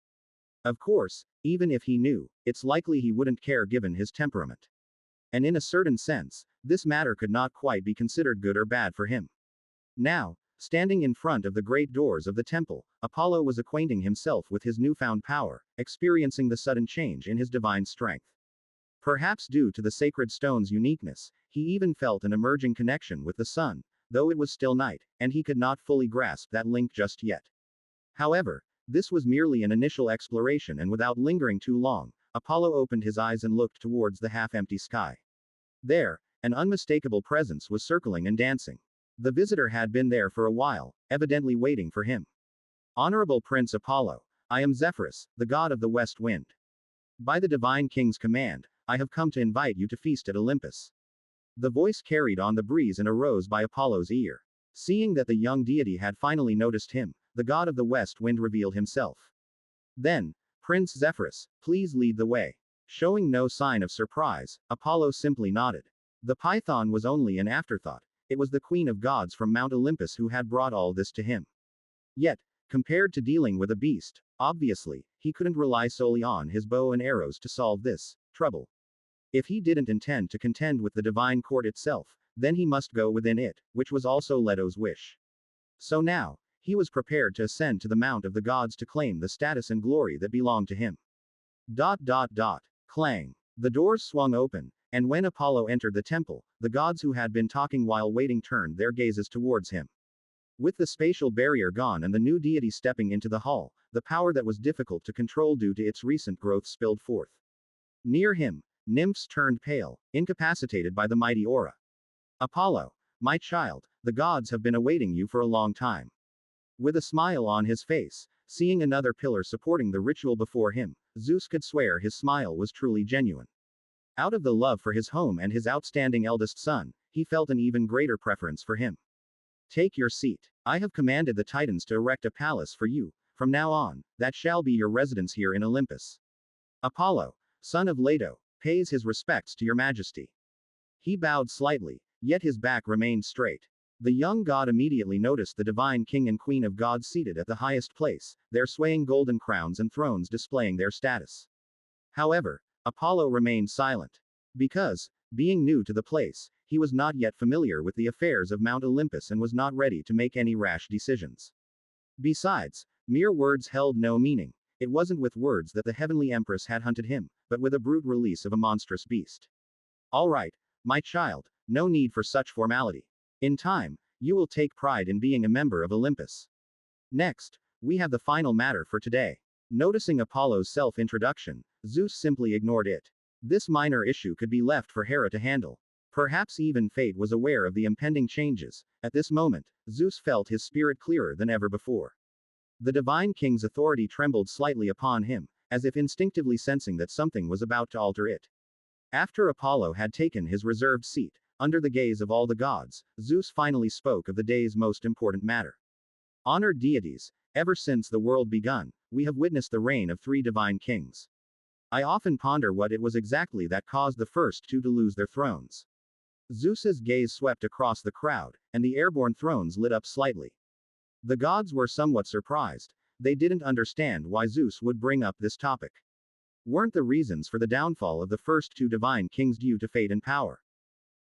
Of course, even if he knew, it's likely he wouldn't care given his temperament. And in a certain sense, this matter could not quite be considered good or bad for him. Now, standing in front of the great doors of the temple, Apollo was acquainting himself with his newfound power, experiencing the sudden change in his divine strength. Perhaps due to the sacred stone's uniqueness, he even felt an emerging connection with the sun, though it was still night, and he could not fully grasp that link just yet. However, this was merely an initial exploration, and without lingering too long, Apollo opened his eyes and looked towards the half-empty sky. There, an unmistakable presence was circling and dancing. The visitor had been there for a while, evidently waiting for him. Honorable Prince Apollo, I am Zephyrus, the god of the west wind. By the divine king's command, I have come to invite you to feast at Olympus. The voice carried on the breeze and arose by Apollo's ear. Seeing that the young deity had finally noticed him, the god of the west wind revealed himself. Then, Prince Zephyrus, please lead the way. Showing no sign of surprise, Apollo simply nodded. The python was only an afterthought. It was the queen of gods from Mount Olympus who had brought all this to him. Yet, compared to dealing with a beast, obviously, he couldn't rely solely on his bow and arrows to solve this trouble. If he didn't intend to contend with the divine court itself, then he must go within it, which was also Leto's wish. So now, he was prepared to ascend to the Mount of the Gods to claim the status and glory that belonged to him. Clang. The doors swung open, and when Apollo entered the temple, the gods who had been talking while waiting turned their gazes towards him. With the spatial barrier gone and the new deity stepping into the hall, the power that was difficult to control due to its recent growth spilled forth. Near him, nymphs turned pale, incapacitated by the mighty aura. Apollo, my child, the gods have been awaiting you for a long time. With a smile on his face, seeing another pillar supporting the ritual before him, Zeus could swear his smile was truly genuine. Out of the love for his home and his outstanding eldest son, he felt an even greater preference for him. Take your seat. I have commanded the Titans to erect a palace for you. From now on, that shall be your residence here in Olympus. Apollo, son of Leto, pays his respects to your majesty. He bowed slightly, yet his back remained straight. The young god immediately noticed the divine king and queen of gods seated at the highest place, their swaying golden crowns and thrones displaying their status. However, Apollo remained silent. Because, being new to the place, he was not yet familiar with the affairs of Mount Olympus and was not ready to make any rash decisions. Besides, mere words held no meaning. It wasn't with words that the heavenly empress had hunted him, but with a brute release of a monstrous beast. All right, my child, no need for such formality. In time, you will take pride in being a member of Olympus. Next, we have the final matter for today. Noticing Apollo's self-introduction, Zeus simply ignored it. This minor issue could be left for Hera to handle. Perhaps even fate was aware of the impending changes. At this moment, Zeus felt his spirit clearer than ever before. The divine king's authority trembled slightly upon him, as if instinctively sensing that something was about to alter it. After Apollo had taken his reserved seat, under the gaze of all the gods, Zeus finally spoke of the day's most important matter. Honored deities, ever since the world begun, we have witnessed the reign of three divine kings. I often ponder what it was exactly that caused the first two to lose their thrones. Zeus's gaze swept across the crowd, and the airborne thrones lit up slightly. The gods were somewhat surprised. They didn't understand why Zeus would bring up this topic. Weren't the reasons for the downfall of the first two divine kings due to fate and power?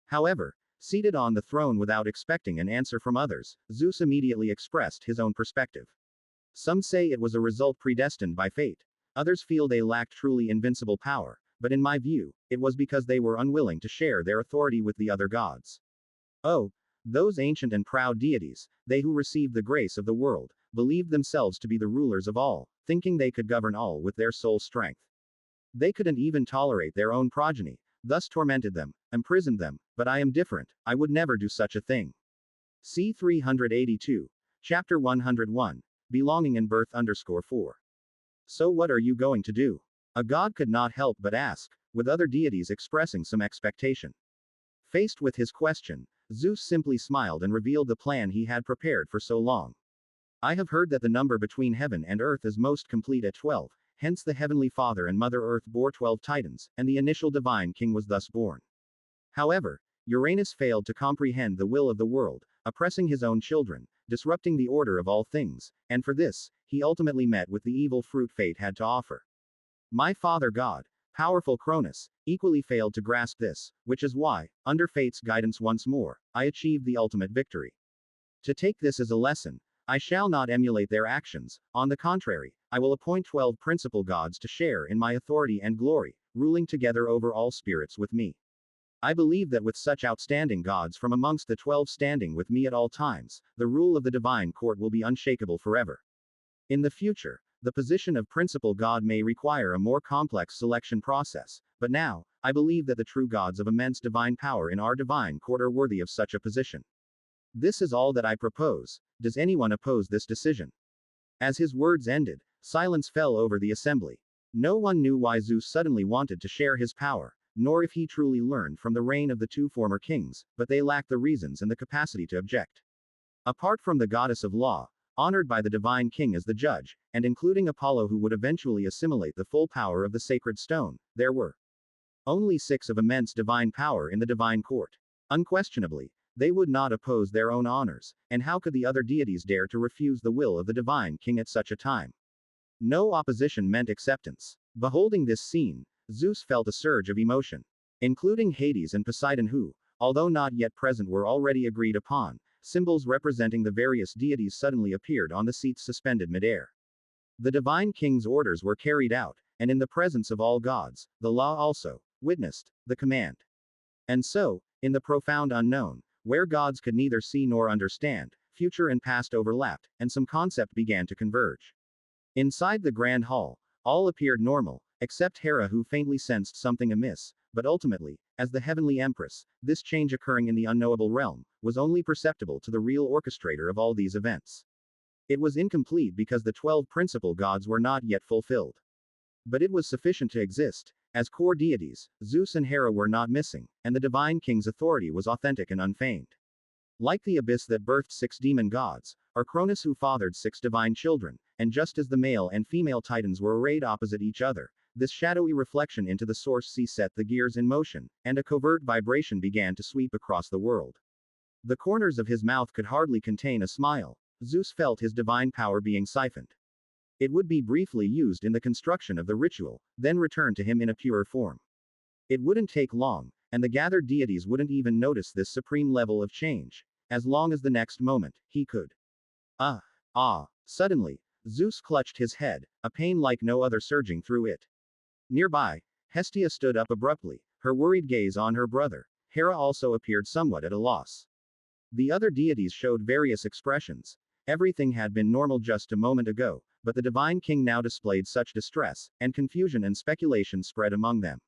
However, seated on the throne without expecting an answer from others, Zeus immediately expressed his own perspective. Some say it was a result predestined by fate. Others feel they lacked truly invincible power, but in my view, it was because they were unwilling to share their authority with the other gods. Oh, those ancient and proud deities, they who received the grace of the world, believed themselves to be the rulers of all, thinking they could govern all with their sole strength. They couldn't even tolerate their own progeny, thus tormented them, imprisoned them, but I am different, I would never do such a thing. C. 382. Chapter 101. Belonging and birth _4. So what are you going to do? A god could not help but ask, with other deities expressing some expectation. Faced with his question, Zeus simply smiled and revealed the plan he had prepared for so long. I have heard that the number between heaven and earth is most complete at 12, hence the heavenly Father and Mother Earth bore 12 titans, and the initial divine king was thus born. However, Uranus failed to comprehend the will of the world, oppressing his own children, disrupting the order of all things, and for this, he ultimately met with the evil fruit fate had to offer. My father god, powerful Cronus, equally failed to grasp this, which is why, under fate's guidance once more, I achieved the ultimate victory. To take this as a lesson, I shall not emulate their actions, on the contrary, I will appoint 12 principal gods to share in my authority and glory, ruling together over all spirits with me. I believe that with such outstanding gods from amongst the 12 standing with me at all times, the rule of the divine court will be unshakable forever. In the future, the position of principal god may require a more complex selection process, but now, I believe that the true gods of immense divine power in our divine court are worthy of such a position. This is all that I propose. Does anyone oppose this decision? As his words ended, silence fell over the assembly. No one knew why Zeus suddenly wanted to share his power, nor if he truly learned from the reign of the two former kings, but they lacked the reasons and the capacity to object. Apart from the goddess of law, honored by the divine king as the judge, and including Apollo who would eventually assimilate the full power of the sacred stone, there were only 6 of immense divine power in the divine court. Unquestionably, they would not oppose their own honors, and how could the other deities dare to refuse the will of the divine king at such a time? No opposition meant acceptance. Beholding this scene, Zeus felt a surge of emotion. Including Hades and Poseidon who, although not yet present were already agreed upon, symbols representing the various deities suddenly appeared on the seats suspended midair. The divine king's orders were carried out, and in the presence of all gods, the law also witnessed the command. And so, in the profound unknown, where gods could neither see nor understand, future and past overlapped, and some concept began to converge. Inside the grand hall, all appeared normal, except Hera who faintly sensed something amiss, but ultimately, as the heavenly empress, this change occurring in the unknowable realm, was only perceptible to the real orchestrator of all these events. It was incomplete because the 12 principal gods were not yet fulfilled. But it was sufficient to exist. As core deities, Zeus and Hera were not missing, and the divine king's authority was authentic and unfeigned. Like the abyss that birthed 6 demon gods, or Cronus who fathered 6 divine children, and just as the male and female titans were arrayed opposite each other, this shadowy reflection into the source sea set the gears in motion, and a covert vibration began to sweep across the world. The corners of his mouth could hardly contain a smile. Zeus felt his divine power being siphoned. It would be briefly used in the construction of the ritual, then returned to him in a purer form. It wouldn't take long, and the gathered deities wouldn't even notice this supreme level of change. As long as the next moment, he could. Suddenly, Zeus clutched his head, a pain like no other surging through it. Nearby, Hestia stood up abruptly, her worried gaze on her brother. Hera also appeared somewhat at a loss. The other deities showed various expressions. Everything had been normal just a moment ago, but the divine king now displayed such distress, and confusion and speculation spread among them.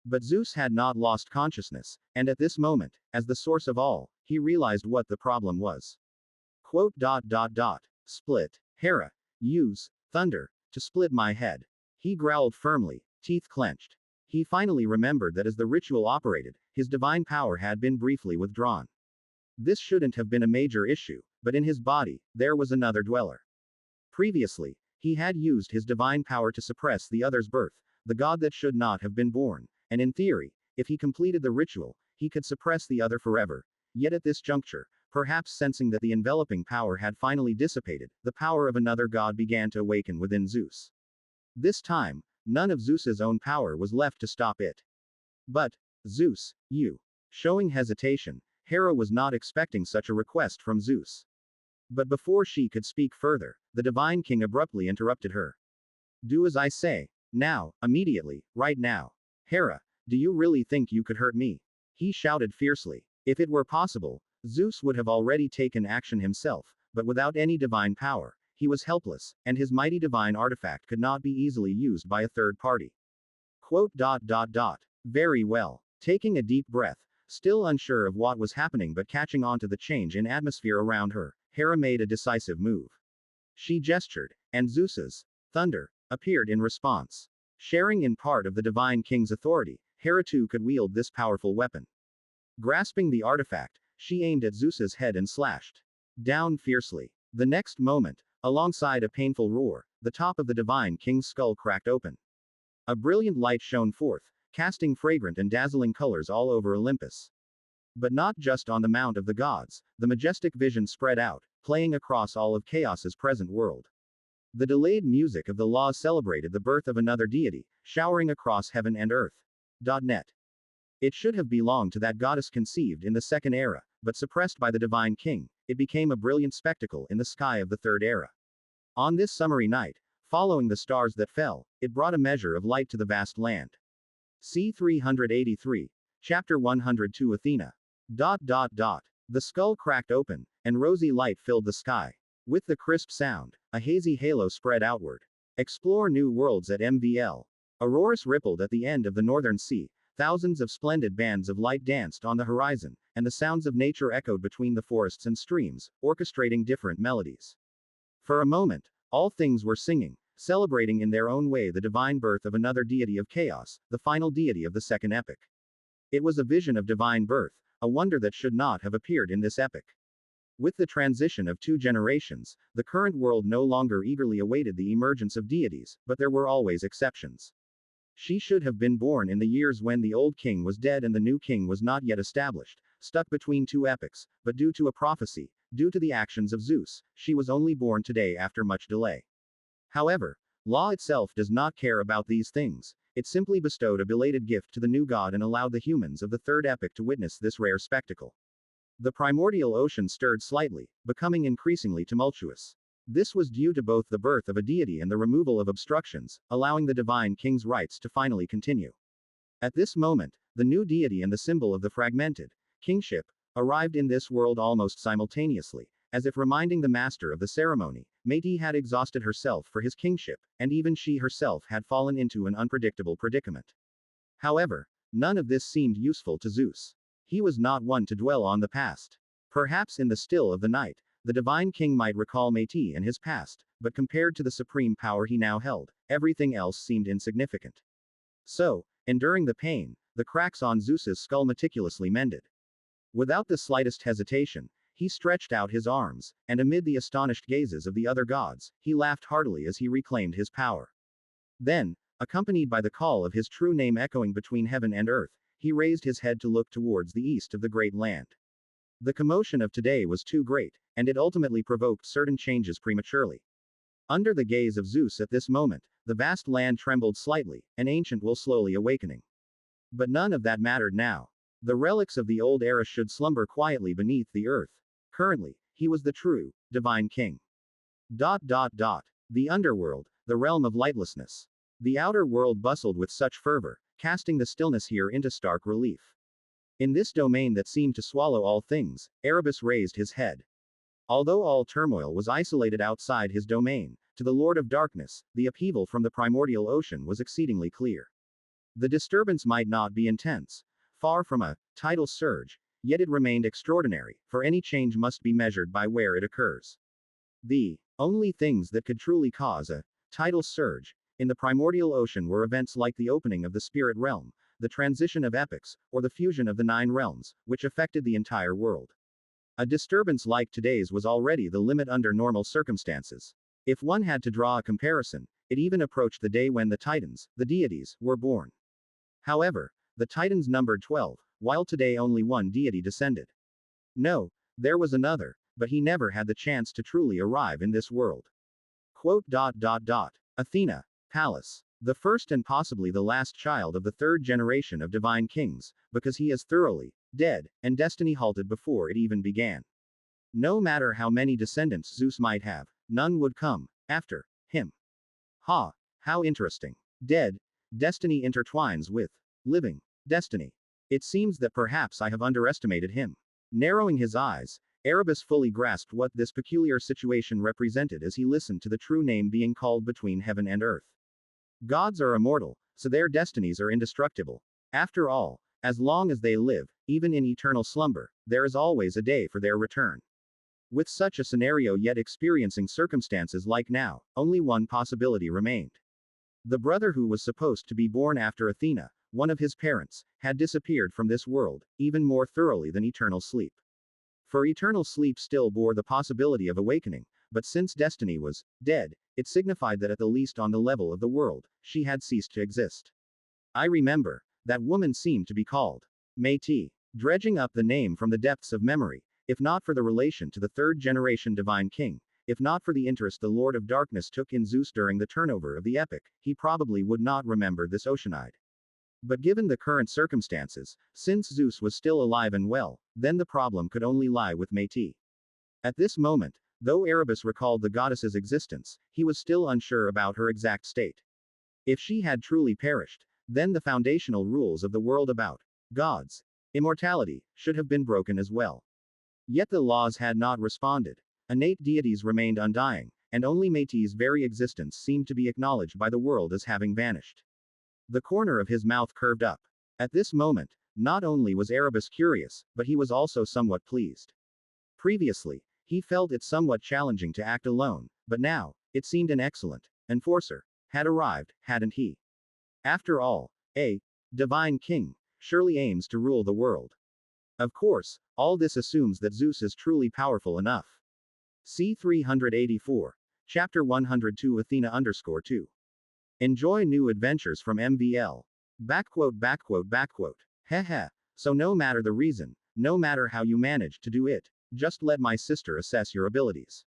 But Zeus had not lost consciousness, and at this moment, as the source of all, he realized what the problem was. Split. Hera, use thunder to split my head. He growled firmly, teeth clenched. He finally remembered that as the ritual operated, his divine power had been briefly withdrawn. This shouldn't have been a major issue, but in his body, there was another dweller. Previously, he had used his divine power to suppress the other's birth, the god that should not have been born, and in theory, if he completed the ritual, he could suppress the other forever. Yet at this juncture, perhaps sensing that the enveloping power had finally dissipated, the power of another god began to awaken within Zeus. This time, none of Zeus's own power was left to stop it. But, Zeus, you. Showing hesitation, Hera was not expecting such a request from Zeus. But before she could speak further, the divine king abruptly interrupted her. Do as I say. Now, immediately, right now. Hera, do you really think you could hurt me? He shouted fiercely. If it were possible, Zeus would have already taken action himself, but without any divine power, he was helpless, and his mighty divine artifact could not be easily used by a third party. Very well. Taking a deep breath, still unsure of what was happening but catching on to the change in atmosphere around her, Hera made a decisive move. She gestured, and Zeus's thunder appeared in response. Sharing in part of the divine king's authority, Hera too could wield this powerful weapon. Grasping the artifact, she aimed at Zeus's head and slashed down fiercely. The next moment, alongside a painful roar, the top of the divine king's skull cracked open. A brilliant light shone forth, casting fragrant and dazzling colors all over Olympus. But not just on the Mount of the Gods, the majestic vision spread out, playing across all of chaos's present world. The delayed music of the laws celebrated the birth of another deity, showering across heaven and earth. Net. It should have belonged to that goddess conceived in the second era, but suppressed by the divine king, it became a brilliant spectacle in the sky of the third era. On this summery night, following the stars that fell, it brought a measure of light to the vast land. c. 383. Chapter 102 Athena. The skull cracked open, and rosy light filled the sky. With the crisp sound, a hazy halo spread outward. Explore new worlds at MVL. Auroras rippled at the end of the northern sea, thousands of splendid bands of light danced on the horizon, and the sounds of nature echoed between the forests and streams, orchestrating different melodies. For a moment, all things were singing, celebrating in their own way the divine birth of another deity of chaos, the final deity of the second epic. It was a vision of divine birth, a wonder that should not have appeared in this epic. With the transition of 2 generations, the current world no longer eagerly awaited the emergence of deities, but there were always exceptions. She should have been born in the years when the old king was dead and the new king was not yet established, stuck between 2 epics, but due to a prophecy, due to the actions of Zeus, she was only born today after much delay. However, law itself does not care about these things. It simply bestowed a belated gift to the new god and allowed the humans of the third epic to witness this rare spectacle. The primordial ocean stirred slightly, becoming increasingly tumultuous. This was due to both the birth of a deity and the removal of obstructions, allowing the divine king's rights to finally continue. At this moment, the new deity and the symbol of the fragmented kingship arrived in this world almost simultaneously, as if reminding the master of the ceremony, Métis had exhausted herself for his kingship, and even she herself had fallen into an unpredictable predicament. However, none of this seemed useful to Zeus. He was not one to dwell on the past. Perhaps in the still of the night, the divine king might recall Métis and his past, but compared to the supreme power he now held, everything else seemed insignificant. So, enduring the pain, the cracks on Zeus's skull meticulously mended. Without the slightest hesitation, he stretched out his arms, and amid the astonished gazes of the other gods, he laughed heartily as he reclaimed his power. Then, accompanied by the call of his true name echoing between heaven and earth, he raised his head to look towards the east of the great land. The commotion of today was too great, and it ultimately provoked certain changes prematurely. Under the gaze of Zeus at this moment, the vast land trembled slightly, an ancient will slowly awakening. But none of that mattered now. The relics of the old era should slumber quietly beneath the earth. Currently, he was the true, divine king. The underworld, the realm of lightlessness. The outer world bustled with such fervor, casting the stillness here into stark relief. In this domain that seemed to swallow all things, Erebus raised his head. Although all turmoil was isolated outside his domain, to the Lord of Darkness, the upheaval from the primordial ocean was exceedingly clear. The disturbance might not be intense, far from a tidal surge, yet it remained extraordinary, for any change must be measured by where it occurs. The only things that could truly cause a tidal surge in the primordial ocean were events like the opening of the spirit realm, the transition of epics, or the fusion of the 9 realms, which affected the entire world. A disturbance like today's was already the limit under normal circumstances. If one had to draw a comparison, it even approached the day when the Titans, the deities, were born. However, the Titans numbered 12, while today only one deity descended. No, there was another, but he never had the chance to truly arrive in this world. Athena, Pallas. The first and possibly the last child of the 3rd generation of divine kings, because he is thoroughly dead, and destiny halted before it even began. No matter how many descendants Zeus might have, none would come after him. How interesting. Dead destiny intertwines with living destiny. It seems that perhaps I have underestimated him. Narrowing his eyes, Erebus fully grasped what this peculiar situation represented as he listened to the true name being called between heaven and earth. Gods are immortal, so their destinies are indestructible. After all, as long as they live, even in eternal slumber, there is always a day for their return. With such a scenario yet experiencing circumstances like now, only one possibility remained. The brother who was supposed to be born after Athena, one of his parents, had disappeared from this world, even more thoroughly than eternal sleep. For eternal sleep still bore the possibility of awakening, but since destiny was dead, it signified that at the least on the level of the world, she had ceased to exist. I remember, that woman seemed to be called Métis. Dredging up the name from the depths of memory, if not for the relation to the 3rd generation divine king, if not for the interest the Lord of Darkness took in Zeus during the turnover of the epic, he probably would not remember this Oceanide. But given the current circumstances, since Zeus was still alive and well, then the problem could only lie with Métis. At this moment, though Erebus recalled the goddess's existence, he was still unsure about her exact state. If she had truly perished, then the foundational rules of the world about gods, immortality, should have been broken as well. Yet the laws had not responded. Innate deities remained undying, and only Métis' very existence seemed to be acknowledged by the world as having vanished. The corner of his mouth curved up. At this moment, not only was Erebus curious, but he was also somewhat pleased. Previously, he felt it somewhat challenging to act alone, but now, it seemed an excellent enforcer had arrived, hadn't he? After all, a divine king surely aims to rule the world. Of course, all this assumes that Zeus is truly powerful enough. C 384. Chapter 102 Athena_2. Enjoy new adventures from MVL. Backquote. Heh. So no matter the reason, no matter how you managed to do it, just let my sister assess your abilities.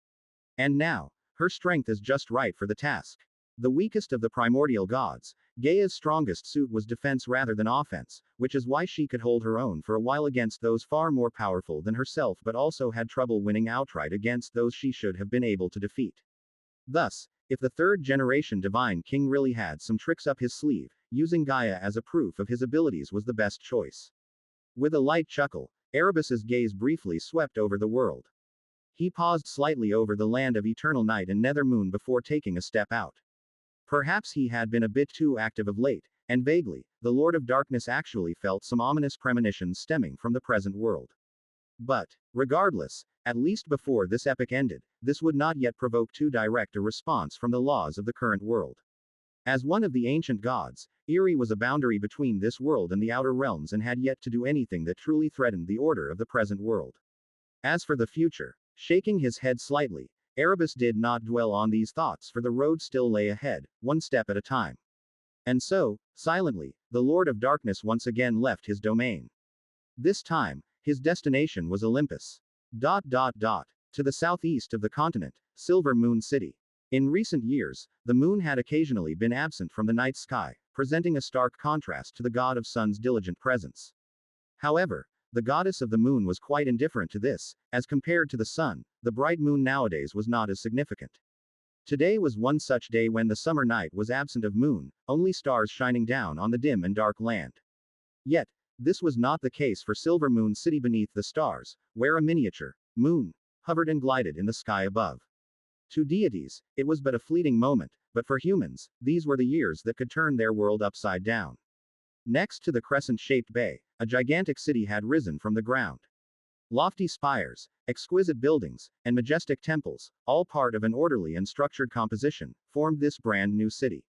And now, her strength is just right for the task. The weakest of the primordial gods, Gaia's strongest suit was defense rather than offense, which is why she could hold her own for a while against those far more powerful than herself but also had trouble winning outright against those she should have been able to defeat. Thus, if the third-generation divine king really had some tricks up his sleeve, using Gaia as a proof of his abilities was the best choice. With a light chuckle, Erebus's gaze briefly swept over the world. He paused slightly over the land of eternal night and nether moon before taking a step out. Perhaps he had been a bit too active of late, and vaguely, the Lord of Darkness actually felt some ominous premonitions stemming from the present world. But, regardless, at least before this epoch ended, this would not yet provoke too direct a response from the laws of the current world. As one of the ancient gods, Eri was a boundary between this world and the outer realms and had yet to do anything that truly threatened the order of the present world. As for the future, shaking his head slightly, Erebus did not dwell on these thoughts, for the road still lay ahead, one step at a time. And so, silently, the Lord of Darkness once again left his domain. This time, his destination was Olympus. To the southeast of the continent, Silver Moon City. In recent years, the moon had occasionally been absent from the night sky, presenting a stark contrast to the god of sun's diligent presence. However, the goddess of the moon was quite indifferent to this. As compared to the sun, the bright moon nowadays was not as significant. Today was one such day when the summer night was absent of moon, only stars shining down on the dim and dark land. Yet, this was not the case for Silver Moon City beneath the stars, where a miniature moon hovered and glided in the sky above. To deities, it was but a fleeting moment, but for humans, these were the years that could turn their world upside down. Next to the crescent-shaped bay, a gigantic city had risen from the ground. Lofty spires, exquisite buildings, and majestic temples, all part of an orderly and structured composition, formed this brand new city.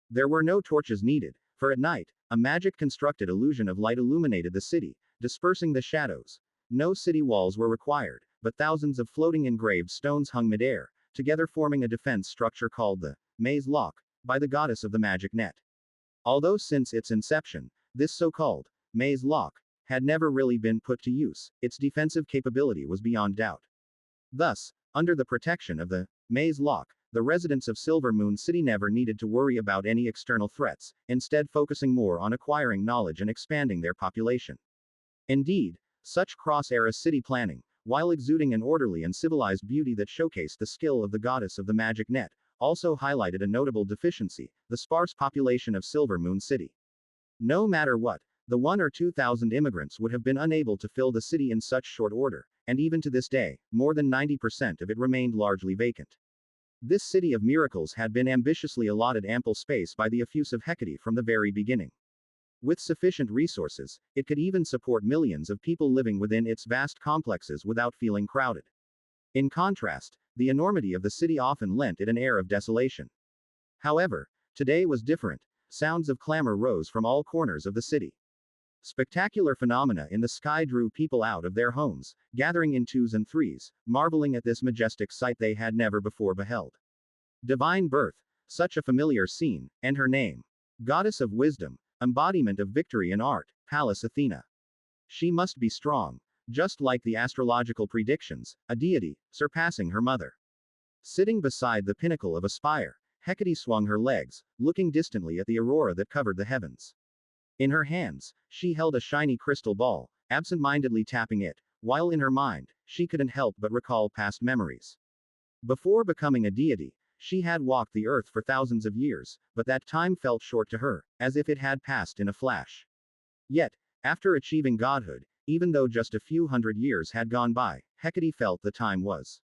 There were no torches needed, for at night, a magic-constructed illusion of light illuminated the city, dispersing the shadows. No city walls were required, but thousands of floating engraved stones hung midair, together forming a defense structure called the Maze Lock, by the goddess of the magic net. Although since its inception, this so-called Maze Lock had never really been put to use, its defensive capability was beyond doubt. Thus, under the protection of the Maze Lock, the residents of Silver Moon City never needed to worry about any external threats, instead focusing more on acquiring knowledge and expanding their population. Indeed, such cross-era city planning, while exuding an orderly and civilized beauty that showcased the skill of the goddess of the magic net, also highlighted a notable deficiency: the sparse population of Silver Moon City. No matter what, the 1,000 or 2,000 immigrants would have been unable to fill the city in such short order, and even to this day, more than 90% of it remained largely vacant. This city of miracles had been ambitiously allotted ample space by the effusive Hecate from the very beginning. With sufficient resources, it could even support millions of people living within its vast complexes without feeling crowded. In contrast, the enormity of the city often lent it an air of desolation. However, today was different. Sounds of clamor rose from all corners of the city. Spectacular phenomena in the sky drew people out of their homes, gathering in twos and threes, marveling at this majestic sight they had never before beheld. Divine birth, such a familiar scene, and her name. Goddess of wisdom, embodiment of victory and art, Pallas Athena. She must be strong, just like the astrological predictions, a deity, surpassing her mother. Sitting beside the pinnacle of a spire, Hecate swung her legs, looking distantly at the aurora that covered the heavens. In her hands, she held a shiny crystal ball, absent-mindedly tapping it, while in her mind, she couldn't help but recall past memories. Before becoming a deity, She had walked the earth for thousands of years, but that time felt short to her, as if it had passed in a flash. Yet, after achieving godhood, even though just a few hundred years had gone by, Hecate felt the time was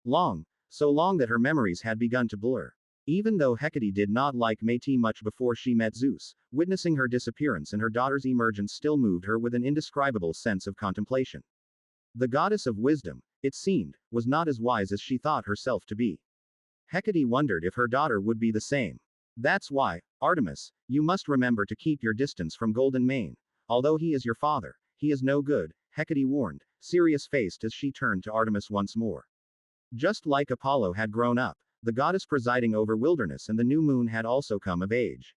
long, so long that her memories had begun to blur. Even though Hecate did not like Métis much before she met Zeus, witnessing her disappearance and her daughter's emergence still moved her with an indescribable sense of contemplation. The goddess of wisdom, it seemed, was not as wise as she thought herself to be. Hecate wondered if her daughter would be the same. That's why, Artemis, you must remember to keep your distance from Golden Mane. Although he is your father, he is no good, Hecate warned, serious-faced as she turned to Artemis once more. Just like Apollo had grown up, the goddess presiding over wilderness and the new moon had also come of age.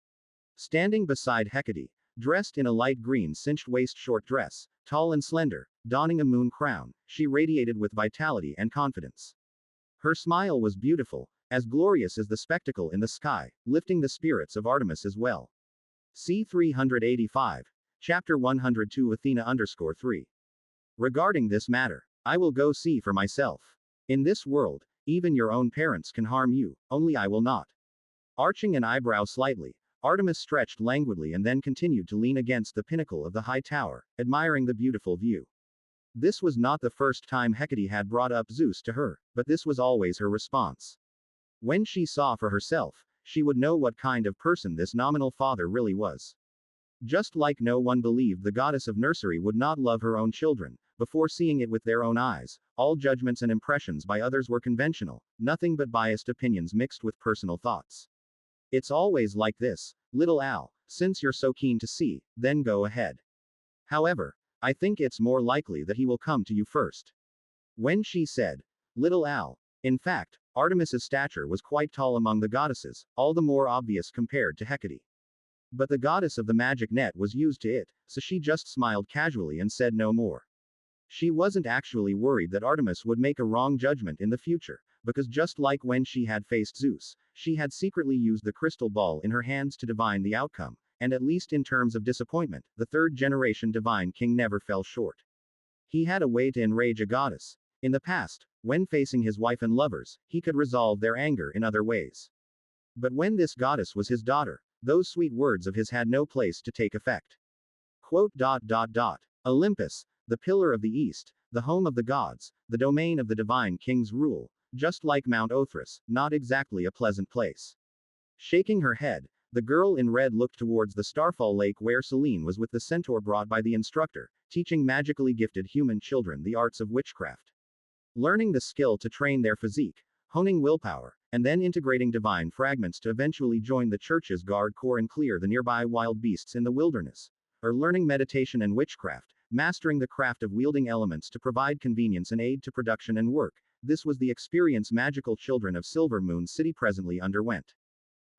Standing beside Hecate, dressed in a light green cinched waist short dress, tall and slender, donning a moon crown, she radiated with vitality and confidence. Her smile was beautiful, as glorious as the spectacle in the sky, lifting the spirits of Artemis as well. C. 385. Chapter 102 Athena_3. Regarding this matter, I will go see for myself. In this world, even your own parents can harm you, only I will not. Arching an eyebrow slightly, Artemis stretched languidly and then continued to lean against the pinnacle of the high tower, admiring the beautiful view. This was not the first time Hecate had brought up Zeus to her, but this was always her response. When she saw for herself, she would know what kind of person this nominal father really was. Just like no one believed the goddess of nursery would not love her own children, before seeing it with their own eyes, all judgments and impressions by others were conventional, nothing but biased opinions mixed with personal thoughts. It's always like this, little Al, since you're so keen to see, then go ahead. However, I think it's more likely that he will come to you first. When she said, little Al, in fact, Artemis's stature was quite tall among the goddesses, all the more obvious compared to Hecate. But the goddess of the magic net was used to it, so she just smiled casually and said no more. She wasn't actually worried that Artemis would make a wrong judgment in the future, because just like when she had faced Zeus, she had secretly used the crystal ball in her hands to divine the outcome, and at least in terms of disappointment, the third-generation divine king never fell short. He had a way to enrage a goddess. In the past, when facing his wife and lovers, he could resolve their anger in other ways. But when this goddess was his daughter, those sweet words of his had no place to take effect. Quote. Olympus, the pillar of the east, the home of the gods, the domain of the divine king's rule, just like Mount Othrys, not exactly a pleasant place. Shaking her head, the girl in red looked towards the Starfall Lake where Selene was with the centaur brought by the instructor, teaching magically gifted human children the arts of witchcraft. Learning the skill to train their physique, honing willpower, and then integrating divine fragments to eventually join the church's guard corps and clear the nearby wild beasts in the wilderness. Or learning meditation and witchcraft, mastering the craft of wielding elements to provide convenience and aid to production and work. This was the experience magical children of Silver Moon City presently underwent.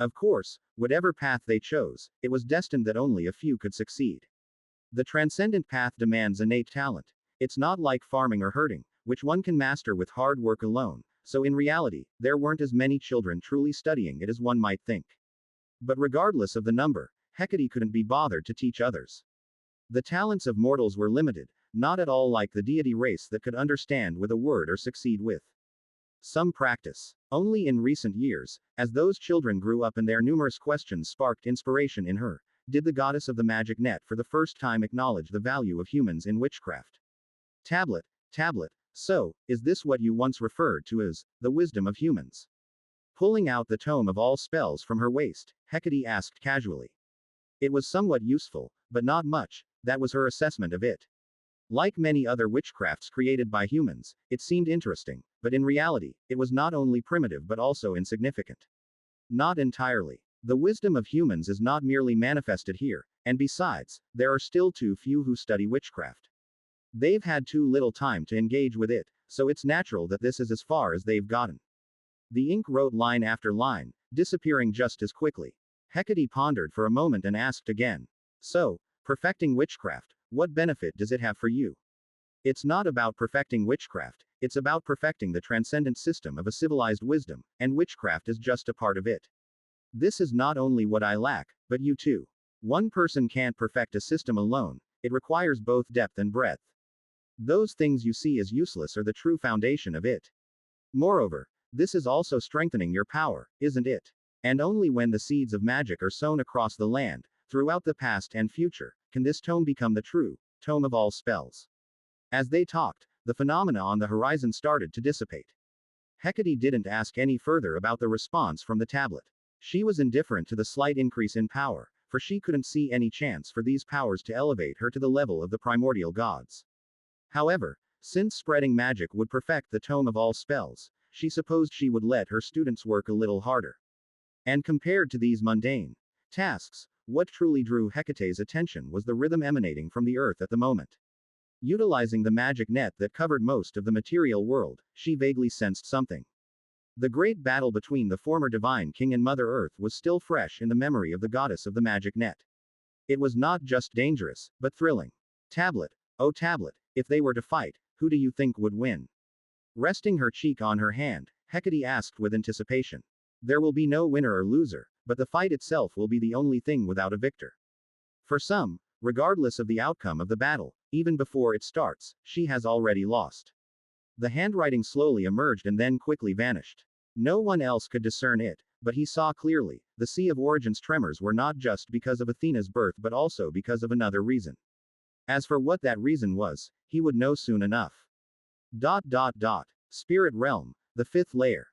Of course, whatever path they chose, it was destined that only a few could succeed. The transcendent path demands innate talent. It's not like farming or herding, which one can master with hard work alone, so in reality, there weren't as many children truly studying it as one might think. But regardless of the number, Hecate couldn't be bothered to teach others. The talents of mortals were limited, not at all like the deity race that could understand with a word or succeed with some practice. Only in recent years, as those children grew up and their numerous questions sparked inspiration in her, did the goddess of the magic net for the first time acknowledge the value of humans in witchcraft. Tablet, so, is this what you once referred to as the wisdom of humans? Pulling out the tome of all spells from her waist, Hecate asked casually. It was somewhat useful, but not much, that was her assessment of it. Like many other witchcrafts created by humans, it seemed interesting, but in reality, it was not only primitive but also insignificant. Not entirely. The wisdom of humans is not merely manifested here, and besides, there are still too few who study witchcraft. They've had too little time to engage with it, so it's natural that this is as far as they've gotten. The ink wrote line after line, disappearing just as quickly. Hecate pondered for a moment and asked again. So, perfecting witchcraft, what benefit does it have for you? It's not about perfecting witchcraft, it's about perfecting the transcendent system of a civilized wisdom, and witchcraft is just a part of it. This is not only what I lack, but you too. One person can't perfect a system alone, it requires both depth and breadth. Those things you see as useless are the true foundation of it. Moreover, This is also strengthening your power, isn't it? And only when the seeds of magic are sown across the land, throughout the past and future, can this tome become the true tome of all spells. As they talked, the phenomena on the horizon started to dissipate. Hecate didn't ask any further about the response from the tablet. She was indifferent to the slight increase in power, for she couldn't see any chance for these powers to elevate her to the level of the primordial gods. However, since spreading magic would perfect the tome of all spells, she supposed she would let her students work a little harder. And compared to these mundane tasks, what truly drew Hecate's attention was the rhythm emanating from the earth at the moment. Utilizing the magic net that covered most of the material world, she vaguely sensed something. The great battle between the former divine king and Mother Earth was still fresh in the memory of the goddess of the magic net. It was not just dangerous, but thrilling. Tablet, oh tablet, if they were to fight, who do you think would win? Resting her cheek on her hand, Hecate asked with anticipation. There will be no winner or loser, but the fight itself will be the only thing without a victor. For some, regardless of the outcome of the battle, even before it starts, she has already lost. The handwriting slowly emerged and then quickly vanished. No one else could discern it, but he saw clearly, the Sea of Origin's tremors were not just because of Athena's birth but also because of another reason. As for what that reason was, he would know soon enough. Spirit realm, the fifth layer.